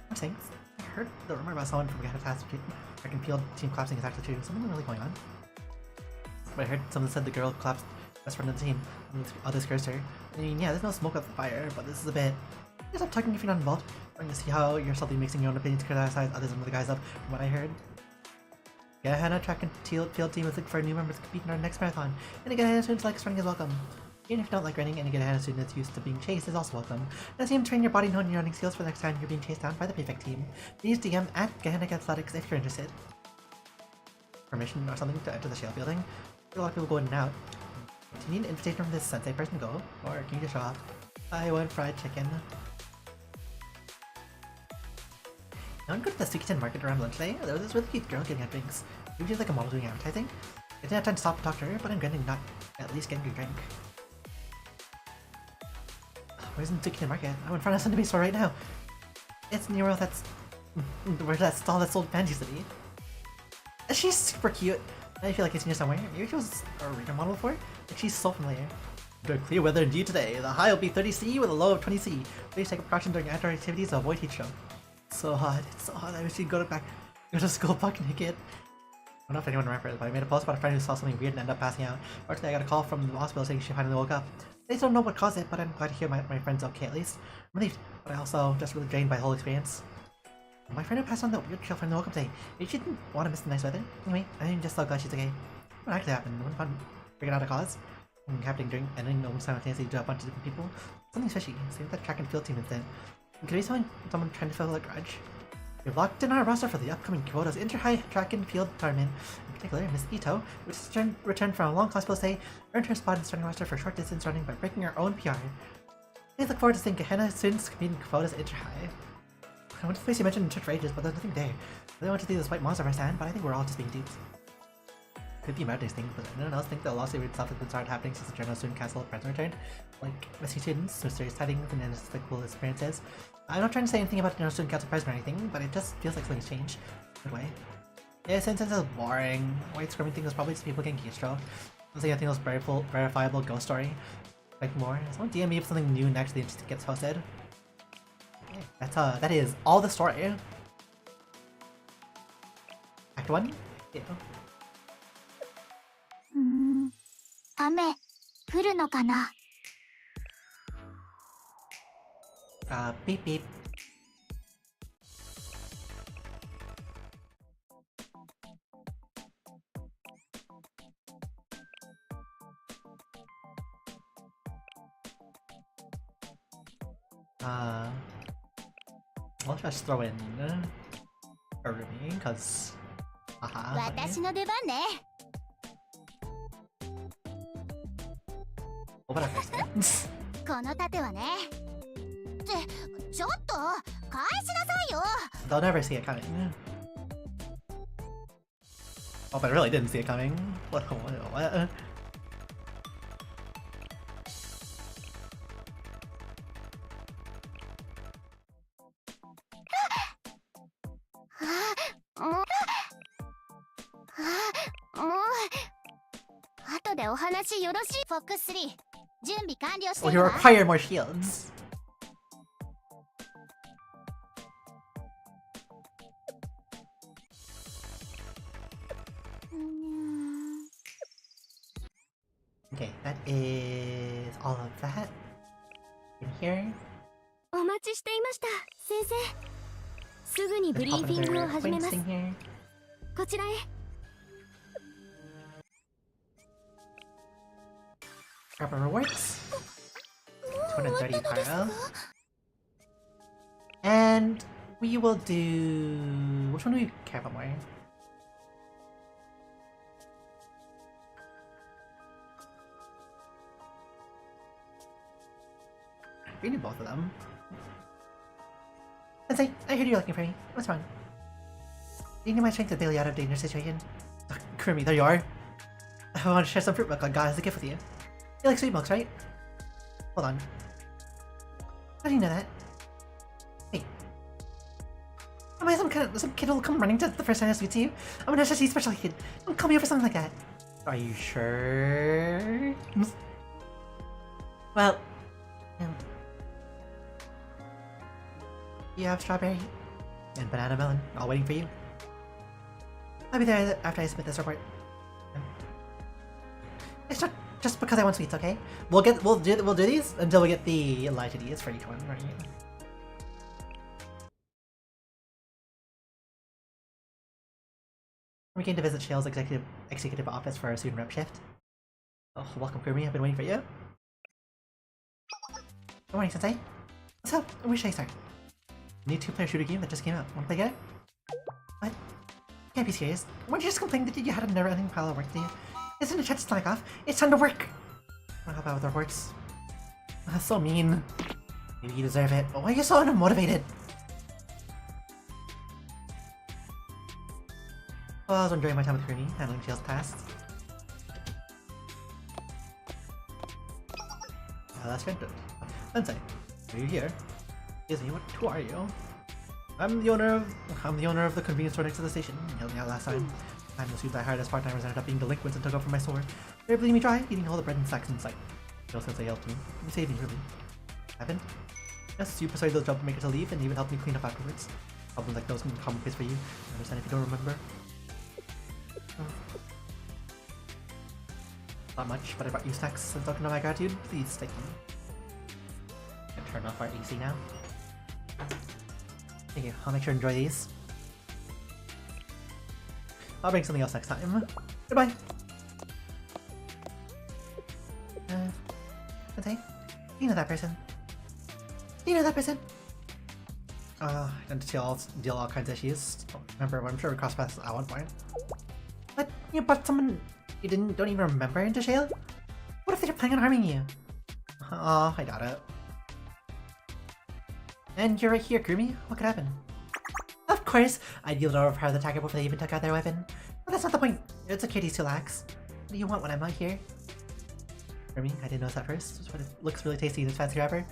I'm saying, I heard the rumor about someone from Gata Task Track and Field team collapsing is actually true. Something really going on. But I heard someone said the girl collapsed best friend of the team, and others cursed her. I mean, yeah, there's no smoke of the fire, but this is a bit... Stop talking if you're not involved. I'm gonna see how you're subtly mixing your own opinions to criticize others and the guys up, from what I heard. Yeah, Hannah track and field team is looking for new members to compete in our next marathon. And again, Hannah students likes running is welcome. Even if you don't like running, and again, Hannah student that's used to being chased is also welcome. Let's see him train your body and hone your running skills for the next time you're being chased down by the prefect team. Please DM at Gehenna Athletics if you're interested. Permission or something to enter the shell building. There are a lot of people going in and out. Do you need an invitation from this sensei person to go? Or can you just show up? I want fried chicken. I want to go to the Sukiton market around lunch today. There was this really cute girl getting at drinks. Usually like a model doing advertising. I didn't have time to stop and talk to her, but I'm granting not at least getting a drink. Where's the Sukiton market? I'm in front of Sunday store right now. It's near where's that stall that sold Fantasy City. She's super cute. I feel like I've seen her somewhere. Maybe she was a reader model before? Like she's so familiar. Under clear weather indeed today. The high will be 30°C with a low of 20°C. Please take precaution during outdoor activities to avoid heat stroke. It's so hot. It's so hot. I wish you'd go to school buck naked. I don't know if anyone remembers, but I made a post about a friend who saw something weird and ended up passing out. Fortunately, I got a call from the hospital saying she finally woke up. They don't know what caused it, but I'm glad to hear my friend's okay at least. I'm relieved, but I also just really drained by the whole experience. My friend who passed on the weird trail friend woke up today. Maybe she didn't want to miss the nice weather. Anyway, I'm just so glad she's okay. What actually happened? What fun figuring out a cause? Happening during and then almost simultaneously to a bunch of different people. Something fishy. Same with that track and field team incident. Could be someone trying to fill a grudge. We've locked in our roster for the upcoming Kyoto's Inter-High Track and Field Tournament. In particular, Miss Ito, which has returned from a long hospital stay, earned her spot in the starting roster for short distance running by breaking her own PR. Please look forward to seeing Gehenna students competing in Kyoto's Inter-High. I went to the place you mentioned in church for ages, but there's nothing there. I really want to see this white monster firsthand, but I think we're all just being duped. Could be about these things, but anyone else think the lawsuit stuff has been started happening since the Journal Student Castle present returned? Like missing students, mysterious sightings, and inexplicable experiences. I'm not trying to say anything about the Journal Student Castle present or anything, but it just feels like something's changed. Good way. Yeah, since it's boring. White screaming thing was probably just people getting heat stroke. I think it was verifiable ghost story. Like more. Someone DM me if something new and actually interesting gets posted. That is all the story. Act 1? Yeah. 雨降るのかな。Beep beep. I'll just throw in a Rumi, because haha. 私の出番ね。Open up first. この盾はね。ってちょっと返しなさいよ。 They'll never see it coming. Oh, but I really didn't see it coming. What? What? FOX3 準備完了して Well, る you わ。 require more shields. Okay, that is all of that. In here. お待ちしていました先生。すぐにブ There's リ a ー couple フィングを other 始め points ます。 in here. こちらへ。Grab our rewards. 230 para. And we will do... Which one do we care about more? We need both of them. Sensei, I heard you're looking for me. What's wrong? Do you need my strength to bail you out of a dangerous situation? Oh, Kurumi, there you are. I want to share some fruit milk I got as a gift with you. You like sweet milks, right? Hold on. How do you know that? Hey. Am I some kid who'll come running to the first time I speak to you? I'm an SSC special kid. Don't call me up for something like that. Are you sure? Well, you have strawberry and banana melon all waiting for you. I'll be there after I submit this report. It's not just because I want sweets, okay? We'll do these until we get the Elijah Ds for each one, right? We came to visit Shale's executive office for our student rep shift. Oh, welcome, Kurumi. I've been waiting for you. Good morning, Sensei. What's up? Where should I start? New two-player shooter game that just came out. Wanna play it? What? Can't be serious. Weren't you just complaining that you had a never-ending pile of work to do? Isn't it a chance to slack off? It's time to work! Wanna help out with our reports? That's so mean. Maybe you deserve it, but why are you so unmotivated? Well, I was enjoying my time with Kurumi, handling Shale's tasks. That's good. Sensei, are you here? Excuse me, who are you? I'm the owner of the convenience store next to the station. You helped me out last time. I'm the students I hired as part-timers ended up being delinquents and took over my store. They're bleeding me dry, eating all the bread and snacks in sight. No Sensei helped me. You saved me, really. Happened? Yes, you persuaded those troublemakers to leave and even helped me clean up afterwards. Problems like those can be commonplace for you. I understand if you don't remember. Not much, but I brought you snacks as a token of my gratitude. Please take them. Can turn off our AC now. Thank you. I'll make sure to enjoy these. I'll bring something else next time. Goodbye. Sensei, do you know that person? Do you know that person? I deal all kinds of issues. Remember, I'm sure we crossed paths at one point. But you brought someone you don't even remember into Shale? What if they're planning on harming you? Oh, I doubt it. And you're right here, Kurumi. What could happen? Of course! I'd yield over the target before they even took out their weapon. But that's not the point. Your security's too lax. What do you want when I'm not here? Kurumi, I didn't notice that first, but it looks really tasty in this fancy wrapper.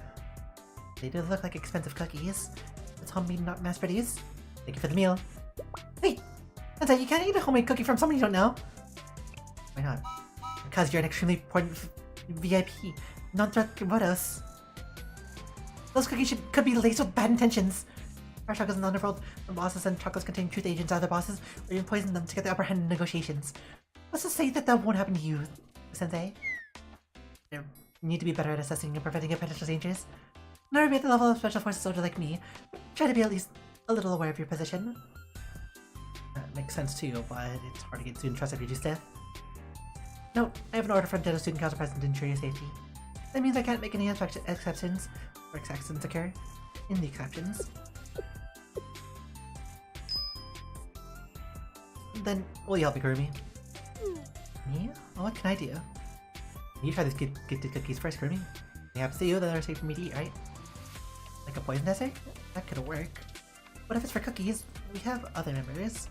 They do look like expensive cookies. It's homemade, not mass-produced. Thank you for the meal. Wait! Sensei, you can't eat a homemade cookie from someone you don't know. Why not? Because you're an extremely important VIP, non-threat Komodos. Those cookies could be laced with bad intentions. Our chocolates in the underworld, when bosses send chocolates containing truth agents to other bosses, or even poison them to get the upper hand in negotiations. What's to say that won't happen to you, Sensei? You need to be better at assessing and preventing potential dangers. Never be at the level of special forces soldier like me. Try to be at least a little aware of your position. That makes sense too, but it's hard to get student trust if you're just deaf. No, I have an order from Dental Student Counterparts to ensure your safety. That means I can't make any exceptions, or accidents occur in the exceptions. Then, will you help me, Kurumi? Me? Well, what can I do? You try these gifted cookies first, Kurumi. They have to see you that are safe for me to eat, right? Like a poison dessert? That could work. What if it's for cookies? We have other members.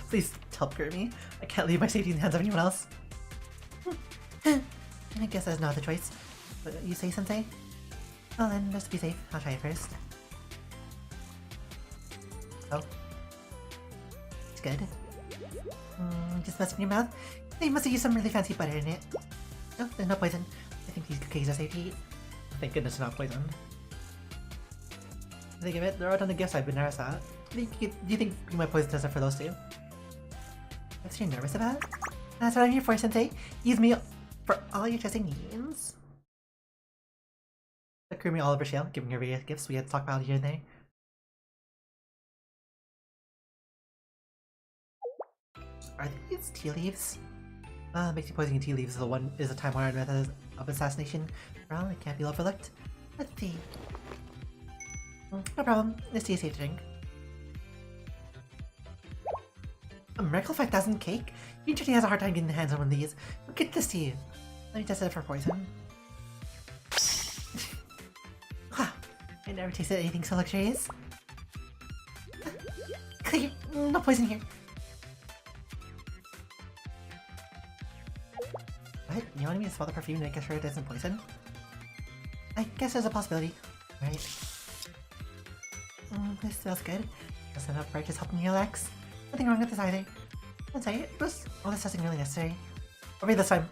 Please help Kurumi. I can't leave my safety in the hands of anyone else. I guess there's no other choice. But you say, Sensei? Well then, just to be safe, I'll try it first. Oh. It's good. Just mess with your mouth? They must have used some really fancy butter in it. Oh, there's no poison. I think these cookies are safe to eat. Thank goodness it's not poison. Think of it, there are a ton of gifts I've been nervous at. Do you think my poison tests are for those too? What's you're nervous about? That's what I'm here for, Sensei. Use me for all your testing needs. The Kurumi Oliver Shale, giving her various gifts we had to talk about here and there. Are these tea leaves? Basically poisoning tea leaves is a time-honored method of assassination. Well, it can't be overlooked. Let's see. No problem. This tea is safe to drink. A Miracle 5000 cake? Usually has a hard time getting the hands on one of these. But get this to you. Let me test it for poison. Wow, I never tasted anything so luxurious. Clear, no poison here. What? You wanted me to smell the perfume to make sure it isn't poison? I guess there's a possibility. Alright. This smells good. Guess enough bright just helping me relax. Nothing wrong with this either. Let's say it was all this testing really necessary. Over here this time.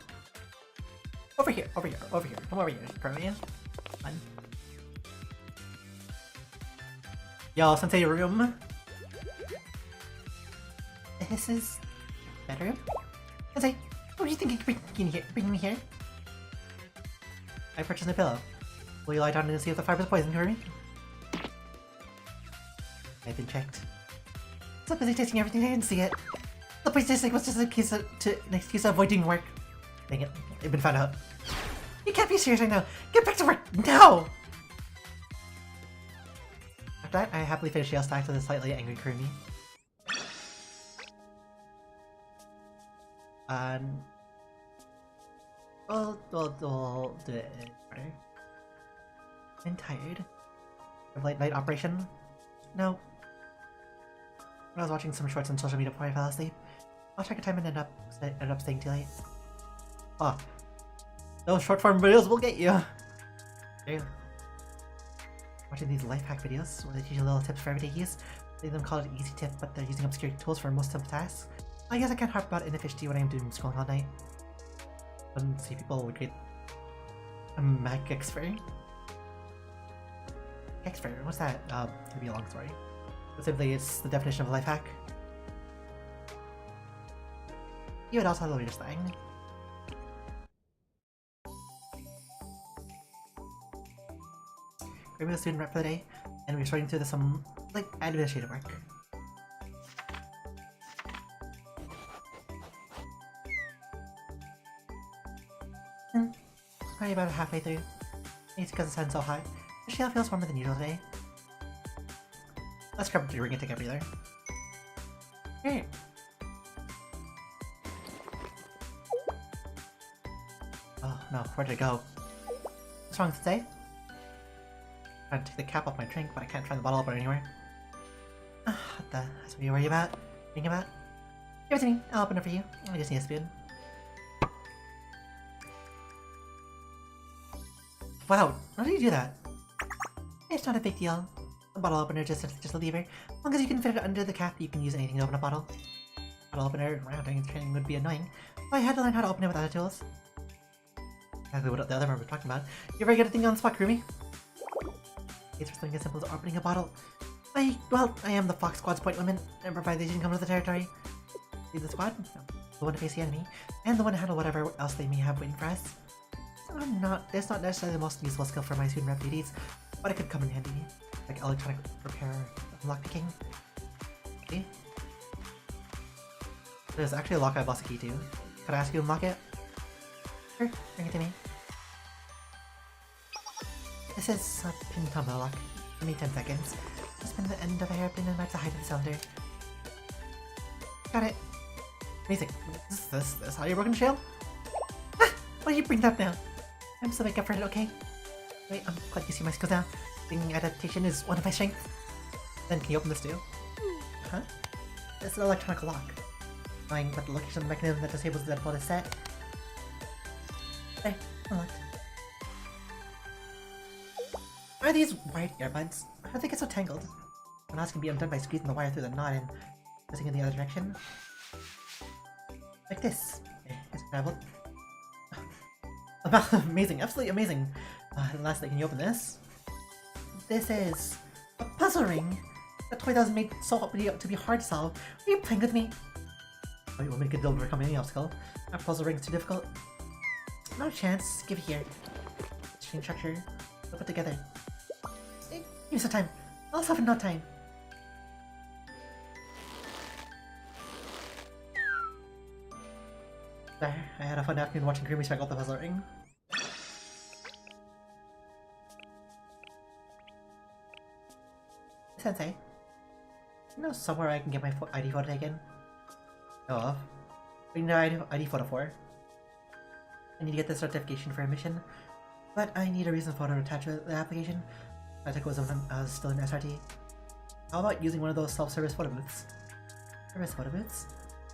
Over here, over here, over here. Come over here, Kurumi. Fun. Yo, Sensei room. This is bedroom. Sensei, what do you think you can bring me here? I purchased a pillow. Will you lie down and see if the fiber's poison, Kurumi? I've been checked. So busy tasting everything I didn't see it. The police station was just an excuse to avoid doing work. Dang it, they've been found out. You can't be serious right now. Get back to work now! After that, I happily finished Yale Stacks with a slightly angry Kurumi. We'll do it harder. I'm tired. Of late night operation? No. When I was watching some shorts on social media before I fell asleep, I'll check a time and ended up staying too late. Oh. Those short form videos will get you! Ew. Watching these life hack videos where they teach you little tips for everyday use. They them call it an easy tip, but they're using obscure tools for most simple tasks. I guess I can't harp about inefficiency when I'm doing scrolling all night. And see people get a Mac expert. Expert, what's that? Could be a long story. But simply, it's the definition of a life hack. You would also have the weirdest thing. We're a student rep for the day, and we're starting to do some like administrative work. Probably about halfway through. It's because the sun's so hot. The shell feels warmer than usual today. Let's grab the ring and take a breather. Here. Oh no, where did it go? What's wrong today? I'm trying to take the cap off my drink, but I can't find the bottle opener anywhere. What the? That's what you worry about? Think about? Give it to me. I'll open it for you. I just need a spoon. Wow, how did you do that? It's not a big deal. A bottle opener just a lever. As long as you can fit it under the cap, you can use anything to open a bottle. Bottle opener around during training would be annoying, but I had to learn how to open it with other tools. Exactly what the other one we're talking about. You ever get a thing on the spot, Kurumi? It's for something as simple as opening a bottle. I am the Fox Squad's point woman, and provide these can come to the territory. Lead the squad? No. The one to face the enemy, and the one to handle whatever else they may have waiting for us. It's not necessarily the most useful skill for my student rep duties, but it could come in handy, like electronic repair and lockpicking. See? There's actually a lock I lost a key to. Could I ask you to unlock it? Sure, bring it to me. This is a pin tumbler lock. Give me 10 seconds. Spin the end of a hairpin and match the height of the cylinder. Got it. Amazing. Is this how you're working, Shale? Ah! Why do you bring that up now? I'm still making up for it, okay? Wait, I'm glad you see my skills now. Thinking adaptation is one of my strengths. Then can you open this too? Huh? It's an electronic lock. Knowing what the location of the mechanism that disables the default is set. There, unlocked. Are these wired earbuds? How do they get so tangled? The knots can be undone by squeezing the wire through the knot and pressing in the other direction. Like this. Okay, it's traveled. Amazing, absolutely amazing. And lastly, can you open this? This is a puzzle ring. The toy that was made to be hard to solve. Are you playing with me? Oh, you want me to overcome any obstacle? Our puzzle ring is too difficult. No chance. Give it here. String structure. We'll put together. Give me some time. I'll solve in no time. There, I had a fun afternoon watching Kurumi strike out the puzzle ring. Sensei, you know somewhere I can get my ID photo taken? Know of? What do you need ID photo for? I need to get the certification for admission, but I need a recent photo to attach with the application. I took it when I was still in SRT. How about using one of those self-service photo booths? Service photo booths?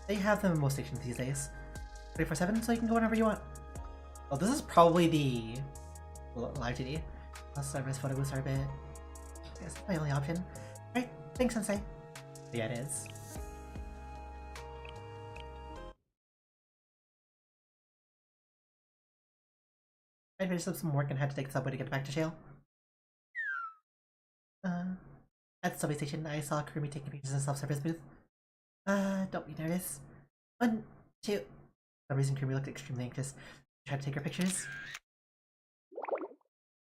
They have them in most stations these days. 24/7, so you can go whenever you want. Well, this is probably the live GD. Service photo booths are a bit... I guess that's my only option. Right, thanks, Sensei. Yeah, it is. I finished up some work and had to take the subway to get back to Shale. At the subway station, I saw Kurumi taking pictures in the self-service booth. Don't be nervous. 1, 2... For some reason, Kurumi looked extremely anxious. I tried to take her pictures.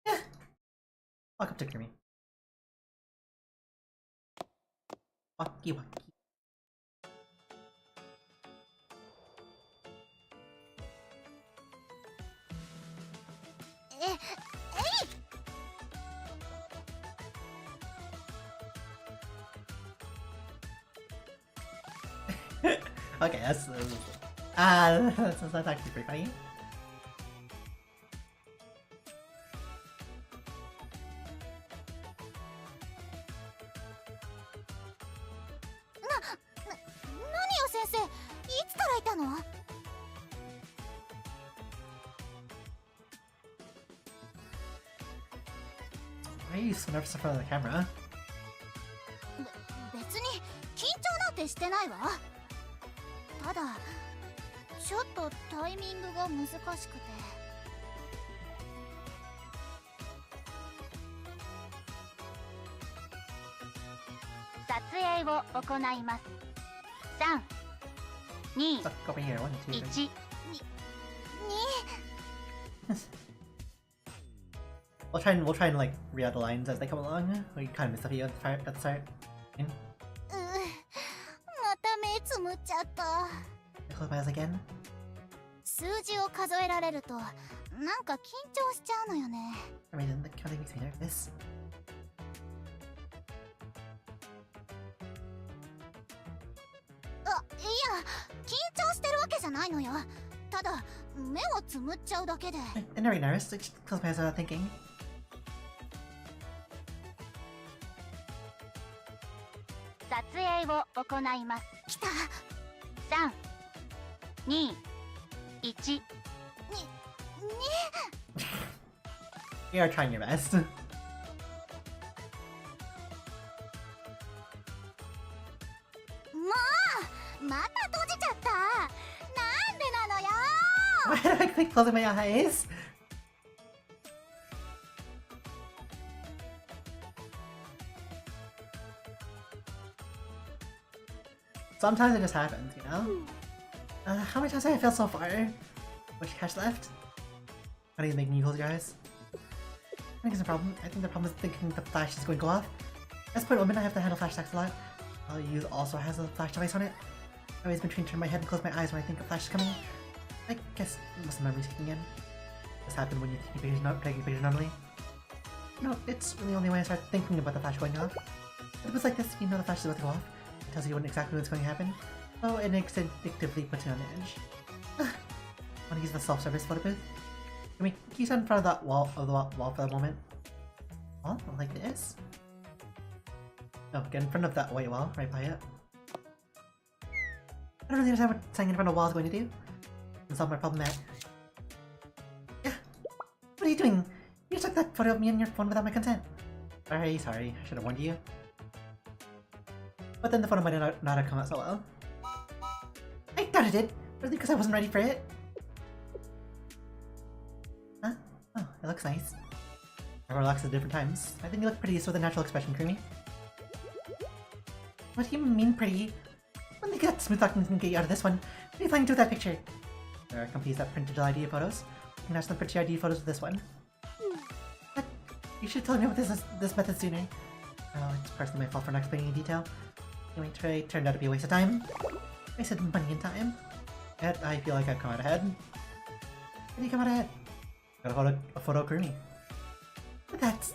Yeah. Walk up to Kurumi. Walkie walkie. Okay, that's actually pretty funny. Why are you so nervous in front of the camera? 別に緊張なんてしてないわ。ただちょっとタイミングが難しくて。撮影を行います。3、2、 Let's go over here. 1, 2, 3. 1。We'll try and like read out the lines as they come along. We kind of missed a few at the start. また目つむっちゃった。 Close my eyes again. 数字を数えられるとなんか緊張しちゃうのよね。 For some reason, the counting makes me nervous. いや、緊張してるわけじゃないのよ。ただ目をつむっちゃうだけで。 I'm never nervous. I just close my eyes without thinking. 撮影を行います。来た。3、2、1。You are trying your best. また閉じちゃった。なんでなのよ。 Why did I keep closing my eyes? Sometimes it just happens, you know? How many times have I failed so far? Which cash left? How do you make me close your eyes? I think it's a problem. I think the problem is thinking the flash is going to go off. At this point, women, I have to handle flash attacks a lot. I'll use also has a flash device on it. I've always been trained to turn my head and close my eyes when I think a flash is coming. I guess muscle memory's kicking in. This happened when you taking pictures normally. No, it's really only when I start thinking about the flash going off. If it was like this, you know the flash is about to go off. It tells you when exactly what's going to happen. So it instinctively puts you on edge. Want to use the self-service photo booth? Can you stand in front of that wall for a moment? Wall? Like this? No, get in front of that white wall right by it. I don't really understand what standing in front of a wall is going to do. And solve my problem at. Yeah. What are you doing? You took that photo of me on your phone without my consent. Sorry. I should have warned you. But then the photo might not have come out so well. I thought it did, really, because I wasn't ready for it. Huh? Oh, it looks nice. Everyone relaxes at different times. I think you look pretty with a natural expression, Kurumi. What do you mean pretty? When they get smooth talking and get you out of this one, what are you planning to do with that picture? There are companies that print digital ID photos. You can ask them to print your ID photos with this one. But you should tell me about this method sooner. Oh, it's personally my fault for not explaining in detail. Anyway, it turned out to be a waste of time. Wasted money and time. Yet I feel like I've come out ahead. How do you come out ahead? Got a photo of Kurumi. But that's...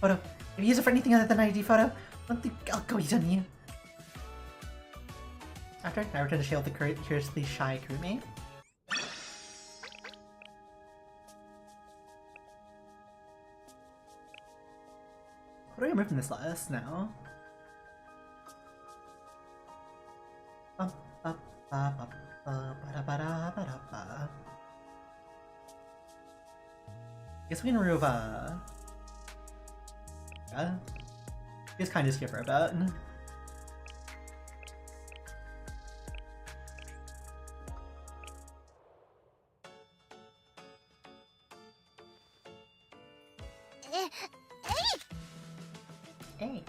photo. If you use it for anything other than an ID photo, I don't think I'll go easy on you. After, I return to share with the curiously shy Kurumi. What do I remove from this list now? Guess we can remove just kind of skip her a bit. Hey.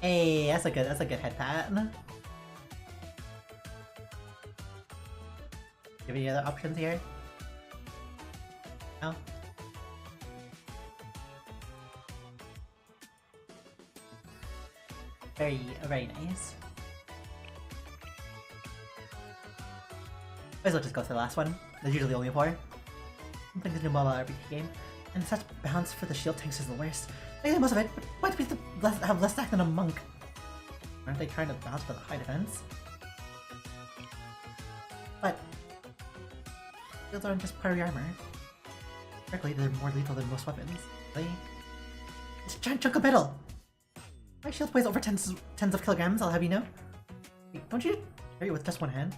Hey, that's a good head pat. Do you have any other options here? No? Very nice. Might as well just go to the last one. There's usually only 4. Something to do mobile RPG game. And such bounce for the shield tanks is the worst. I get most of it, but why do people have less stack than a monk? Aren't they trying to bounce for the high defense? But shields aren't just part of your armor. Frankly, they're more lethal than most weapons. It's a giant chunk of metal! My shield weighs over tens of kilograms, I'll have you know. Wait, don't you carry it with just one hand?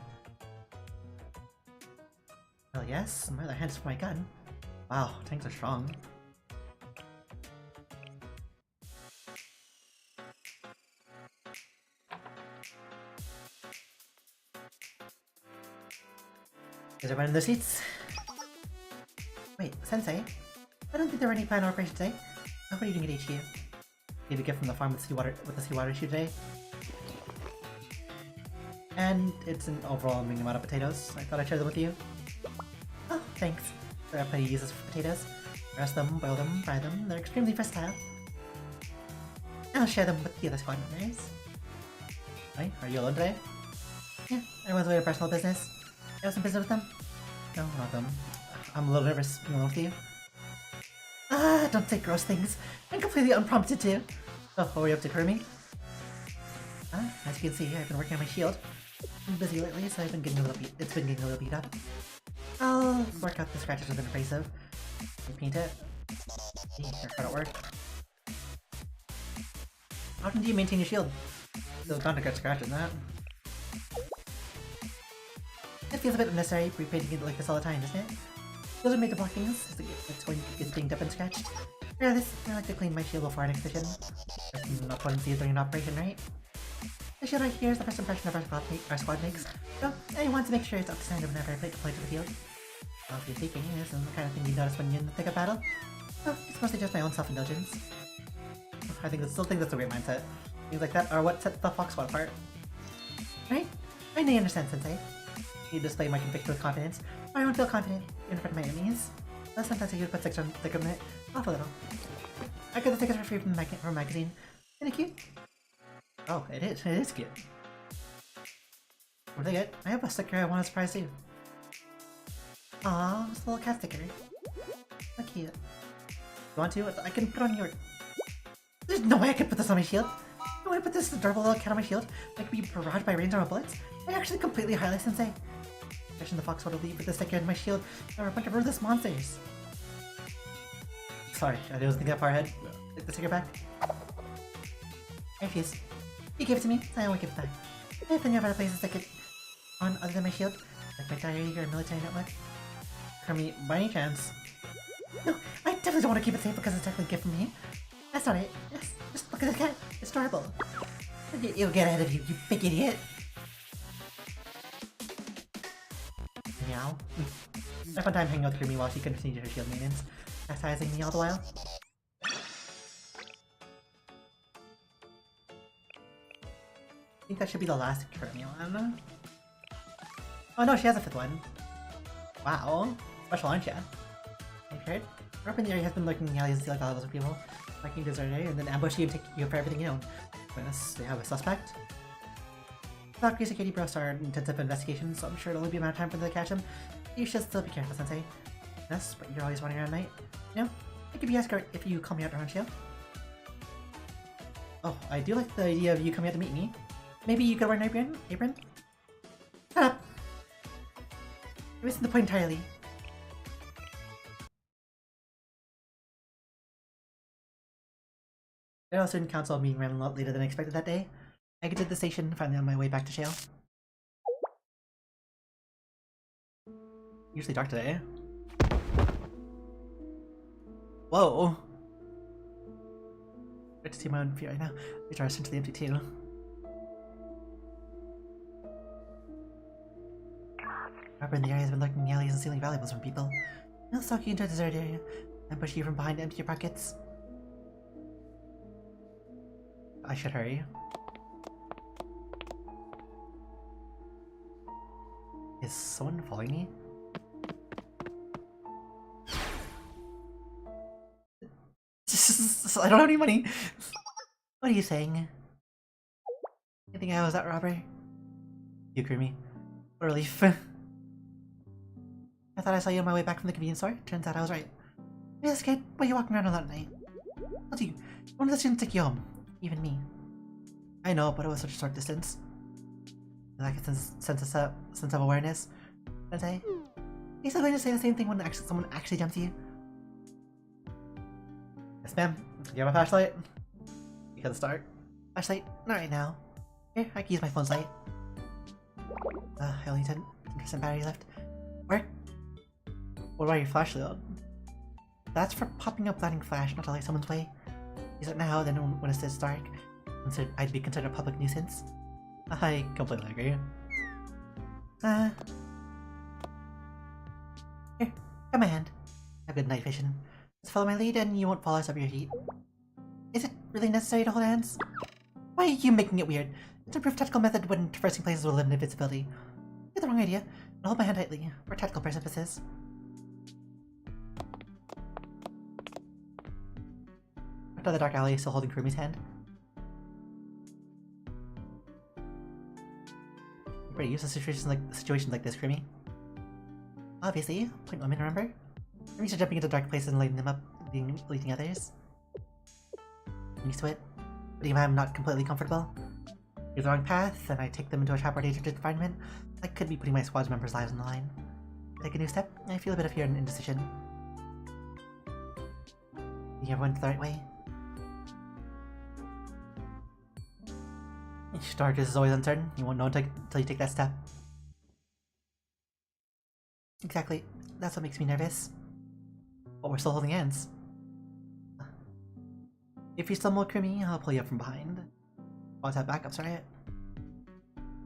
Well, yes, my other hand's for my gun. Wow, tanks are strong. Is everyone in their seats? Wait, Sensei? I don't think there were any planned operations today. What are you doing at HQ? Need a gift from the farm with the seawater issue today. And it's an overwhelming amount of potatoes. I thought I'd share them with you. Oh, thanks. There are plenty of uses for potatoes. Roast them, boil them, fry them. They're extremely versatile. I'll share them with the other squad members. Right? Are you alone today? Yeah, everyone's away to personal business. You have some business with them? No, not them. I'm a little nervous being alone with you. Ah, don't say gross things. I'm completely unprompted too. Oh, what were you up to, Kurumi? As you can see, I've been working on my shield. I'm busy lately, so I've been getting a little beat up. I'll work out the scratches with an abrasive. Repaint it. Hey, your card at work. How often do you maintain your shield? There's bound to get scratches in that. It feels a bit unnecessary repainting it like this all the time, doesn't it? Those are made to block things. It's when you get dinged up and scratched. Regardless, I like to clean my shield before an expedition. Not what sees during an operation, right? The shield right here is the first impression of our squad makes, so I want to make sure it's up to standard whenever I deploy to the field. Obviously speaking, this isn't the kind of thing you notice when you're in the thick of battle. So it's mostly just my own self-indulgence. I still think that's a great mindset. Things like that are what set the Fox Squad apart. Right? I know you understand, Sensei. You display my conviction with confidence, but I don't feel confident in front of my enemies. But sometimes I could put thick on it, off a little. I got the tickets for free from a magazine. Isn't it cute? Oh, it is cute. What did I get? I have a sticker I want to surprise you. Aww, it's a little cat sticker. So cute. You want to? I can put on your... There's no way I can put this on my shield! You want to put this adorable little cat on my shield? I could be barraged by rains or bullets? I actually completely highlight Sensei. Especially the fox would leave with the sticker in my shield. There are a bunch of ruthless monsters. Sorry, I wasn't thinking that far ahead. Take the sticker back. I refuse. You gave it to me, so I won't give it back. I have plenty of other places to stick it on other than my shield, like my diary or military notebook. For me, by any chance. No, I definitely don't want to keep it safe because it's technically a gift from me. That's not it. Just look at the cat. It's adorable. You'll get ahead of you, you big idiot. Meow. I have fun time hanging out with Kirumi while she continues her shield maintenance, chastising me all the while. I think that should be the last Kirumi one. Oh no, she has a 5th one. Wow. Special, aren't ya? Have you heard? Our in the area has been lurking in the alleys and stealing valuables from people, marking deserted area, and then ambush you and take you for everything you own. Witness, they have a suspect. Valkyrie security bureau started intensive investigation, so I'm sure it'll only be a matter of time for them to catch him. You should still be careful, Sensei. Yes, but you're always running around at night. You know, I could be escort if you call me out around Shield. Oh, I do like the idea of you coming out to meet me. Maybe you could wear an apron? Shut up! You're missing the point entirely. General Student Council meeting ran a lot later than expected that day. I exited the station, finally on my way back to Shale. Usually dark today. Whoa! Good to see my own feet right now. Which are essentially empty too. Robber in the area has been lurking in the alleys and stealing valuables from people. He'll stalk you into a deserted area and push you from behind to empty your pockets. I should hurry. Is someone following me? I don't have any money! What are you saying? You think I was that robber? You, Kirumi. What a relief. I thought I saw you on my way back from the convenience store. Turns out I was right. Hey, this kid, why are you walking around alone at night? Told you, one of the students took you home. Even me. I know, but it was such a short distance. Like a sense of awareness. Sensei? Are you still going to say the same thing when someone actually jumps you? Yes, ma'am. You have a flashlight? You got the start. Flashlight? Not right now. Here, I can use my phone's light. I only 10% battery left. Where? What about your flashlight? That's for popping up blinding flash, not to light someone's way. Use it now, then when it says dark, I'd be considered a public nuisance. I completely agree. Here, grab my hand. Have good night vision. Just follow my lead and you won't fall out of your feet. Is it really necessary to hold hands? Why are you making it weird? It's a proof tactical method when traversing places will limit invisibility. You had the wrong idea. Now hold my hand tightly, for tactical purposes. Out of the dark alley, still holding Kurumi's hand. You're pretty used to situations like this, Kurumi. Obviously, point women, remember? I'm used to jumping into dark places and lighting them up, leading others. I'm used to it. But even if I'm not completely comfortable, you're the wrong path, and I take them into a trap or dangerous environment, I could be putting my squad's members' lives on the line. Take a new step, I feel a bit of fear and indecision. Think everyone's the right way? Darkness is always uncertain. You won't know until you take that step. Exactly. That's what makes me nervous. But we're still holding hands. If you stumble, Kurumi, I'll pull you up from behind. Always have backups, right?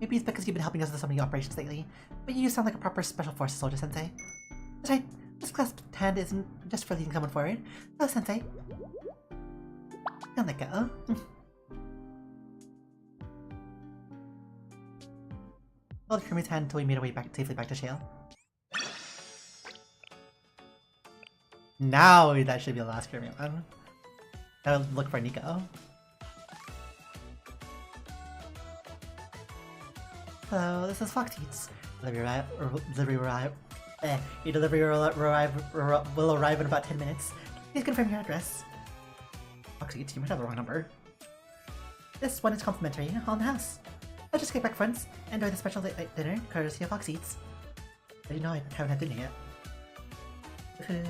Maybe it's because you've been helping us with so many operations lately, but you sound like a proper Special Forces soldier, Sensei. That's right. This clasped hand isn't just for leading someone forward. Oh, Sensei. Don't let go. Hold Kurumi's hand until we made our way safely back to Shale. Now that should be the last Kurumi one. Now look for Nico. Hello, this is Fox Eats. Your delivery will arrive in about 10 minutes. Please confirm your address. Fox Eats, you might have the wrong number. This one is complimentary, all in the house. I'll just get back friends. Enjoy the special late dinner, courtesy of Fox Eats. But you know I haven't had dinner yet.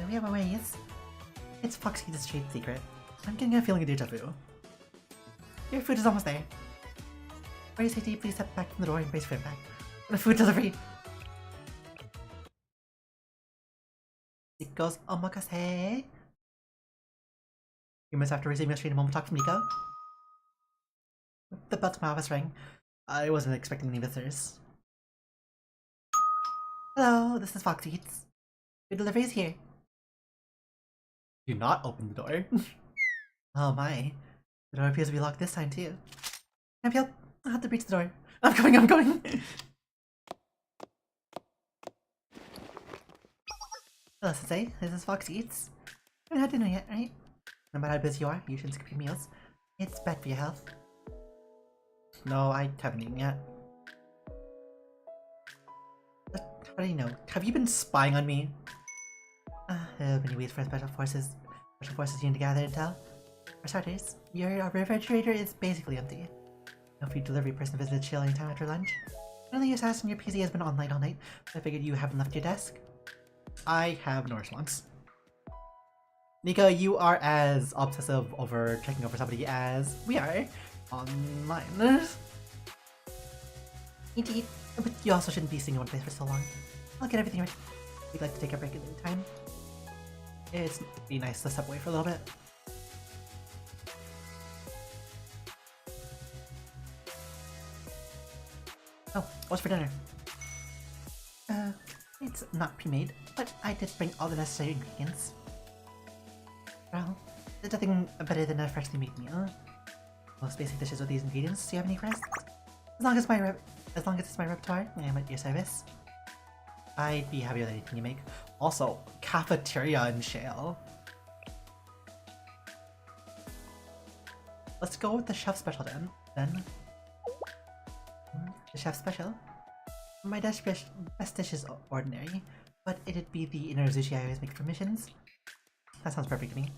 We have our ways. It's Fox Eats' trade secret. I'm getting a feeling of deja vu. Your food is almost there. For your safety, please step back from the door and brace for impact. For the food delivery! Nico's omakase. You must have to receive a straight moment talk from Nico. The bell to my office rang. I wasn't expecting any visitors. Hello, this is Fox Eats. Your delivery is here. Do not open the door. Oh my. The door appears to be locked this time too. Can't help. I'll have to breach the door. I'm going! Hello, Sensei. This is Fox Eats. You haven't had dinner yet, right? No matter how busy you are, you shouldn't skip your meals. It's bad for your health. No, I haven't eaten yet. How do you know? Have you been spying on me? There are many ways for special forces team to gather intel. For starters, your refrigerator is basically empty. No food delivery person visited Chill anytime after lunch. Apparently your status on your PC has been online all night, so I figured you haven't left your desk. I have no response. Nico, you are as obsessive over checking over somebody as we are online. Indeed, but you also shouldn't be sitting in one place for so long. I'll get everything ready. We'd like to take a break at any time. It'd be nice to step away for a little bit. Oh, what's for dinner? It's not pre-made, but I did bring all the necessary ingredients. Well, there's nothing better than a freshly made meal. Most basic dishes with these ingredients. Do you have any requests? As long as it's my repertoire, I am at your service. I'd be happy with anything you make. Also, cafeteria and Shale. Let's go with the chef special then. The chef special. My best dish is ordinary, but it'd be the inner sushi I always make for missions. That sounds perfect to me.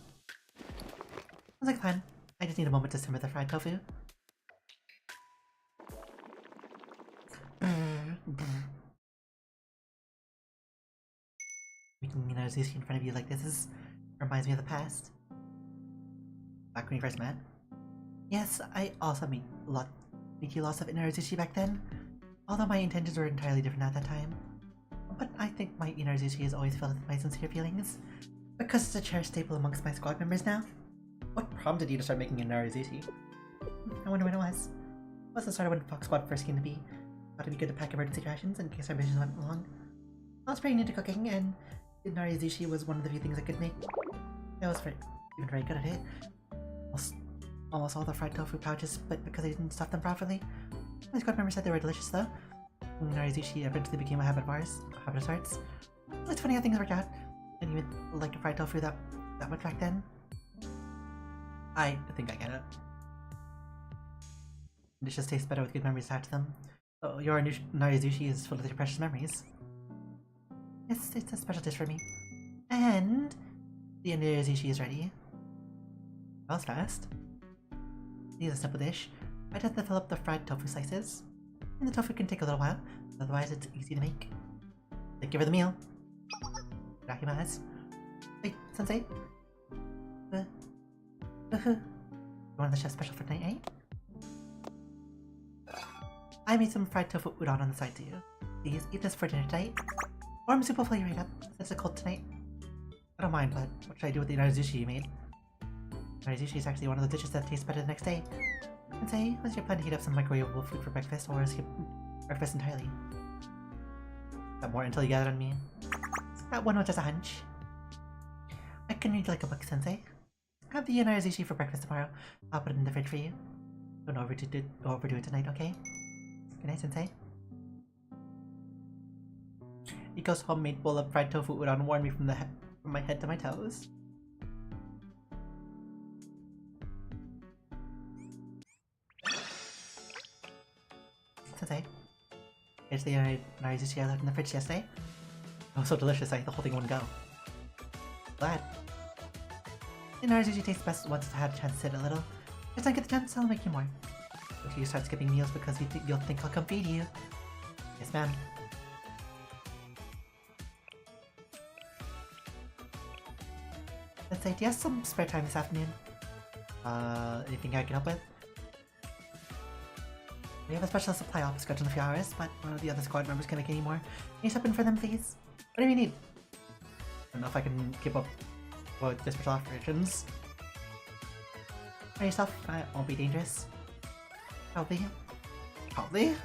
Sounds like a plan. I just need a moment to simmer the fried tofu. Making inner sushi in front of you like this reminds me of the past. Back when we first met. Yes, I also made you lots of inner sushi back then, although my intentions were entirely different at that time. But I think my inner sushi is always filled with my sincere feelings, because it's a cherished staple amongst my squad members now. What prompted you to start making inner sushi? I wonder when it was. It was the start of when Fox Squad first came to be. Thought it'd be good to pack emergency rations in case our missions went wrong. I was pretty new to cooking, and inner sushi was one of the few things I could make. I was even very good at it. Almost all the fried tofu pouches split because I didn't stuff them properly. My squad member said they were delicious though. Narizushi eventually became a habit of sorts. It's funny how things work out. I didn't even like fried tofu that much back then. I think I get it. Dishes taste better with good memories attached to them. Oh, your Narizushi is full of your precious memories. It's a special dish for me. And the Narizushi is ready. That was fast. This is a simple dish. I just have to fill up the fried tofu slices. And the tofu can take a little while, otherwise it's easy to make. Thank you for the meal. Rakimasu. Wait, sensei? One of the chef's special for tonight, eh? I made some fried tofu udon on the side too. Please eat this for dinner tonight. Warm soup will fill you right up, since it's cold tonight. I don't mind, but what should I do with the narizushi you made? Narizushi is actually one of the dishes that tastes better the next day. Sensei, what's your plan to heat up some microwavable food for breakfast, or skip breakfast entirely? Got more until you got it on me. That one was just a hunch. I can read like a book, Sensei. Have the narizushi for breakfast tomorrow. I'll put it in the fridge for you. Don't overdo it tonight, okay? Good night, Sensei. Iko's homemade bowl of fried tofu udon warmed me from my head to my toes. Sensei, here's the narizushi I left in the fridge yesterday. It was so delicious I ate the whole thing in one go. Glad. The narizushi tastes best once it's had a chance to sit a little. If I get the chance, I'll make you more. Until you start skipping meals because you'll think I'll come feed you. Yes, ma'am. Sensei, do you have some spare time this afternoon? Anything I can help with? We have a special supply office scheduled in a few hours, but one of the other squad members can't make any more. Can you step in for them, please? What do you need? I don't know if I can keep up with the special operations. By yourself, it won't be dangerous. Probably. Probably? In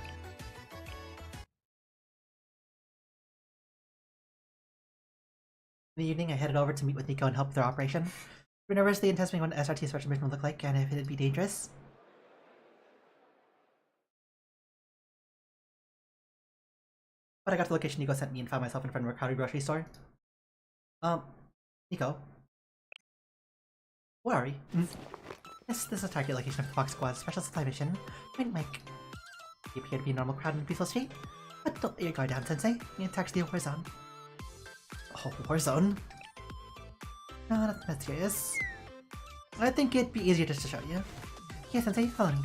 the evening, I headed over to meet with Nico and help with their operation. We nervously and test me what an SRT special mission would look like and if it'd be dangerous. But I got the location Nico sent me and found myself in front of a crowded grocery store. Nico? Where are we? Yes, this is a target location of the Fox Squad's special supply mission. Wink, wink. You appear to be a normal crowd in a peaceful street, but don't let your guard down, Sensei. It's actually a war zone. Oh, war zone? No, nothing that serious. I think it'd be easier just to show you. Here, Sensei, follow me.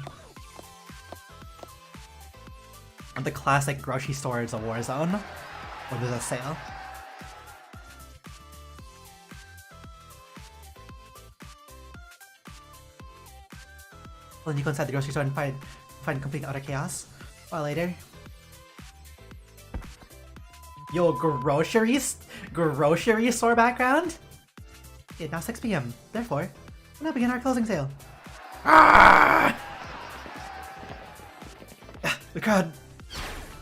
The classic grocery store is a war zone, where there's a sale. Well, then you go inside the grocery store and find complete utter chaos. Or later. Yo, grocery store background? It's now 6 PM. Therefore, we'll now begin our closing sale. Ah! The crowd.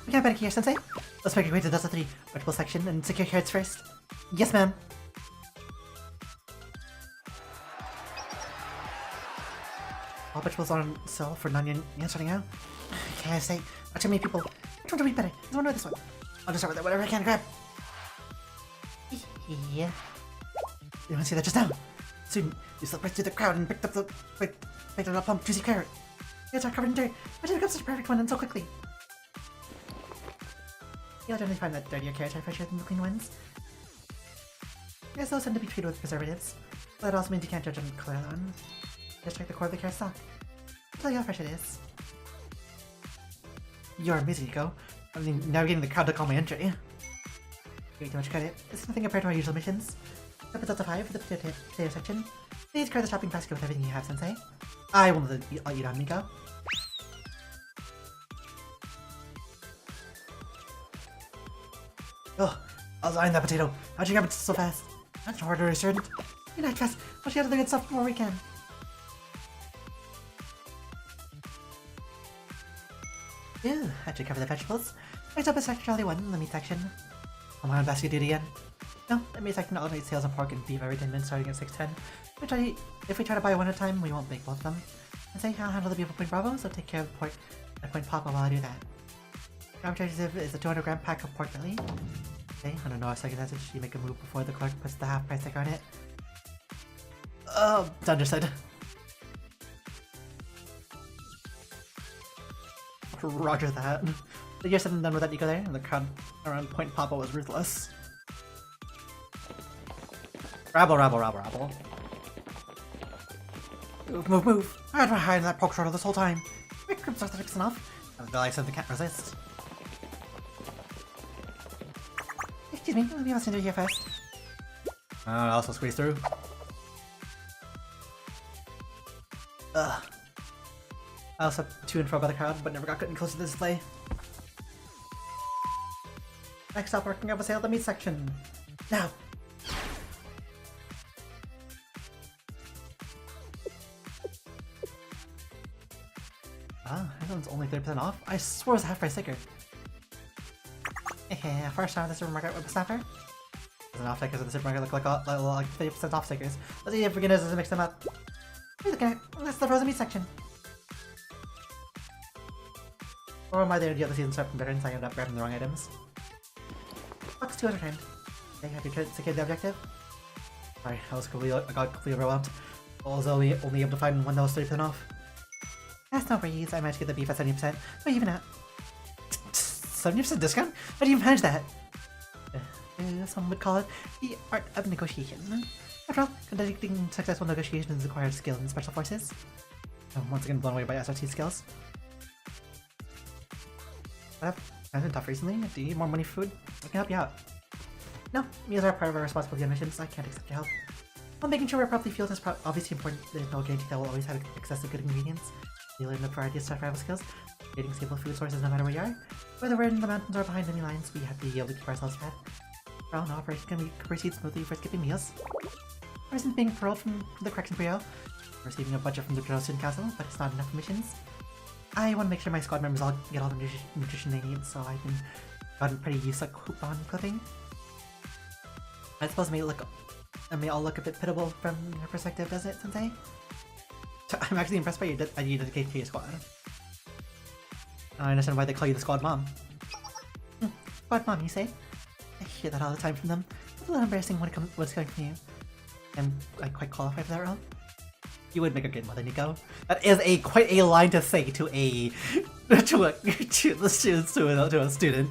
We can't panic here, Sensei. Let's make our way to the Delta 3 vertical section and secure carrots first. Yes, ma'am. All vegetables on sale for non-yen starting out. Can I say? Not too many people. Which one do we better? This one or this one? I'll just start with whatever I can grab. Yeah. You don't see that just now? Soon, you slipped right through the crowd and picked up a plump, juicy carrot. It's all covered in dirt. Why did it become such a perfect one and so quickly? You'll generally find that dirtier carrots are fresher than the clean ones. Yes, those tend to be treated with preservatives. But that also means you can't judge on color alone. Just check the core of the carrot stalk. I'll tell you how fresh it is. You're amazing, Nico. I mean, now you're getting the crowd to call my entry. Way too much credit. It's nothing compared to our usual missions. Episode 5 for the potato section. Please clear the shopping basket with everything you have, Sensei. I will let you down, Nico. Oh, I was eyeing that potato. How'd you grab it so fast? That's harder, a student. You're not fast. What's the other good stuff before we can? Ew, I should cover the vegetables. Next up is Section Charlie 1, the meat section. Am I on basket duty again? No, the meat section alternates sales of pork and beef every 10 minutes starting at 6:10. If we try to buy one at a time, we won't make both of them. And say I'll handle the beef at Point Bravo, so take care of the pork at Point Papa while I do that. Advertising is a 200-gram pack of pork belly. Okay, I don't know, a second message. You make a move before the clerk puts the half price sticker on it. Oh, understood. Roger that. So you're sitting done with that, Nico, there, and the crowd around Point Papa was ruthless. Rabble, rabble, rabble, rabble. Move, move, move! I had my hide in that pork shortle this whole time. My crimps are fixed enough. The likes of the can't resist. Excuse me, let me listen to you here first. I'll also squeeze through. Ugh. I also to and fro by the crowd, but never got getting close to the display. Next up, working up a sale at the meat section. Now! Ah, this one's only 30% off? I swore it was a half price sticker. Hehe, first time at the supermarket with a snapper. Doesn't off stickers at the supermarket look like 50% off stickers. Let's see if beginners doesn't mix them up. Hey, look at it. That's the frozen meat section. Or am I there the other season start from veterans? I ended up grabbing the wrong items. Box 200 timed. Okay, have you secured the objective? Sorry, I got completely overwhelmed. I was only able to find one that was 30% off. That's no breeze. I managed to get the beef at 70%. What even at? 70% discount? How do you manage that? Some would call it the art of negotiation. After all, conducting successful negotiations requires skill in special forces. I'm once again blown away by SRT skills. I've been tough recently. Do you need more money for food? I can help you out. No, meals are part of our responsibility on missions. I can't accept your help. While making sure we're properly fueled is obviously important, there's no guarantee that we'll always have access to good ingredients. We learn the variety of survival skills, creating stable food sources no matter where you are. Whether we're in the mountains or behind enemy lines, we have to be able to keep ourselves fed. For all, no operation can proceed smoothly for skipping meals. Present being paroled from the Correction Bureau, receiving a budget from the General Student Council, but it's not enough for missions. I want to make sure my squad members all get all the nutrition they need, so I've gotten pretty used to coupon clipping. I suppose it may all look a bit pitiable from your perspective, does it, Sensei? I'm actually impressed by your dedication to your squad. I understand why they call you the squad mom. Squad mom, you say? I hear that all the time from them. It's a little embarrassing when it's coming from you. Am I quite qualified for that role? You would make a good mother, Nico. That is quite a line to say to a student.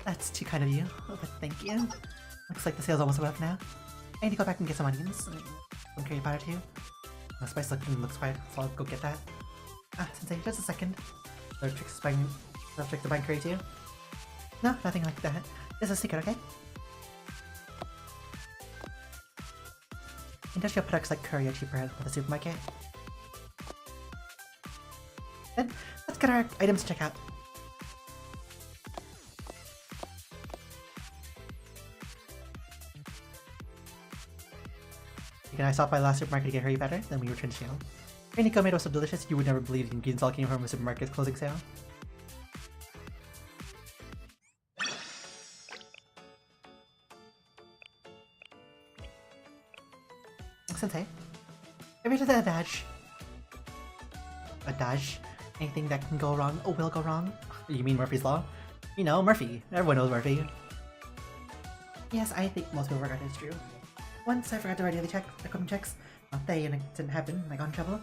That's too kind of you, but thank you. Looks like the sale's almost up now. I need to go back and get some onions. Some curry powder too. The spice looks quiet, so I'll go get that. Sensei, just a second. There are tricks to buying curry too? No, nothing like that. This is a secret, okay? Industrial products like curry are cheaper at the supermarket. Then, let's get our items to check out. Again, I stopped by the last supermarket to get hurry better, then we returned to jail. Your Nico made was so delicious, you would never believe the ingredients all came from a supermarket's closing sale. Sensei, have you heard of the adage? Adage? Anything that can go wrong will go wrong? You mean Murphy's Law? You know, Murphy. Everyone knows Murphy. Yes, I think most people regard it as true. Once I forgot to regularly check equipment checks. Not they, and it didn't happen, and I got in trouble.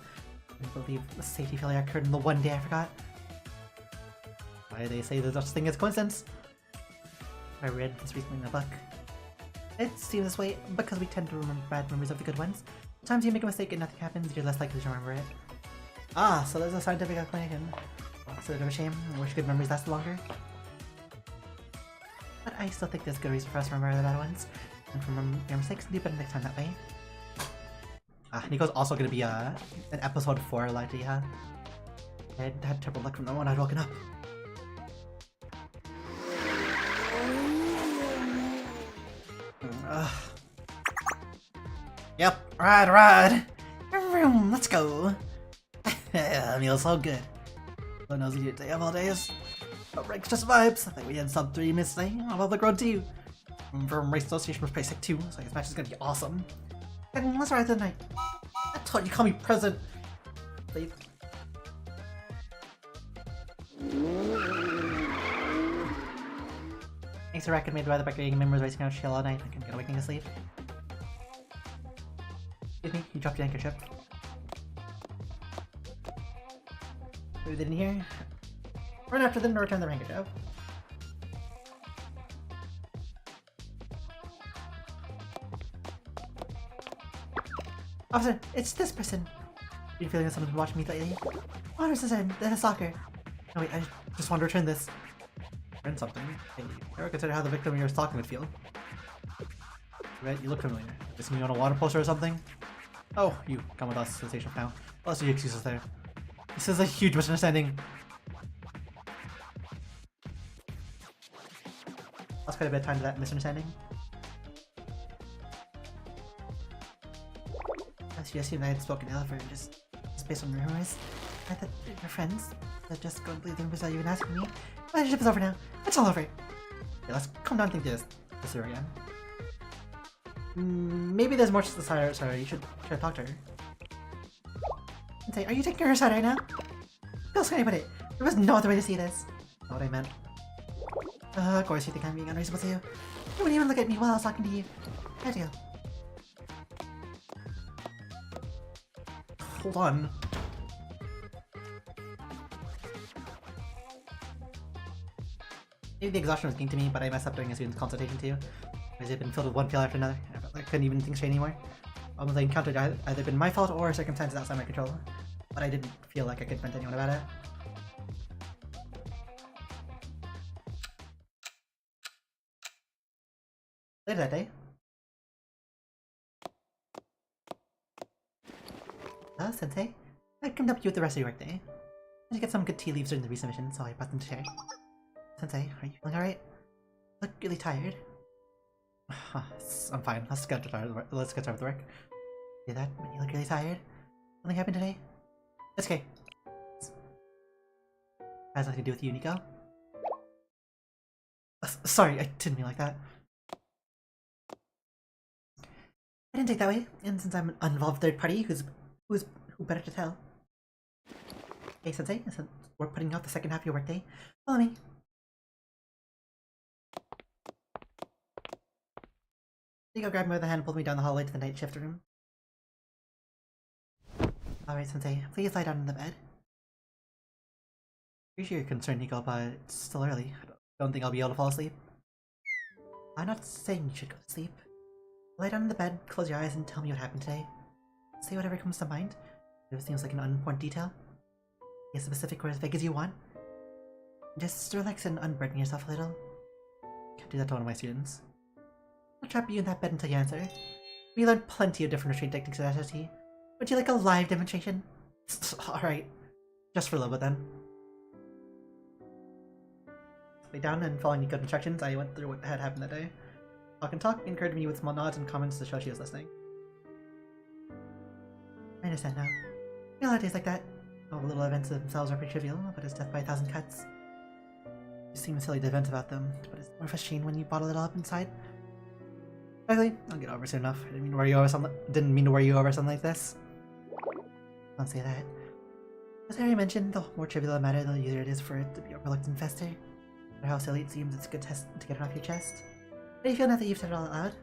I believe the safety failure occurred in the one day I forgot. why they say there's such thing as coincidence. I read this recently in a book. It seems this way because we tend to remember bad memories of the good ones. Sometimes you make a mistake and nothing happens, you're less likely to remember it. Ah, so there's a scientific explanation. It's a bit of a shame. I wish good memories lasted longer. But I still think there's good reason for us to remember the bad ones. And from your mistakes, do better next time that way. Nico's also gonna be an episode 4 likely, huh? I had terrible luck from the one I'd woken up. Yep, ride! Let's go! Meal's so good. Who knows what you day of all days? But Rex just vibes. I think we had sub 3 missing. I love the growth too. From Race Association was pretty sick too, so this match is gonna be awesome. And let's ride tonight. I told you, call me present. Please. Thanks for recommending by the back getting members racing out chill all night. I can get awakening to sleep. Excuse me, you dropped your anchor ship. We didn't hear. Run after them to return the anchor ship. Officer, it's this person. Been feeling that someone's been watching me lately. Honors is in, then a soccer. No wait, I just want to return this. Return something? Hey, ever consider how the victim you were stalking would feel? Right, you look familiar. Is me on a water poster or something? Oh, you come with us to the station now. What else are your excuses there? This is a huge misunderstanding. Lost quite a bit of time to that misunderstanding. You assumed I had spoken to Oliver just based on rumors. I thought we were friends. But just go and believe the rumors that you've been asking me. My relationship is over now. It's all over. Okay, let's calm down and think this through again. Maybe there's more to the side. Sorry, you should talk to her. And say, are you taking her side right now? How else can I put it? There was no other way to see this. Not what I meant. Of course you think I'm being unreasonable to you. You wouldn't even look at me while I was talking to you. I had to go. Hold on. Maybe the exhaustion was getting to me, but I messed up during a student's consultation too. Because it had been filled with one pill after another. I felt like I couldn't even think straight anymore. Problems I encountered either been my fault or circumstances outside my control. But I didn't feel like I could confront anyone about it. Later that day. Sensei, I come to help you with the rest of your work day. I did get some good tea leaves during the resubmission, so I brought them to share. Sensei, are you feeling alright? Look really tired. I'm fine. Let's get started with work. See that? When you look really tired? Something happened today? It's okay. Has nothing to do with you, Nico. Sorry, I didn't mean like that. I didn't take that way, and since I'm an uninvolved third party who better to tell? Hey, Sensei, since we're putting out the second half of your workday, follow me. Nico grabbed me by the hand and pulled me down the hallway to the night shift room. Alright, Sensei, please lie down in the bed. Appreciate your concern, Nico, but it's still early. I don't think I'll be able to fall asleep. I'm not saying you should go to sleep. Lie down in the bed, close your eyes, and tell me what happened today. Say whatever comes to mind. If it seems like an unimportant detail. Be as specific or as vague as you want. Just relax and unburden yourself a little. Can't do that to one of my students. I'll trap you in that bed until you answer. We learned plenty of different restraint techniques at SST. Would you like a live demonstration? Alright. Just for a little bit then. Lay down and following good instructions, I went through what had happened that day. Talk and talk, encouraged me with small nods and comments to show she was listening. I understand now. A lot of days like that. All the little events themselves are pretty trivial, but it's death by 1,000 cuts. It seems silly to vent about them, but it's more frustrating when you bottle it all up inside. Luckily, I'll get over it soon enough. I didn't mean to worry you over something like this. Don't say that. As Harry mentioned, the more trivial the matter, the easier it is for it to be overlooked and fester. No matter how silly it seems, it's a good test to get it off your chest. How do you feel now that you've said it all out loud?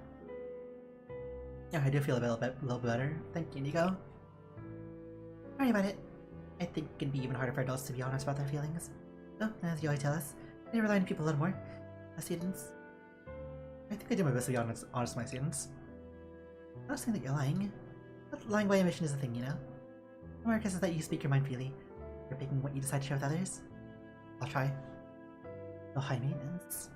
Yeah, I do feel a little bit better. Thank you, Nico. Sorry about it. I think it can be even harder for adults to be honest about their feelings. Oh, as you always tell us, I need to rely on people a little more. As students. I think I do my best to be honest with my students. I'm not saying that you're lying. But lying by omission is a thing, you know? The mark is that you speak your mind freely. You're picking what you decide to share with others. I'll try. No high maintenance.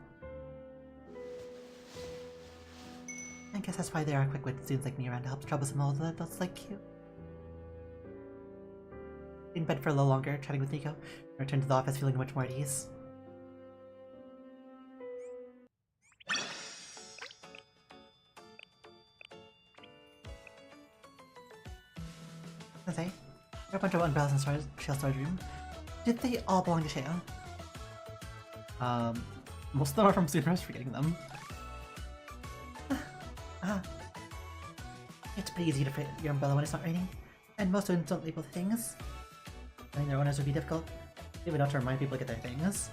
I guess that's why there are quick-witted students like me around to help troublesome old adults like you. In bed for a little longer, chatting with Nico. Return to the office feeling much more at ease. Sensei, there are a bunch of umbrellas in Shale's storage room. Did they all belong to Shale? Most of them are from Supra's for getting them. It's pretty easy to fit your umbrella when it's not raining, and most students don't label things. Finding their owners would be difficult. They would not to remind people to get their things.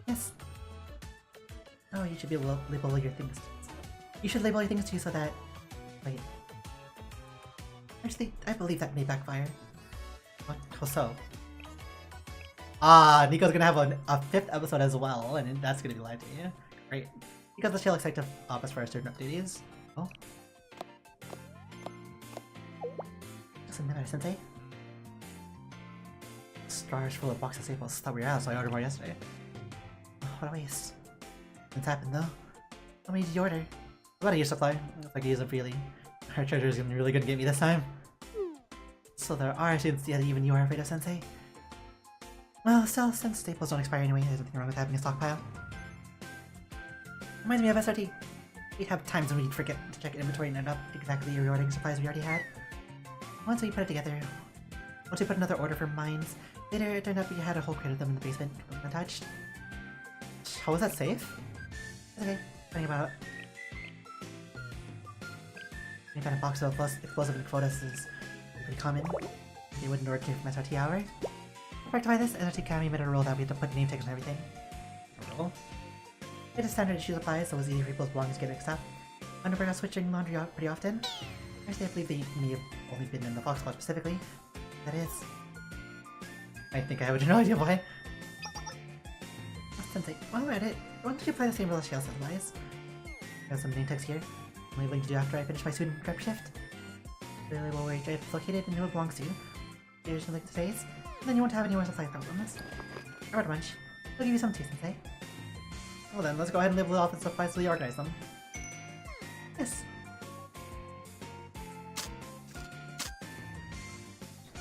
Yes. Oh, you should be able to label your things. You should label your things too so that... Wait. Actually, I believe that may backfire. What? How so? Ah, Nico's gonna have a 5th episode as well, and that's gonna be live to you. Great. Because the Shale executive office for our student duties. Oh. Doesn't matter, Sensei. Stars full of boxes of staples. Thought we were out, so I ordered more yesterday. Oh, what a waste. What's happened though? How many did you order? About a year's supply. If I can use them freely. Our treasure is gonna be really good to get me this time. So there are students that even you are afraid of, Sensei. Well, still, since staples don't expire anyway, there's nothing wrong with having a stockpile. Reminds me of SRT. We'd have times when we'd forget to check inventory and end up exactly reordering supplies we already had. Once we put it together, once we put another order for mines, later it turned out we had a whole crate of them in the basement, completely untouched. How was that safe? It's okay, think about it. Any kind of box of explosive explosives is pretty common. They wouldn't order from SRT hour. To rectify this, SRT Academy made a rule that we had to put name tags on everything. A rule? It is standard issue supplies, so it was easy for people's belongings to get mixed up. Underwear are switching laundry out pretty often. Actually, I believe they may have only been in the box spot specifically. That is. I think I have no idea why. Sensei, while we're at it, why don't you apply the same rule as Shale supplies? I have some name tags here. I'm labeling to do after I finish my student prep shift. The label where each item is located and who it belongs to. Here's the link to today's, and then you won't have any more supply problems. I read a bunch. I'll give you some too, Sensei. Well then, let's go ahead and label the office supplies so we organize them. Yes.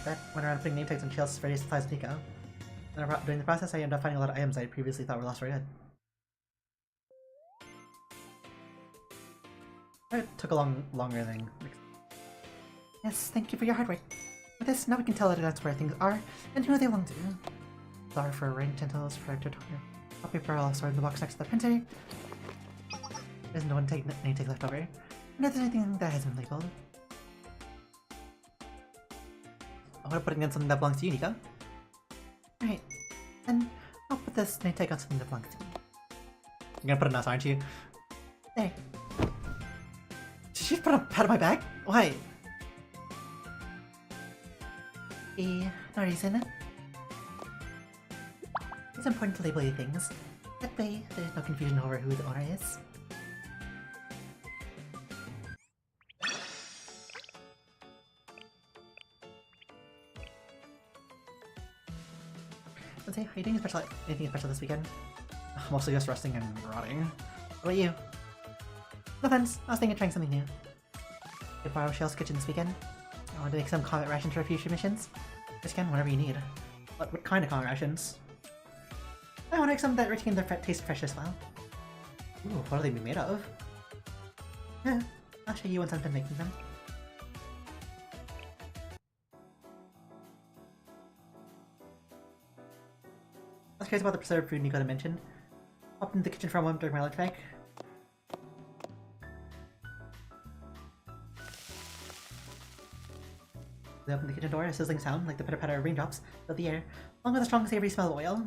That went around putting name tags on Shale's various supplies with Nico. During the process, I ended up finding a lot of items I previously thought were lost for good. It took a longer than... Yes, thank you for your hard work. With this, now we can tell that that's where things are, and who they belong to. Flour for writing utensils, projector toner. Paper I'll store in the box next to the printer. There's no name tag left over. And if there's anything that hasn't been labeled. I'm gonna put it in something that belongs to you, Nico. Alright, then I'll put this name tag on something that belongs to me. You're gonna put it on us, aren't you? There. Did you put a pad on my back? Why? No reason. It's important to label your things. That way, there's no confusion over who the owner is. Let's say, are you doing anything special this weekend? Mostly just resting and rotting. What about you? No offense, I was thinking of trying something new. Could borrow Shale's kitchen this weekend. I want to make some comet rations for future missions. Just can whatever you need. What kind of comet rations? I want to make some that retain their taste fresh as well. Ooh, what are they made of? I'll show you once I'm done making them. I was curious about the preserved food Nico mentioned. Popped into the kitchen for a moment during my lunch break. They opened the kitchen door, a sizzling sound like the pitter-patter of raindrops filled the air, along with a strong savory smell of oil.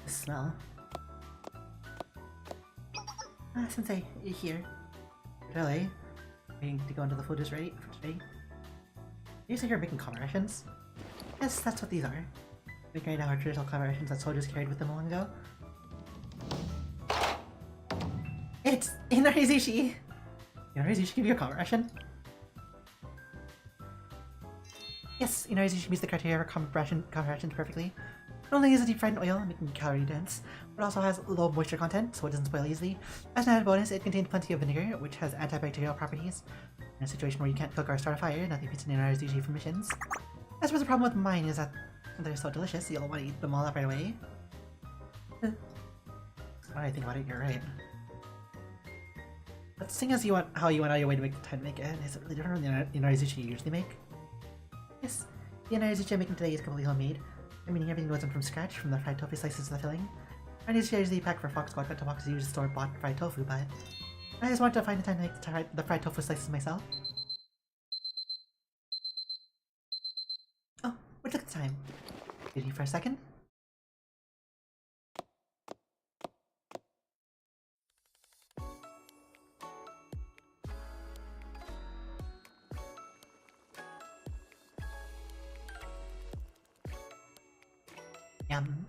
The smell. Sensei, you're here. Really? Waiting to go until the food is ready for today? You say you're making comet rations? Yes, that's what these are. We carried out our traditional collaborations that soldiers carried with them long ago. It's Inarizushi! Inarizushi give you a collaboration? Yes, Inarizushi meets the criteria for collaborations perfectly. Not only is it deep fried in oil, making calorie dense, but also has low moisture content, so it doesn't spoil easily. As an added bonus, it contains plenty of vinegar, which has antibacterial properties. In a situation where you can't cook or start a fire, nothing beats an Inarizushi for missions. I suppose the problem with mine is that they're so delicious, you'll want to eat them all up right away. Now that I think about it, you're right. But seeing as how you went out of your way to make the time to make it, is it really different from the Inarizushi you usually make? Yes, the Inarizushi I'm making today is completely homemade. I mean, everything goes in from scratch, from the fried tofu slices to the filling. Inarizushi I usually pack for Fox Squad bento boxes use store-bought fried tofu, but I just wanted to find the time to make the fried tofu slices myself. Oh, look at the time. Did you for a second? Yum.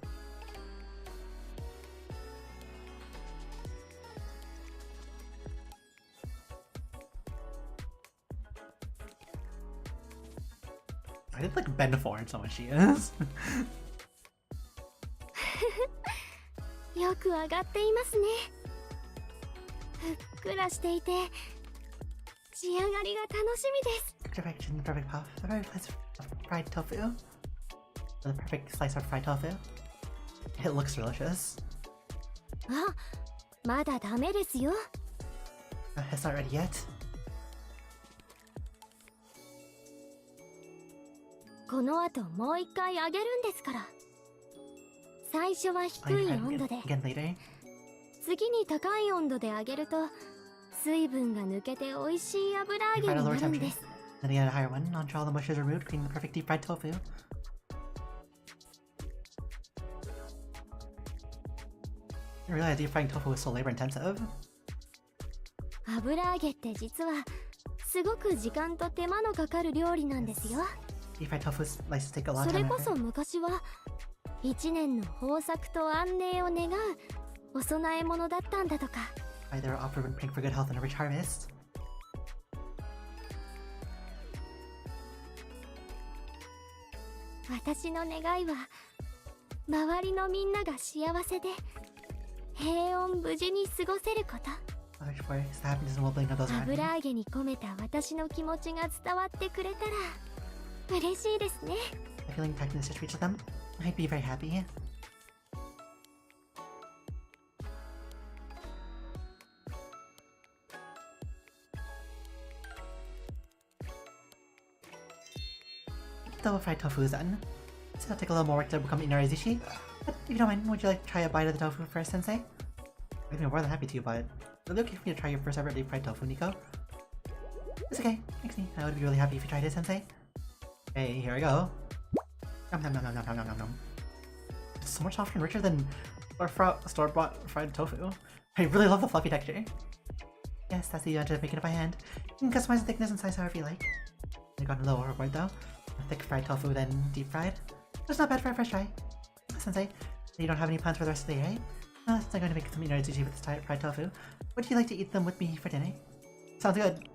I did like bend forward so much she is. よく上がっていますね。ふっくらしていて仕上がりが楽しみです。 Perfection, perfect puff, the perfect slice of fried tofu. The perfect slice of fried tofu. It looks delicious. あ、まだダメですよ。 It's not ready yet. この後もう一回揚げるんですから。最初は低 Oh, you い tried 温度で、 again later? 次に高い温度で揚げると水分が抜けて美味しい油揚 You げ tried a に lower なるん temperature. です。 Then again a higher one, until all the moisture is removed, creating the perfect deep fried tofu. I realized deep frying tofu was so labor intensive. 油揚げって実はすごく時間と手間のかかる料理なんですよ。 Deep fried tofu slices take a lot そ of れ time. こ and そ effort. 昔は一年の豊作と安寧を願うお供え物だったんだとか。 Why they were offered when praying for good health and a rich harvest. 私の願いは周りのみんなが幸せで平穏無事に過ごせること。 I wish for is the happiness and well-being of those around me. 油揚げに込めた私の気持ちが伝わってくれたら嬉しいですね。 The feeling packed in this dish reaches them. I'd be very happy. Double fried tofu is done. So it'll take a little more work to become Inarizushi. But if you don't mind, would you like to try a bite of the tofu first, Sensei? I'd be more than happy to, but would it be okay for me to try your first ever deep fried tofu, Nico? It's okay. Thanks, me. I would be really happy if you tried it, Sensei. Okay, here I go. Nom nom nom nom nom nom nom nom. It's so much softer and richer than store-bought fried tofu. I really love the fluffy texture. Yes, that's the advantage of making it by hand. You can customize the thickness and size however you like. I've gotten a little overboard though. Thick fried tofu, then deep fried. That's not bad for a fresh try. Sensei, you don't have any plans for the rest of the day, right? Since I'm going to make some Inarizushi with this fried tofu, would you like to eat them with me for dinner? Sounds good.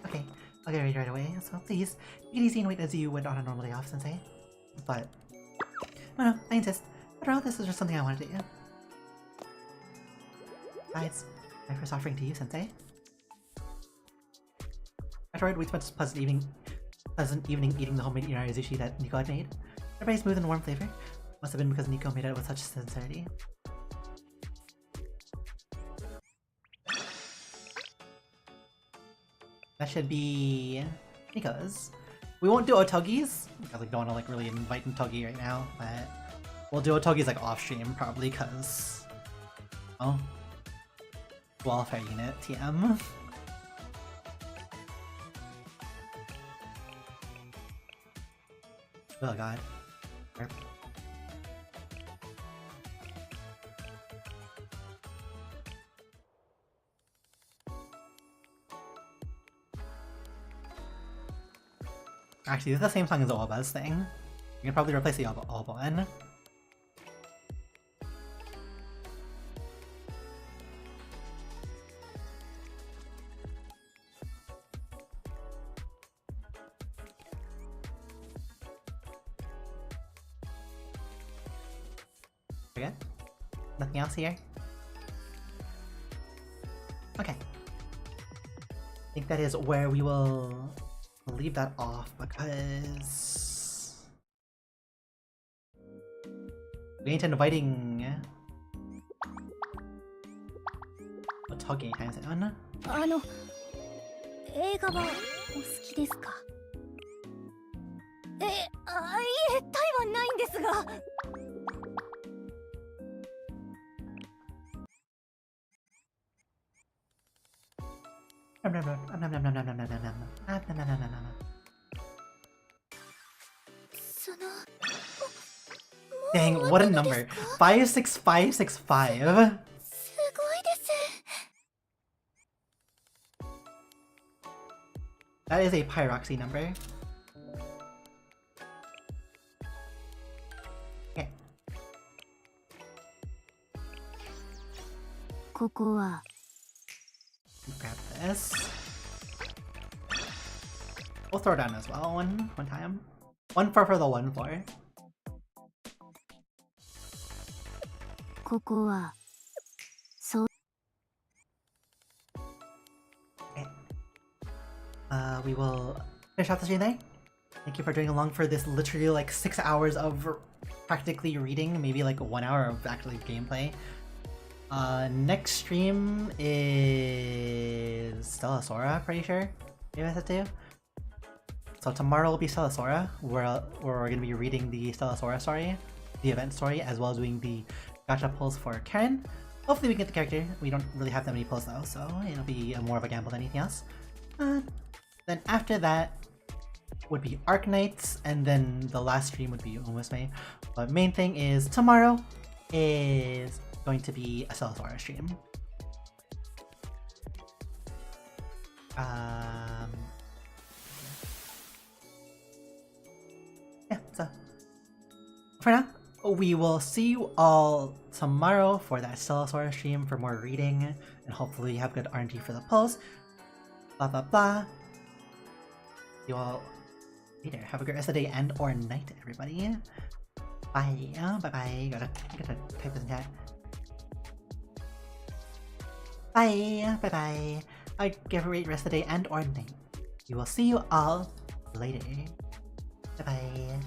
Okay, I'll get ready right away, so please, take it easy and wait as you would on a normal day off, Sensei. But, no, I insist. After all, this is just something I wanted to do. Besides, my first offering to you, Sensei. Afterward, we spent a pleasant evening eating the homemade Inarizushi that Nico had made. They're very smooth and warm flavor. Must have been because Nico made it with such sincerity. That should be Nico's. We won't do Otogi's. I don't want to really invite Otogi right now, but we'll do Otogi's off stream probably because welfare unit TM. Oh god. Burp. Actually, this is the same song as the Oba's thing. You can probably replace the Obon. Okay. Nothing else here? Okay. I think that is where we will leave that off because we ain't inviting Otogi time. 映画はお好きですか？いえ、タイはないんですが。その Dang, what a number. 56565. すごいです。 That is a Pyroxy number. Okay. ここは Grab this. We'll throw down as well one time. One for the one floor. ここは Okay. We will finish off the stream there. Thank you for joining along for this literally like 6 hours of practically reading, maybe like 1 hour of actually gameplay. Next stream is Stella Sora, pretty sure. Maybe I said to you. So tomorrow will be Stella Sora, where we're going to be reading the Stella Sora story, the event story, as well as doing the gacha pulls for Karen. Hopefully we get the character. We don't really have that many pulls though, so it'll be more of a gamble than anything else. Then after that would be Arknights, and then the last stream would be Umusme. But main thing is tomorrow is going to be a Stella Sora stream. Yeah, so for now, we will see you all tomorrow for that Stella Sora stream for more reading, and hopefully you have good RNG for the pulls. Blah blah blah. You all later. Have a great rest of the day and or night, everybody. Bye. Bye bye. Gotta type this in chat. Bye. Bye bye. Have a great rest of the day and or night. We will see you all later. Bye bye.